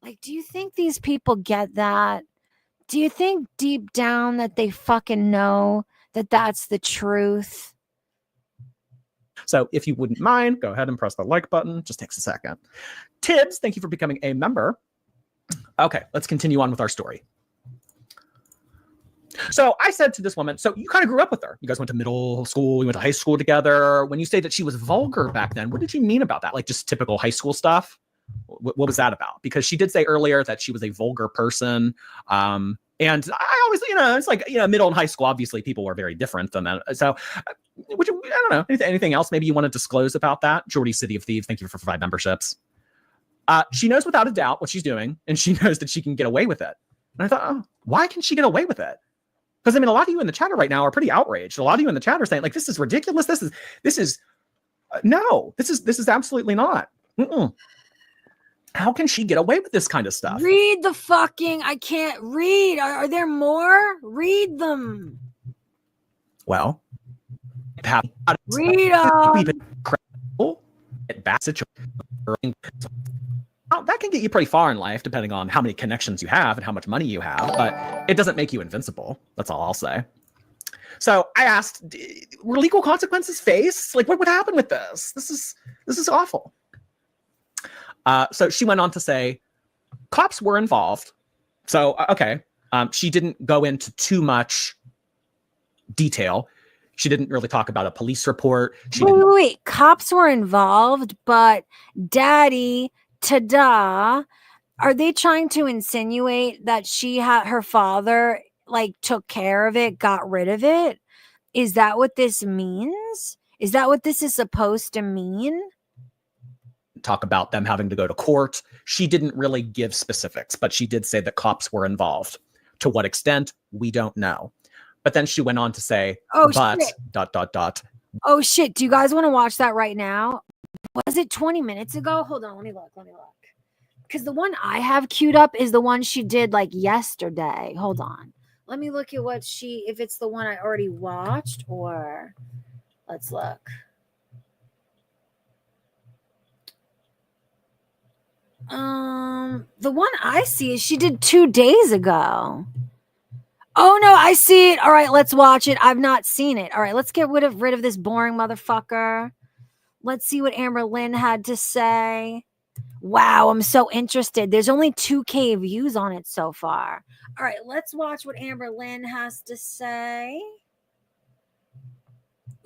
Like, do you think these people get that? Do you think deep down that they fucking know that that's the truth? So if you wouldn't mind, go ahead and press the like button. Just takes a second. Tibbs, thank you for becoming a member. Okay, let's continue on with our story. So I said to this woman, so you kind of grew up with her. You guys went to middle school, you went to high school together. When you say that she was vulgar back then, what did you mean about that? Like just typical high school stuff? What was that about? Because she did say earlier that she was a vulgar person. And I always, it's like, middle and high school, obviously people were very different than that. So I don't know, anything else maybe you want to disclose about that? Jordy City of Thieves, thank you for 5 memberships. She knows without a doubt what she's doing, and she knows that she can get away with it. And I thought, oh, why can she get away with it? Because a lot of you in the chat right now are pretty outraged. A lot of you in the chat are saying, like, this is ridiculous. This is absolutely not. Mm-mm. How can she get away with this kind of stuff? Read the fucking, I can't read. Are there more? Read them. Well, read them. That can get you pretty far in life, depending on how many connections you have and how much money you have, but it doesn't make you invincible. That's all I'll say. So I asked, were legal consequences faced? Like, what would happen with this? This is awful. So she went on to say, cops were involved. So, okay. She didn't go into too much detail. She didn't really talk about a police report. Wait. Cops were involved, but daddy, ta-da, are they trying to insinuate that her father, like, took care of it, got rid of it? Is that what this means? Is that what this is supposed to mean? Talk about them having to go to court. She didn't really give specifics, but she did say that cops were involved. To what extent, we don't know. But then she went on to say, shit. Oh shit, do you guys want to watch that right now? Was it 20 minutes ago? Hold on, let me look. Because the one I have queued up is the one she did like yesterday. Hold on. Let me look at if it's the one I already watched, or let's look. The one I see is she did 2 days ago. Oh no, I see it. All right, let's watch it. I've not seen it. All right, let's get rid of this boring motherfucker. Let's see what Amber Lynn had to say. Wow, I'm so interested. There's only 2K views on it so far. All right, let's watch what Amber Lynn has to say.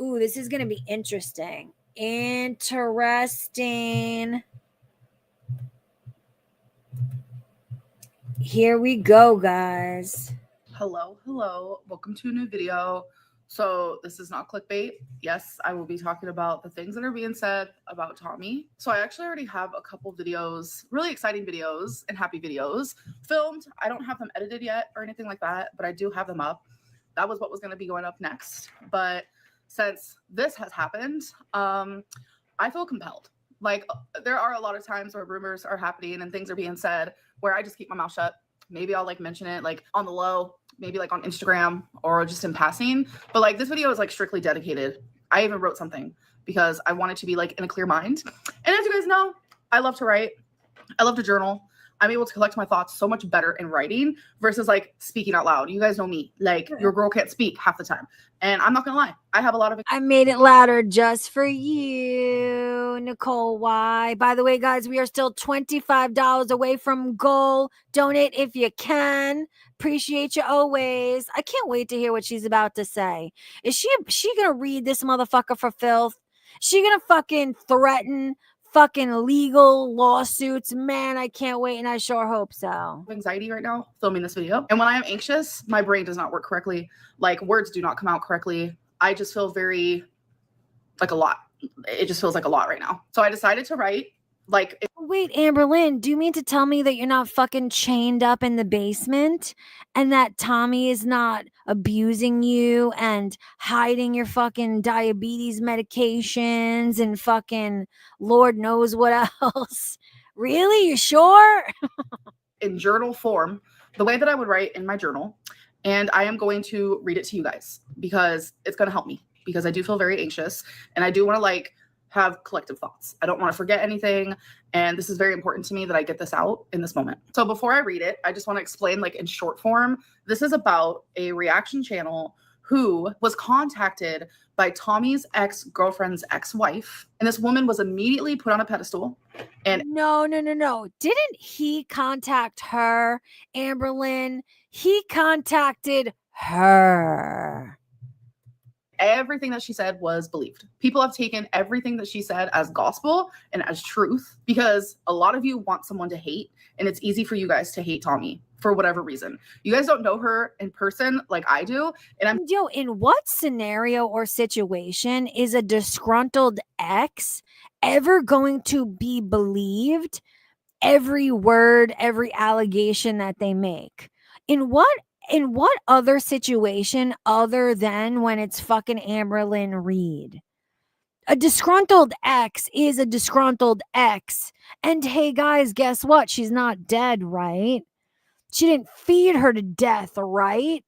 Ooh, this is going to be interesting. Interesting. Here we go, guys. Hello. Welcome to a new video. So this is not clickbait. Yes, I will be talking about the things that are being said about Tommy. So I actually already have a couple videos, really exciting videos and happy videos filmed. I don't have them edited yet or anything like that, but I do have them up. That was what was going to be going up next. But since this has happened, I feel compelled. Like, there are a lot of times where rumors are happening and things are being said where I just keep my mouth shut. Maybe I'll like mention it like on the low, maybe like on Instagram or just in passing. But like this video is like strictly dedicated. I even wrote something because I wanted to be like in a clear mind. And as you guys know, I love to write. I love to journal. I'm able to collect my thoughts so much better in writing versus like speaking out loud. You guys know me. Like your girl can't speak half the time. And I'm not going to lie. I have a lot of... I made it louder just for you, Nicole Y. By the way, guys, we are still $25 away from goal. Donate if you can. Appreciate you always. I can't wait to hear what she's about to say. Is she going to read this motherfucker for filth? She going to fucking threaten fucking legal lawsuits. Man, I can't wait, and I sure hope so. Anxiety right now filming this video, and when I am anxious, my brain does not work correctly. Like, words do not come out correctly. I just feel very like a lot. It just feels like a lot right now. So I decided to write like. Wait, Amberlynn, do you mean to tell me that you're not fucking chained up in the basement and that Tommy is not abusing you and hiding your fucking diabetes medications and fucking Lord knows what else? Really? You sure? In journal form, the way that I would write in my journal, and I am going to read it to you guys because it's going to help me, because I do feel very anxious and I do want to like have collective thoughts. I don't want to forget anything, and this is very important to me that I get this out in this moment. So before I read it, I just want to explain like in short form, this is about a reaction channel who was contacted by Tommy's ex-girlfriend's ex-wife, and this woman was immediately put on a pedestal. And no. Didn't he contact her, Amberlynn? He contacted her. Everything that she said was believed. People have taken everything that she said as gospel and as truth, because a lot of you want someone to hate, and it's easy for you guys to hate Tommy for whatever reason. You guys don't know her in person like I do. And in what scenario or situation is a disgruntled ex ever going to be believed? Every word, every allegation that they make. In what other situation other than when it's fucking Amberlynn Reed? A disgruntled ex is a disgruntled ex. And hey guys, guess what? She's not dead, right? She didn't feed her to death, right?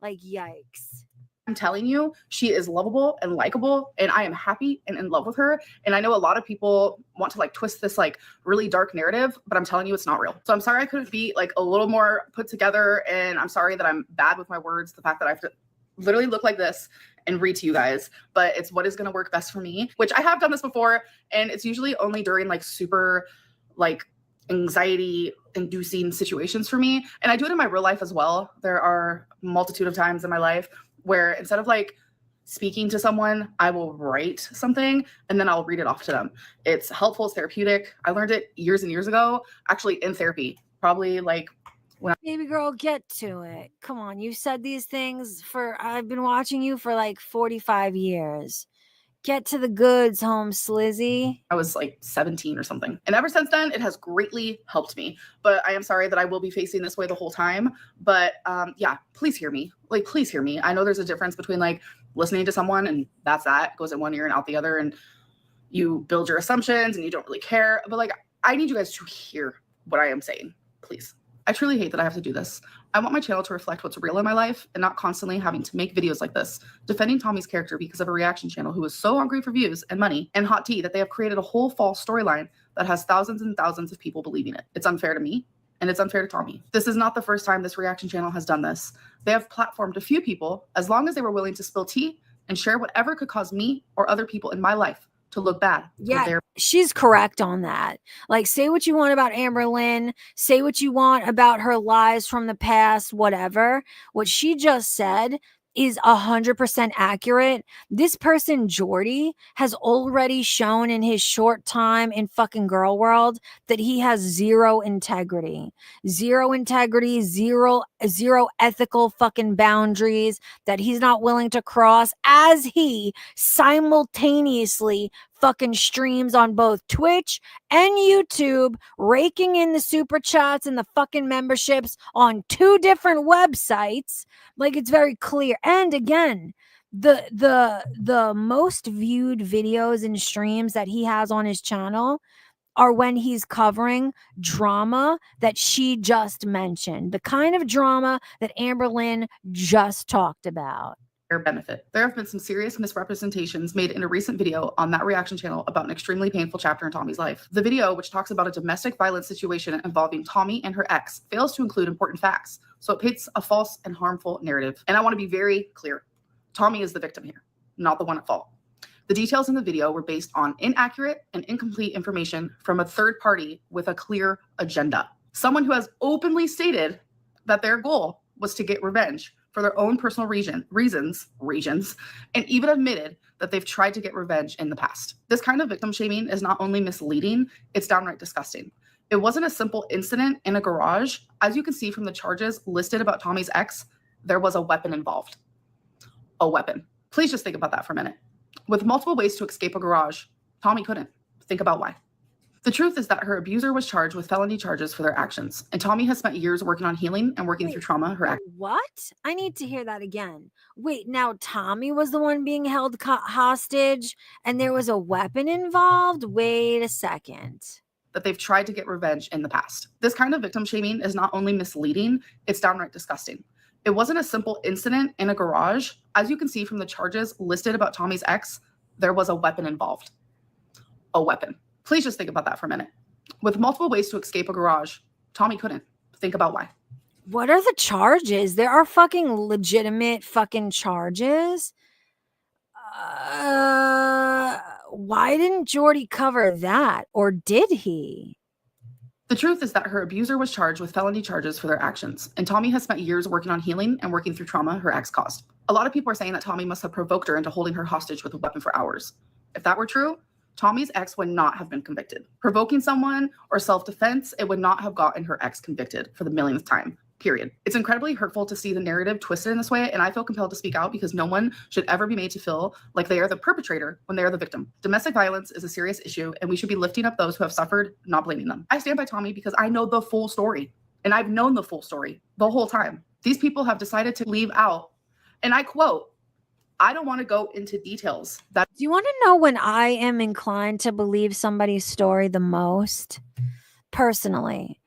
Like, yikes. I'm telling you, she is lovable and likable, and I am happy and in love with her. And I know a lot of people want to like twist this like really dark narrative, but I'm telling you it's not real. So I'm sorry I couldn't be like a little more put together, and I'm sorry that I'm bad with my words. The fact that I have to literally look like this and read to you guys, but it's what is going to work best for me, which I have done this before, and it's usually only during like super like anxiety inducing situations for me. And I do it in my real life as well. There are a multitude of times in my life where instead of like speaking to someone, I will write something and then I'll read it off to them. It's helpful, it's therapeutic. I learned it years and years ago, actually in therapy, probably like when Baby girl, get to it. Come on, you said these things I've been watching you for like 45 years. Get to the goods, home slizzy. I was like 17 or something. And ever since then, it has greatly helped me. But I am sorry that I will be facing this way the whole time. But yeah, please hear me. Like, please hear me. I know there's a difference between like listening to someone and that's that, goes in one ear and out the other. And you build your assumptions and you don't really care. But like, I need you guys to hear what I am saying, please. I truly hate that I have to do this. I want my channel to reflect what's real in my life and not constantly having to make videos like this, defending Tommy's character because of a reaction channel who is so hungry for views and money and hot tea that they have created a whole false storyline that has thousands and thousands of people believing it. It's unfair to me and it's unfair to Tommy. This is not the first time this reaction channel has done this. They have platformed a few people as long as they were willing to spill tea and share whatever could cause me or other people in my life to look bad. Yeah, she's correct on that. Like, say what you want about Amberlynn, say what you want about her lies from the past, whatever. What she just said is 100% accurate. This person, Jordy, has already shown in his short time in fucking girl world that he has zero integrity, zero ethical fucking boundaries that he's not willing to cross, as he simultaneously fucking streams on both Twitch and YouTube, raking in the super chats and the fucking memberships on 2 different websites. Like, it's very clear. And again, the most viewed videos and streams that he has on his channel are when he's covering drama that she just mentioned, the kind of drama that Amberlynn just talked about. Benefit. There have been some serious misrepresentations made in a recent video on that reaction channel about an extremely painful chapter in Tommy's life. The video, which talks about a domestic violence situation involving Tommy and her ex, fails to include important facts, so it paints a false and harmful narrative. And I want to be very clear. Tommy is the victim here, not the one at fault. The details in the video were based on inaccurate and incomplete information from a third party with a clear agenda. Someone who has openly stated that their goal was to get revenge for their own personal reasons, and even admitted that they've tried to get revenge in the past. This kind of victim shaming is not only misleading, it's downright disgusting. It wasn't a simple incident in a garage. As you can see from the charges listed about Tommy's ex, there was a weapon involved. A weapon. Please just think about that for a minute. With multiple ways to escape a garage, Tommy couldn't. Think about why. The truth is that her abuser was charged with felony charges for their actions, and Tommy has spent years working on healing and working through trauma. What? I need to hear that again. Wait, now Tommy was the one being held hostage and there was a weapon involved? Wait a second. That they've tried to get revenge in the past. This kind of victim shaming is not only misleading, it's downright disgusting. It wasn't a simple incident in a garage. As you can see from the charges listed about Tommy's ex, there was a weapon involved. A weapon. Please just think about that for a minute. With multiple ways to escape a garage, Tommy couldn't. Think about why. What are the charges? There are fucking legitimate fucking charges. Why didn't Jordy cover that? Or did he? The truth is that her abuser was charged with felony charges for their actions, and Tommy has spent years working on healing and working through trauma her ex caused. A lot of people are saying that Tommy must have provoked her into holding her hostage with a weapon for hours. If that were true, Tommy's ex would not have been convicted. Provoking someone or self-defense, it would not have gotten her ex convicted for the millionth time, period. It's incredibly hurtful to see the narrative twisted in this way, and I feel compelled to speak out because no one should ever be made to feel like they are the perpetrator when they are the victim. Domestic violence is a serious issue, and we should be lifting up those who have suffered, not blaming them. I stand by Tommy because I know the full story, and I've known the full story the whole time. These people have decided to leave out, and I quote, "I don't want to go into details." Do you want to know when I am inclined to believe somebody's story the most? Personally,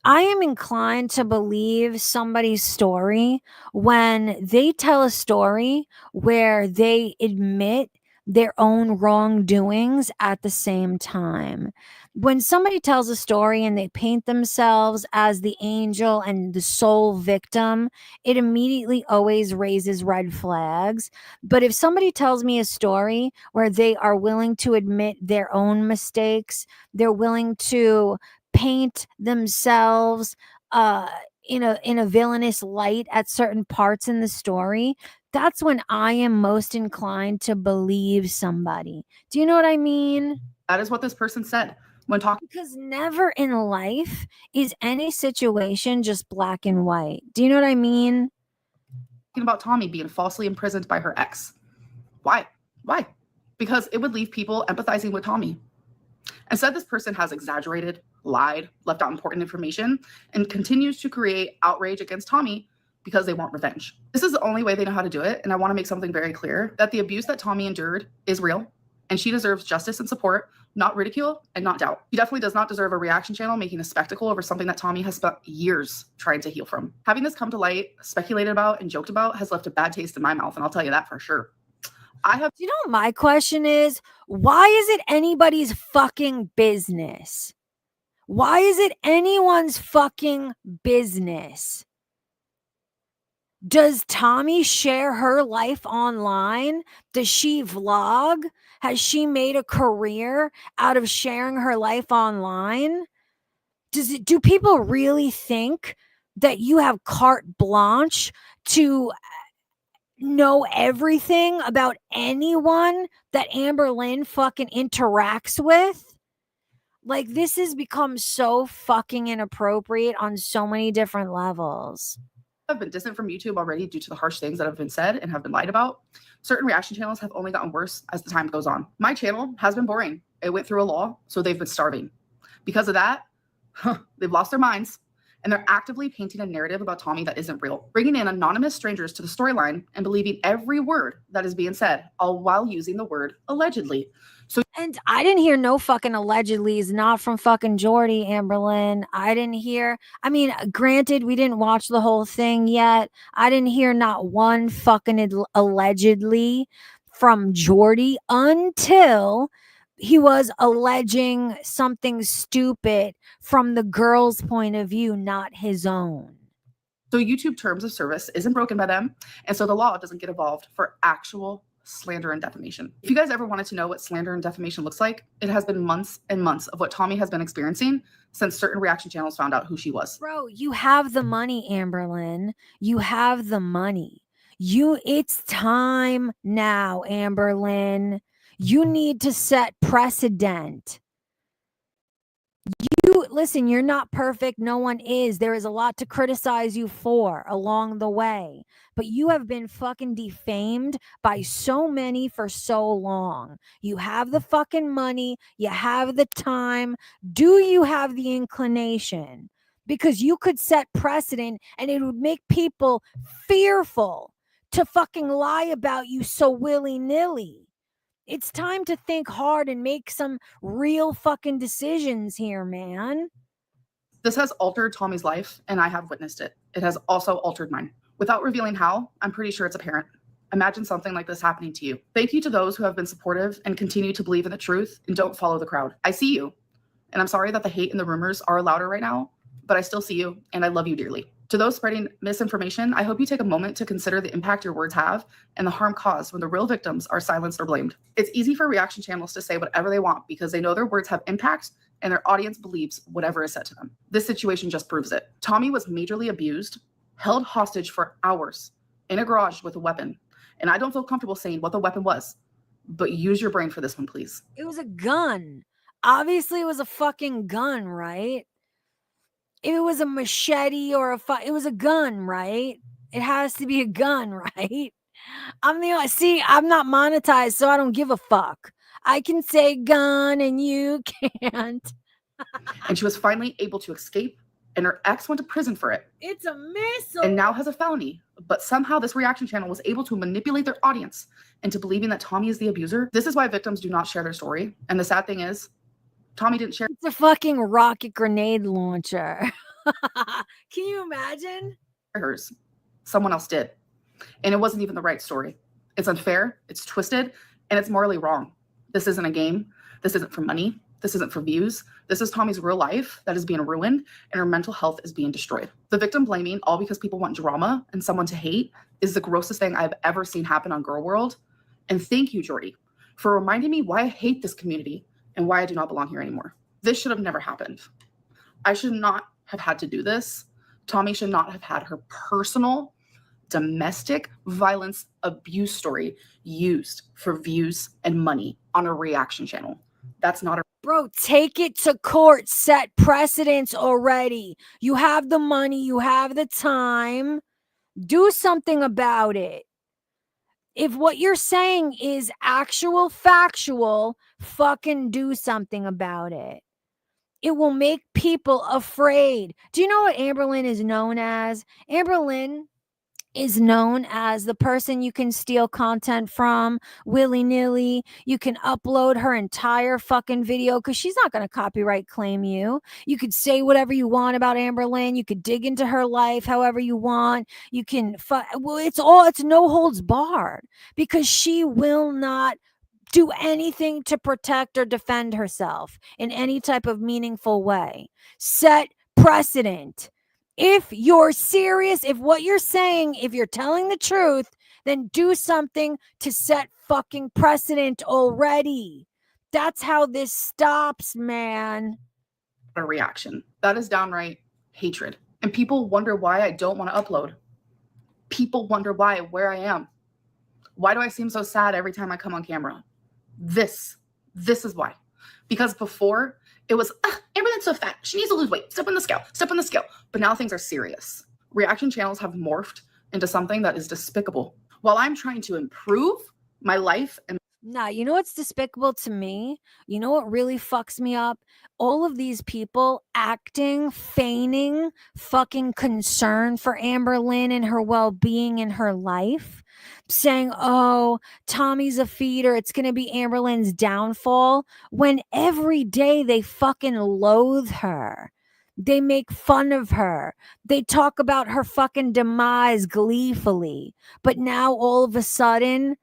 I am inclined to believe somebody's story when they tell a story where they admit their own wrongdoings at the same time. When somebody tells a story and they paint themselves as the angel and the sole victim, it immediately always raises red flags. But if somebody tells me a story where they are willing to admit their own mistakes, they're willing to paint themselves in a villainous light at certain parts in the story, that's when I am most inclined to believe somebody. Do you know what I mean? That is what this person said when talking. Because never in life is any situation just black and white. Do you know what I mean? Talking about Tommy being falsely imprisoned by her ex. Why? Why? Because it would leave people empathizing with Tommy. Instead, this person has exaggerated, lied, left out important information, and continues to create outrage against Tommy because they want revenge. This is the only way they know how to do it, and I want to make something very clear, that the abuse that Tommy endured is real, and she deserves justice and support, not ridicule and not doubt. She definitely does not deserve a reaction channel making a spectacle over something that Tommy has spent years trying to heal from. Having this come to light, speculated about, and joked about has left a bad taste in my mouth, and I'll tell you that for sure. You know what my question is? Why is it anybody's fucking business? Why is it anyone's fucking business? Does Tommy share her life online? Does she vlog? Has she made a career out of sharing her life online? Do people really think that you have carte blanche to know everything about anyone that Amber Lynn fucking interacts with? Like, this has become so fucking inappropriate on so many different levels. I've been distant from YouTube already due to the harsh things that have been said and have been lied about. Certain reaction channels have only gotten worse as the time goes on. My channel has been boring. It went through a law, so they've been starving. Because of that, they've lost their minds, and they're actively painting a narrative about Tommy that isn't real, bringing in anonymous strangers to the storyline and believing every word that is being said, all while using the word allegedly. And I didn't hear no fucking allegedlys, not from fucking Jordy, Amberlyn. I didn't hear, I mean, granted, we didn't watch the whole thing yet. I didn't hear not one fucking allegedly from Jordy until he was alleging something stupid from the girl's point of view, not his own. So YouTube terms of service isn't broken by them, and so the law doesn't get involved for actual slander and defamation. If you guys ever wanted to know what slander and defamation looks like, it has been months and months of what Tommy has been experiencing since certain reaction channels found out who she was. Bro, you have the money, Amberlynn. You have the money. It's time now, Amberlynn. You need to set precedent. Listen, you're not perfect. No one is. There is a lot to criticize you for along the way. But you have been fucking defamed by so many for so long. You have the fucking money. You have the time. Do you have the inclination? Because you could set precedent and it would make people fearful to fucking lie about you so willy-nilly. It's time to think hard and make some real fucking decisions here, man. This has altered Tommy's life, and I have witnessed it. It has also altered mine. Without revealing how, I'm pretty sure it's apparent. Imagine something like this happening to you. Thank you to those who have been supportive and continue to believe in the truth and don't follow the crowd. I see you, and I'm sorry that the hate and the rumors are louder right now, but I still see you, and I love you dearly. To those spreading misinformation, I hope you take a moment to consider the impact your words have and the harm caused when the real victims are silenced or blamed. It's easy for reaction channels to say whatever they want because they know their words have impact and their audience believes whatever is said to them. This situation just proves it. Tommy was majorly abused, held hostage for hours in a garage with a weapon. And I don't feel comfortable saying what the weapon was, but use your brain for this one, please. It was a gun. Obviously, it was a fucking gun, right? If it was a machete or it was a gun, right? It has to be a gun, right? I'm not monetized, so I don't give a fuck. I can say gun and you can't. And she was finally able to escape, and her ex went to prison for it. It's a missile. And now has a felony. But somehow this reaction channel was able to manipulate their audience into believing that Tommy is the abuser. This is why victims do not share their story. And the sad thing is, Tommy didn't share. It's a fucking rocket grenade launcher. Can you imagine? Hers. Someone else did. And it wasn't even the right story. It's unfair, it's twisted, and it's morally wrong. This isn't a game. This isn't for money. This isn't for views. This is Tommy's real life that is being ruined, and her mental health is being destroyed. The victim blaming, all because people want drama and someone to hate, is the grossest thing I've ever seen happen on Girl World. And thank you, Jordy, for reminding me why I hate this community and why I do not belong here anymore. This should have never happened. I should not have had to do this. Tommy should not have had her personal domestic violence abuse story used for views and money on a reaction channel. That's not a Bro, take it to court. Set precedents already. You have the money. You have the time. Do something about it. If what you're saying is actual factual, fucking do something about it. It will make people afraid. Do you know what Amberlynn is known as? Amberlynn is known as the person you can steal content from willy-nilly. You can upload her entire fucking video because she's not going to copyright claim you. You could say whatever you want about Amberlynn. You could dig into her life however you want. You can, it's no holds barred because she will not do anything to protect or defend herself in any type of meaningful way. Set precedent. If you're serious, if what you're saying, if you're telling the truth, then do something to set fucking precedent already. That's how this stops, man. A reaction. That is downright hatred. And people wonder why I don't want to upload. People wonder where I am. Why do I seem so sad every time I come on camera? This is why. Because before it was, Amberlynn's so fat. She needs to lose weight. Step on the scale. Step on the scale. But now things are serious. Reaction channels have morphed into something that is despicable. While I'm trying to improve my life and Nah, you know what's despicable to me? You know what really fucks me up? All of these people acting, feigning fucking concern for Amberlynn and her well-being in her life. Saying, oh, Tommy's a feeder. It's going to be Amberlynn's downfall. When every day they fucking loathe her. They make fun of her. They talk about her fucking demise gleefully. But now all of a sudden,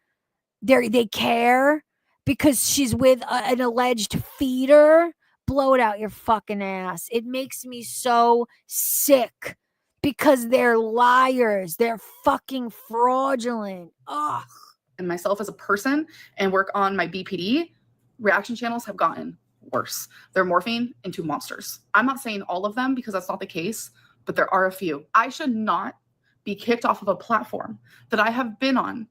they care because she's with an alleged feeder. Blow it out your fucking ass. It makes me so sick because they're liars. They're fucking fraudulent. Ugh. and myself as a person and work on my BPD, reaction channels have gotten worse. They're morphing into monsters. I'm not saying all of them because that's not the case, but there are a few. I should not be kicked off of a platform that I have been on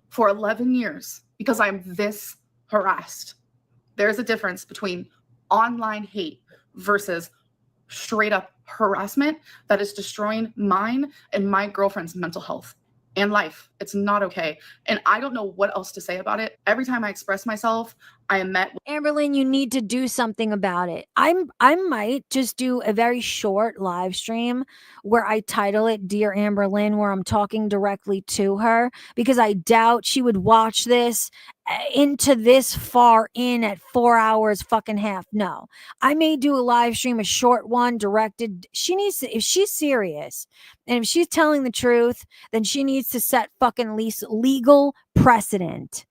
for 11 years because I'm this harassed. There's a difference between online hate versus straight up harassment that is destroying mine and my girlfriend's mental health and life. It's not okay. And I don't know what else to say about it. Every time I express myself, I am met with Amberlynn, you need to do something about it. I might just do a very short live stream where I title it Dear Amberlynn, where I'm talking directly to her, because I doubt she would watch this into this far in at 4 hours fucking half. No, I may do a live stream, a short one directed. She needs to, if she's serious and if she's telling the truth, then she needs to set fucking legal precedent.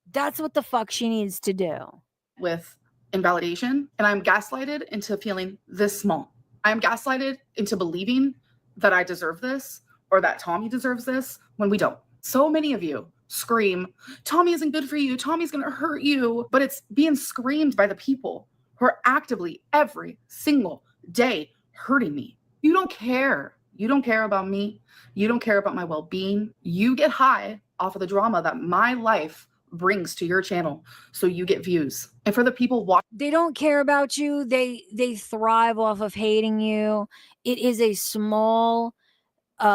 That's what the fuck she needs to do. with invalidation, and I'm gaslighted into feeling this small. I'm gaslighted into believing that I deserve this or that Tommy deserves this when we don't. So many of you scream, Tommy isn't good for you, Tommy's gonna hurt you, but it's being screamed by the people who are actively every single day hurting me. You don't care. You don't care about me. You don't care about my well-being. You get high off of the drama that my life brings to your channel, so you get views. And for the people watching, they don't care about you. They thrive off of hating you. It is a small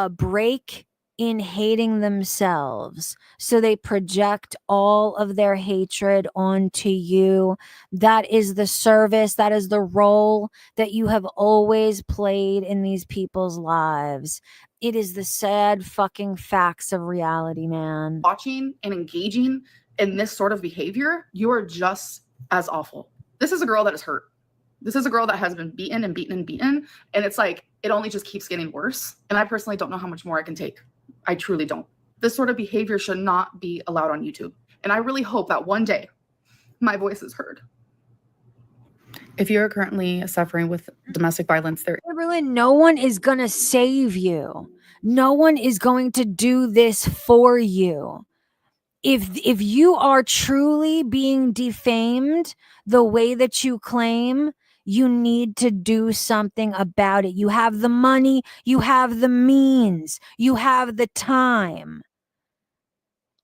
break in hating themselves, so they project all of their hatred onto you. That is the service, that is the role that you have always played in these people's lives. It is the sad fucking facts of reality, man. watching and engaging in this sort of behavior, you are just as awful. This is a girl that is hurt. This is a girl that has been beaten and beaten and beaten. And it's like, it only just keeps getting worse. And I personally don't know how much more I can take. I truly don't. This sort of behavior should not be allowed on YouTube. And I really hope that one day my voice is heard. If you're currently suffering with domestic violence, Amberlynn, no one is going to save you. No one is going to do this for you. If you are truly being defamed the way that you claim, you need to do something about it. You have the money, you have the means, you have the time.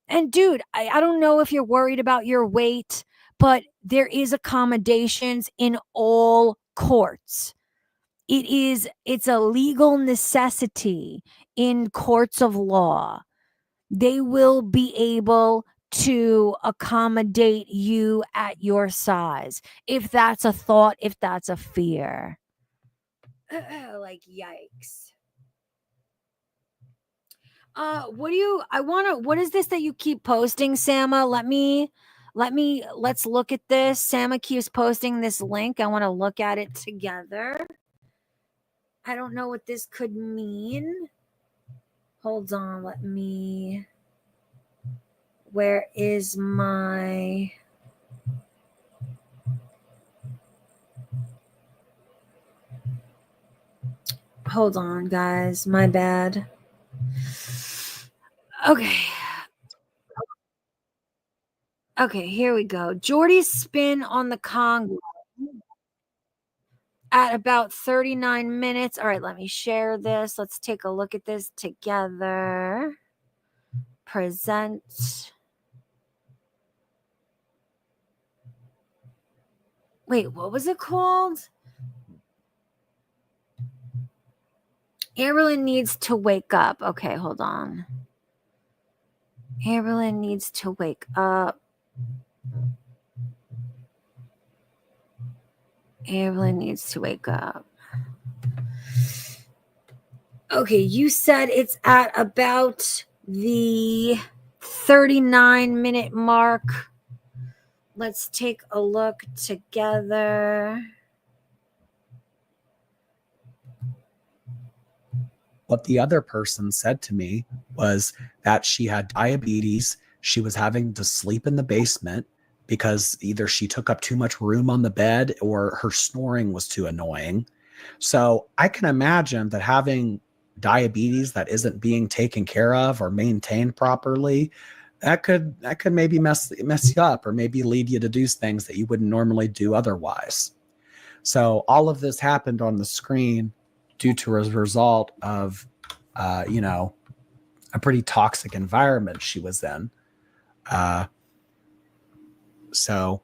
And dude, I don't know if you're worried about your weight, but there is accommodations in all courts. It's a legal necessity in courts of law. They will be able to accommodate you at your size. If that's a thought, if that's a fear. Like, yikes. What is this that you keep posting, Sama? Let's look at this. Sama keeps posting this link. I want to look at it together. I don't know what this could mean. Hold on, where is my... Hold on, guys, my bad. Okay, here we go. Jordy's spin on the Congo at about 39 minutes. All right, let me share this. Let's take a look at this together. Present. Wait, what was it called? Amberlynn needs to wake up. Okay, hold on. Amberlynn needs to wake up. Amberlynn needs to wake up. Okay, you said it's at about the 39-minute mark. Let's take a look together. What the other person said to me was that she had diabetes. She was having to sleep in the basement because either she took up too much room on the bed or her snoring was too annoying. So I can imagine that having diabetes that isn't being taken care of or maintained properly that could maybe mess you up, or maybe lead you to do things that you wouldn't normally do otherwise. So all of this happened on the screen due to a result of, a pretty toxic environment she was in. So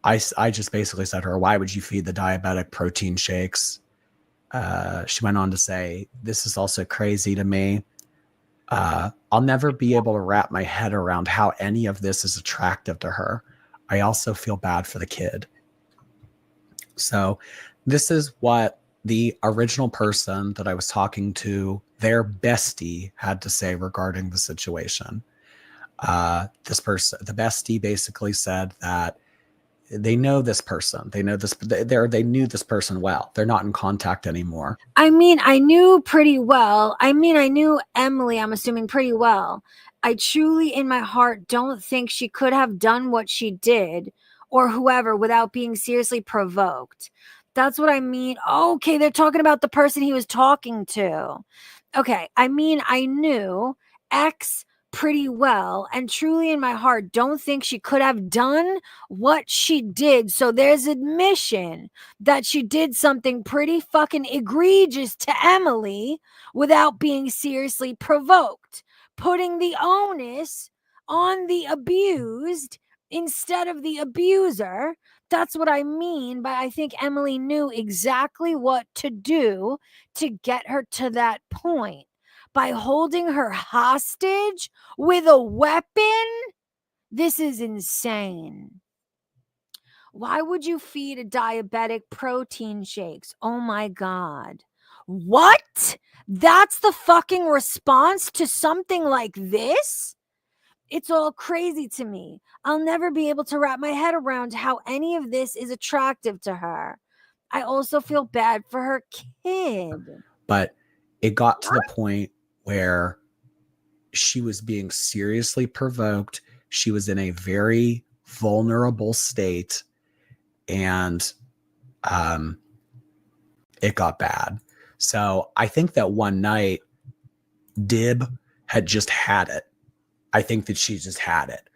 I just basically said to her, why would you feed the diabetic protein shakes? She went on to say, this is also crazy to me. I'll never be able to wrap my head around how any of this is attractive to her. I also feel bad for the kid. So this is what the original person that I was talking to, their bestie, had to say regarding the situation. This person, the bestie, basically said that they know this person. They know this. They knew this person well. They're not in contact anymore. I mean, I knew pretty well. I mean, I knew Emily, I'm assuming, pretty well. I truly, in my heart, don't think she could have done what she did, or whoever, without being seriously provoked. That's what I mean. Okay, they're talking about the person he was talking to. Okay, I mean, I knew X pretty well, and truly in my heart don't think she could have done what she did. So there's admission that she did something pretty fucking egregious to Emily without being seriously provoked, putting the onus on the abused instead of the abuser. That's what I mean by I think Emily knew exactly what to do to get her to that point. By holding her hostage with a weapon? This is insane. Why would you feed a diabetic protein shakes? Oh my God. What? That's the fucking response to something like this? It's all crazy to me. I'll never be able to wrap my head around how any of this is attractive to her. I also feel bad for her kid. But it got to the point where she was being seriously provoked. She was in a very vulnerable state, and it got bad. So I think that one night Dib had just had it. I think that she just had it.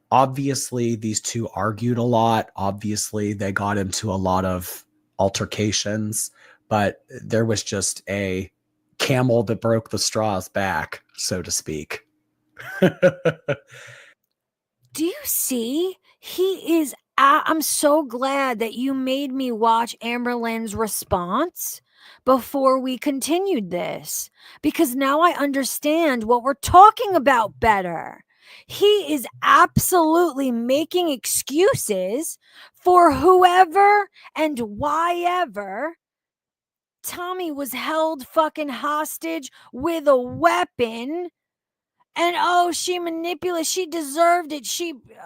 Obviously, these two argued a lot. Obviously, they got into a lot of altercations, but there was just a camel that broke the straw's back, so to speak. Do you see? He is. I'm so glad that you made me watch Amberlynn's response before we continued this, because now I understand what we're talking about better. He is absolutely making excuses for whoever and why ever Tommy was held fucking hostage with a weapon. And oh, she manipulated, she deserved it.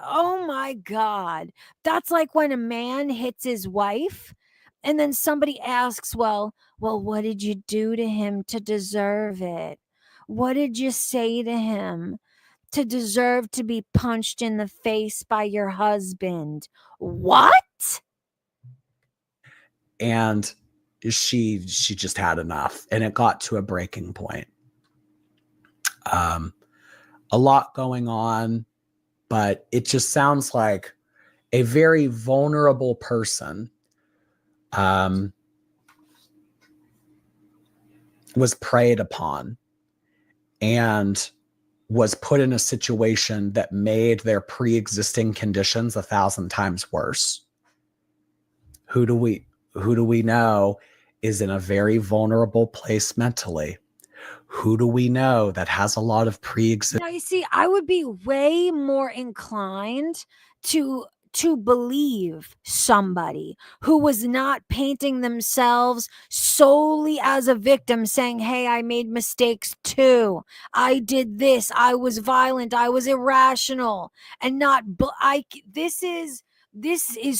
Oh my God. That's like when a man hits his wife and then somebody asks, well, what did you do to him to deserve it? What did you say to him to deserve to be punched in the face by your husband? What? And she just had enough, and it got to a breaking point. A lot going on, but it just sounds like a very vulnerable person was preyed upon and was put in a situation that made their pre-existing conditions 1,000 times worse. Who do we know is in a very vulnerable place mentally? Who do we know that has a lot of pre-existing? Now, you see, I would be way more inclined to believe somebody who was not painting themselves solely as a victim, saying, hey, I made mistakes too. I did this. I was violent. I was irrational. And not, this is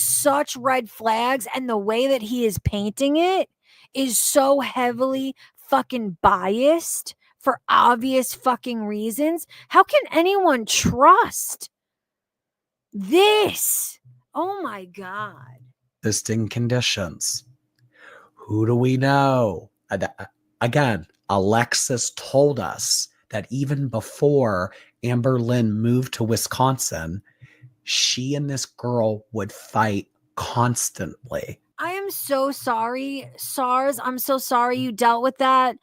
such red flags. And the way that he is painting it is so heavily fucking biased for obvious fucking reasons. How can anyone trust this? Oh my God. Existing conditions. Who do we know? Again, Alexis told us that even before Amber Lynn moved to Wisconsin, she and this girl would fight constantly. I am so sorry, SARS. I'm so sorry you dealt with that.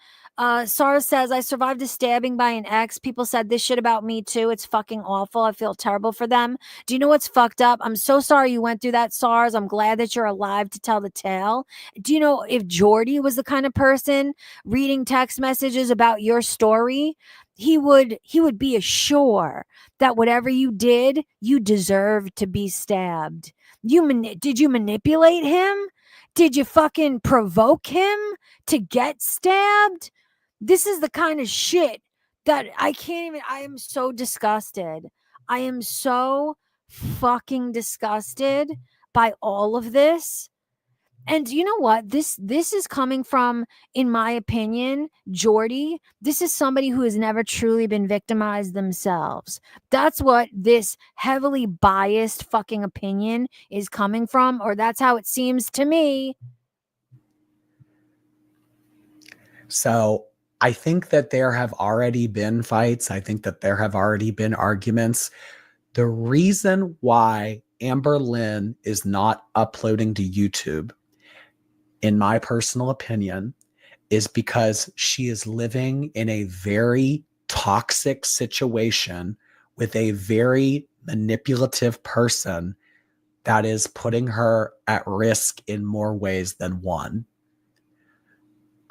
SARS says, I survived a stabbing by an ex. People said this shit about me too. It's fucking awful. I feel terrible for them. Do you know what's fucked up? I'm so sorry you went through that, SARS. I'm glad that you're alive to tell the tale. Do you know if Jordy was the kind of person reading text messages about your story, he would be assured that whatever you did, you deserved to be stabbed. Did you manipulate him? Did you fucking provoke him to get stabbed? This is the kind of shit that I am so disgusted. I am so fucking disgusted by all of this. And you know what? This is coming from, in my opinion, Jordy. This is somebody who has never truly been victimized themselves. That's what this heavily biased fucking opinion is coming from, or that's how it seems to me. So I think that there have already been fights. I think that there have already been arguments. The reason why Amber Lynn is not uploading to YouTube, in my personal opinion, is because she is living in a very toxic situation with a very manipulative person that is putting her at risk in more ways than one.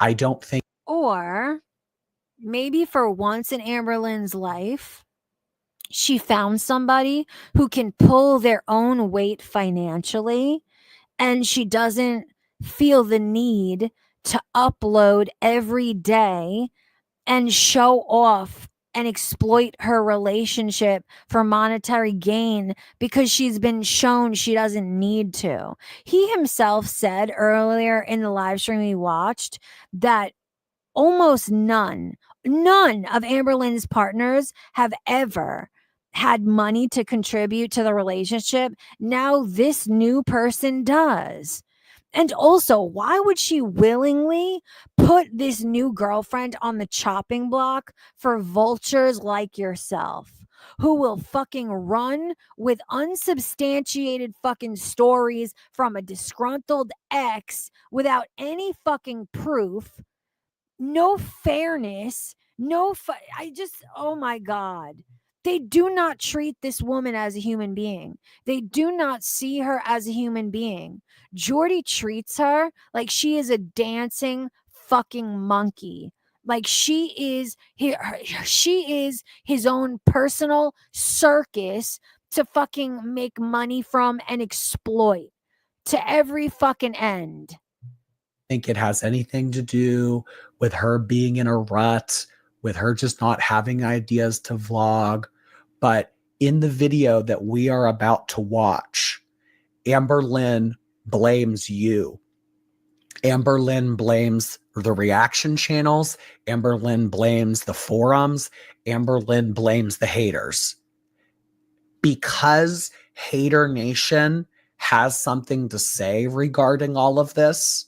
I don't think. Or maybe for once in Amber Lynn's life, she found somebody who can pull their own weight financially, and she doesn't feel the need to upload every day and show off and exploit her relationship for monetary gain because she's been shown she doesn't need to. He himself said earlier in the live stream we watched that almost none of Amber Lynn's partners have ever had money to contribute to the relationship. Now this new person does. And also, why would she willingly put this new girlfriend on the chopping block for vultures like yourself, who will fucking run with unsubstantiated fucking stories from a disgruntled ex without any fucking proof? No fairness, oh my God. They do not treat this woman as a human being. They do not see her as a human being. Jordy treats her like she is a dancing fucking monkey. Like she is his own personal circus to fucking make money from and exploit to every fucking end. Think it has anything to do with her being in a rut, with her just not having ideas to vlog. But in the video that we are about to watch, Amber Lynn blames you. Amber Lynn blames the reaction channels. Amber Lynn blames the forums. Amber Lynn blames the haters. Because Hater Nation has something to say regarding all of this,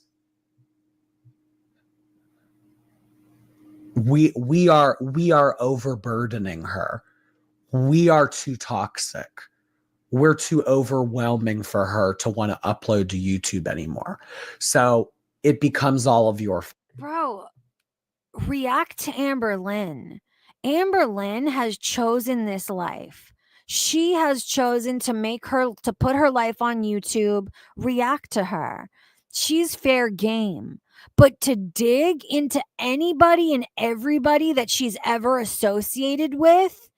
we are overburdening her. We are too toxic. We're too overwhelming for her to want to upload to YouTube anymore. So it becomes all of your. Bro, react to Amber Lynn. Amber Lynn has chosen this life. She has chosen to put her life on YouTube. React to her. She's fair game. But to dig into anybody and everybody that she's ever associated with,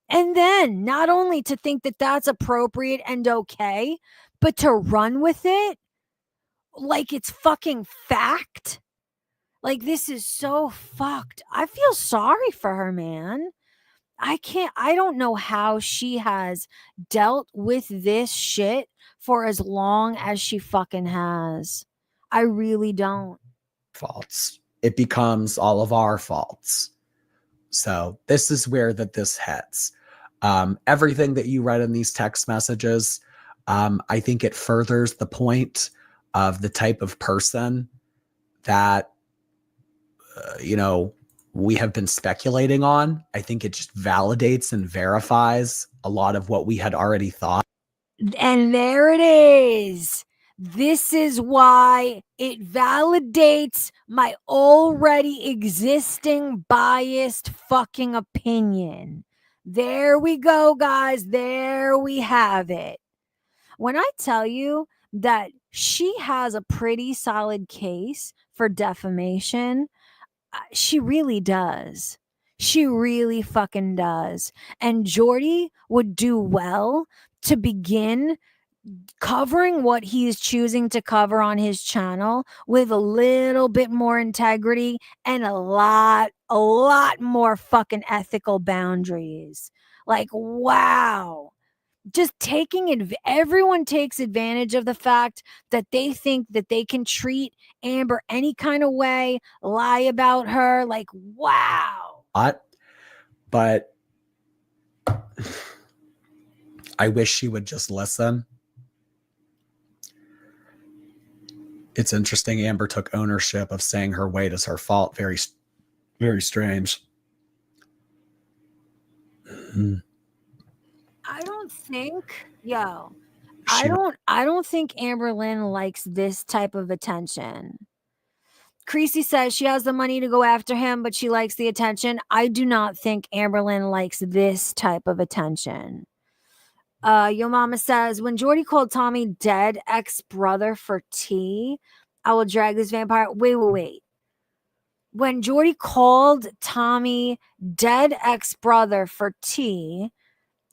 and then not only to think that that's appropriate and okay, but to run with it like it's fucking fact. Like, this is so fucked. I feel sorry for her, man. I don't know how she has dealt with this shit for as long as she fucking has. I really don't. Faults. It becomes all of our faults. So this is where this heads. Everything that you read in these text messages, I think it furthers the point of the type of person that, we have been speculating on. I think it just validates and verifies a lot of what we had already thought. And there it is. This is why it validates my already existing biased fucking opinion. There we go, guys. There we have it. When I tell you that she has a pretty solid case for defamation, she really does. She really fucking does. And Jordy would do well to begin covering what he's choosing to cover on his channel with a little bit more integrity and a lot more fucking ethical boundaries. Like, wow. Just everyone takes advantage of the fact that they think that they can treat Amber any kind of way, lie about her. Like, wow. But I wish she would just listen. It's interesting Amber took ownership of saying her weight is her fault. Very, very strange. I don't think, I don't think Amber Lynn likes this type of attention. Creasy says she has the money to go after him, but she likes the attention. I do not think Amber Lynn likes this type of attention. Yo Mama says, when Jordy called Tommy dead ex-brother for tea, I will drag this vampire. Wait. When Jordy called Tommy dead ex-brother for tea,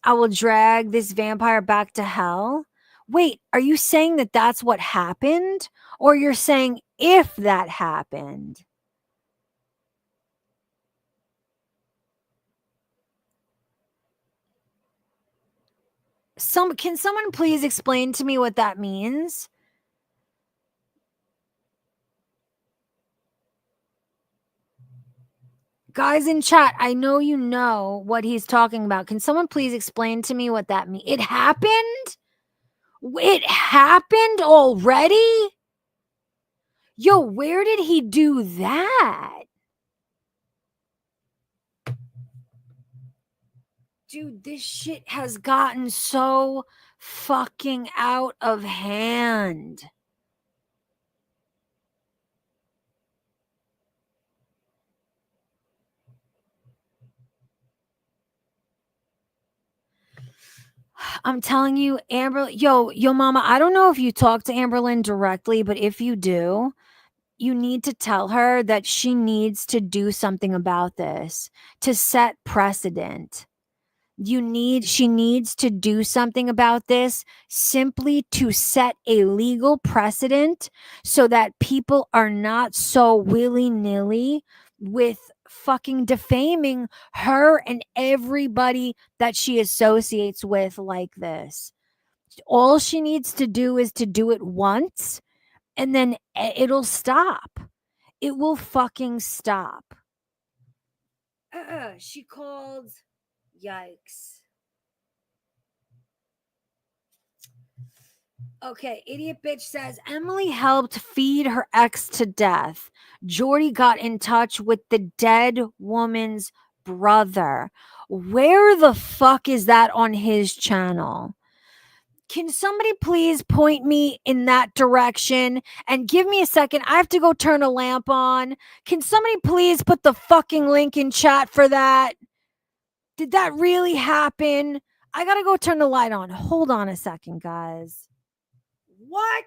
I will drag this vampire back to hell. Wait, are you saying that that's what happened? Or you're saying if that happened? Can someone please explain to me what that means? Guys in chat, I know you know what he's talking about. Can someone please explain to me what that means? It happened? It happened already? Yo, where did he do that? Dude, this shit has gotten so fucking out of hand. I'm telling you, Amber, yo, Mama, I don't know if you talk to Amberlyn directly, but if you do, you need to tell her that she needs to do something about this to set precedent. She needs to do something about this simply to set a legal precedent so that people are not so willy-nilly with fucking defaming her and everybody that she associates with like this. All she needs to do is to do it once and then it'll stop. It will fucking stop. She called. Yikes. Okay, idiot bitch says Emily helped feed her ex to death. Jordy got in touch with the dead woman's brother. Where the fuck is that on his channel? Can somebody please point me in that direction and give me a second? I have to go turn a lamp on. Can somebody please put the fucking link in chat for that? Did that really happen? I gotta go turn the light on. Hold on a second, guys. What?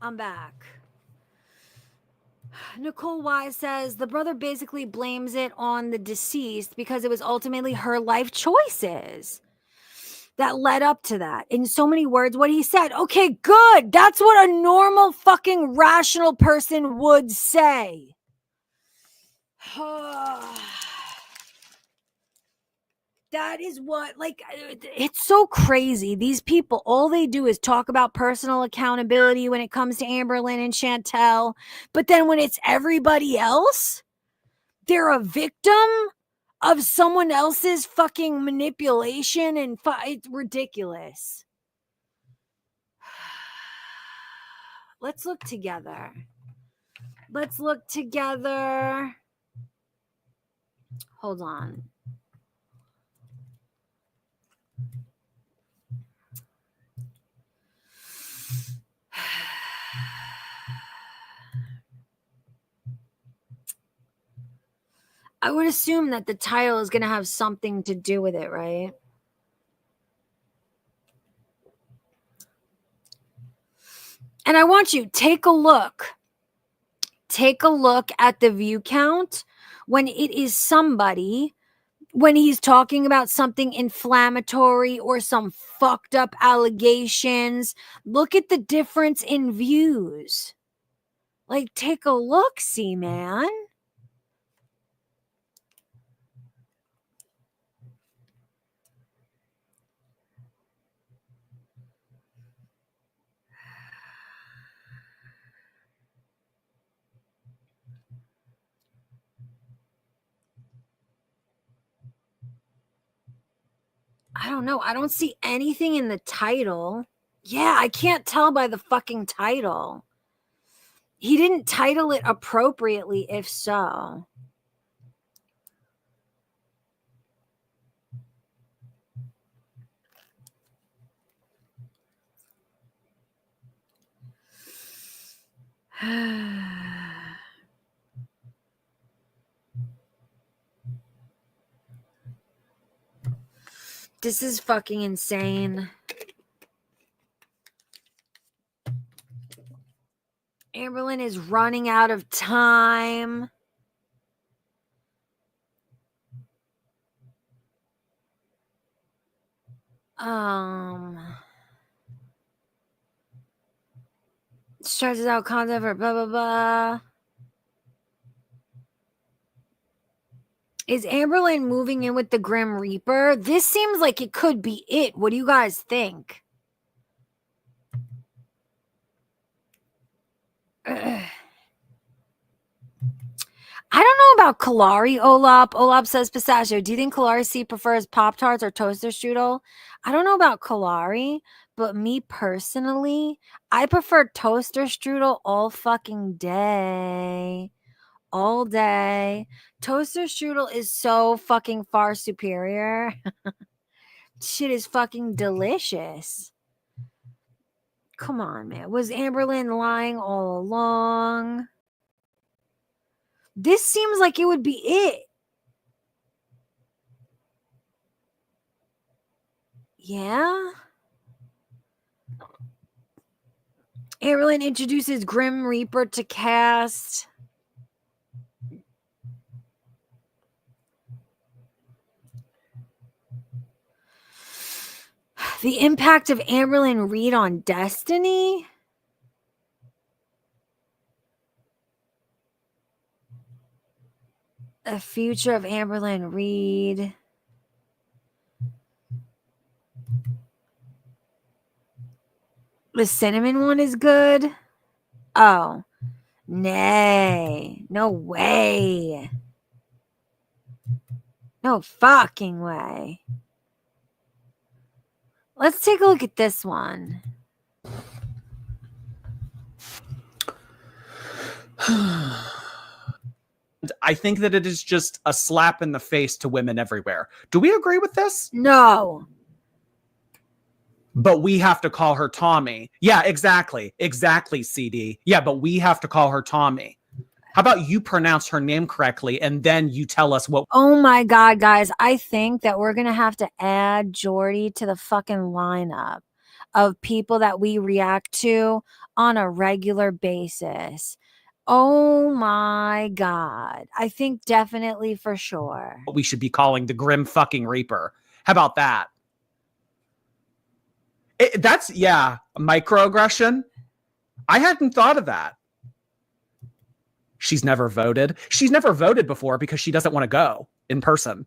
I'm back. Nicole Wise says the brother basically blames it on the deceased because it was ultimately her life choices that led up to that. In so many words, what he said. Okay, good. That's what a normal fucking rational person would say. That is what, like, it's so crazy. These people, all they do is talk about personal accountability when it comes to Amberlynn and Chantel. But then when it's everybody else, they're a victim of someone else's fucking manipulation and it's ridiculous. Let's look together. Let's look together. Hold on. I would assume that the title is going to have something to do with it, right? And I want you, take a look. Take a look at the view count when it is somebody, when he's talking about something inflammatory or some fucked up allegations. Look at the difference in views. Like, take a look, see, man. I don't know. I don't see anything in the title. Yeah, I can't tell by the fucking title. He didn't title it appropriately, if so. This is fucking insane. Amberlynn is running out of time. Stretches out content for blah, blah, blah. Is Amberlynn moving in with the Grim Reaper? This seems like it could be it. What do you guys think? I don't know about Kalari, Olap. Olap says, Pistachio, do you think Kalari C prefers Pop-Tarts or toaster strudel? I don't know about Kalari, but me personally, I prefer toaster strudel all fucking day. All day. Toaster strudel is so fucking far superior. Shit is fucking delicious. Come on, man. Was Amberlynn lying all along? This seems like it would be it. Yeah? Amberlynn introduces Grim Reaper to cast. The impact of Amberlynn Reed on Destiny? The future of Amberlynn Reed. The cinnamon one is good? Oh. Nay. No way. No fucking way. Let's take a look at this one. I think that it is just a slap in the face to women everywhere. Do we agree with this? No. But we have to call her Tommy. Yeah, exactly. Exactly, CD. Yeah, but we have to call her Tommy. How about you pronounce her name correctly and then you tell us what... Oh my God, guys. I think that we're going to have to add Jordy to the fucking lineup of people that we react to on a regular basis. Oh my God. I think definitely for sure. We should be calling the Grim fucking Reaper. How about that? That's, yeah, microaggression. I hadn't thought of that. She's never voted. She's never voted before because she doesn't want to go in person.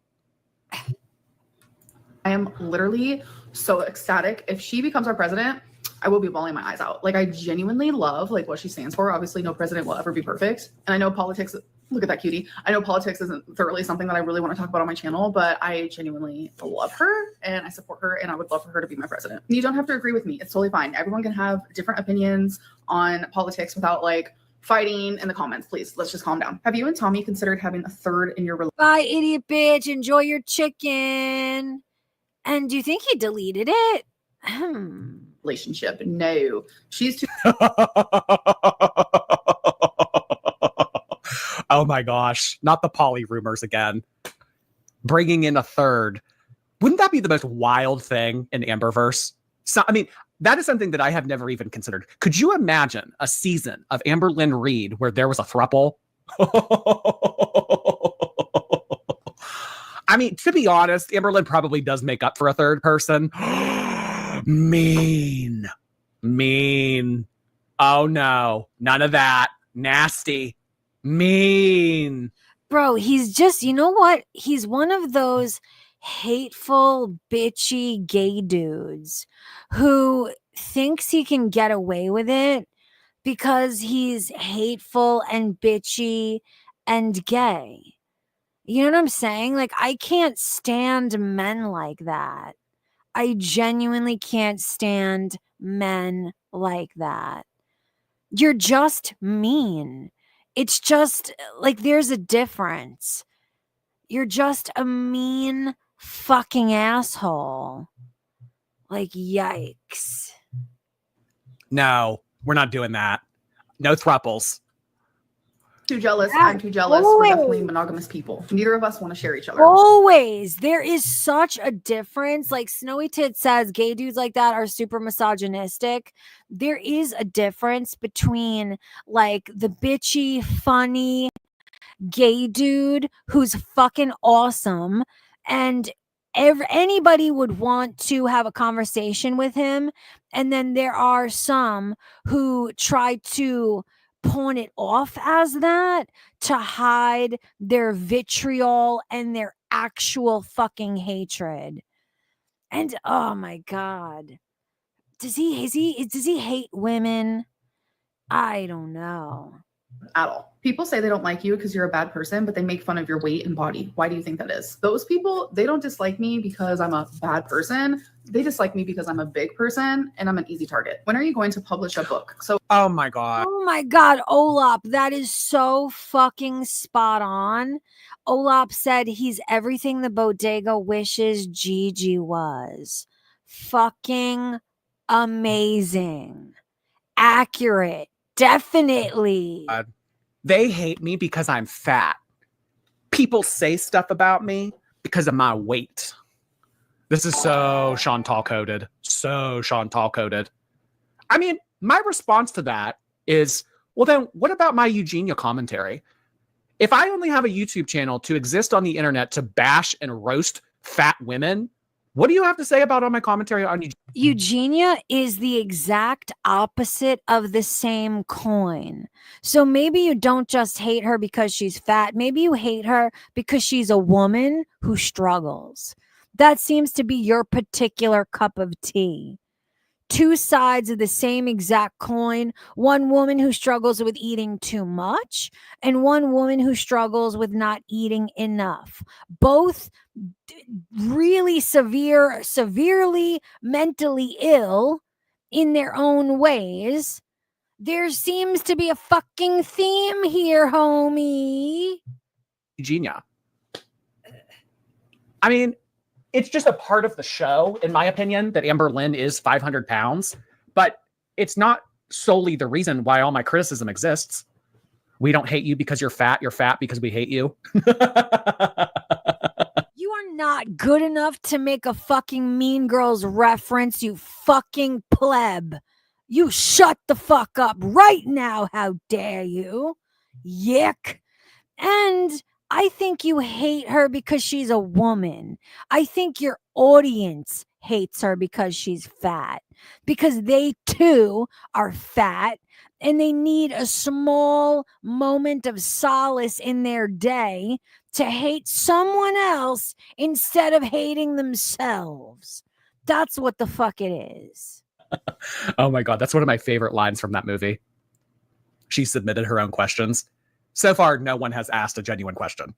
I am literally so ecstatic. If she becomes our president, I will be bawling my eyes out. Like, I genuinely love like what she stands for. Obviously, no president will ever be perfect. And I know politics, look at that cutie. I know politics isn't thoroughly something that I really want to talk about on my channel, but I genuinely love her and I support her and I would love for her to be my president. You don't have to agree with me. It's totally fine. Everyone can have different opinions on politics without like fighting in the comments. Please, let's just calm down. Have you and Tommy considered having a third in your relationship? Bye, idiot bitch. Enjoy your chicken. And do you think he deleted it? Relationship? No. She's too Oh my gosh. Not the poly rumors again. Bringing in a third. Wouldn't that be the most wild thing in Amberverse? So, I mean, that is something that I have never even considered. Could you imagine a season of Amber Lynn Reed where there was a throuple? I mean, to be honest, Amber Lynn probably does make up for a third person. Mean. Oh no, none of that. Nasty. Mean. Bro, he's just, you know what? He's one of those hateful, bitchy gay dudes who thinks he can get away with it because he's hateful and bitchy and gay. You know what I'm saying? Like, I can't stand men like that. I genuinely can't stand men like that. You're just mean. It's just like there's a difference. You're just a mean fucking asshole. Like, yikes. No, we're not doing that. No thruples. too jealous. I'm too jealous. We're definitely monogamous people. Neither of us want to share each other. Always. There is such a difference. Like Snowy Tit says, gay dudes like that are super misogynistic. There is a difference between like the bitchy, funny gay dude who's fucking awesome and anybody would want to have a conversation with him. And then there are some who try to pawn it off as that to hide their vitriol and their actual fucking hatred. And oh my God, does he hate women? I don't know. At all. People say they don't like you because you're a bad person, but they make fun of your weight and body. Why do you think that is? Those people, they don't dislike me because I'm a bad person. They dislike me because I'm a big person and I'm an easy target. When are you going to publish a book? So oh my God. Oh my God, Olap, that is so fucking spot on. Olap said he's everything the bodega wishes Gigi was. Fucking amazing. Accurate. Definitely. They hate me because I'm fat. People say stuff about me because of my weight. This is so Chantal coded. So Chantal coded. I mean, my response to that is, well, then what about my Eugenia commentary? If I only have a YouTube channel to exist on the internet to bash and roast fat women, what do you have to say about all my commentary on Eugenia? Eugenia is the exact opposite of the same coin. So maybe you don't just hate her because she's fat. Maybe you hate her because she's a woman who struggles. That seems to be your particular cup of tea. Two sides of the same exact coin. One woman who struggles with eating too much and one woman who struggles with not eating enough. Both really severely mentally ill in their own ways. There seems to be a fucking theme here, homie. Eugenia. I mean, it's just a part of the show, in my opinion, that Amber Lynn is 500 pounds, but it's not solely the reason why all my criticism exists. We don't hate you because you're fat because we hate you. You are not good enough to make a fucking Mean Girls reference, you fucking pleb. You shut the fuck up right now, how dare you? Yick. And I think you hate her because she's a woman. I think your audience hates her because she's fat, because they too are fat and they need a small moment of solace in their day to hate someone else instead of hating themselves. That's what the fuck it is. Oh my God, that's one of my favorite lines from that movie. She submitted her own questions. So far, no one has asked a genuine question.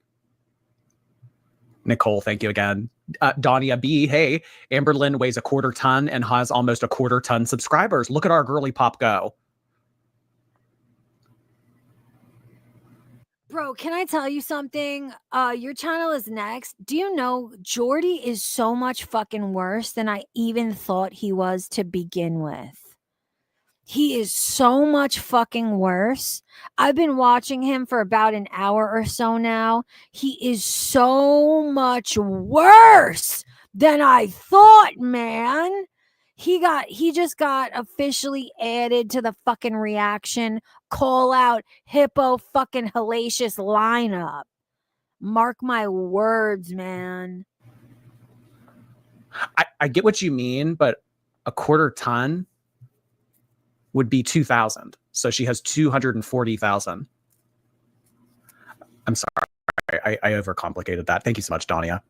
Nicole, thank you again. Dania B, hey, Amberlynn weighs a quarter ton and has almost a quarter ton subscribers. Look at our girly pop go. Bro, can I tell you something? Your channel is next. Do you know Jordy is so much fucking worse than I even thought he was to begin with? He is so much fucking worse. I've been watching him for about an hour or so now. He is so much worse than I thought, man. He just got officially added to the fucking reaction call out hippo fucking hellacious lineup. Mark my words, man. I get what you mean, but a quarter ton would be 2,000. So she has 240,000. I'm sorry. I overcomplicated that. Thank you so much, Dania.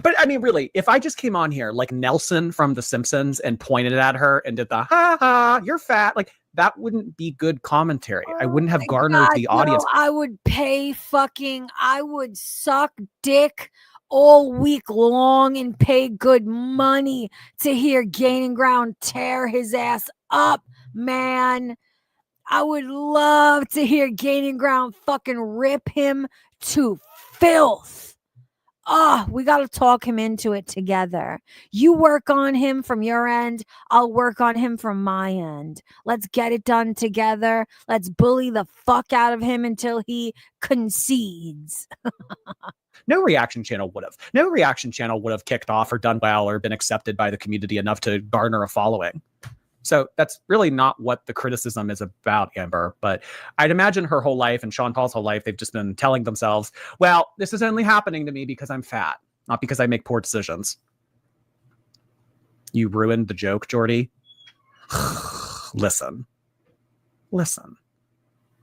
But I mean, really, if I just came on here like Nelson from The Simpsons and pointed at her and did the ha ha, you're fat, like that wouldn't be good commentary. I wouldn't have garnered the audience. No, I would suck dick all week long and pay good money to hear Gaining Ground tear his ass up, man. I would love to hear Gaining Ground fucking rip him to filth. We got to talk him into it together. You work on him from your end. I'll work on him from my end. Let's get it done together. Let's bully the fuck out of him until he concedes. No reaction channel would have kicked off or done well or been accepted by the community enough to garner a following. So that's really not what the criticism is about, Amber. But I'd imagine her whole life and Sean Paul's whole life, they've just been telling themselves, well, this is only happening to me because I'm fat, not because I make poor decisions. You ruined the joke, Jordy. Listen.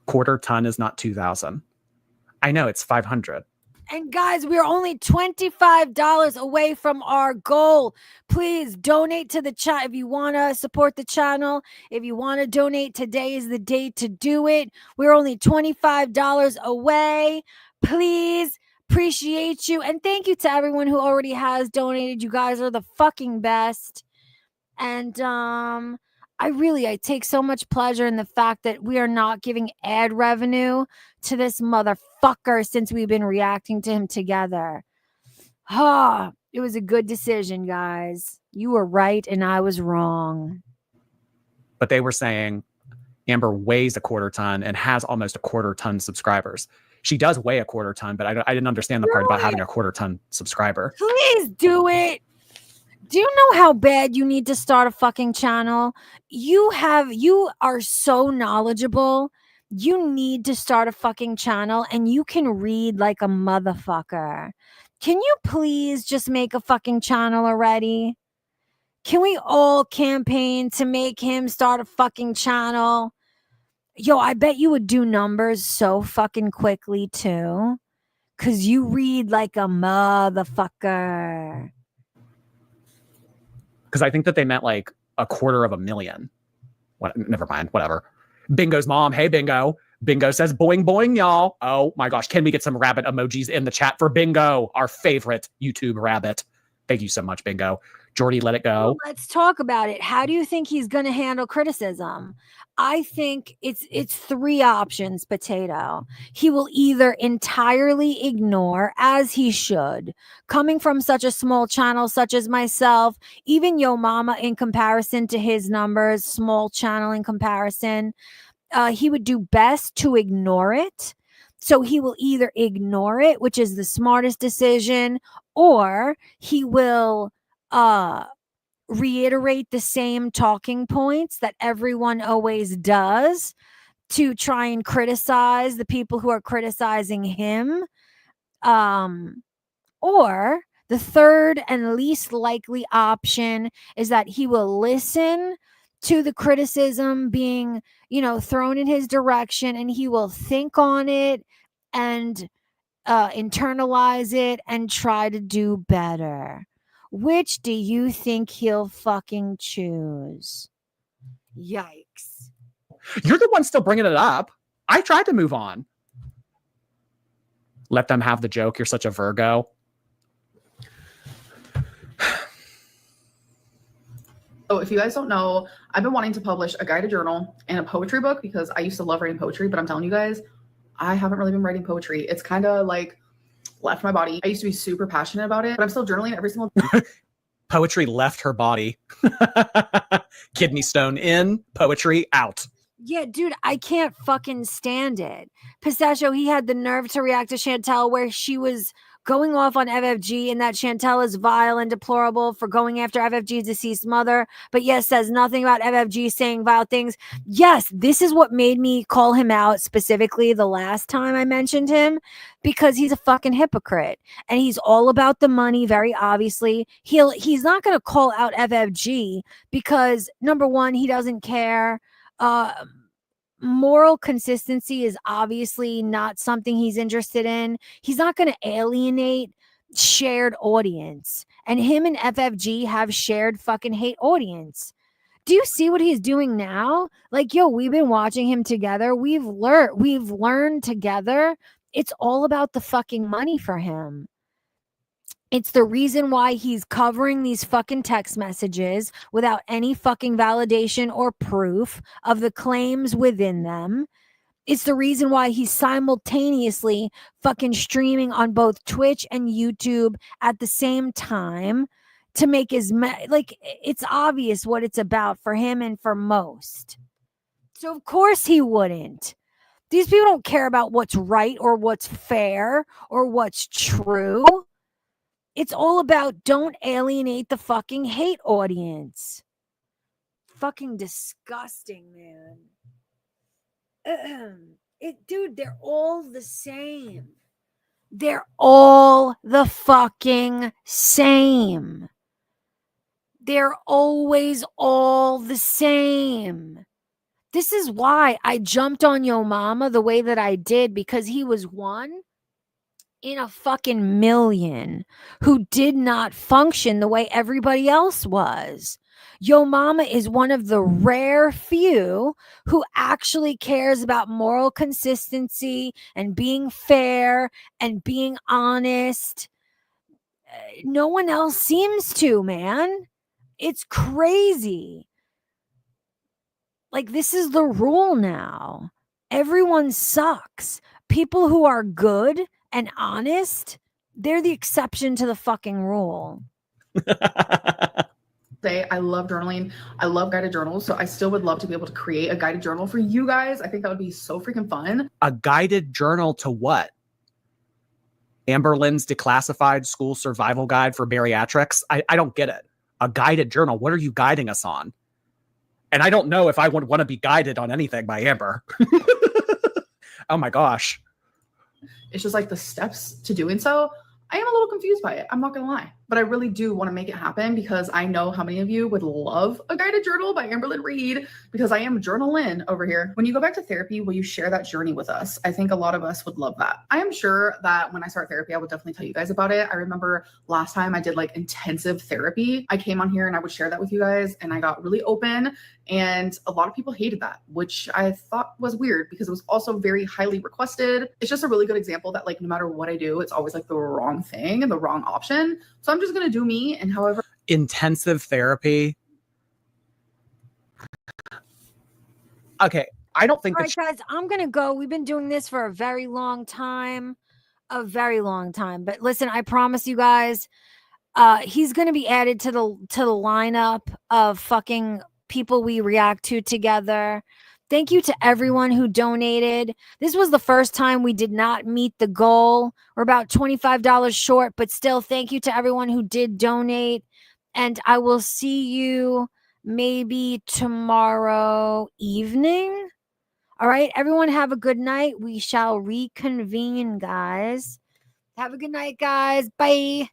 Quarter ton is not 2,000. I know it's 500. And guys, we're only $25 away from our goal. Please donate to the chat if you want to support the channel. If you want to donate, today is the day to do it. We're only $25 away. Please, appreciate you. And thank you to everyone who already has donated. You guys are the fucking best. And I take so much pleasure in the fact that we are not giving ad revenue to this motherfucker since we've been reacting to him together. It was a good decision, guys. You were right and I was wrong. But they were saying Amber weighs a quarter ton and has almost a quarter ton subscribers. She does weigh a quarter ton, but I didn't understand the part about having a quarter ton subscriber. Please do it. Do you know how bad you need to start a fucking channel? You are so knowledgeable. You need to start a fucking channel and you can read like a motherfucker. Can you please just make a fucking channel already? Can we all campaign to make him start a fucking channel? Yo, I bet you would do numbers so fucking quickly too. 'Cause you read like a motherfucker. Because I think that they meant like 250,000. Never mind, whatever. Bingo's mom, hey Bingo. Bingo says boing boing, y'all. Oh my gosh, can we get some rabbit emojis in the chat for Bingo, our favorite YouTube rabbit? Thank you so much, Bingo. Jordy, let it go. Well, let's talk about it. How do you think he's going to handle criticism? I think it's three options, Potato. He will either entirely ignore, as he should, coming from such a small channel such as myself, even Yo Mama in comparison to his numbers, small channel in comparison, he would do best to ignore it. So he will either ignore it, which is the smartest decision, or he will reiterate the same talking points that everyone always does to try and criticize the people who are criticizing him. Or the third and least likely option is that he will listen to the criticism being, thrown in his direction, and he will think on it and internalize it and try to do better. Which do you think he'll fucking choose? Yikes. You're the one still bringing it up. I tried to move on. Let them have the joke. You're such a Virgo. So if you guys don't know, I've been wanting to publish a guided journal and a poetry book because I used to love writing poetry, but I'm telling you guys, I haven't really been writing poetry. It's kind of like left my body. I used to be super passionate about it, but I'm still journaling every single day. Poetry left her body. Kidney stone in, poetry out. Yeah, dude, I can't fucking stand it. Pistachio, he had the nerve to react to Chantel where she was going off on FFG and that Chantel is vile and deplorable for going after FFG's deceased mother, but yes, says nothing about FFG saying vile things. Yes, this is what made me call him out specifically the last time I mentioned him, because he's a fucking hypocrite and he's all about the money, very obviously. He's not going to call out FFG because, number one, he doesn't care. Moral consistency is obviously not something he's interested in. He's not going to alienate shared audience, and him and FFG have shared fucking hate audience. Do you see what he's doing now? Like, yo, we've been watching him together. We've learned together. It's all about the fucking money for him. It's the reason why he's covering these fucking text messages without any fucking validation or proof of the claims within them. It's the reason why he's simultaneously fucking streaming on both Twitch and YouTube at the same time to make his it's obvious what it's about for him and for most. So of course he wouldn't. These people don't care about what's right or what's fair or what's true. It's all about don't alienate the fucking hate audience. Fucking disgusting, man. Dude, they're all the same. They're all the fucking same. They're always all the same. This is why I jumped on Yo Mama the way that I did, because he was one in a fucking million who did not function the way everybody else was. Yo Mama is one of the rare few who actually cares about moral consistency and being fair and being honest. No one else seems to, man. It's crazy. Like, this is the rule now. Everyone sucks. People who are good and honest, they're the exception to the fucking rule. I love journaling. I love guided journals. So I still would love to be able to create a guided journal for you guys. I think that would be so freaking fun. A guided journal to what? Amber Lynn's declassified school survival guide for bariatrics? I don't get it. A guided journal. What are you guiding us on? And I don't know if I would want to be guided on anything by Amber. Oh my gosh. It's just like the steps to doing so. I am a little confused by it. I'm not going to lie, but I really do want to make it happen because I know how many of you would love a guided journal by Amberlyn Reed, because I am journalin over here. When you go back to therapy, will you share that journey with us? I think a lot of us would love that. I am sure that when I start therapy, I would definitely tell you guys about it. I remember last time I did like intensive therapy, I came on here and I would share that with you guys, and I got really open, and a lot of people hated that, which I thought was weird because it was also very highly requested. It's just a really good example that like no matter what I do, it's always like the wrong thing and the wrong option. So I'm just going to do me, and however. Intensive therapy. Okay. I don't think all right, guys, I'm going to go. We've been doing this for a very long time. But listen, I promise you guys, he's going to be added to the lineup of fucking people we react to together. Thank you to everyone who donated. This was the first time we did not meet the goal. We're about $25 short, but still thank you to everyone who did donate. And I will see you maybe tomorrow evening. All right, everyone have a good night. We shall reconvene, guys. Have a good night, guys. Bye.